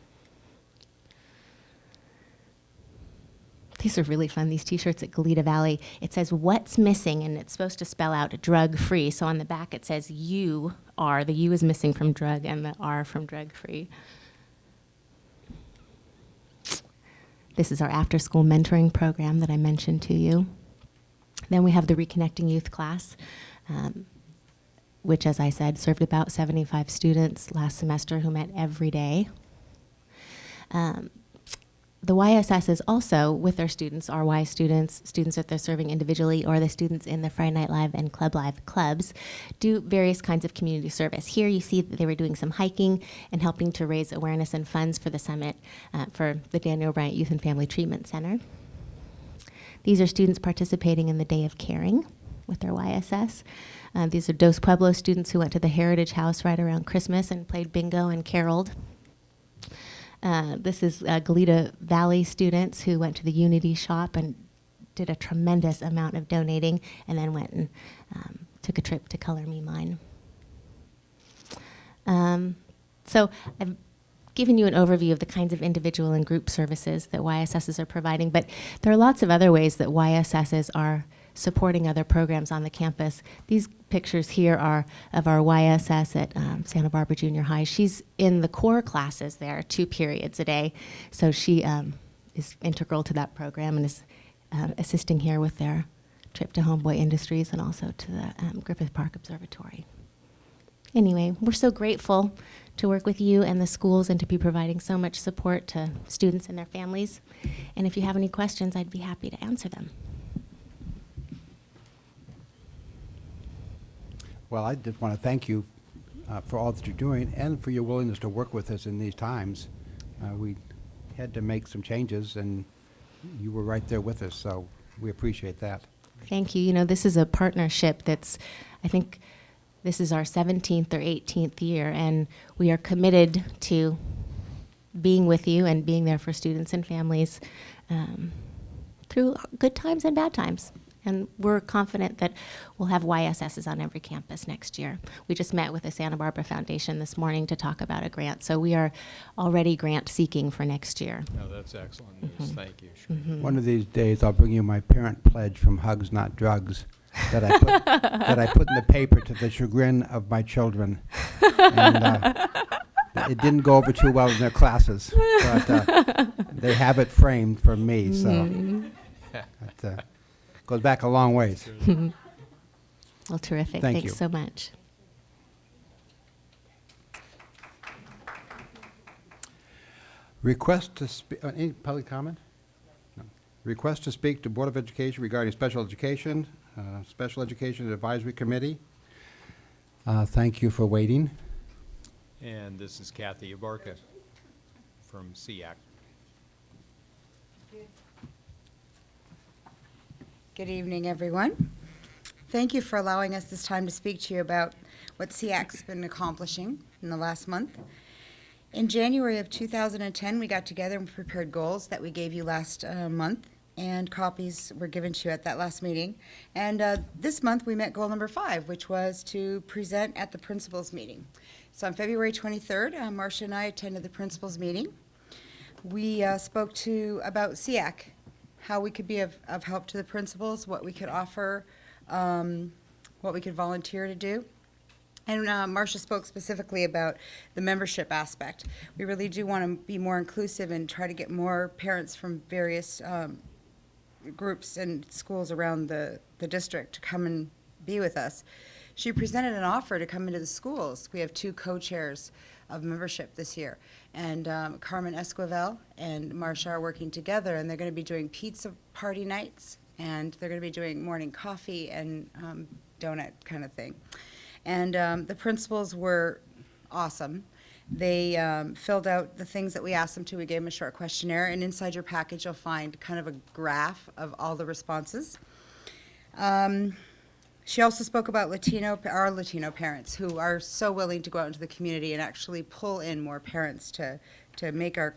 O: These are really fun, these t-shirts at Goleta Valley. It says, "What's missing?" and it's supposed to spell out drug-free. So on the back it says, "You are," the U is missing from drug and the R from drug-free. This is our after-school mentoring program that I mentioned to you. Then we have the Reconnecting Youth class, which, as I said, served about 75 students last semester who met every day. The YSSs also, with their students, RY students, students that they're serving individually, or the students in the Friday Night Live and Club Live clubs, do various kinds of community service. Here you see that they were doing some hiking and helping to raise awareness and funds for the summit for the Daniel Bryant Youth and Family Treatment Center. These are students participating in the Day of Caring with their YSS. These are Dos Pueblos students who went to the Heritage House right around Christmas and played bingo and caroled. This is Goleta Valley students who went to the Unity shop and did a tremendous amount of donating, and then went and took a trip to Color Me Mine. So I've given you an overview of the kinds of individual and group services that YSSs are providing, but there are lots of other ways that YSSs are supporting other programs on the campus. These pictures here are of our YSS at Santa Barbara Junior High. She's in the core classes there, 2 periods a day, so she is integral to that program and is assisting here with their trip to Homeboy Industries and also to the Griffith Park Observatory. Anyway, we're so grateful to work with you and the schools and to be providing so much support to students and their families. And if you have any questions, I'd be happy to answer them.
A: Well, I just want to thank you for all that you're doing and for your willingness to work with us in these times. We had to make some changes, and you were right there with us, so we appreciate that.
O: Thank you. You know, this is a partnership that's, I think, this is our 17th or 18th year, and we are committed to being with you and being there for students and families through good times and bad times. And we're confident that we'll have YSSs on every campus next year. We just met with the Santa Barbara Foundation this morning to talk about a grant, so we are already grant seeking for next year.
B: No, that's excellent news. Thank you. Shereen.
A: One of these days, I'll bring you my parent pledge from Hugs Not Drugs that I put in the paper to the chagrin of my children. And it didn't go over too well in their classes, but they have it framed for me, so it goes back a long ways.
O: Well, terrific.
A: Thank
O: Thanks
A: you.
O: so much.
A: Request to speak, any public comment? No. Request to speak to Board of Education regarding special education Advisory Committee. Thank you for waiting.
B: And this is Kathy Abarca from SEAC.
L: Good evening, everyone. Thank you for allowing us this time to speak to you about what SEAC's been accomplishing in the last month. In January of 2010, we got together and prepared goals that we gave you last month, and copies were given to you at that last meeting. And this month, we met goal number 5, which was to present at the principals meeting. So on February 23rd, Marcia and I attended the principals meeting. We spoke about SEAC, how we could be of help to the principals, what we could offer, what we could volunteer to do. And Marcia spoke specifically about the membership aspect. We really do want to be more inclusive and try to get more parents from various groups and schools around the district to come and be with us. She presented an offer to come into the schools. We have 2 co-chairs of membership this year. And Carmen Esquivel and Marcia are working together, and they're going to be doing pizza party nights, and they're going to be doing morning coffee and donut kind of thing. And the principals were awesome. They filled out the things that we asked them to. We gave them a short questionnaire, and inside your package you'll find kind of a graph of all the responses. She also spoke about our Latino parents who are so willing to go out into the community and actually pull in more parents to make our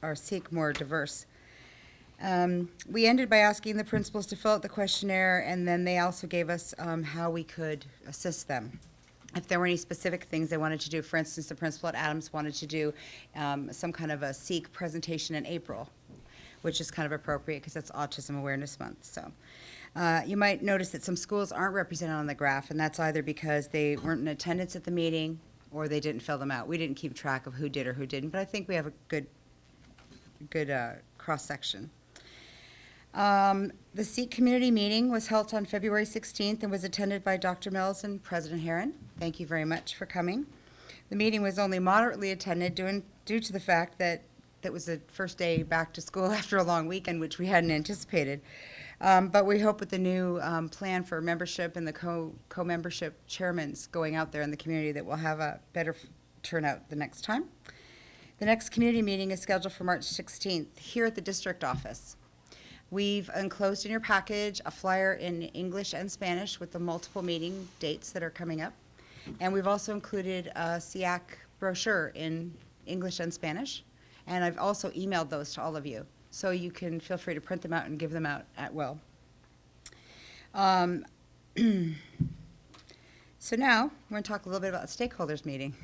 L: SEAC more diverse. We ended by asking the principals to fill out the questionnaire, and then they also gave us how we could assist them. If there were any specific things they wanted to do, for instance, the principal at Adams wanted to do some kind of a SEAC presentation in April, which is kind of appropriate because it's Autism Awareness Month. So you might notice that some schools aren't represented on the graph, and that's either because they weren't in attendance at the meeting or they didn't fill them out. We didn't keep track of who did or who didn't, but I think we have a good cross-section. The SEAC community meeting was held on February 16th and was attended by Dr. Mills and President Herron. Thank you very much for coming. The meeting was only moderately attended due to the fact that that was the first day back to school after a long weekend, which we hadn't anticipated. But we hope with the new plan for membership and the co-membership chairmans going out there in the community that we'll have a better turnout the next time. The next community meeting is scheduled for March 16th here at the district office. We've enclosed in your package a flyer in English and Spanish with the multiple meeting dates that are coming up. And we've also included a SEAC brochure in English and Spanish. And I've also emailed those to all of you. So you can feel free to print them out and give them out at will. So now we're going to talk a little bit about the stakeholders meeting.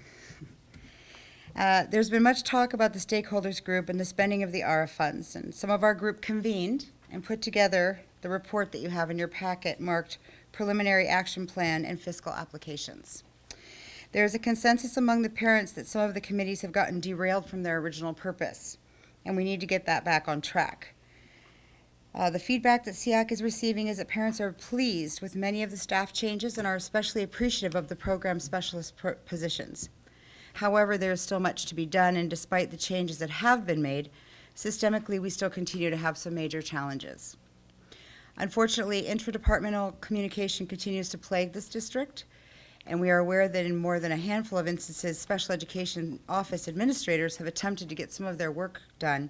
L: There's been much talk about the stakeholders group and the spending of the ARA funds, and some of our group convened and put together the report that you have in your packet marked Preliminary Action Plan and Fiscal Applications. There is a consensus among the parents that some of the committees have gotten derailed from their original purpose, and we need to get that back on track. The feedback that SEAC is receiving is that parents are pleased with many of the staff changes and are especially appreciative of the program specialist positions. However, there is still much to be done, and despite the changes that have been made, systemically we still continue to have some major challenges. Unfortunately, interdepartmental communication continues to plague this district, and we are aware that in more than a handful of instances, special education office administrators have attempted to get some of their work done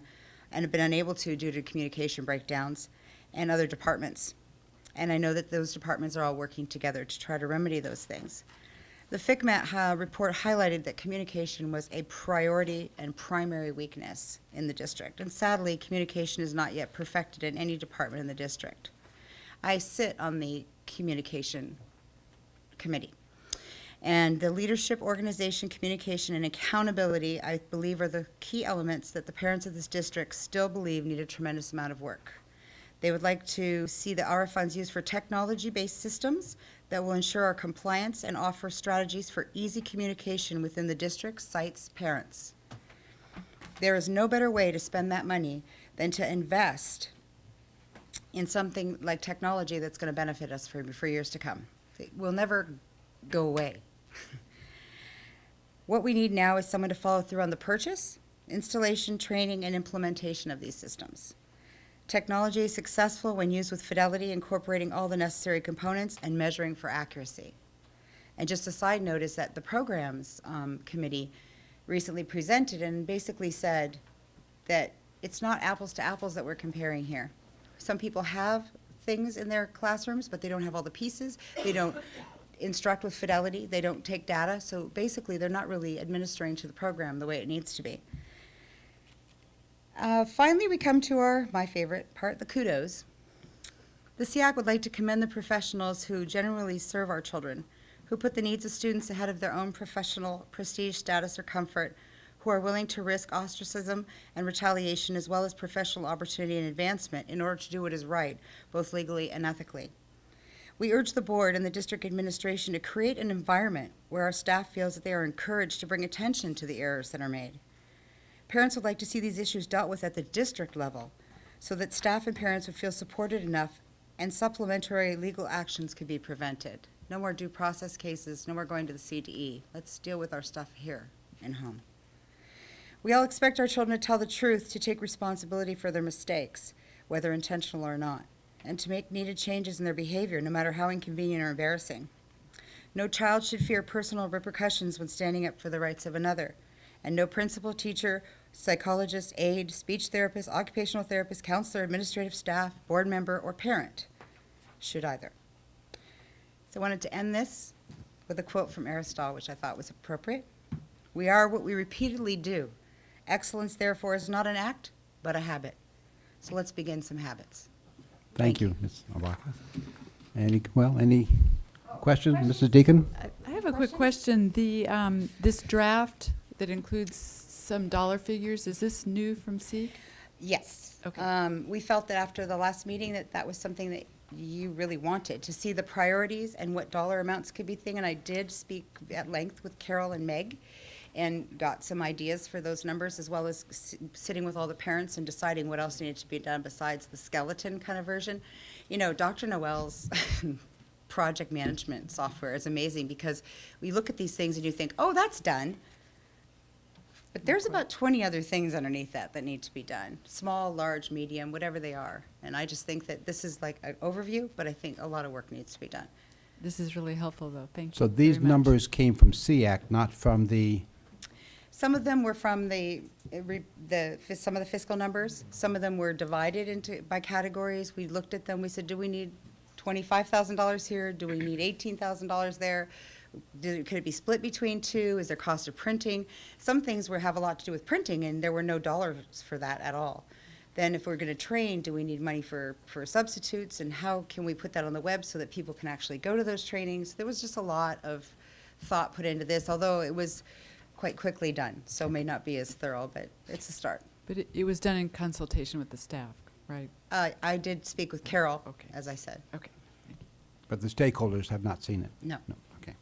L: and have been unable to due to communication breakdowns and other departments. And I know that those departments are all working together to try to remedy those things. The FCMAT report highlighted that communication was a priority and primary weakness in the district, and sadly, communication is not yet perfected in any department in the district. I sit on the communication committee, and the leadership, organization, communication, and accountability, I believe, are the key elements that the parents of this district still believe need a tremendous amount of work. They would like to see the ARA funds used for technology-based systems that will ensure our compliance and offer strategies for easy communication within the district, sites, parents. There is no better way to spend that money than to invest in something like technology that's going to benefit us for years to come. It will never go away. What we need now is someone to follow through on the purchase, installation, training, and implementation of these systems. Technology is successful when used with fidelity, incorporating all the necessary components and measuring for accuracy. And just a side note is that the programs committee recently presented and basically said that it's not apples to apples that we're comparing here. Some people have things in their classrooms, but they don't have all the pieces. They don't instruct with fidelity. They don't take data. So basically, they're not really administering to the program the way it needs to be. Finally, we come to my favorite part, the kudos. The SEAC would like to commend the professionals who generally serve our children, who put the needs of students ahead of their own professional prestige, status, or comfort, who are willing to risk ostracism and retaliation as well as professional opportunity and advancement in order to do what is right, both legally and ethically. We urge the board and the district administration to create an environment where our staff feels that they are encouraged to bring attention to the errors that are made. Parents would like to see these issues dealt with at the district level so that staff and parents would feel supported enough and supplementary legal actions could be prevented. No more due process cases, no more going to the CDE. Let's deal with our stuff here and home. We all expect our children to tell the truth, to take responsibility for their mistakes, whether intentional or not, and to make needed changes in their behavior, no matter how inconvenient or embarrassing. No child should fear personal repercussions when standing up for the rights of another. And no principal, teacher, psychologist, aide, speech therapist, occupational therapist, counselor, administrative staff, board member, or parent should either. So I wanted to end this with a quote from Aristotle, which I thought was appropriate. We are what we repeatedly do. Excellence, therefore, is not an act, but a habit. So let's begin some habits.
A: Thank you, Ms. Abaka. Any questions, Mrs. Deacon?
H: I have a quick question. This draft that includes some dollar figures, is this new from SEAC?
L: Yes.
H: Okay.
L: We felt that after the last meeting that was something that you really wanted, to see the priorities and what dollar amounts could be thing. And I did speak at length with Carol and Meg and got some ideas for those numbers, as well as sitting with all the parents and deciding what else needed to be done besides the skeleton kind of version. You know, Dr. Noel's project management software is amazing because we look at these things and you think, oh, that's done. But there's about 20 other things underneath that need to be done. Small, large, medium, whatever they are. And I just think that this is like an overview, but I think a lot of work needs to be done.
H: This is really helpful, though. Thank you.
A: So these
H: very much.
A: numbers came from SEAC, not from the,
L: Some of them were from some of the fiscal numbers. Some of them were divided by categories. We looked at them. We said, do we need $25,000 here? Do we need $18,000 there? Could it be split between two? Is there cost of printing? Some things have a lot to do with printing, and there were no dollars for that at all. Then if we're going to train, do we need money for substitutes? And how can we put that on the web so that people can actually go to those trainings? There was just a lot of thought put into this, although it was quite quickly done, so may not be as thorough, but it's a start.
H: But it was done in consultation with the staff, right?
L: I did speak with Carol, as I said.
H: Okay.
A: But the stakeholders have not seen it?
L: No.
A: Okay.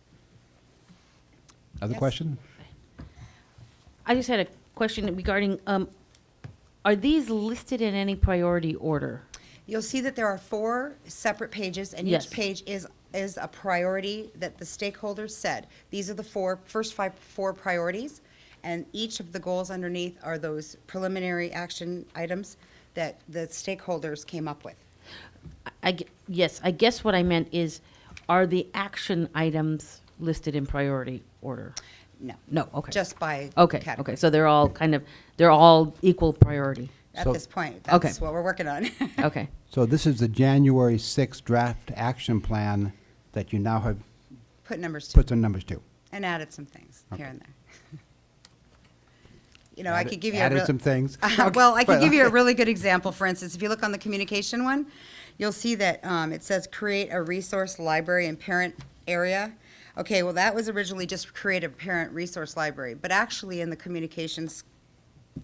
A: Other
L: Yes.
A: question?
D: I just had a question regarding, are these listed in any priority order?
L: You'll see that there are 4 separate pages, and
D: Yes.
L: each page is a priority that the stakeholders said. These are the first 4 priorities, and each of the goals underneath are those preliminary action items that the stakeholders came up with.
D: Yes, I guess what I meant is, are the action items listed in priority order?
L: No.
D: No, okay.
L: Just by
D: Okay,
L: category.
D: okay, so they're all equal priority.
L: At
A: So-
L: this point,
D: Okay.
L: that's what we're working on.
D: Okay.
A: So this is the January 6th draft action plan that you now have
L: Put numbers to.
A: put some numbers to.
L: And added some things here and there. I
A: Added-
L: could give you
A: added
L: a
A: some things.
L: Well, I could
A: Well,
L: give you a
A: okay.
L: really good example. For instance, if you look on the communication one, you'll see that it says create a resource library and parent area. Okay, well, that was originally just create a parent resource library, but actually in the communications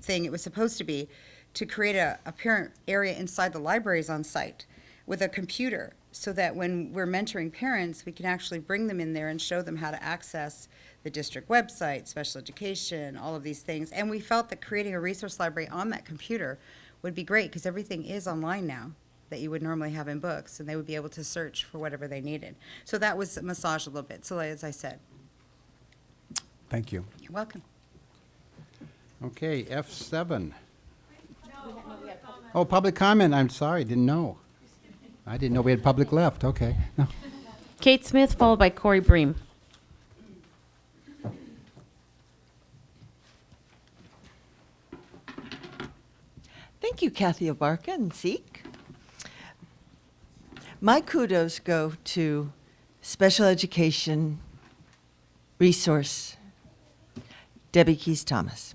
L: thing, it was supposed to be to create a parent area inside the libraries on site with a computer, so that when we're mentoring parents, we can actually bring them in there and show them how to access the district website, special education, all of these things. And we felt that creating a resource library on that computer would be great, because everything is online now that you would normally have in books, and they would be able to search for whatever they needed. So that was massaged a little bit, so as I said.
A: Thank you.
L: You're welcome.
A: Okay, F7. Oh, public comment, I'm sorry, didn't know. I didn't know we had public left, okay. No.
D: Kate Smith, followed by Corey Bream.
K: Thank you, Kathy Abarca and Zeke. My kudos go to Special Education Resource, Debbie Keys Thomas.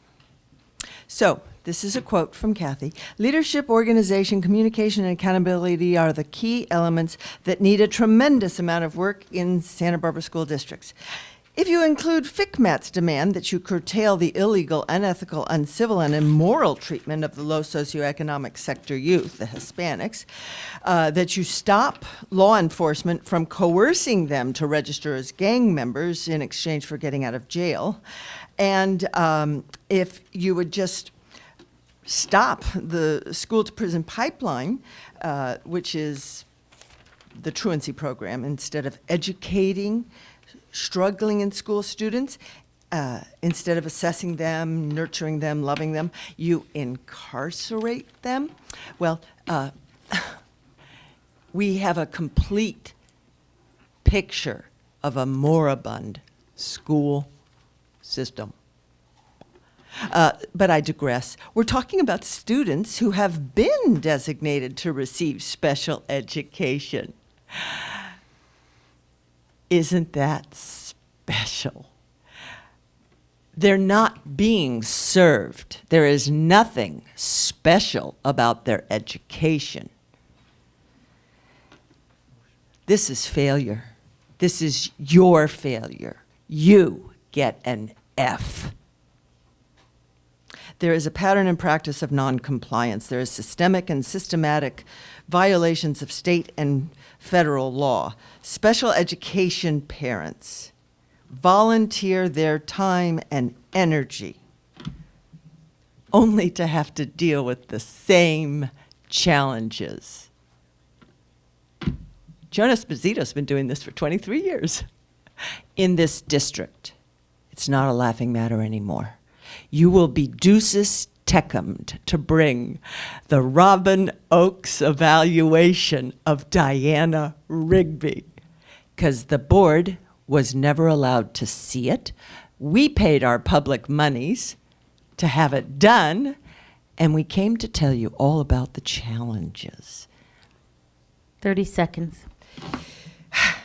K: So, this is a quote from Kathy. Leadership, organization, communication, and accountability are the key elements that need a tremendous amount of work in Santa Barbara school districts. If you include FCMAT's demand that you curtail the illegal, unethical, uncivil, and immoral treatment of the low socioeconomic sector youth, the Hispanics, that you stop law enforcement from coercing them to register as gang members in exchange for getting out of jail, and if you would just stop the school-to-prison pipeline, which is the truancy program, instead of educating struggling in school students, instead of assessing them, nurturing them, loving them, you incarcerate them. Well, we have a complete picture of a moribund school system. But I digress. We're talking about students who have been designated to receive special education. Isn't that special? They're not being served. There is nothing special about their education. This is failure. This is your failure. You get an F. There is a pattern and practice of noncompliance. There is systemic and systematic violations of state and federal law. Special education parents volunteer their time and energy only to have to deal with the same challenges. Joan Esposito's been doing this for 23 years in this district. It's not a laughing matter anymore. You will be deuces tecummed to bring the Robin Oaks evaluation of Diana Rigby, because the board was never allowed to see it. We paid our public monies to have it done, and we came to tell you all about the challenges.
D: 30 seconds.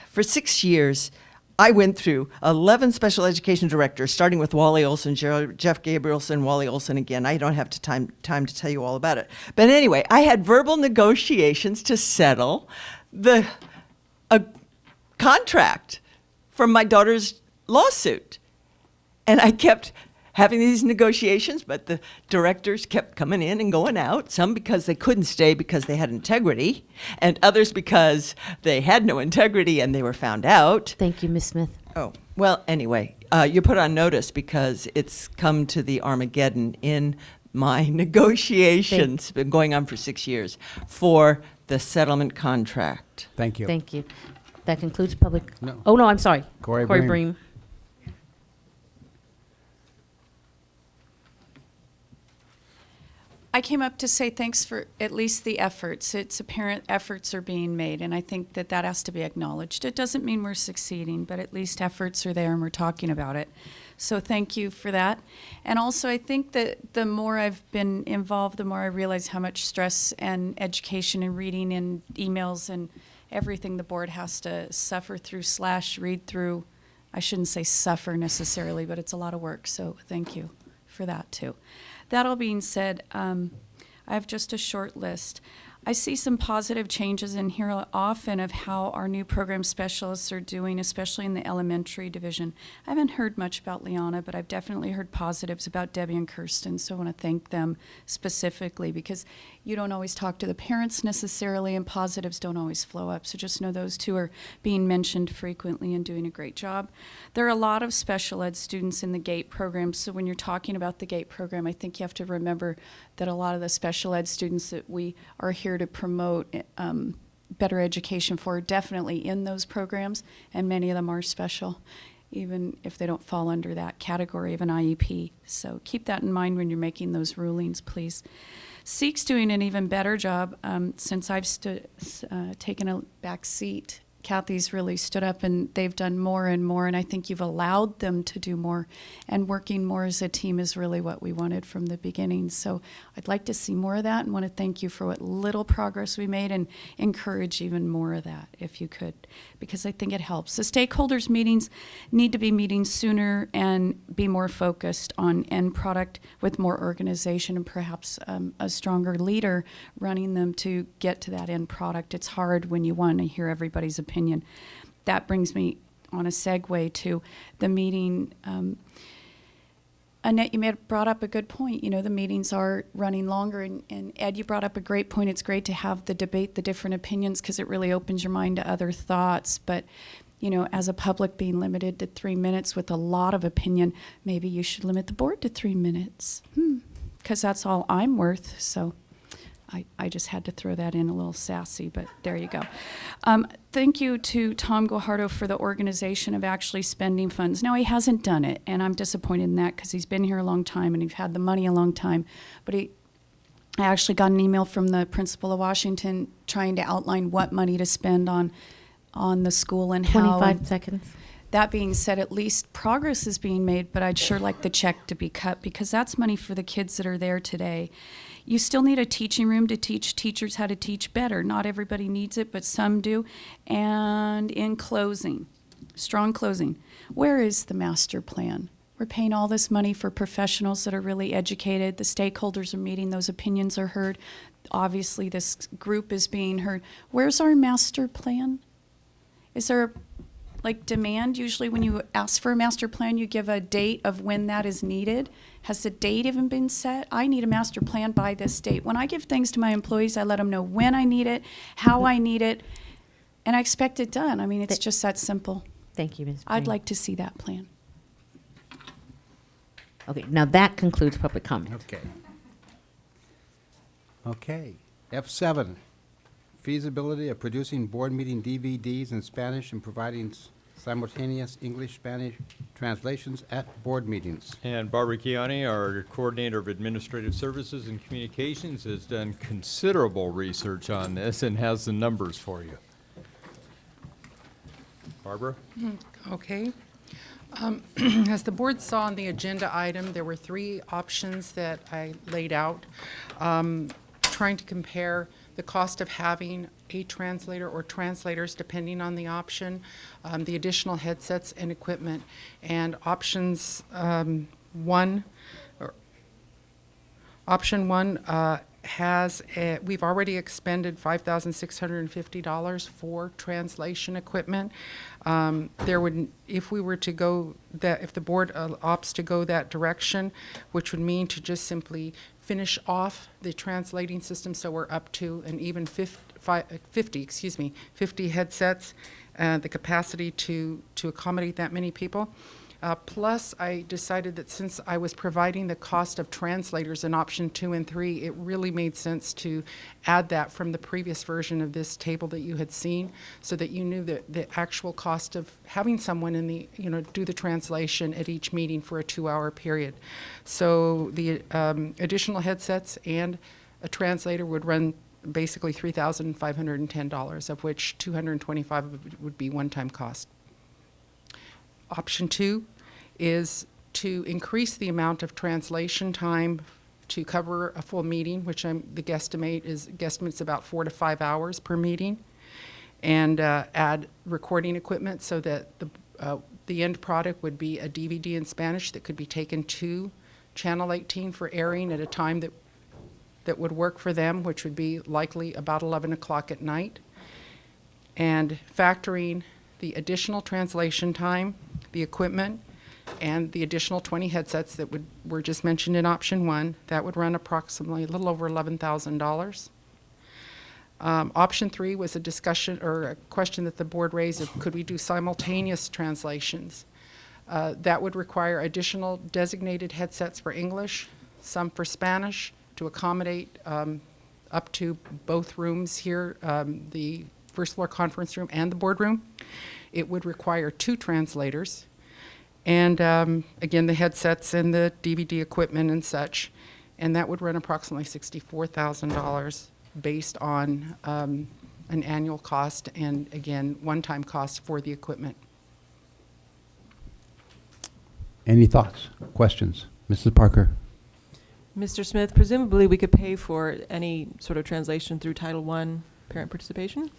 K: For 6 years, I went through 11 special education directors, starting with Wally Olson, Jeff Gabrielson, Wally Olson again. I don't have time to tell you all about it. But anyway, I had verbal negotiations to settle a contract from my daughter's lawsuit. And I kept having these negotiations, but the directors kept coming in and going out, some because they couldn't stay because they had integrity, and others because they had no integrity and they were found out.
D: Thank you, Ms. Smith.
K: Oh, well, anyway, you're put on notice because it's come to the Armageddon in my negotiations, been going on for 6 years, for the settlement contract.
A: Thank you.
D: Thank you. That concludes public.
A: No.
D: Oh, no, I'm sorry.
A: Corey
D: Bream.
A: Bream.
G: I came up to say thanks for at least the efforts. It's apparent efforts are being made, and I think that that has to be acknowledged. It doesn't mean we're succeeding, but at least efforts are there and we're talking about it. So thank you for that. And also, I think that the more I've been involved, the more I realize how much stress and education and reading and emails and everything the board has to suffer through / read through. I shouldn't say suffer necessarily, but it's a lot of work. So thank you for that too. That all being said, I have just a short list. I see some positive changes in here often of how our new program specialists are doing, especially in the elementary division. I haven't heard much about Liana, but I've definitely heard positives about Debbie and Kirsten, so I want to thank them specifically because you don't always talk to the parents necessarily and positives don't always flow up. So just know those two are being mentioned frequently and doing a great job. There are a lot of special ed students in the GATE program, so when you're talking about the GATE program, I think you have to remember that a lot of the special ed students that we are here to promote better education for are definitely in those programs, and many of them are special, even if they don't fall under that category of an IEP. So keep that in mind when you're making those rulings, please. SEEK's doing an even better job since I've taken a back seat. Kathy's really stood up and they've done more and more, and I think you've allowed them to do more, and working more as a team is really what we wanted from the beginning. So I'd like to see more of that and want to thank you for what little progress we made and encourage even more of that if you could, because I think it helps. The stakeholders meetings need to be meeting sooner and be more focused on end product with more organization and perhaps a stronger leader running them to get to that end product. It's hard when you want to hear everybody's opinion. That brings me on a segue to the meeting. Annette, you brought up a good point. You know, the meetings are running longer, and Ed, you brought up a great point. It's great to have the debate, the different opinions, because it really opens your mind to other thoughts. But, you know, as a public being limited to 3 minutes with a lot of opinion, maybe you should limit the board to 3 minutes, because that's all I'm worth. So I just had to throw that in a little sassy, but there you go. Thank you to Tom Guajardo for the organization of actually spending funds. Now, he hasn't done it, and I'm disappointed in that because he's been here a long time and he's had the money a long time. But I actually got an email from the principal of Washington trying to outline what money to spend on the school and how.
D: 25 seconds.
G: That being said, at least progress is being made, but I'd sure like the check to be cut because that's money for the kids that are there today. You still need a teaching room to teach teachers how to teach better. Not everybody needs it, but some do. And in closing, strong closing, where is the master plan? We're paying all this money for professionals that are really educated. The stakeholders are meeting. Those opinions are heard. Obviously, this group is being heard. Where's our master plan? Is there demand? Usually when you ask for a master plan, you give a date of when that is needed. Has the date even been set? I need a master plan by this date. When I give things to my employees, I let them know when I need it, how I need it, and I expect it done. I mean, it's just that simple.
D: Thank you, Ms.
G: I'd
D: Breen.
G: like to see that plan.
D: Okay, now that concludes public comment.
A: Okay. F7, feasibility of producing board meeting DVDs in Spanish and providing simultaneous English-Spanish translations at board meetings.
B: And Barbara Kiani, our Coordinator of Administrative Services and Communications, has done considerable research on this and has the numbers for you. Barbara?
P: Okay. As the board saw on the agenda item, there were 3 options that I laid out, trying to compare the cost of having a translator or translators, depending on the option, the additional headsets and equipment, and option one we've already expended $5,650 for translation equipment. There would, if we were to go that, if the board opts to go that direction, which would mean to just simply finish off the translating system, so we're up to an even 50 headsets, the capacity to accommodate that many people. Plus, I decided that since I was providing the cost of translators in option 2 and 3, it really made sense to add that from the previous version of this table that you had seen, so that you knew that the actual cost of having someone in the, do the translation at each meeting for a 2-hour period. So the additional headsets and a translator would run basically $3,510, of which $225 would be one-time cost. Option 2 is to increase the amount of translation time to cover a full meeting, which the guesstimate's about 4 to 5 hours per meeting, and add recording equipment so that the end product would be a DVD in Spanish that could be taken to Channel 18 for airing at a time that would work for them, which would be likely about 11 o'clock at night, and factoring the additional translation time, the equipment, and the additional 20 headsets that were just mentioned in option 1, that would run approximately a little over $11,000. Option 3 was a discussion or a question that the board raised of could we do simultaneous translations. That would require additional designated headsets for English, some for Spanish, to accommodate up to both rooms here, the first floor conference room and the boardroom. It would require 2 translators, and again, the headsets and the DVD equipment and such, and that would run approximately $64,000 based on an annual cost and, again, one-time cost for the equipment.
A: Any thoughts, questions? Mrs. Parker?
R: Mr. Smith, presumably we could pay for any sort of translation through Title I parent participation?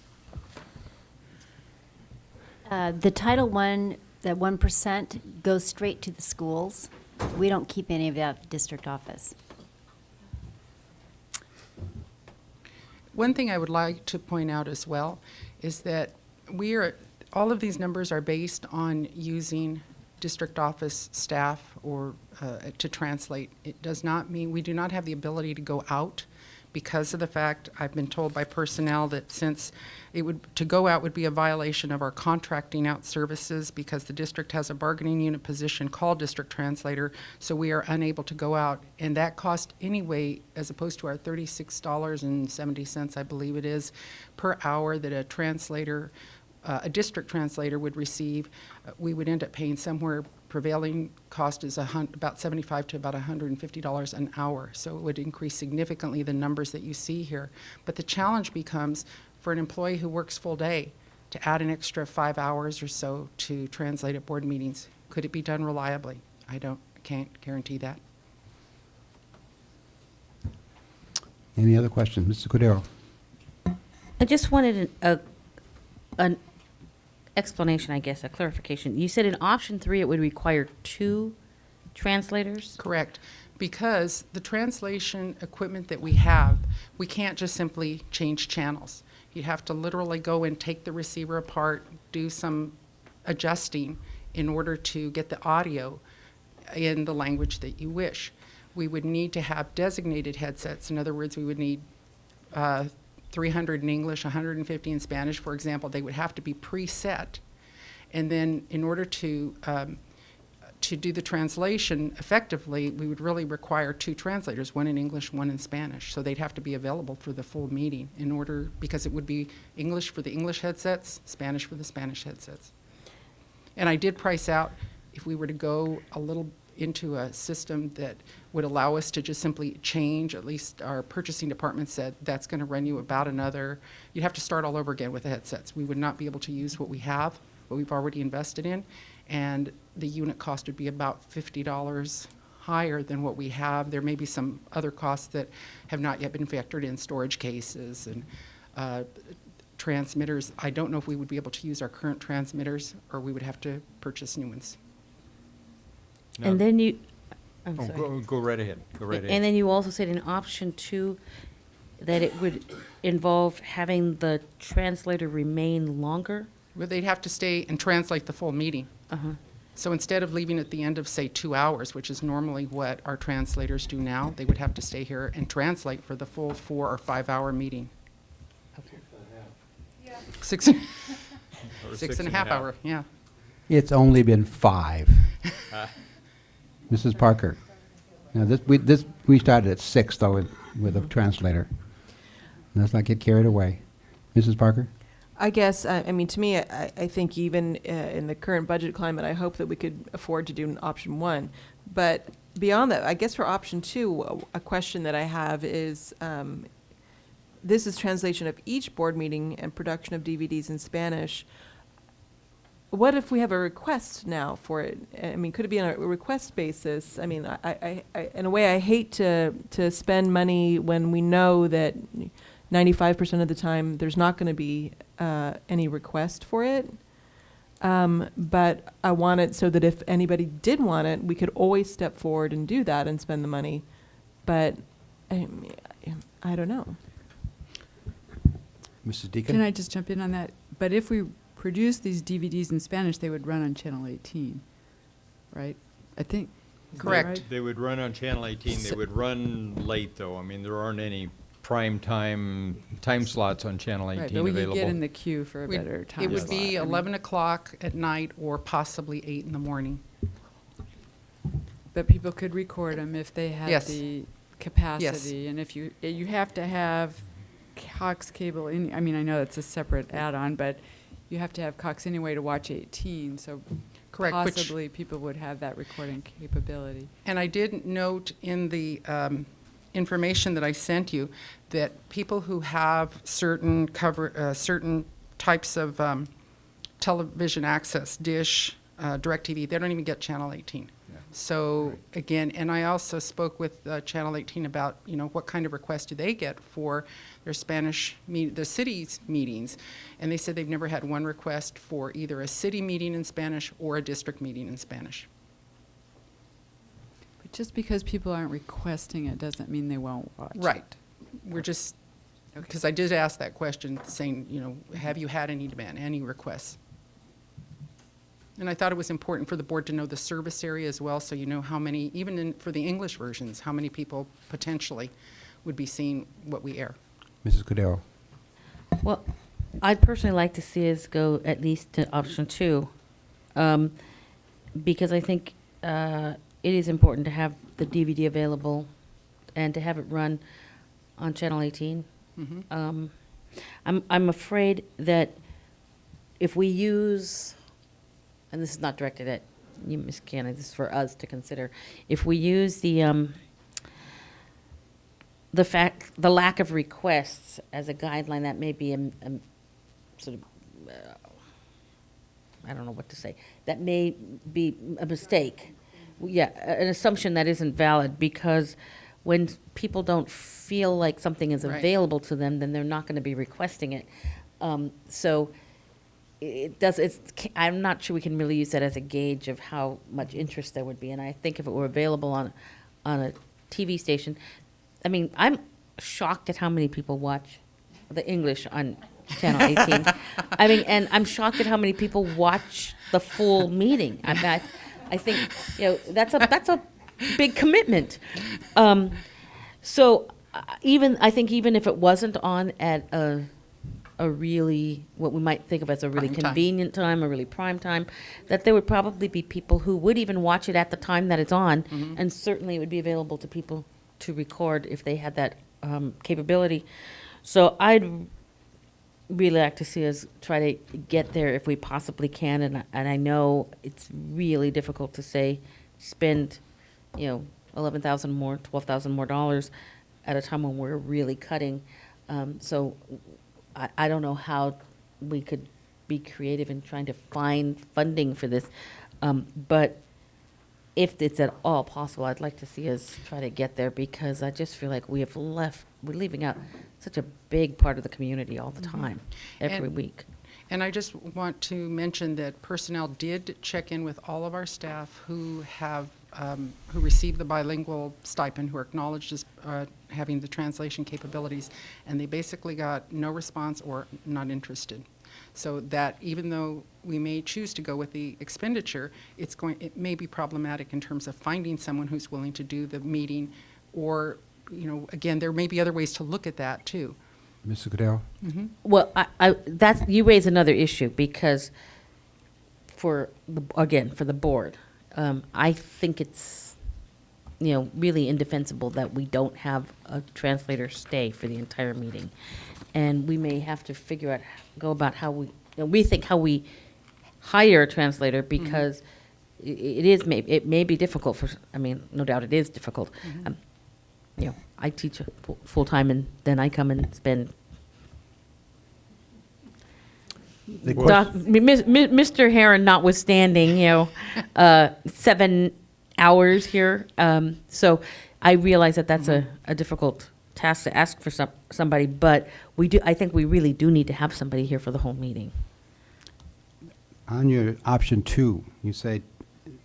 S: The Title I, that 1% goes straight to the schools. We don't keep any of that at the district office.
P: One thing I would like to point out as well is that all of these numbers are based on using district office staff or to translate. It does not mean we do not have the ability to go out because of the fact I've been told by personnel that since to go out would be a violation of our contracting out services because the district has a bargaining unit position called district translator, so we are unable to go out. And that cost anyway, as opposed to our $36.70, I believe it is, per hour that a translator, a district translator would receive, we would end up paying somewhere, prevailing cost is about $75 to about $150 an hour. So it would increase significantly the numbers that you see here. But the challenge becomes for an employee who works full day to add an extra 5 hours or so to translate at board meetings. Could it be done reliably? I can't guarantee that.
A: Any other questions? Mr. Cordero?
D: I just wanted an explanation, I guess, a clarification. You said in option 3 it would require 2 translators?
P: Correct. Because the translation equipment that we have, we can't just simply change channels. You have to literally go and take the receiver apart, do some adjusting in order to get the audio in the language that you wish. We would need to have designated headsets. In other words, we would need 300 in English, 150 in Spanish, for example. They would have to be preset. And then in order to do the translation effectively, we would really require 2 translators, one in English, one in Spanish. So they'd have to be available for the full meeting because it would be English for the English headsets, Spanish for the Spanish headsets. And I did price out if we were to go a little into a system that would allow us to just simply change, at least our purchasing department said that's going to run you about you'd have to start all over again with the headsets. We would not be able to use what we have, what we've already invested in, and the unit cost would be about $50 higher than what we have. There may be some other costs that have not yet been factored in, storage cases and transmitters. I don't know if we would be able to use our current transmitters or we would have to purchase new ones.
D: And then you, I'm sorry.
B: Go right ahead. Go right ahead.
D: And then you also said in option 2, that it would involve having the translator remain longer?
P: Well, they'd have to stay and translate the full meeting.
D: Uh-huh.
P: So instead of leaving at the end of, say, 2 hours, which is normally what our translators do now, they would have to stay here and translate for the full 4 or 5 hour meeting. Six and,
B: Or
P: six and a half hour, yeah.
A: It's only been 5. Mrs. Parker. Now, we started at 6, though, with a translator. Let's not get carried away. Mrs. Parker?
Q: I guess, I mean, to me, I think even in the current budget climate, I hope that we could afford to do an option 1. But beyond that, I guess for option 2, a question that I have is, this is translation of each board meeting and production of DVDs in Spanish. What if we have a request now for it? I mean, could it be on a request basis? I mean, I in a way, I hate to spend money when we know that 95% of the time there's not going to be any request for it. But I want it so that if anybody did want it, we could always step forward and do that and spend the money. But I don't know.
A: Mrs. Deacon?
H: Can I just jump in on that? But if we produce these DVDs in Spanish, they would run on Channel 18, right? I think. Is that
P: Correct.
H: right?
B: They would run on Channel 18. They would run late, though. I mean, there aren't any prime time slots on Channel 18
H: Right, but we
B: available.
H: could get in the queue for a
P: We'd-
H: better time.
P: It would
H: slot.
P: be
H: I mean,
P: 11 o'clock at night or possibly 8 in the morning.
H: But people could record them if they had
P: Yes.
H: the capacity. And if you have to have Cox cable in, I mean, I know it's a separate add-on, but you have to have Cox anyway to watch 18, so
P: Correct, which-
H: possibly people would have that recording capability.
P: And I did note in the information that I sent you that people who have certain certain types of television access, Dish, DirecTV, they don't even get Channel 18. So again, and I also spoke with Channel 18 about, you know, what kind of requests do they get for their Spanish, the city's meetings. And they said they've never had one request for either a city meeting in Spanish or a district meeting in Spanish.
H: But just because people aren't requesting it doesn't mean they won't watch it.
P: Right. We're just, because I did ask that question, saying, you know, have you had any demand, any requests? And I thought it was important for the board to know the service area as well, so you know how many, even for the English versions, how many people potentially would be seeing what we air.
A: Mrs. Cordero?
D: Well, I'd personally like to see us go at least to option 2, because I think it is important to have the DVD available and to have it run on Channel 18.
P: Mhm.
D: I'm afraid that if we use, and this is not directed at you, Ms. Cannon, this is for us to consider, if we use the lack of requests as a guideline, that may be a sort of, I don't know what to say, that may be a mistake. Yeah, an assumption that isn't valid, because when people don't feel like something is
P: Right.
D: available to them, then they're not going to be requesting it. So I'm not sure we can really use that as a gauge of how much interest there would be. And I think if it were available on a TV station, I mean, I'm shocked at how many people watch the English on Channel 18. I mean, and I'm shocked at how many people watch the full meeting. I mean, I think, you know, that's a big commitment. So I think even if it wasn't on at a really, what we might think of as a really
P: Prime time.
D: convenient time, a really prime time, that there would probably be people who would even watch it at the time that it's on,
P: Mhm.
D: and certainly it would be available to people to record if they had that capability. So I'd really like to see us try to get there if we possibly can, and I know it's really difficult to say spend, you know, $11,000 more, $12,000 more dollars at a time when we're really cutting. So I don't know how we could be creative in trying to find funding for this, but if it's at all possible, I'd like to see us try to get there, because I just feel like we're leaving out such a big part of the community all the time, every
P: And-
D: week.
P: And I just want to mention that personnel did check in with all of our staff who have who receive the bilingual stipend, who are acknowledged as having the translation capabilities, and they basically got no response or not interested. So that even though we may choose to go with the expenditure, it may be problematic in terms of finding someone who's willing to do the meeting, or, again, there may be other ways to look at that too.
A: Mrs. Goodell?
D: Well, you raise another issue, because for the board, I think it's, really indefensible that we don't have a translator stay for the entire meeting. And we may have to go about how we rethink how we hire a translator, because it may be difficult no doubt it is difficult. I teach full-time, and then I come and spend Mr. Heron notwithstanding, 7 hours here. So I realize that that's a difficult task to ask for somebody, but I think we really do need to have somebody here for the whole meeting.
A: On your option 2, you say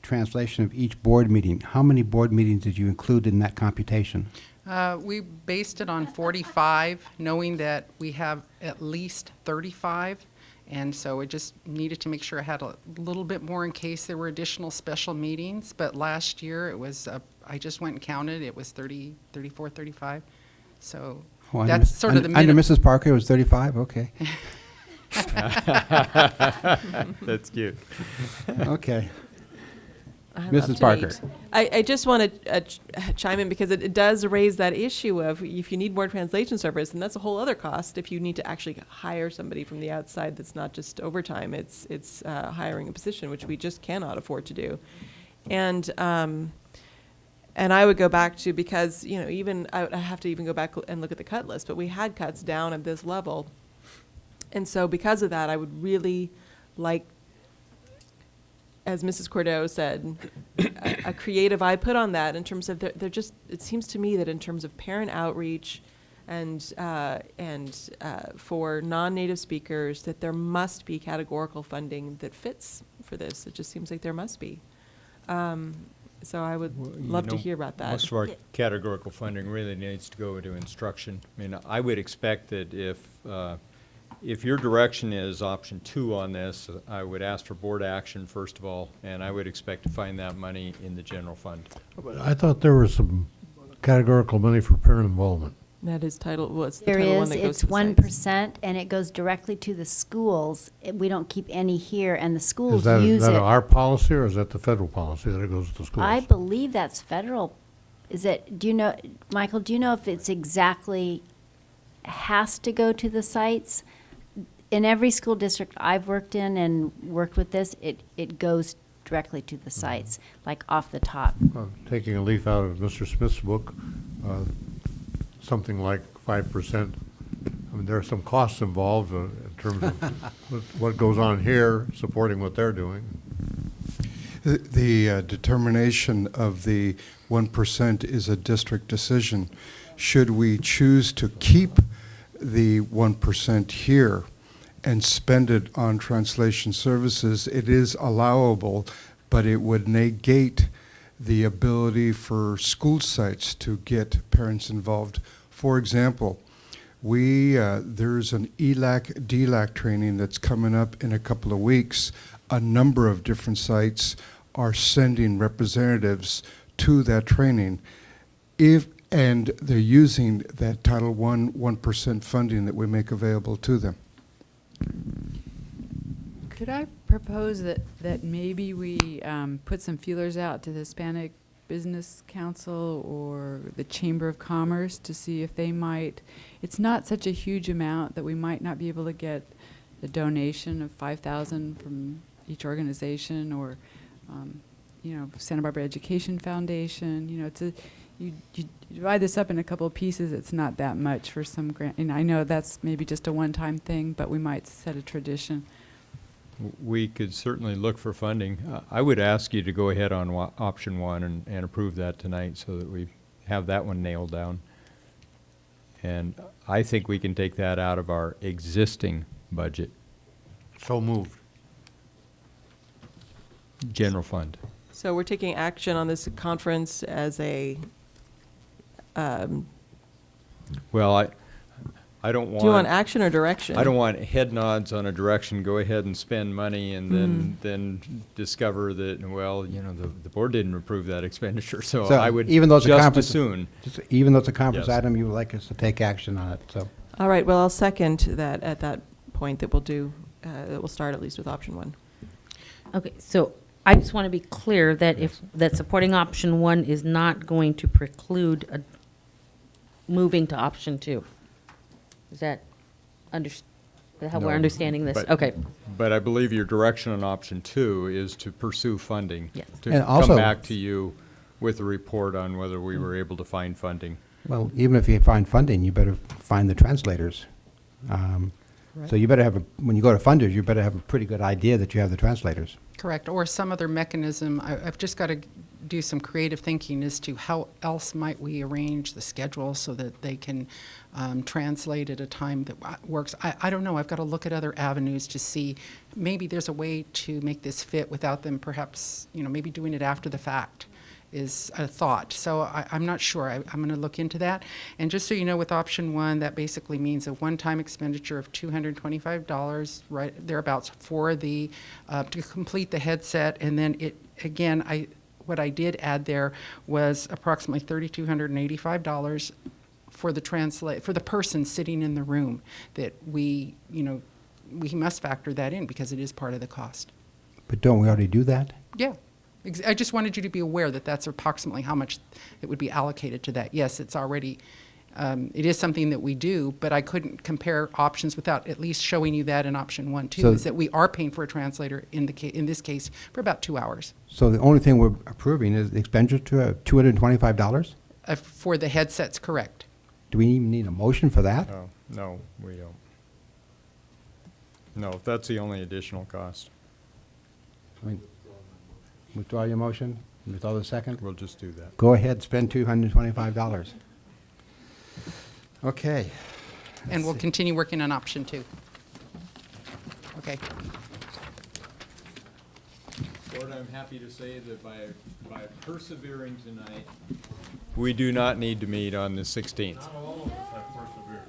A: translation of each board meeting. How many board meetings did you include in that computation?
P: We based it on 45, knowing that we have at least 35. And so it just needed to make sure I had a little bit more in case there were additional special meetings. But last year it was, I just went and counted, it was 30, 34, 35. So that's sort of the
A: Under
P: minimum.
A: Mrs. Parker, it was 35? Okay.
B: That's cute.
A: Okay.
R: I'm
A: Mrs.
R: up to
A: Parker.
R: 8. I just want to chime in, because it does raise that issue of, if you need more translation service, and that's a whole other cost if you need to actually hire somebody from the outside. That's not just overtime, it's hiring a position, which we just cannot afford to do. And I would go back to, because even I have to even go back and look at the cut list, but we had cuts down at this level, and so because of that, I would really like, as Mrs. Cordero said, a creative eye put on that, in terms of they're just, it seems to me that in terms of parent outreach and for non-native speakers, that there must be categorical funding that fits for this. It just seems like there must be. So I would love to hear about that.
B: Most of our categorical funding really needs to go into instruction. I would expect that if your direction is option 2 on this, I would ask for board action first of all, and I would expect to find that money in the general fund.
U: I thought there was some categorical money for parent involvement.
R: That is title, what's the
S: There
R: Title I
S: is,
R: that goes
S: it's
R: to the sites?
S: 1%, and it goes directly to the schools. We don't keep any here, and the
U: Is
S: schools
U: that
S: use it.
U: our policy, or is that the federal policy that it goes to the schools?
S: I believe that's federal. Do you know, Michael, do you know if it's exactly has to go to the sites? In every school district I've worked in and worked with this, it goes directly to the sites, like off the top.
U: Well, taking a leaf out of Mr. Smith's book, something like 5%. There are some costs involved in terms of what goes on here, supporting what they're doing.
F: The determination of the 1% is a district decision. Should we choose to keep the 1% here and spend it on translation services, it is allowable, but it would negate the ability for school sites to get parents involved. For example, there's an ELAC, DLAC training that's coming up in a couple of weeks. A number of different sites are sending representatives to that training, and they're using that Title I 1% funding that we make available to them.
H: Could I propose that maybe we put some feelers out to the Hispanic Business Council or the Chamber of Commerce to see if they might, it's not such a huge amount that we might not be able to get a donation of $5,000 from each organization, or Santa Barbara Education Foundation. You divide this up in a couple of pieces, it's not that much for some grant. And I know that's maybe just a one-time thing, but we might set a tradition.
B: We could certainly look for funding. I would ask you to go ahead on option 1 and approve that tonight, so that we have that one nailed down. And I think we can take that out of our existing budget.
U: So moved.
B: General fund.
Q: So we're taking action on this conference as a,
B: Well, I don't want.
Q: do you want action or direction?
B: I don't want head nods on a direction, go ahead and spend money, and then discover that, well, you know, the board didn't approve that expenditure, so I would
A: even though it's a
B: just
A: conference-
B: as soon.
A: Even though it's a conference
B: Yes.
A: item, you would like us to take action on it, so.
Q: All right, well, I'll second that at that point that we'll do, that we'll start at least with option 1.
D: Okay, so I just want to be clear that that supporting option 1 is not going to preclude moving to option 2. Is that how we're
B: No,
D: understanding this?
B: but-
D: Okay.
B: But I believe your direction on option 2 is to pursue funding.
D: Yes.
B: To
A: And
B: come
A: also-
B: back to you with a report on whether we were able to find funding.
A: Well, even if you find funding, you better find the translators. So you better have, when you go to funders, you better have a pretty good idea that you have the translators.
P: Correct, or some other mechanism. I've just got to do some creative thinking as to how else might we arrange the schedule so that they can translate at a time that works. I don't know, I've got to look at other avenues to see, maybe there's a way to make this fit without them perhaps, you know, maybe doing it after the fact is a thought. So I'm not sure. I'm going to look into that. And just so you know, with option 1, that basically means a one-time expenditure of $225, right thereabouts, for the to complete the headset. And then what I did add there was approximately $3,285 for the person sitting in the room. That we must factor that in because it is part of the cost.
A: But don't we already do that?
P: Yeah. I just wanted you to be aware that that's approximately how much it would be allocated to that. Yes, it's already, it is something that we do, but I couldn't compare options without at least showing you that in option 1 too,
A: So-
P: is that we are paying for a translator in this case for about 2 hours.
A: So the only thing we're approving is the expenditure of $225?
P: For the headsets, correct.
A: Do we even need a motion for that?
B: No, we don't. No, that's the only additional cost.
A: I mean, withdraw your motion, withdraw the second?
B: We'll just do that.
A: Go ahead, spend $225. Okay.
P: And we'll continue working on option 2. Okay.
B: Lord, I'm happy to say that by persevering tonight, we do not need to meet on the 16th.
U: Not all of us have persevered.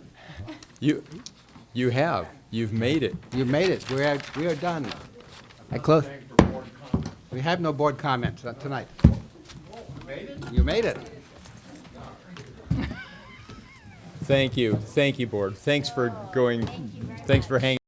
B: You have. You've made it.
A: You've made it. We are done. I close. We have no board comments tonight. You made it.
B: Thank you. Thank you, board. Thanks for hanging.